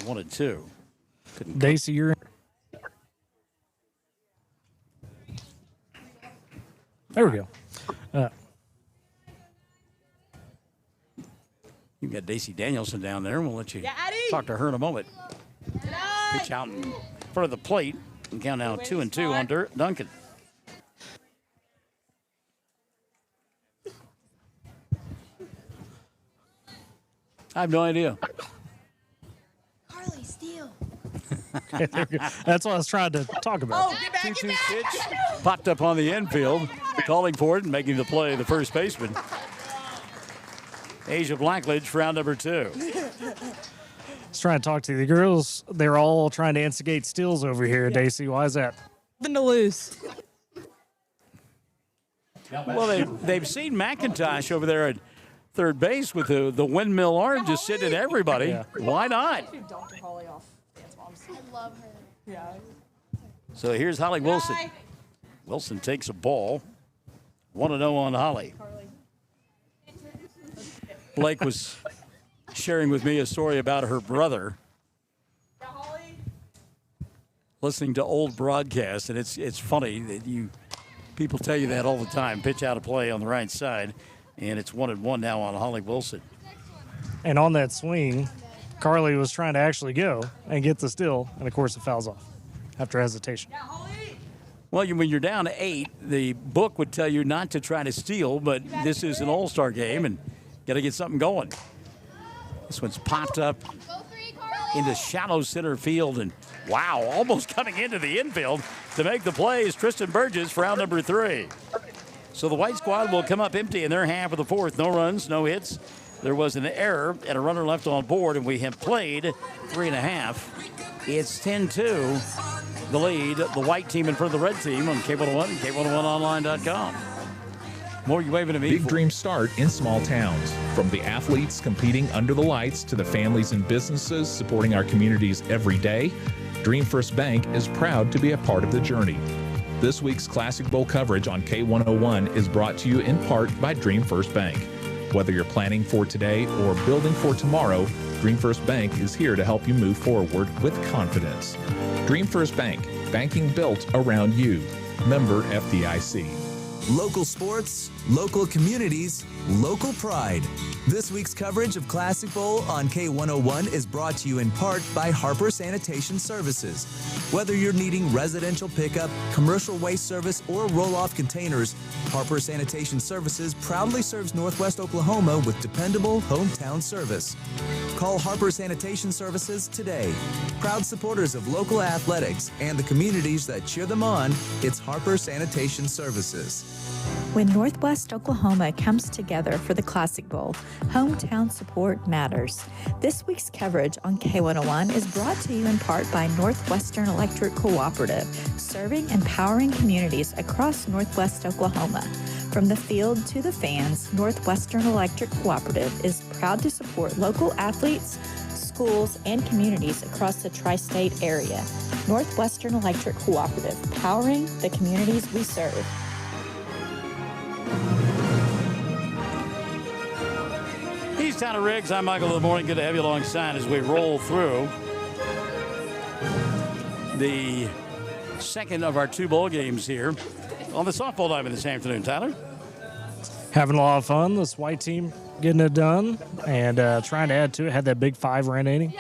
1-2. Daisy, you're in. There we go. You've got Daisy Danielson down there, and we'll let you talk to her in a moment. Pitch out in front of the plate. And count now 2-2 on Duncan. I have no idea. Carly, steal. That's what I was trying to talk about. Oh, get back, 2-2 pitch popped up on the infield, calling for it and making the play, the first baseman. Asia Blackledge for round number 2. I was trying to talk to you. The girls, they're all trying to instigate steals over here, Daisy. Why is that? Nothing to lose. Well, they've seen McIntosh over there at third base with the windmill arm just sitting at everybody. Yeah. Why not? I love her. Yeah. So here's Holly Wilson. Wilson takes a ball. 1-0 on Holly. Blake was sharing with me a story about her brother listening to old broadcasts, and it's funny that People tell you that all the time. Pitch out of play on the right side, and it's 1-1 now on Holly Wilson. And on that swing, Carly was trying to actually go and get the steal, and of course it fouls off after hesitation. Well, when you're down 8, the book would tell you not to try to steal, but this is an all-star game, and got to get something going. This one's popped up into shallow center field, and wow, almost coming into the infield to make the play is Tristan Burgess for out number 3. So the white squad will come up empty in their half of the 4th. No runs, no hits. There was an error and a runner left on board, and we have played 3.5. It's 10-2, the lead, the white team in front of the red team on K101 and K101online.com. More you waving at me? Big dreams start in small towns. From the athletes competing under the lights to the families and businesses supporting our communities every day, Dream First Bank is proud to be a part of the journey. This week's Classic Bowl coverage on K101 is brought to you in part by Dream First Bank. Whether you're planning for today or building for tomorrow, Dream First Bank is here to help you move forward with confidence. Dream First Bank, banking built around you. Member FDIC. Local sports, local communities, local pride. This week's coverage of Classic Bowl on K101 is brought to you in part by Harper Sanitation Services. Whether you're needing residential pickup, commercial waste service, or roll-off containers, Harper Sanitation Services proudly serves Northwest Oklahoma with dependable hometown service. Call Harper Sanitation Services today. Proud supporters of local athletics and the communities that cheer them on, it's Harper Sanitation Services. When Northwest Oklahoma comes together for the Classic Bowl, hometown support matters. This week's coverage on K101 is brought to you in part by Northwestern Electric Cooperative, serving and powering communities across Northwest Oklahoma. From the field to the fans, Northwestern Electric Cooperative is proud to support local athletes, schools, and communities across the tri-state area. Northwestern Electric Cooperative, powering the communities we serve. He's Tyler Riggs. I'm Michael of the Morning. Good to have you alongside as we roll through the second of our 2 bowl games here on the softball diamond this afternoon. Tyler? Having a lot of fun. This white team getting it done and trying to add to it. Had that big 5-run inning.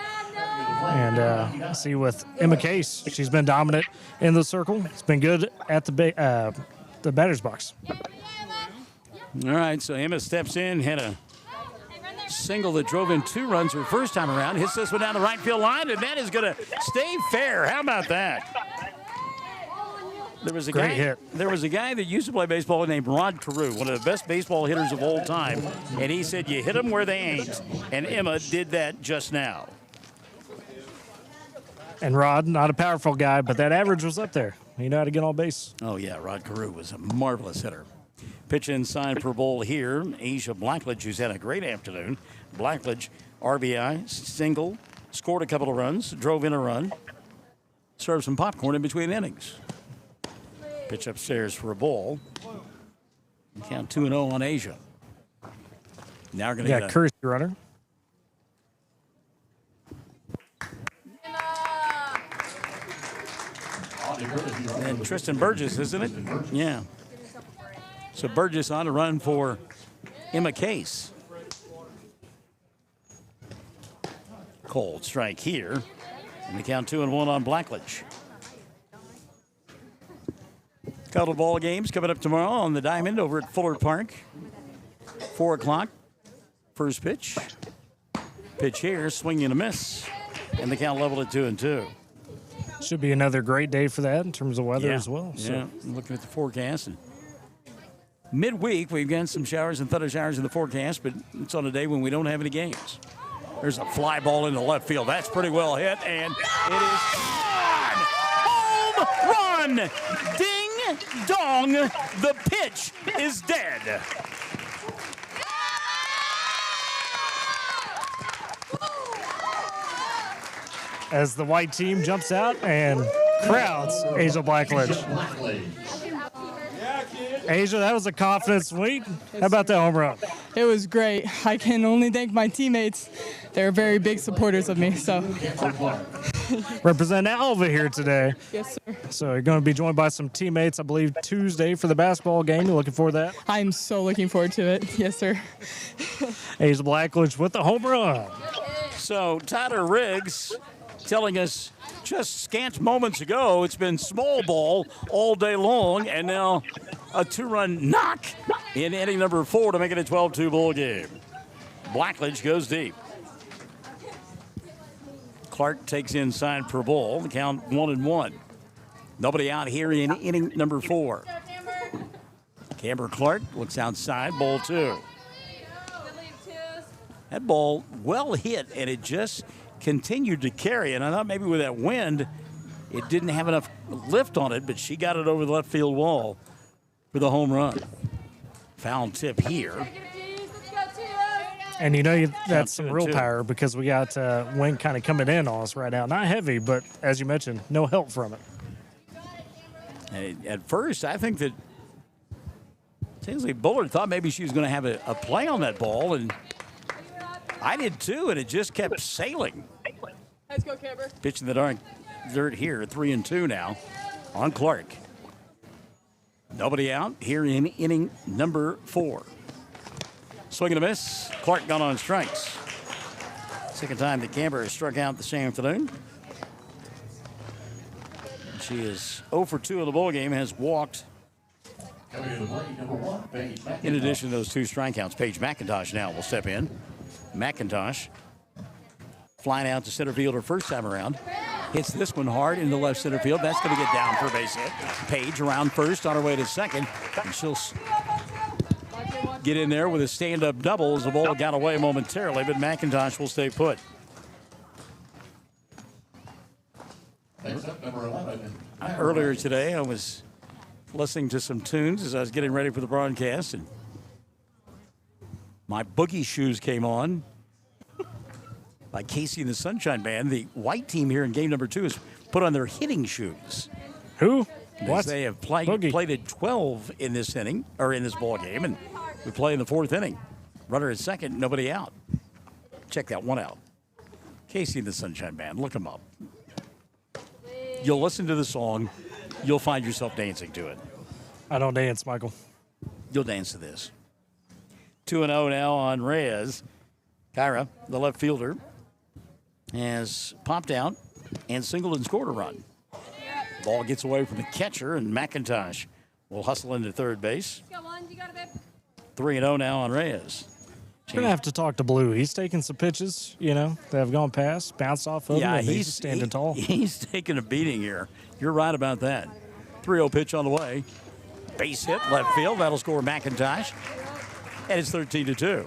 And see with Emma Case, she's been dominant in the circle. It's been good at the batter's box. All right, so Emma steps in, had a single that drove in 2 runs her first time around, hits this one down the right field line, and that is going to stay fair. How about that? There was a Great guy. hit. There was a guy that used to play baseball named Rod Carew, one of the best baseball hitters of all time, and he said, "You hit them where they ain't," and Emma did that just now. And Rod, not a powerful guy, but that average was up there. He knew how to get on base. Oh yeah, Rod Carew was a marvelous hitter. Pitch inside for Bowl here. Asia Blackledge, who's had a great afternoon. Blackledge, RBI, single, scored a couple of runs, drove in a run, served some popcorn in between innings. Pitch upstairs for a ball. Count 2-0 on Asia. Now we're going to get a Kersey runner. And Tristan Burgess, isn't it? Yeah. So Burgess on to run for Emma Case. Cold strike here. And the count 2-1 on Blackledge. Couple of ball games coming up tomorrow on the Diamond over at Fuller Park. 4 o'clock. First pitch. Pitch here, swing and a miss. And the count leveled at 2-2. Should be another great day for that in terms of weather as well. So. Yeah, looking at the forecast. And midweek, we've got some showers and thunder showers in the forecast, but it's on a day when we don't have any games. There's a fly ball into left field. That's pretty well hit, and it is gone! Home run! Ding dong! The pitch is dead. As the white team jumps out and crowds Asia Blackledge. Asia, that was a confident swing. How about that home run? It was great. I can only thank my teammates. They're very big supporters of me. So Represent Alva here today. Yes, sir. So you're going to be joined by some teammates, I believe, Tuesday for the basketball game. You looking forward to that? I'm so looking forward to it. Yes, sir. Ace Blackledge with the home run. So Tyler Riggs telling us just scant moments ago it's been small ball all day long, and now a 2-run knock in inning number 4 to make it a 12-2 ball game. Blackledge goes deep. Clark takes inside per ball. The count 1-1. Nobody out here in inning number 4. Camber Clark looks outside, ball 2. That ball well hit, and it just continued to carry. And I thought maybe with that wind, it didn't have enough lift on it, but she got it over the left field wall for the home run. Foul tip here. And that's some real power because we got wind kind of coming in on us right now. Not heavy, but as you mentioned, no help from it. And at first, I think that Tinsley Bullard thought maybe she was going to have a play on that ball, and I did too, and it just kept sailing. Let's go, Camber. Pitching the dark dirt here, 3-2 now on Clark. Nobody out here in inning number 4. Swing and a miss. Clark got on strikes. Second time that Camber has struck out this afternoon. She is 0 for 2 in the ballgame, has walked. In addition to those 2 strikeouts, Paige McIntosh now will step in. McIntosh flying out to center field her first time around. Hits this one hard into left center field. That's going to get down for a base hit. Paige around first on her way to second. And she'll get in there with a stand-up double as the ball got away momentarily, but McIntosh will stay put. Earlier today, I was listening to some tunes as I was getting ready for the broadcast, and my boogie shoes came on by Casey and the Sunshine Band. The white team here in game number 2 has put on their hitting shoes. Who? What? They have played at 12 in this inning, or in this ball game, and we play in the 4th inning. Runner at second, nobody out. Check that one out. Casey and the Sunshine Band, look them up. You'll listen to the song, you'll find yourself dancing to it. I don't dance, Michael. You'll dance to this. 2-0 now on Reyes. Kyra, the left fielder, has popped out and singled and scored a run. Ball gets away from the catcher, and McIntosh will hustle into third base. 3-0 now on Reyes. We're going to have to talk to Blue. He's taking some pitches, that have gone past, bounced off of him. Yeah, He's standing tall. He's taking a beating here. You're right about that. 3-0 pitch on the way. Base hit, left field. That'll score McIntosh. And it's 13-2.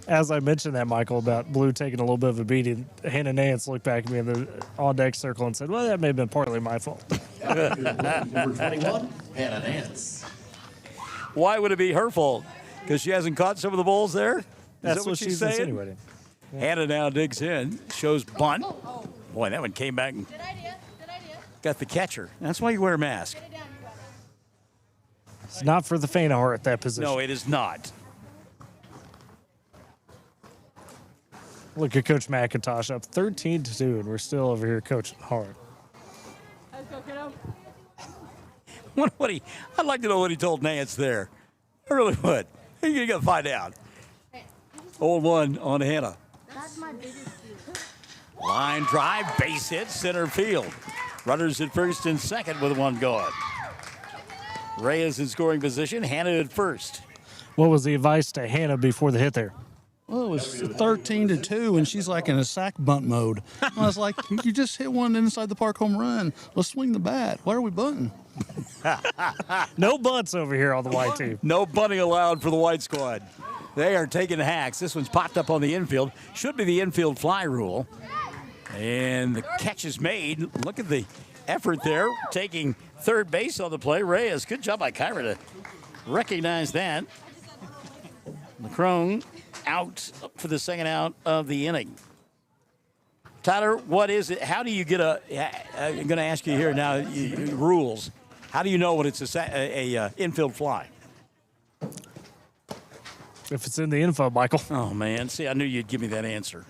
As I mentioned that, Michael, about Blue taking a little bit of a beating, Hannah Nance looked back at me in the on-deck circle and said, well, that may have been partly my fault. Number 21, Hannah Nance. Why would it be her fault? Because she hasn't caught some of the balls there? That's that what she's saying? insinuating. Yeah. Hannah now digs in, shows bunt. Boy, that one came back and got the catcher. That's why you wear a mask. It's not for the faint of heart, that position. No, it is not. Look at Coach McIntosh up 13-2, and we're still over here coaching hard. Let's go, kiddo. I'd like to know what he told Nance there. I really would. You're going to find out. 0-1 on Hannah. That's my biggest fear. Line drive, base hit, center field. Runners at first and second with one going. Reyes in scoring position, Hannah at first. What was the advice to Hannah before the hit there? Well, it was 13-2, and she's like in a sack bunt mode. I was like, you just hit one inside the park home run. Let's swing the bat. Why are we bunting? No bunts over here on the white team. No bunting allowed for the white squad. They are taking hacks. This one's popped up on the infield. Should be the infield fly rule. And the catch is made. Look at the effort there, taking third base on the play. Reyes, good job by Kyra to recognize that. McCrone out for the second out of the inning. Tyler, what is it? How do you get I'm going to ask you here now, rules. How do you know when it's a infield fly? If it's in the info, Michael. Oh, man. See, I knew you'd give me that answer.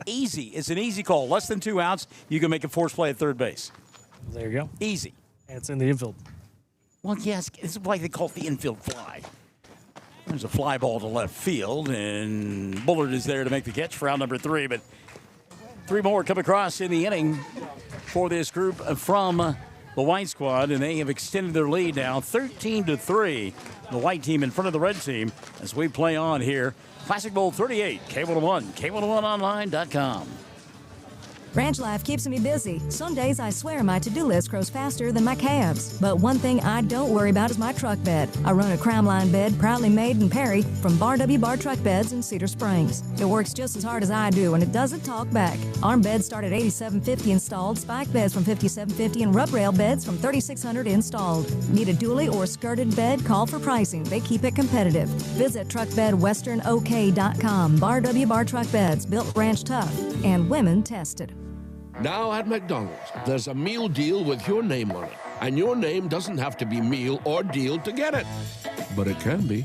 Easy. It's an easy call. Less than 2 outs, you can make a force play at third base. There you go. Easy. And it's in the infield. Well, yes, it's why they call it the infield fly. There's a fly ball to left field, and Bullard is there to make the catch for out number 3. But 3 more come across in the inning for this group from the white squad, and they have extended their lead now 13-3. The white team in front of the red team as we play on here. Classic Bowl 38, K101, K101online.com. Ranch life keeps me busy. Some days I swear my to-do list grows faster than my calves. But one thing I don't worry about is my truck bed. I run a crown line bed proudly made in Perry from Bar W Bar Truck Beds in Cedar Springs. It works just as hard as I do, and it doesn't talk back. Arm beds start at $87.50 installed, spike beds from $57.50, and rub rail beds from $3,600 installed. Need a dually or skirted bed? Call for pricing. They keep it competitive. Visit truckbedwesternok.com. Bar W Bar Truck Beds, built ranch tough and women tested. Now at McDonald's, there's a meal deal with your name on it. And your name doesn't have to be meal or deal to get it. But it can be.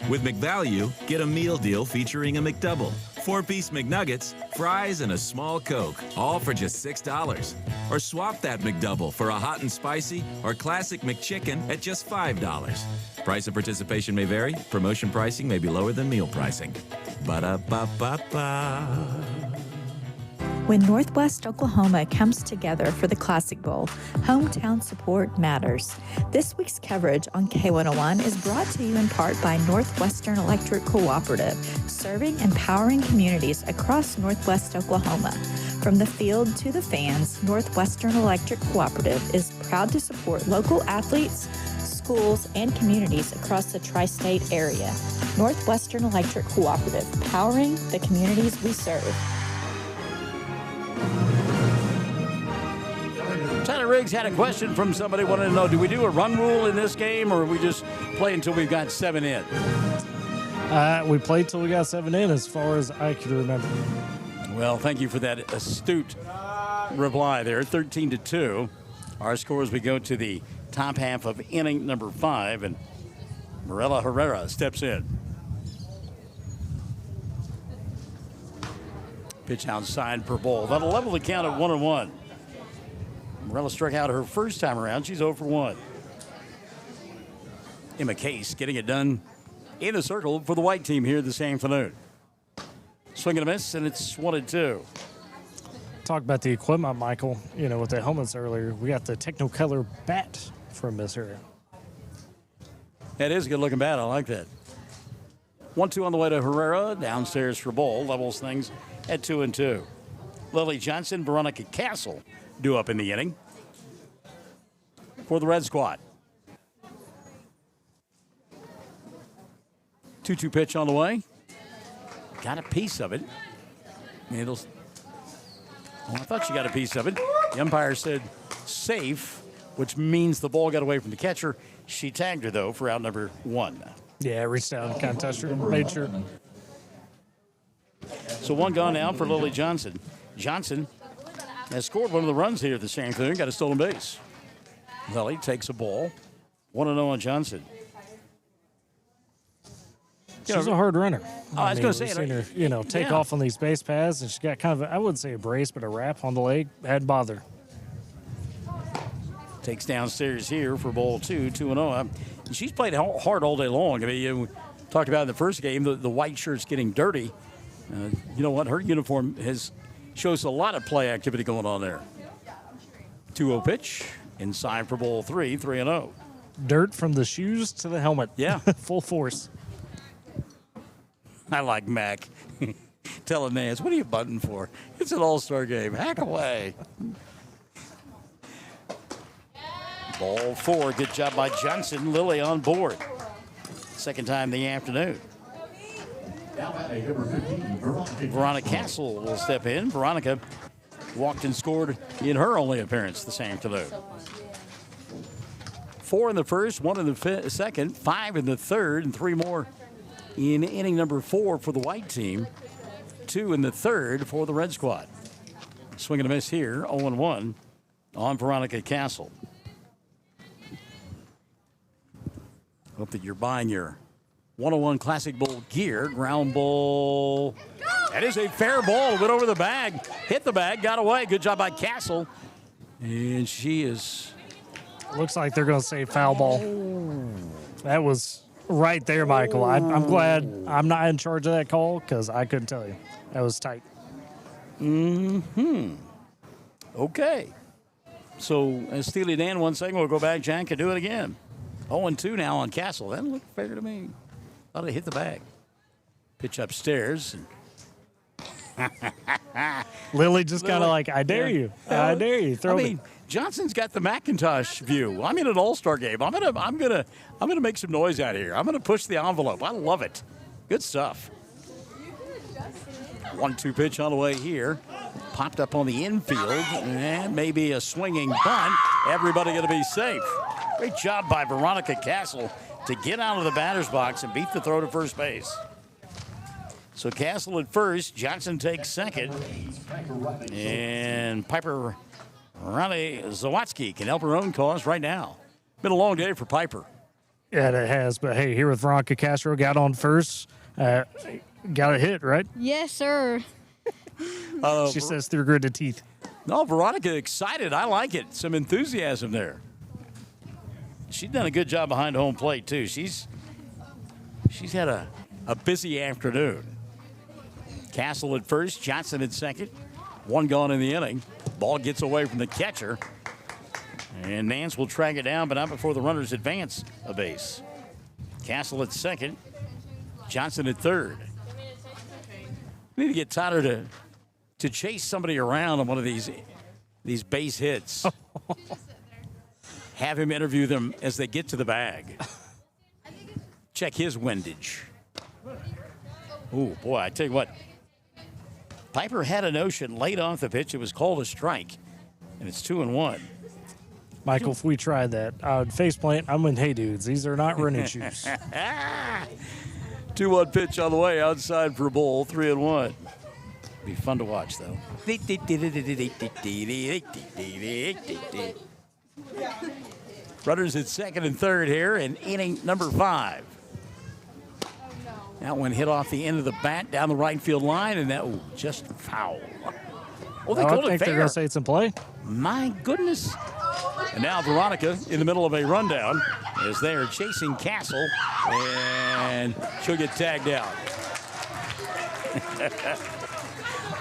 With McValue, get a meal deal featuring a McDouble, 4-piece McNuggets, fries, and a small Coke, all for just $6. Or swap that McDouble for a hot and spicy or classic McChicken at just $5. Price of participation may vary. Promotion pricing may be lower than meal pricing. Ba-da-ba-ba-ba. When Northwest Oklahoma comes together for the Classic Bowl, hometown support matters. This week's coverage on K101 is brought to you in part by Northwestern Electric Cooperative, serving and powering communities across Northwest Oklahoma. From the field to the fans, Northwestern Electric Cooperative is proud to support local athletes, schools, and communities across the tri-state area. Northwestern Electric Cooperative, powering the communities we serve. Tyler Riggs had a question from somebody wanted to know, do we do a run rule in this game, or we just play until we've got 7 in? We played till we got 7 in, as far as I can remember. Well, thank you for that astute reply there. 13-2. Our score as we go to the top half of inning number 5, and Morella Herrera steps in. Pitch outside per ball. That'll level the count at 1-1. Morella struck out her first time around. She's 0 for 1. Emma Case getting it done in the circle for the white team here this afternoon. Swing and a miss, and it's 1-2. Talk about the equipment, Michael. You know, with the helmets earlier, we got the Technicolor bat from Miss Herrera. That is a good-looking bat. I like that. 1-2 on the way to Herrera. Downstairs for ball. Levels things at 2-2. Lily Johnson, Veronica Castle due up in the inning for the Red Squad. 2-2 pitch on the way. Got a piece of it. I thought she got a piece of it. The umpire said safe, which means the ball got away from the catcher. She tagged her, though, for out number 1. Yeah, reached down, kind of touched her, made sure. So 1 gone now for Lily Johnson. Johnson has scored one of the runs here this afternoon, got a stolen base. Lily takes a ball. 1-0 on Johnson. She's a hard runner. I was going to say, we've seen her, take off on these base paths, and she's got kind of, I wouldn't say a brace, but a wrap on the leg. Had bother. Takes downstairs here for ball 2, 2-0. She's played hard all day long. I mean, you talked about in the first game, the white shirt's getting dirty. You know what? Her uniform shows a lot of play activity going on there. 2-0 pitch. Inside for ball 3, 3-0. Dirt from the shoes to the helmet. Yeah. Full force. I like Mac telling Nance, what are you butting for? It's an all-star game. Hack away. Ball 4. Good job by Johnson. Lily on board. Second time in the afternoon. Veronica Castle will step in. Veronica walked and scored in her only appearance this afternoon. 4 in the first, 1 in the second, 5 in the third, and 3 more in inning number 4 for the white team. 2 in the third for the red squad. Swing and a miss here, 0-1 on Veronica Castle. Hope that you're buying your 101 Classic Bowl gear. Ground ball That is a fair ball. Went over the bag, hit the bag, got away. Good job by Castle. And she is... Looks like they're going to say foul ball. That was right there, Michael. I'm glad I'm not in charge of that call because I couldn't tell you. That was tight. Okay. So, as Steely Dan one second, we'll go back, Jack, and do it again. 0-2 now on Castle. That looked fair to me. Thought it hit the bag. Pitch upstairs. Lily just kind of like, I dare you. I dare you. Throw me. Johnson's got the Macintosh view. I'm in an All-Star game. I'm gonna make some noise out here. I'm gonna push the envelope. I love it. Good stuff. 1-2 pitch on the way here. Popped up on the infield, and maybe a swinging bunt. Everybody gonna be safe. Great job by Veronica Castle to get out of the batter's box and beat the throw to first base. So Castle at first, Johnson takes second, and Piper Zawadzki can help her own cause right now. Been a long day for Piper. Yeah, it has. But hey, here with Veronica Castro, got on first, got a hit, right? Yes, sir. She says through gritted teeth. No, Veronica excited. I like it. Some enthusiasm there. She's done a good job behind home plate too. She's had a busy afternoon. Castle at first, Johnson at second. One gone in the inning. Ball gets away from the catcher. And Nance will track it down, but not before the runners advance a base. Castle at second. Johnson at third. We need to get Tyler to chase somebody around on one of these base hits. Have him interview them as they get to the bag. Check his windage. Oh, boy, I tell you what. Piper had a notion late off the pitch. It was called a strike, and it's 2-1. Michael, if we tried that, I would faceplant. I'm in, hey, dudes, these are not running shoes. 2-1 pitch on the way outside for a ball, 3-1. Be fun to watch, though. Runners at second and third here in inning number 5. That one hit off the end of the bat down the right field line, and that just foul. Oh, they called it fair. I think they're going to say it's in play. My goodness. And now Veronica in the middle of a rundown as they are chasing Castle, and she'll get tagged out.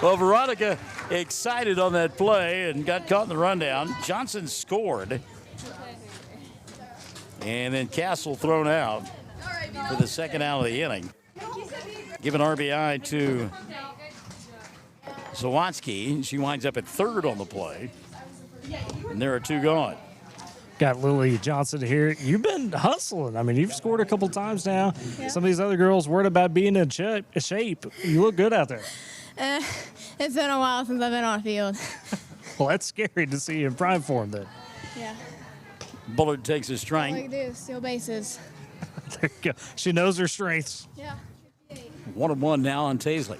Well, Veronica excited on that play and got caught in the rundown. Johnson scored. And then Castle thrown out for the second out of the inning. Give an RBI to Zawadzki. She winds up at third on the play. And there are 2 gone. Got Lily Johnson here. You've been hustling. I mean, you've scored a couple times now. Yeah. Some of these other girls worried about being in shape. You look good out there. It's been a while since I've been on the field. Well, that's scary to see you in prime form then. Yeah. Bullard takes a strike. All I do is steal bases. There you go. She knows her strengths. Yeah. 1-1 now on Taisley.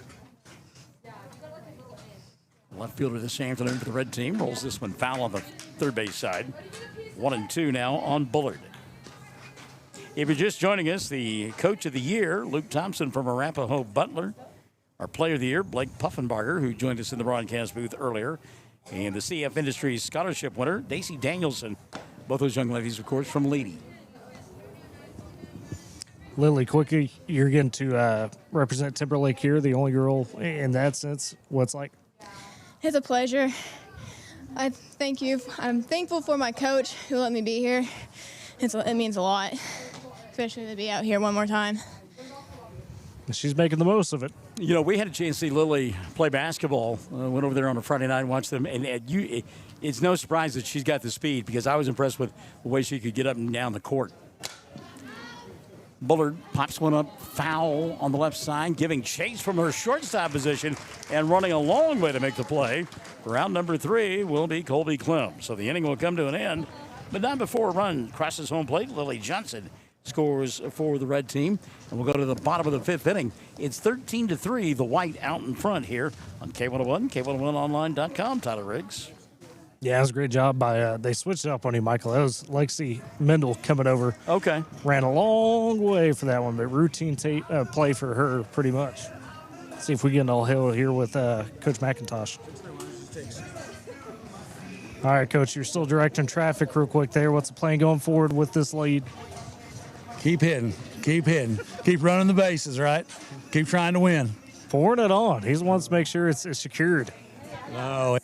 Left fielder this afternoon for the red team. Rolls this one foul on the third base side. 1-2 now on Bullard. If you're just joining us, the coach of the year, Luke Thompson from Arapahoe Butler. Our player of the year, Blake Puffenbarger, who joined us in the broadcast booth earlier. And the CF Industries scholarship winner, Daisy Danielson. Both those young ladies, of course, from Leedy. Lily, quickly, you're getting to represent Timberlake here, the only girl in that sense. What's like? It's a pleasure. I thank you. I'm thankful for my coach who let me be here. It means a lot, especially to be out here one more time. She's making the most of it. You know, we had a chance to see Lily play basketball. Went over there on a Friday night and watched them. And it's no surprise that she's got the speed because I was impressed with the way she could get up and down the court. Bullard pops one up, foul on the left side, giving chase from her shortstop position and running a long way to make the play. Round number 3 will be Colby Clem. So the inning will come to an end, but not before a run crosses home plate. Lily Johnson scores for the red team, and we'll go to the bottom of the 5th inning. It's 13-3, the White out in front here on K101, K101online.com. Tyler Riggs. Yeah, it was a great job by, they switched it up on you, Michael. That was Lexi Mendel coming over. Okay. Ran a long way for that one, but routine play for her pretty much. See if we get all hill here with Coach McIntosh. All right, Coach, you're still directing traffic real quick there. What's the plan going forward with this lead? Keep hitting. Keep running the bases, right? Keep trying to win. Pouring it on. He wants to make sure it's secured. No,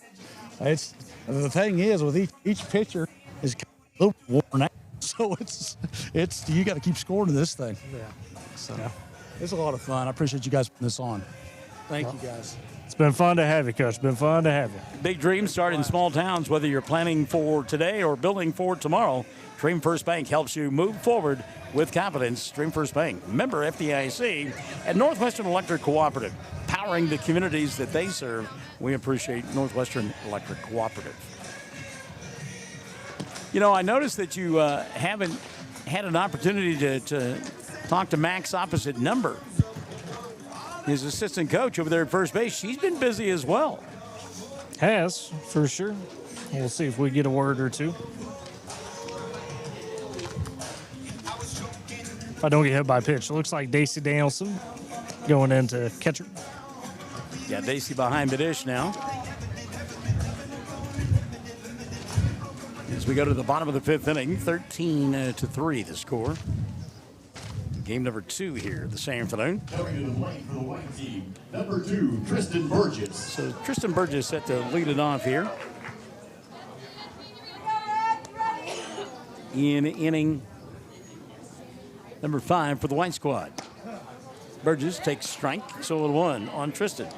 it's the thing is with each pitcher is a little worn out, so it's you got to keep scoring this thing. Yeah. So it's a lot of fun. I appreciate you guys putting this on. Thank you guys. It's been fun to have you, Coach. Been fun to have you. Big dreams start in small towns, whether you're planning for today or building for tomorrow. Dream First Bank helps you move forward with confidence. Dream First Bank, member FDIC, and Northwestern Electric Cooperative, powering the communities that they serve. We appreciate Northwestern Electric Cooperative. You know, I noticed that you haven't had an opportunity to talk to Mac's opposite number. His assistant coach over there at first base, she's been busy as well. Has, for sure. We'll see if we get a word or two. If I don't get hit by a pitch, it looks like Daisy Danielson going into catcher. Got Daisy behind the dish now. As we go to the bottom of the fifth inning, 13-3 the score. Game number 2 here this afternoon. Coming to the plate for the white team, number 2, Tristan Burgess. So Tristan Burgess set to lead it off here. In inning number 5 for the white squad. Burgess takes strike, so 1 on Tristan.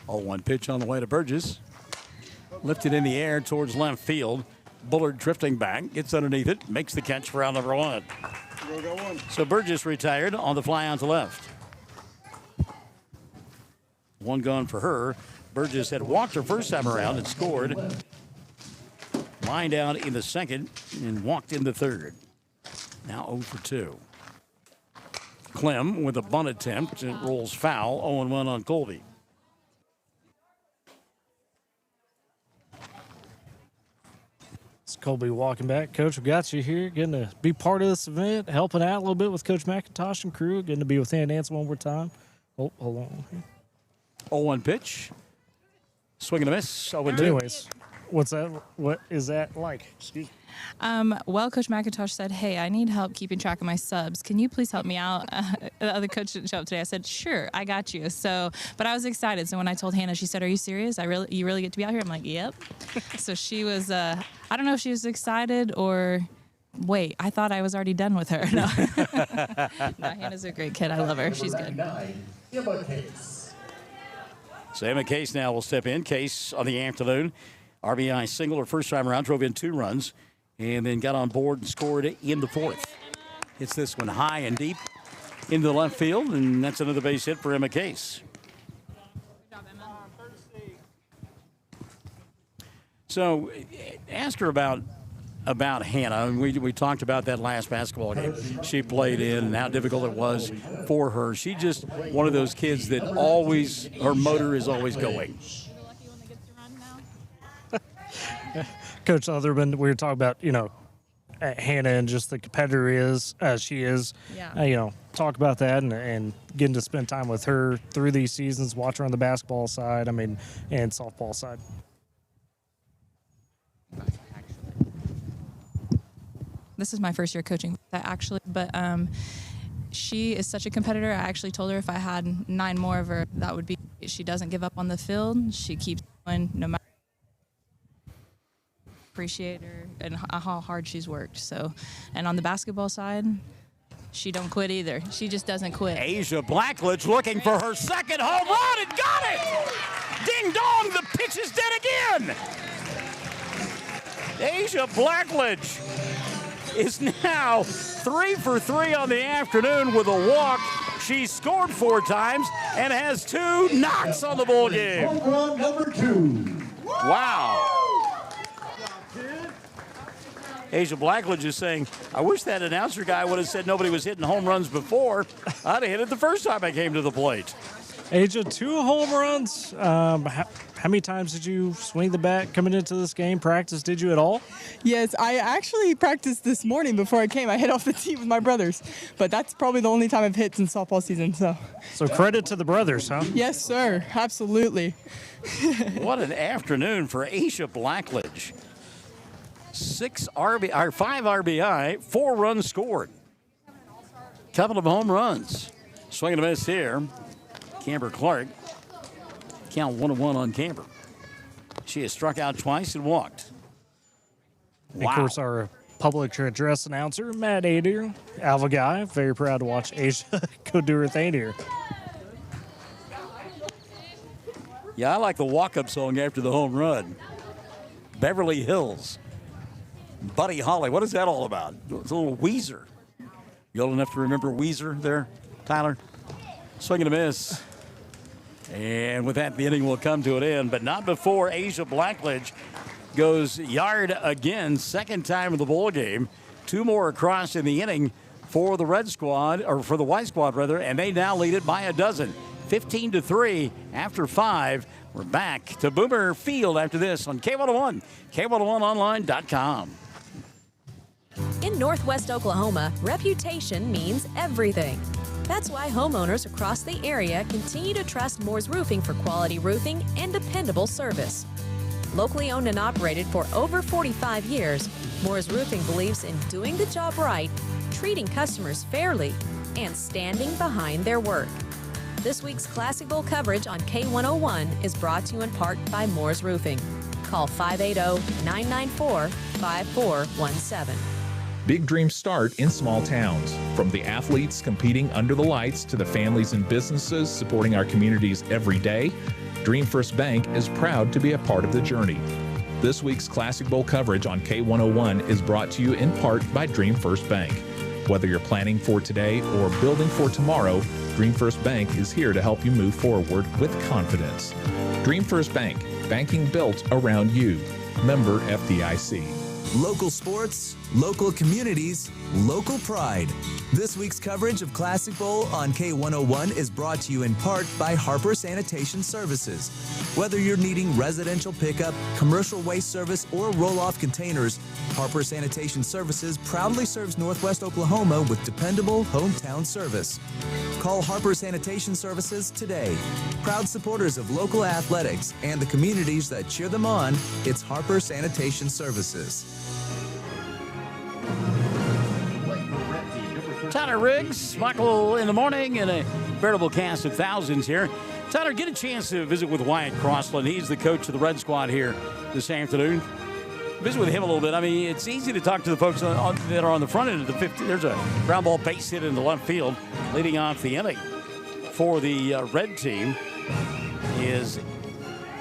Oh, 1 pitch on the way to Burgess. Lifted in the air towards left field. Bullard drifting back, gets underneath it, makes the catch for out number 1. So Burgess retired on the fly out to left. 1 gone for her. Burgess had walked her first time around and scored. Lined out in the second and walked in the third. Now 0 for 2. Clem with a bunt attempt. It rolls foul. 0-1 on Colby. It's Colby walking back. Coach, we got you here. Getting to be part of this event, helping out a little bit with Coach McIntosh and crew. Getting to be with Ann Nance one more time. Oh, hold on. 0-1 pitch. Swing and a miss. 0-2. Anyways, what's that? What is that like? Excuse me. Well, Coach McIntosh said, hey, I need help keeping track of my subs. Can you please help me out? The other coach didn't show up today. I said, sure, I got you. So, but I was excited. So when I told Hannah, she said, are you serious? You really get to be out here? I'm like, yep. So she was, I don't know if she was excited or, wait, I thought I was already done with her. No, no, Hannah's a great kid. I love her. She's good. So Emma Case now will step in. Case on the afternoon. RBI single her first time around, drove in 2 runs, and then got on board and scored in the 4th. Hits this one high and deep into the left field, and that's another base hit for Emma Case. So ask her about Hannah. And we talked about that last basketball game she played in and how difficult it was for her. She's just one of those kids that always, her motor is always going. Coach Otherman, we were talking about, Hannah and just the competitor she is. Yeah. Talk about that and getting to spend time with her through these seasons, watch her on the basketball side, and softball side. This is my first year coaching that actually, but she is such a competitor. I actually told her if I had 9 more of her, that would be, she doesn't give up on the field. She keeps going no matter. Appreciate her and how hard she's worked. So, and on the basketball side, she don't quit either. She just doesn't quit. Asia Blackledge looking for her second home run and got it! Ding dong, the pitch is dead again! Asia Blackledge is now 3 for 3 on the afternoon with a walk. She scored 4 times and has 2 knocks on the ball game. Home run number 2. Wow. Asia Blackledge is saying, I wish that announcer guy would have said nobody was hitting home runs before. I'd have hit it the first time I came to the plate. Asia, 2 home runs. how many times did you swing the bat coming into this game? Practice, did you at all? Yes, I actually practiced this morning before I came. I hit off the tee with my brothers, but that's probably the only time I've hit since softball season. So credit to the brothers, huh? Yes, sir. Absolutely. What an afternoon for Asia Blackledge. 5 RBI, 4 runs scored. Couple of home runs. Swing and a miss here. Camber Clark. Count 1-1 on Camber. She has struck out twice and walked. Wow. Of course, our public address announcer, Matt Adair, Alva guy, very proud to watch Asia go do her thing here. Yeah, I like the walk-up song after the home run. Beverly Hills. Buddy Holly. What is that all about? It's a little Weezer. You old enough to remember Weezer there, Tyler? Swing and a miss. And with that, the inning will come to an end, but not before Asia Blackledge goes yard again, second time in the ball game. 2 more across in the inning for the Red Squad, or for the White Squad rather, and they now lead it by a dozen. 15-3 after 5. We're back to Boomer Field after this on K101, K101online.com. In Northwest Oklahoma, reputation means everything. That's why homeowners across the area continue to trust Moore's Roofing for quality roofing and dependable service. Locally owned and operated for over 45 years, Moore's Roofing believes in doing the job right, treating customers fairly, and standing behind their work. This week's Classic Bowl coverage on K101 is brought to you in part by Moore's Roofing. Call 580-994-5417. Big dreams start in small towns. From the athletes competing under the lights to the families and businesses supporting our communities every day, Dream First Bank is proud to be a part of the journey. This week's Classic Bowl coverage on K101 is brought to you in part by Dream First Bank. Whether you're planning for today or building for tomorrow, Dream First Bank is here to help you move forward with confidence. Dream First Bank, banking built around you. Member FDIC. Local sports, local communities, local pride. This week's coverage of Classic Bowl on K101 is brought to you in part by Harper Sanitation Services. Whether you're needing residential pickup, commercial waste service, or roll-off containers, Harper Sanitation Services proudly serves Northwest Oklahoma with dependable hometown service. Call Harper Sanitation Services today. Proud supporters of local athletics and the communities that cheer them on, it's Harper Sanitation Services. Tyler Riggs, Michael in the morning, and a veritable cast of thousands here. Tyler, get a chance to visit with Wyatt Crossland. He's the coach of the Red Squad here this afternoon. Visit with him a little bit. I mean, it's easy to talk to the folks that are on the front end of the 50. There's a ground ball base hit in the left field leading off the inning. For the red team is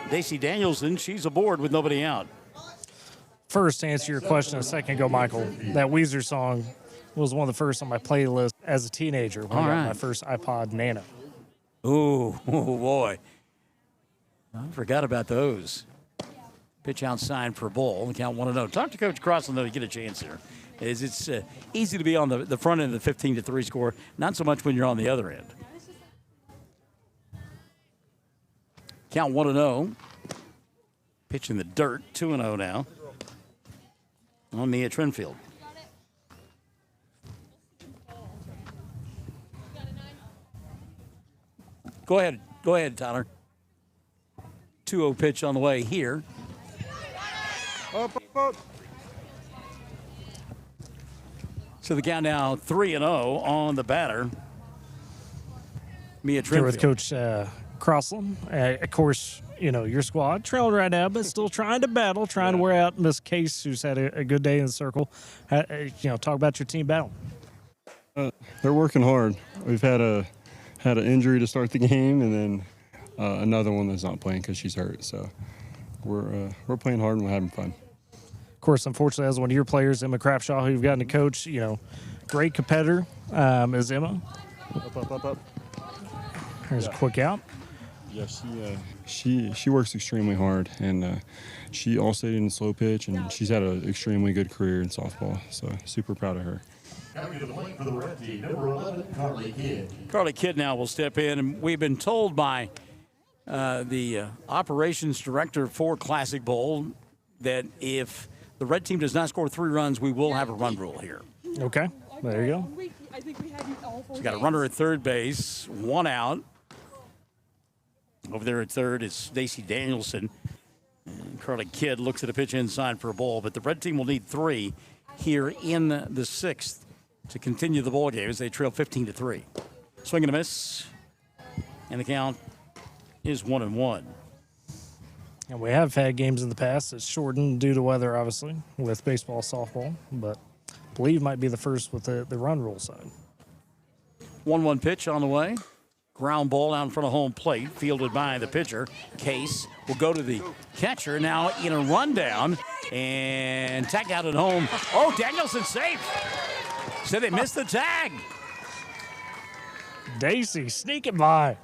Daisy Danielson. She's aboard with nobody out. First, to answer your question a second ago, Michael, that Weezer song was one of the first on my playlist as a teenager when I got my first iPod Nano. Oh, boy. I forgot about those. Pitch outside for a ball. Count 1-0. Talk to Coach Crossland, though, to get a chance here. It's easy to be on the front end of the 15-3 score, not so much when you're on the other end. Count 1-0. Pitch in the dirt, 2-0 now. On Mia Trinfield. Go ahead, Tyler. 2-0 pitch on the way here. Up. So the count now 3-0 on the batter. Mia Trinfield. Here with Coach Crossland. Of course, you know, your squad trailing right now, but still trying to battle, trying to wear out Miss Case, who's had a good day in the circle. Talk about your team battle. They're working hard. We've had an injury to start the game, and then another one that's not playing because she's hurt. So we're playing hard and we're having fun. Of course, unfortunately, as one of your players, Emma Crapshaw, who you've gotten to coach, great competitor is Emma. Up. There's a quick out. Yeah, she works extremely hard, and she all stayed in slow pitch, and she's had an extremely good career in softball. So super proud of her. Coming to the plate for the red team, number 11, Carly Kidd. Carly Kidd now will step in, and we've been told by the operations director for Classic Bowl, that if the red team does not score 3 runs, we will have a run rule here. Okay, there you go. So you got a runner at third base, 1 out. Over there at third is Stacy Danielson. And Carly Kidd looks at a pitch inside for a ball, but the red team will need 3 here in the 6th to continue the ball game as they trail 15-3. Swing and a miss, and the count is 1-1. And we have had games in the past that's shortened due to weather, obviously, with baseball, softball, but I believe might be the first with the run rule side. 1-1 pitch on the way. Ground ball out in front of home plate, fielded by the pitcher. Case will go to the catcher now in a rundown and tagged out at home. Oh, Danielson's safe. So they missed the tag. Daisy sneaking by.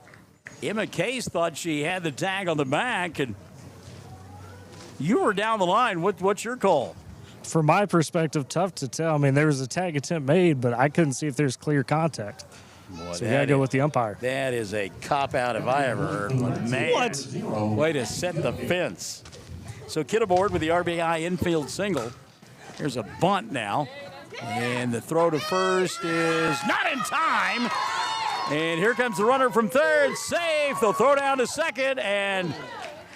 Emma Case thought she had the tag on the back, and you were down the line. What's your call? From my perspective, tough to tell. I mean, there was a tag attempt made, but I couldn't see if there's clear contact. Boy, so we got to go with the umpire. That is a cop-out if I ever heard one. Man, what? Way to set the fence. So Kidd aboard with the RBI infield single. Here's a bunt now. And the throw to first is not in time. And here comes the runner from third. Safe. They'll throw down to second and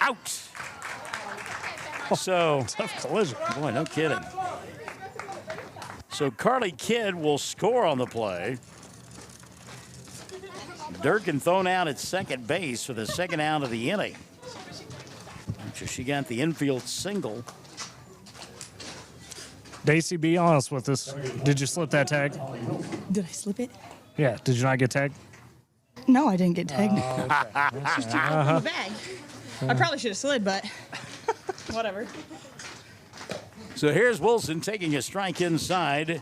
out. So tough collision. Boy, no kidding. So Carly Kidd will score on the play. Durkin thrown out at second base for the second out of the inning. So she got the infield single. Daisy, be honest with us. Did you slip that tag? Did I slip it? Yeah. Did you not get tagged? No, I didn't get tagged. Okay. She's too far in the bag. I probably should have slid, but whatever. So here's Wilson taking a strike inside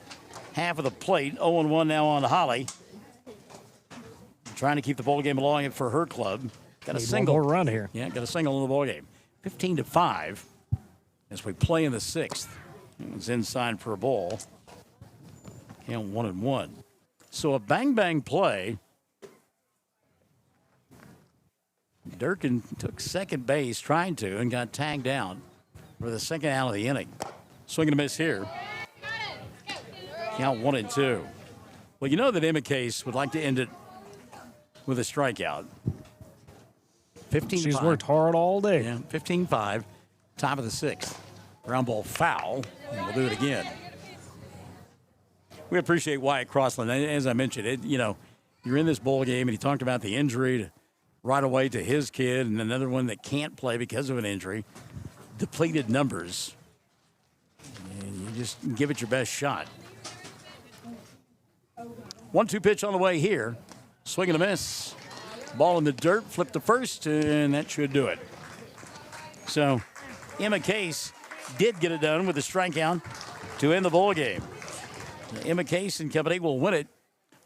half of the plate. 0-1 now on Holly. Trying to keep the ball game alive for her club. Got a single. One more run here. Yeah, got a single in the ball game. 15-5 as we play in the 6th. It's inside for a ball. Count 1-1. So a bang play. Durkin took second base, trying to, and got tagged out for the second out of the inning. Swing and a miss here. Count 1-2. Well, you know that Emma Case would like to end it with a strikeout. 15-5. She's worked hard all day. Yeah, 15-5. Top of the 6th. Ground ball foul. And we'll do it again. We appreciate Wyatt Crossland. As I mentioned, you're in this bowl game, and he talked about the injury right away to his kid, and another one that can't play because of an injury. Depleted numbers. And you just give it your best shot. 1-2 pitch on the way here. Swing and a miss. Ball in the dirt, flip to first, and that should do it. So Emma Case did get it done with a strikeout to end the ball game. Emma Case and company will win it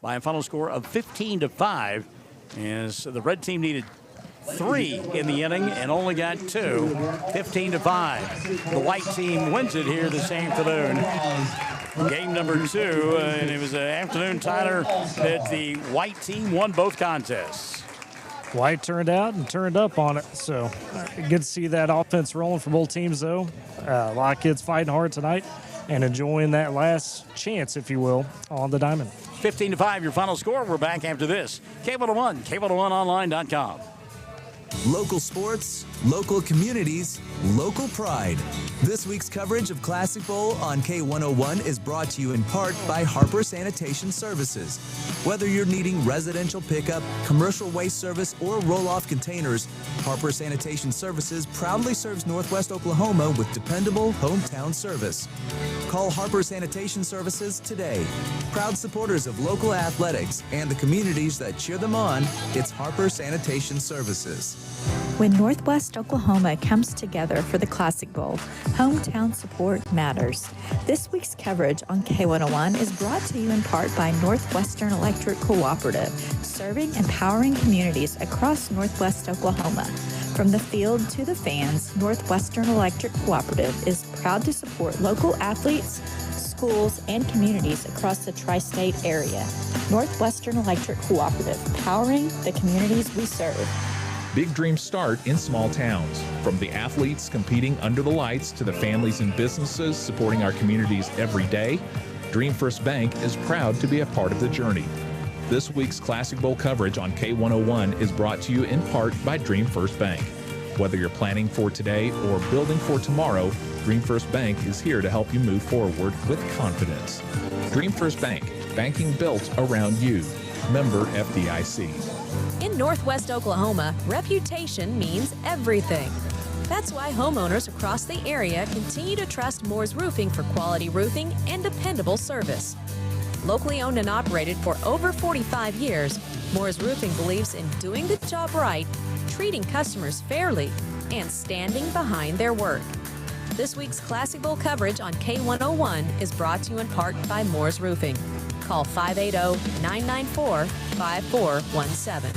by a final score of 15-5, as the red team needed 3 in the inning and only got 2. 15-5. The white team wins it here this afternoon. Game number 2, and it was an afternoon titer that the white team won both contests. White turned out and turned up on it, so good to see that offense rolling for both teams, though. A lot of kids fighting hard tonight and enjoying that last chance, if you will, on the diamond. 15-5, your final score. We're back after this. K101, K101online.com. Local sports, local communities, local pride. This week's coverage of Classic Bowl on K101 is brought to you in part by Harper Sanitation Services. Whether you're needing residential pickup, commercial waste service, or roll-off containers, Harper Sanitation Services proudly serves Northwest Oklahoma with dependable hometown service. Call Harper Sanitation Services today. Proud supporters of local athletics and the communities that cheer them on, it's Harper Sanitation Services. When Northwest Oklahoma comes together for the Classic Bowl, hometown support matters. This week's coverage on K101 is brought to you in part by Northwestern Electric Cooperative, serving and powering communities across Northwest Oklahoma. From the field to the fans, Northwestern Electric Cooperative is proud to support local athletes, schools, and communities across the tri-state area. Northwestern Electric Cooperative, powering the communities we serve. Big dreams start in small towns. From the athletes competing under the lights to the families and businesses supporting our communities every day, Dream First Bank is proud to be a part of the journey. This week's Classic Bowl coverage on K101 is brought to you in part by Dream First Bank. Whether you're planning for today or building for tomorrow, Dream First Bank is here to help you move forward with confidence. Dream First Bank, banking built around you. Member FDIC. In Northwest Oklahoma, reputation means everything. That's why homeowners across the area continue to trust Moore's Roofing for quality roofing and dependable service. Locally owned and operated for over 45 years, Moore's Roofing believes in doing the job right, treating customers fairly, and standing behind their work. This week's Classic Bowl coverage on K101 is brought to you in part by Moore's Roofing. Call 580-994-5417.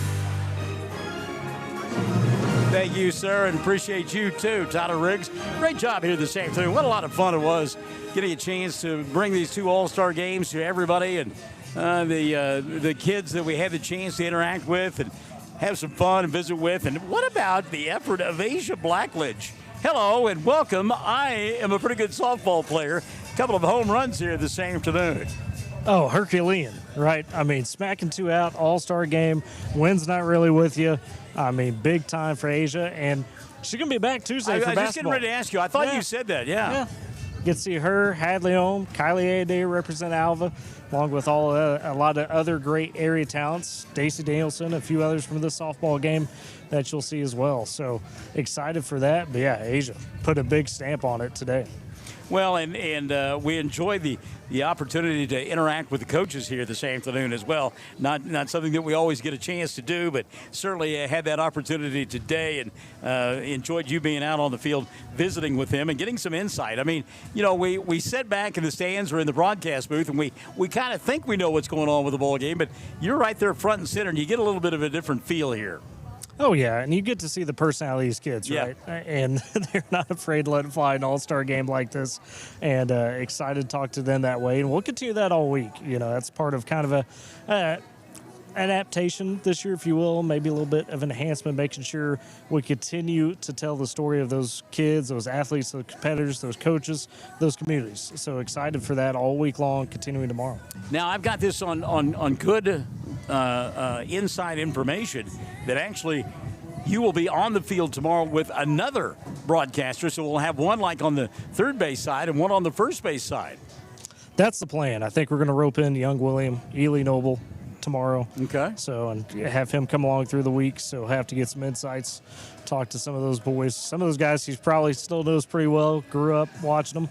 Thank you, sir, and appreciate you too, Tyler Riggs. Great job here this afternoon. What a lot of fun it was getting a chance to bring these two All-Star games to everybody and the kids that we had the chance to interact with and have some fun and visit with. And what about the effort of Asia Blackledge? Hello and welcome. I am a pretty good softball player. A couple of home runs here this afternoon. Oh, Herculean, right? I mean, smacking two out, all-star game. Wind's not really with you. I mean, big time for Asia. And she's going to be back Tuesday for basketball. I was just getting ready to ask you. I thought you said that, yeah. Get to see her, Hadley Ohm, Kylie Adair represent Alva, along with a lot of other great area talents, Stacey Danielson, a few others from the softball game that you'll see as well. So excited for that. But, yeah, Asia put a big stamp on it today. Well, and we enjoyed the opportunity to interact with the coaches here this afternoon as well. Not something that we always get a chance to do, but certainly had that opportunity today and enjoyed you being out on the field visiting with them and getting some insight. I mean, you know, we sit back in the stands or in the broadcast booth and we kind of think we know what's going on with the ball game, but you're right there front and center and you get a little bit of a different feel here. Oh, yeah, and you get to see the personality of these kids, right? And they're not afraid to let it fly in an all-star game like this, and excited to talk to them that way. And we'll continue that all week. You know, that's part of kind of a adaptation this year, if you will, maybe a little bit of enhancement, making sure we continue to tell the story of those kids, those athletes, those competitors, those coaches, those communities. So excited for that all week long, continuing tomorrow. Now, I've got this on good inside information that actually you will be on the field tomorrow with another broadcaster. So we'll have one like on the third base side and one on the first base side. That's the plan. I think we're going to rope in Young William, Ely Noble tomorrow. Okay. So, and have him come along through the week. So have to get some insights, talk to some of those boys. Some of those guys he probably still knows pretty well, grew up watching them.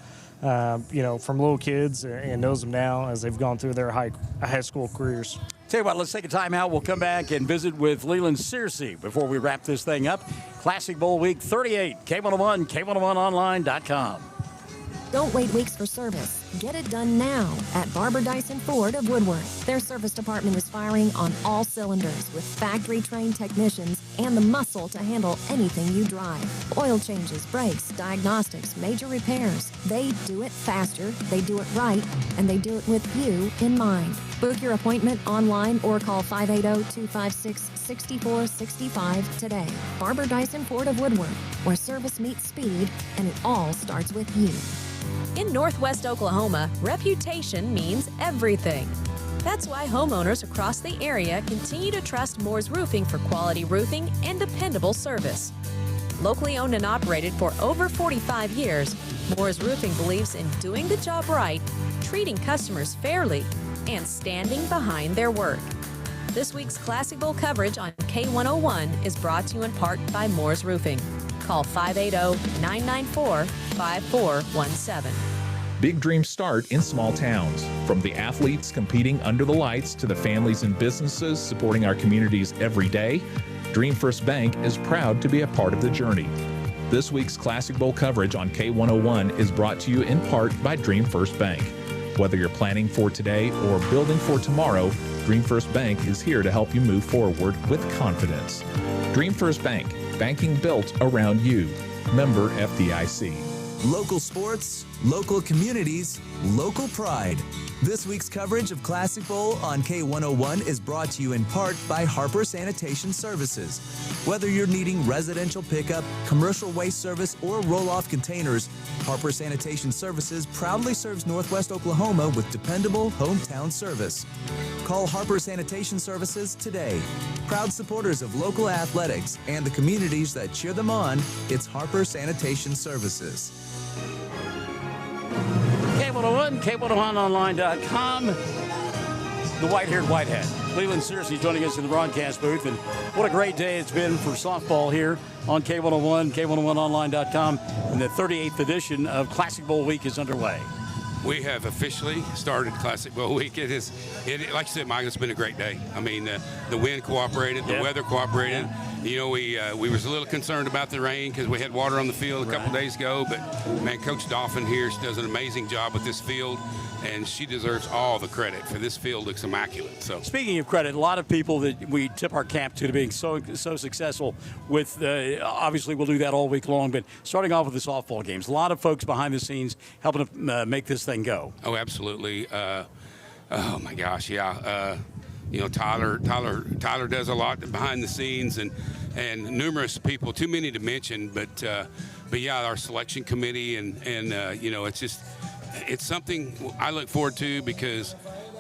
You know, from little kids and knows them now as they've gone through their high school careers. Tell you what, let's take a time out. We'll come back and visit with Leland Searcy before we wrap this thing up. Classic Bowl Week 38, K101, K101online.com. Don't wait weeks for service. Get it done now at Barber Dyson Ford of Woodward. Their service department is firing on all cylinders with factory-trained technicians and the muscle to handle anything you drive. Oil changes, brakes, diagnostics, major repairs. They do it faster, they do it right, and they do it with you in mind. Book your appointment online or call 580-256-6465 today. Barber Dyson Ford of Woodward, where service meets speed and it all starts with you. In Northwest Oklahoma, reputation means everything. That's why homeowners across the area continue to trust Moore's Roofing for quality roofing and dependable service. Locally owned and operated for over 45 years, Moore's Roofing believes in doing the job right, treating customers fairly, and standing behind their work. This week's Classic Bowl coverage on K101 is brought to you in part by Moore's Roofing. Call 580-994-5417. Big dreams start in small towns. From the athletes competing under the lights to the families and businesses supporting our communities every day, Dream First Bank is proud to be a part of the journey. This week's Classic Bowl coverage on K101 is brought to you in part by Dream First Bank. Whether you're planning for today or building for tomorrow, Dream First Bank is here to help you move forward with confidence. Dream First Bank, banking built around you. Member FDIC. Local sports, local communities, local pride. This week's coverage of Classic Bowl on K101 is brought to you in part by Harper Sanitation Services. Whether you're needing residential pickup, commercial waste service, or roll-off containers, Harper Sanitation Services proudly serves Northwest Oklahoma with dependable hometown service. Call Harper Sanitation Services today. Proud supporters of local athletics and the communities that cheer them on, it's Harper Sanitation Services. K101, K101online.com. The white-haired whitehead, Cleveland Searcy, joining us in the broadcast booth. And what a great day it's been for softball here on K101, K101online.com. And the 38th edition of Classic Bowl Week is underway. We have officially started Classic Bowl Week. Like you said, Michael, it's been a great day. I mean, the wind cooperated, the weather cooperated. Yeah. You know, we was a little concerned about the rain because we had water on the field a couple days ago. But, man, Coach Dolphin here does an amazing job with this field, and she deserves all the credit for this field. Looks immaculate. So, speaking of credit, a lot of people that we tip our cap to being so successful with, obviously we'll do that all week long, but starting off with the softball games, a lot of folks behind the scenes helping to make this thing go. Oh, absolutely. Oh, my gosh, yeah. You know, Tyler does a lot behind the scenes, and numerous people, too many to mention, but yeah, our selection committee, and you know, it's something I look forward to because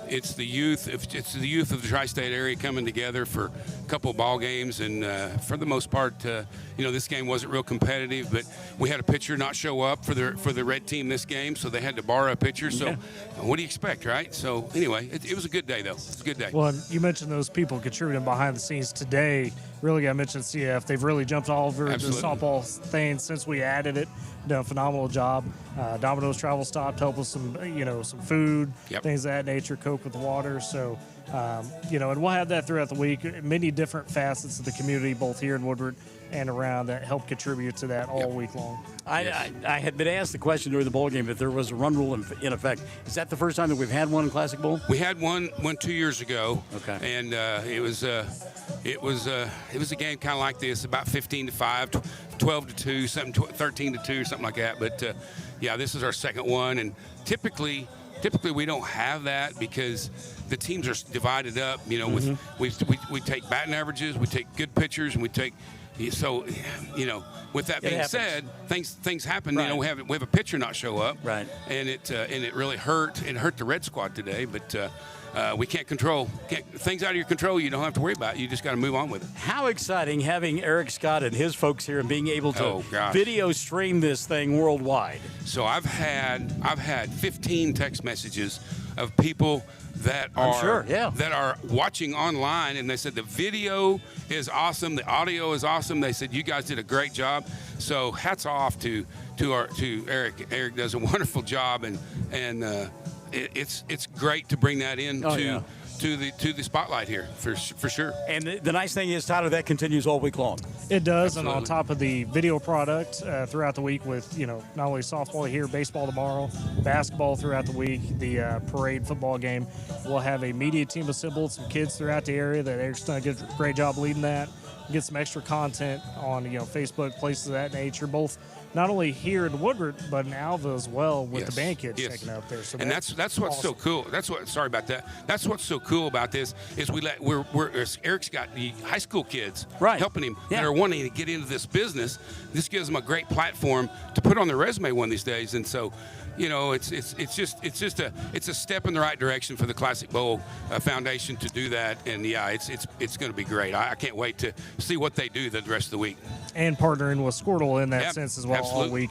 it's the youth of the tri-state area coming together for a couple of ball games, and for the most part, you know, this game wasn't real competitive, but we had a pitcher not show up for the red team this game, so they had to borrow a pitcher. So, what do you expect, right? So, anyway, it was a good day, though. It's a good day. Well, you mentioned those people contributing behind the scenes today. Really got to mention CF. They've really jumped all over the softball thing since we added it. Done a phenomenal job. Domino's Travel stopped, helped with some food, things of that nature, Coke with water. So, you know, and we'll have that throughout the week. Many different facets of the community, both here in Woodward and around, that help contribute to that all week long. I had been asked the question during the bowl game if there was a run rule in effect. Is that the first time that we've had one in Classic Bowl? We had one 2 years ago. Okay. And it was a game kind of like this, about 15-5, 12-2, 13-2, something like that. But yeah, this is our second one, and typically we don't have that because the teams are divided up. You know, with we take batting averages, we take good pitchers, and we take. So, you know, with that being said, things happen. Right. You know, we have a pitcher not show up, right? And it really hurt. It hurt the Red Squad today, but we can't control things out of your control. You don't have to worry about it. You just got to move on with it. How exciting having Eric Scott and his folks here and being able to video stream this thing worldwide. So I've had 15 text messages of people that are watching online, and they said the video is awesome, the audio is awesome. They said you guys did a great job. So hats off to Eric. Eric does a wonderful job, and it's great to bring that in to the spotlight here for sure. And the nice thing is, Tyler, that continues all week long. It does. Absolutely. And on top of the video product throughout the week with, you know, not only softball here, baseball tomorrow, basketball throughout the week, the parade football game, we'll have a media team assembled, some kids throughout the area that Eric's done a great job leading that. Get some extra content on, you know, Facebook, places of that nature, both not only here in Woodward, but in Alva as well, with the band kids checking out there. So and that's what's awesome. So cool. Sorry about that. That's what's so cool about this is Eric's got the high school kids helping him that are wanting to get into this business. This gives them a great platform to put on their resume one of these days. And so, you know, it's a step in the right direction for the Classic Bowl Foundation to do that. And yeah, it's going to be great. I can't wait to see what they do the rest of the week. And partnering with Squirtle in that sense as well. All week,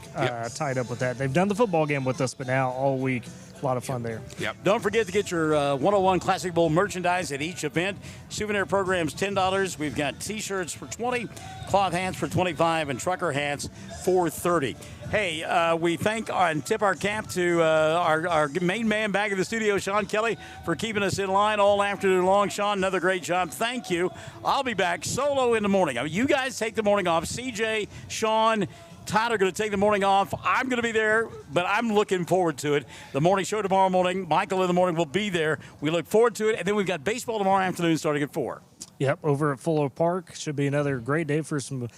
tied up with that. They've done the football game with us, but now all week, a lot of fun there. Yep. Don't forget to get your 101 Classic Bowl merchandise at each event. Souvenir program's $10. We've got T-shirts for $20, cloth hats for $25, and trucker hats for $30. Hey, we thank and tip our cap to our main man back in the studio, Sean Kelly, for keeping us in line all afternoon long. Sean, another great job. Thank you. I'll be back solo in the morning. I mean, you guys take the morning off. CJ, Sean, Tyler are going to take the morning off. I'm going to be there, but I'm looking forward to it. The morning show tomorrow morning. Michael in the morning will be there. We look forward to it. And then we've got baseball tomorrow afternoon starting at 4. Yep, over at Fuller Park. Should be another great day for some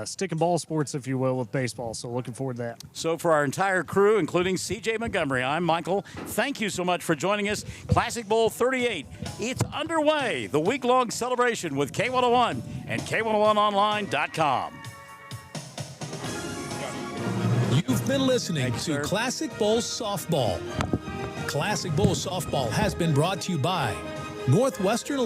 stick and ball sports, if you will, with baseball. So looking forward to that. So for our entire crew, including CJ Montgomery, I'm Michael. Thank you so much for joining us. Classic Bowl 38, it's underway. The week-long celebration with K101 and K101online.com. You've been listening to Classic Bowl Softball. Classic Bowl Softball has been brought to you by Northwestern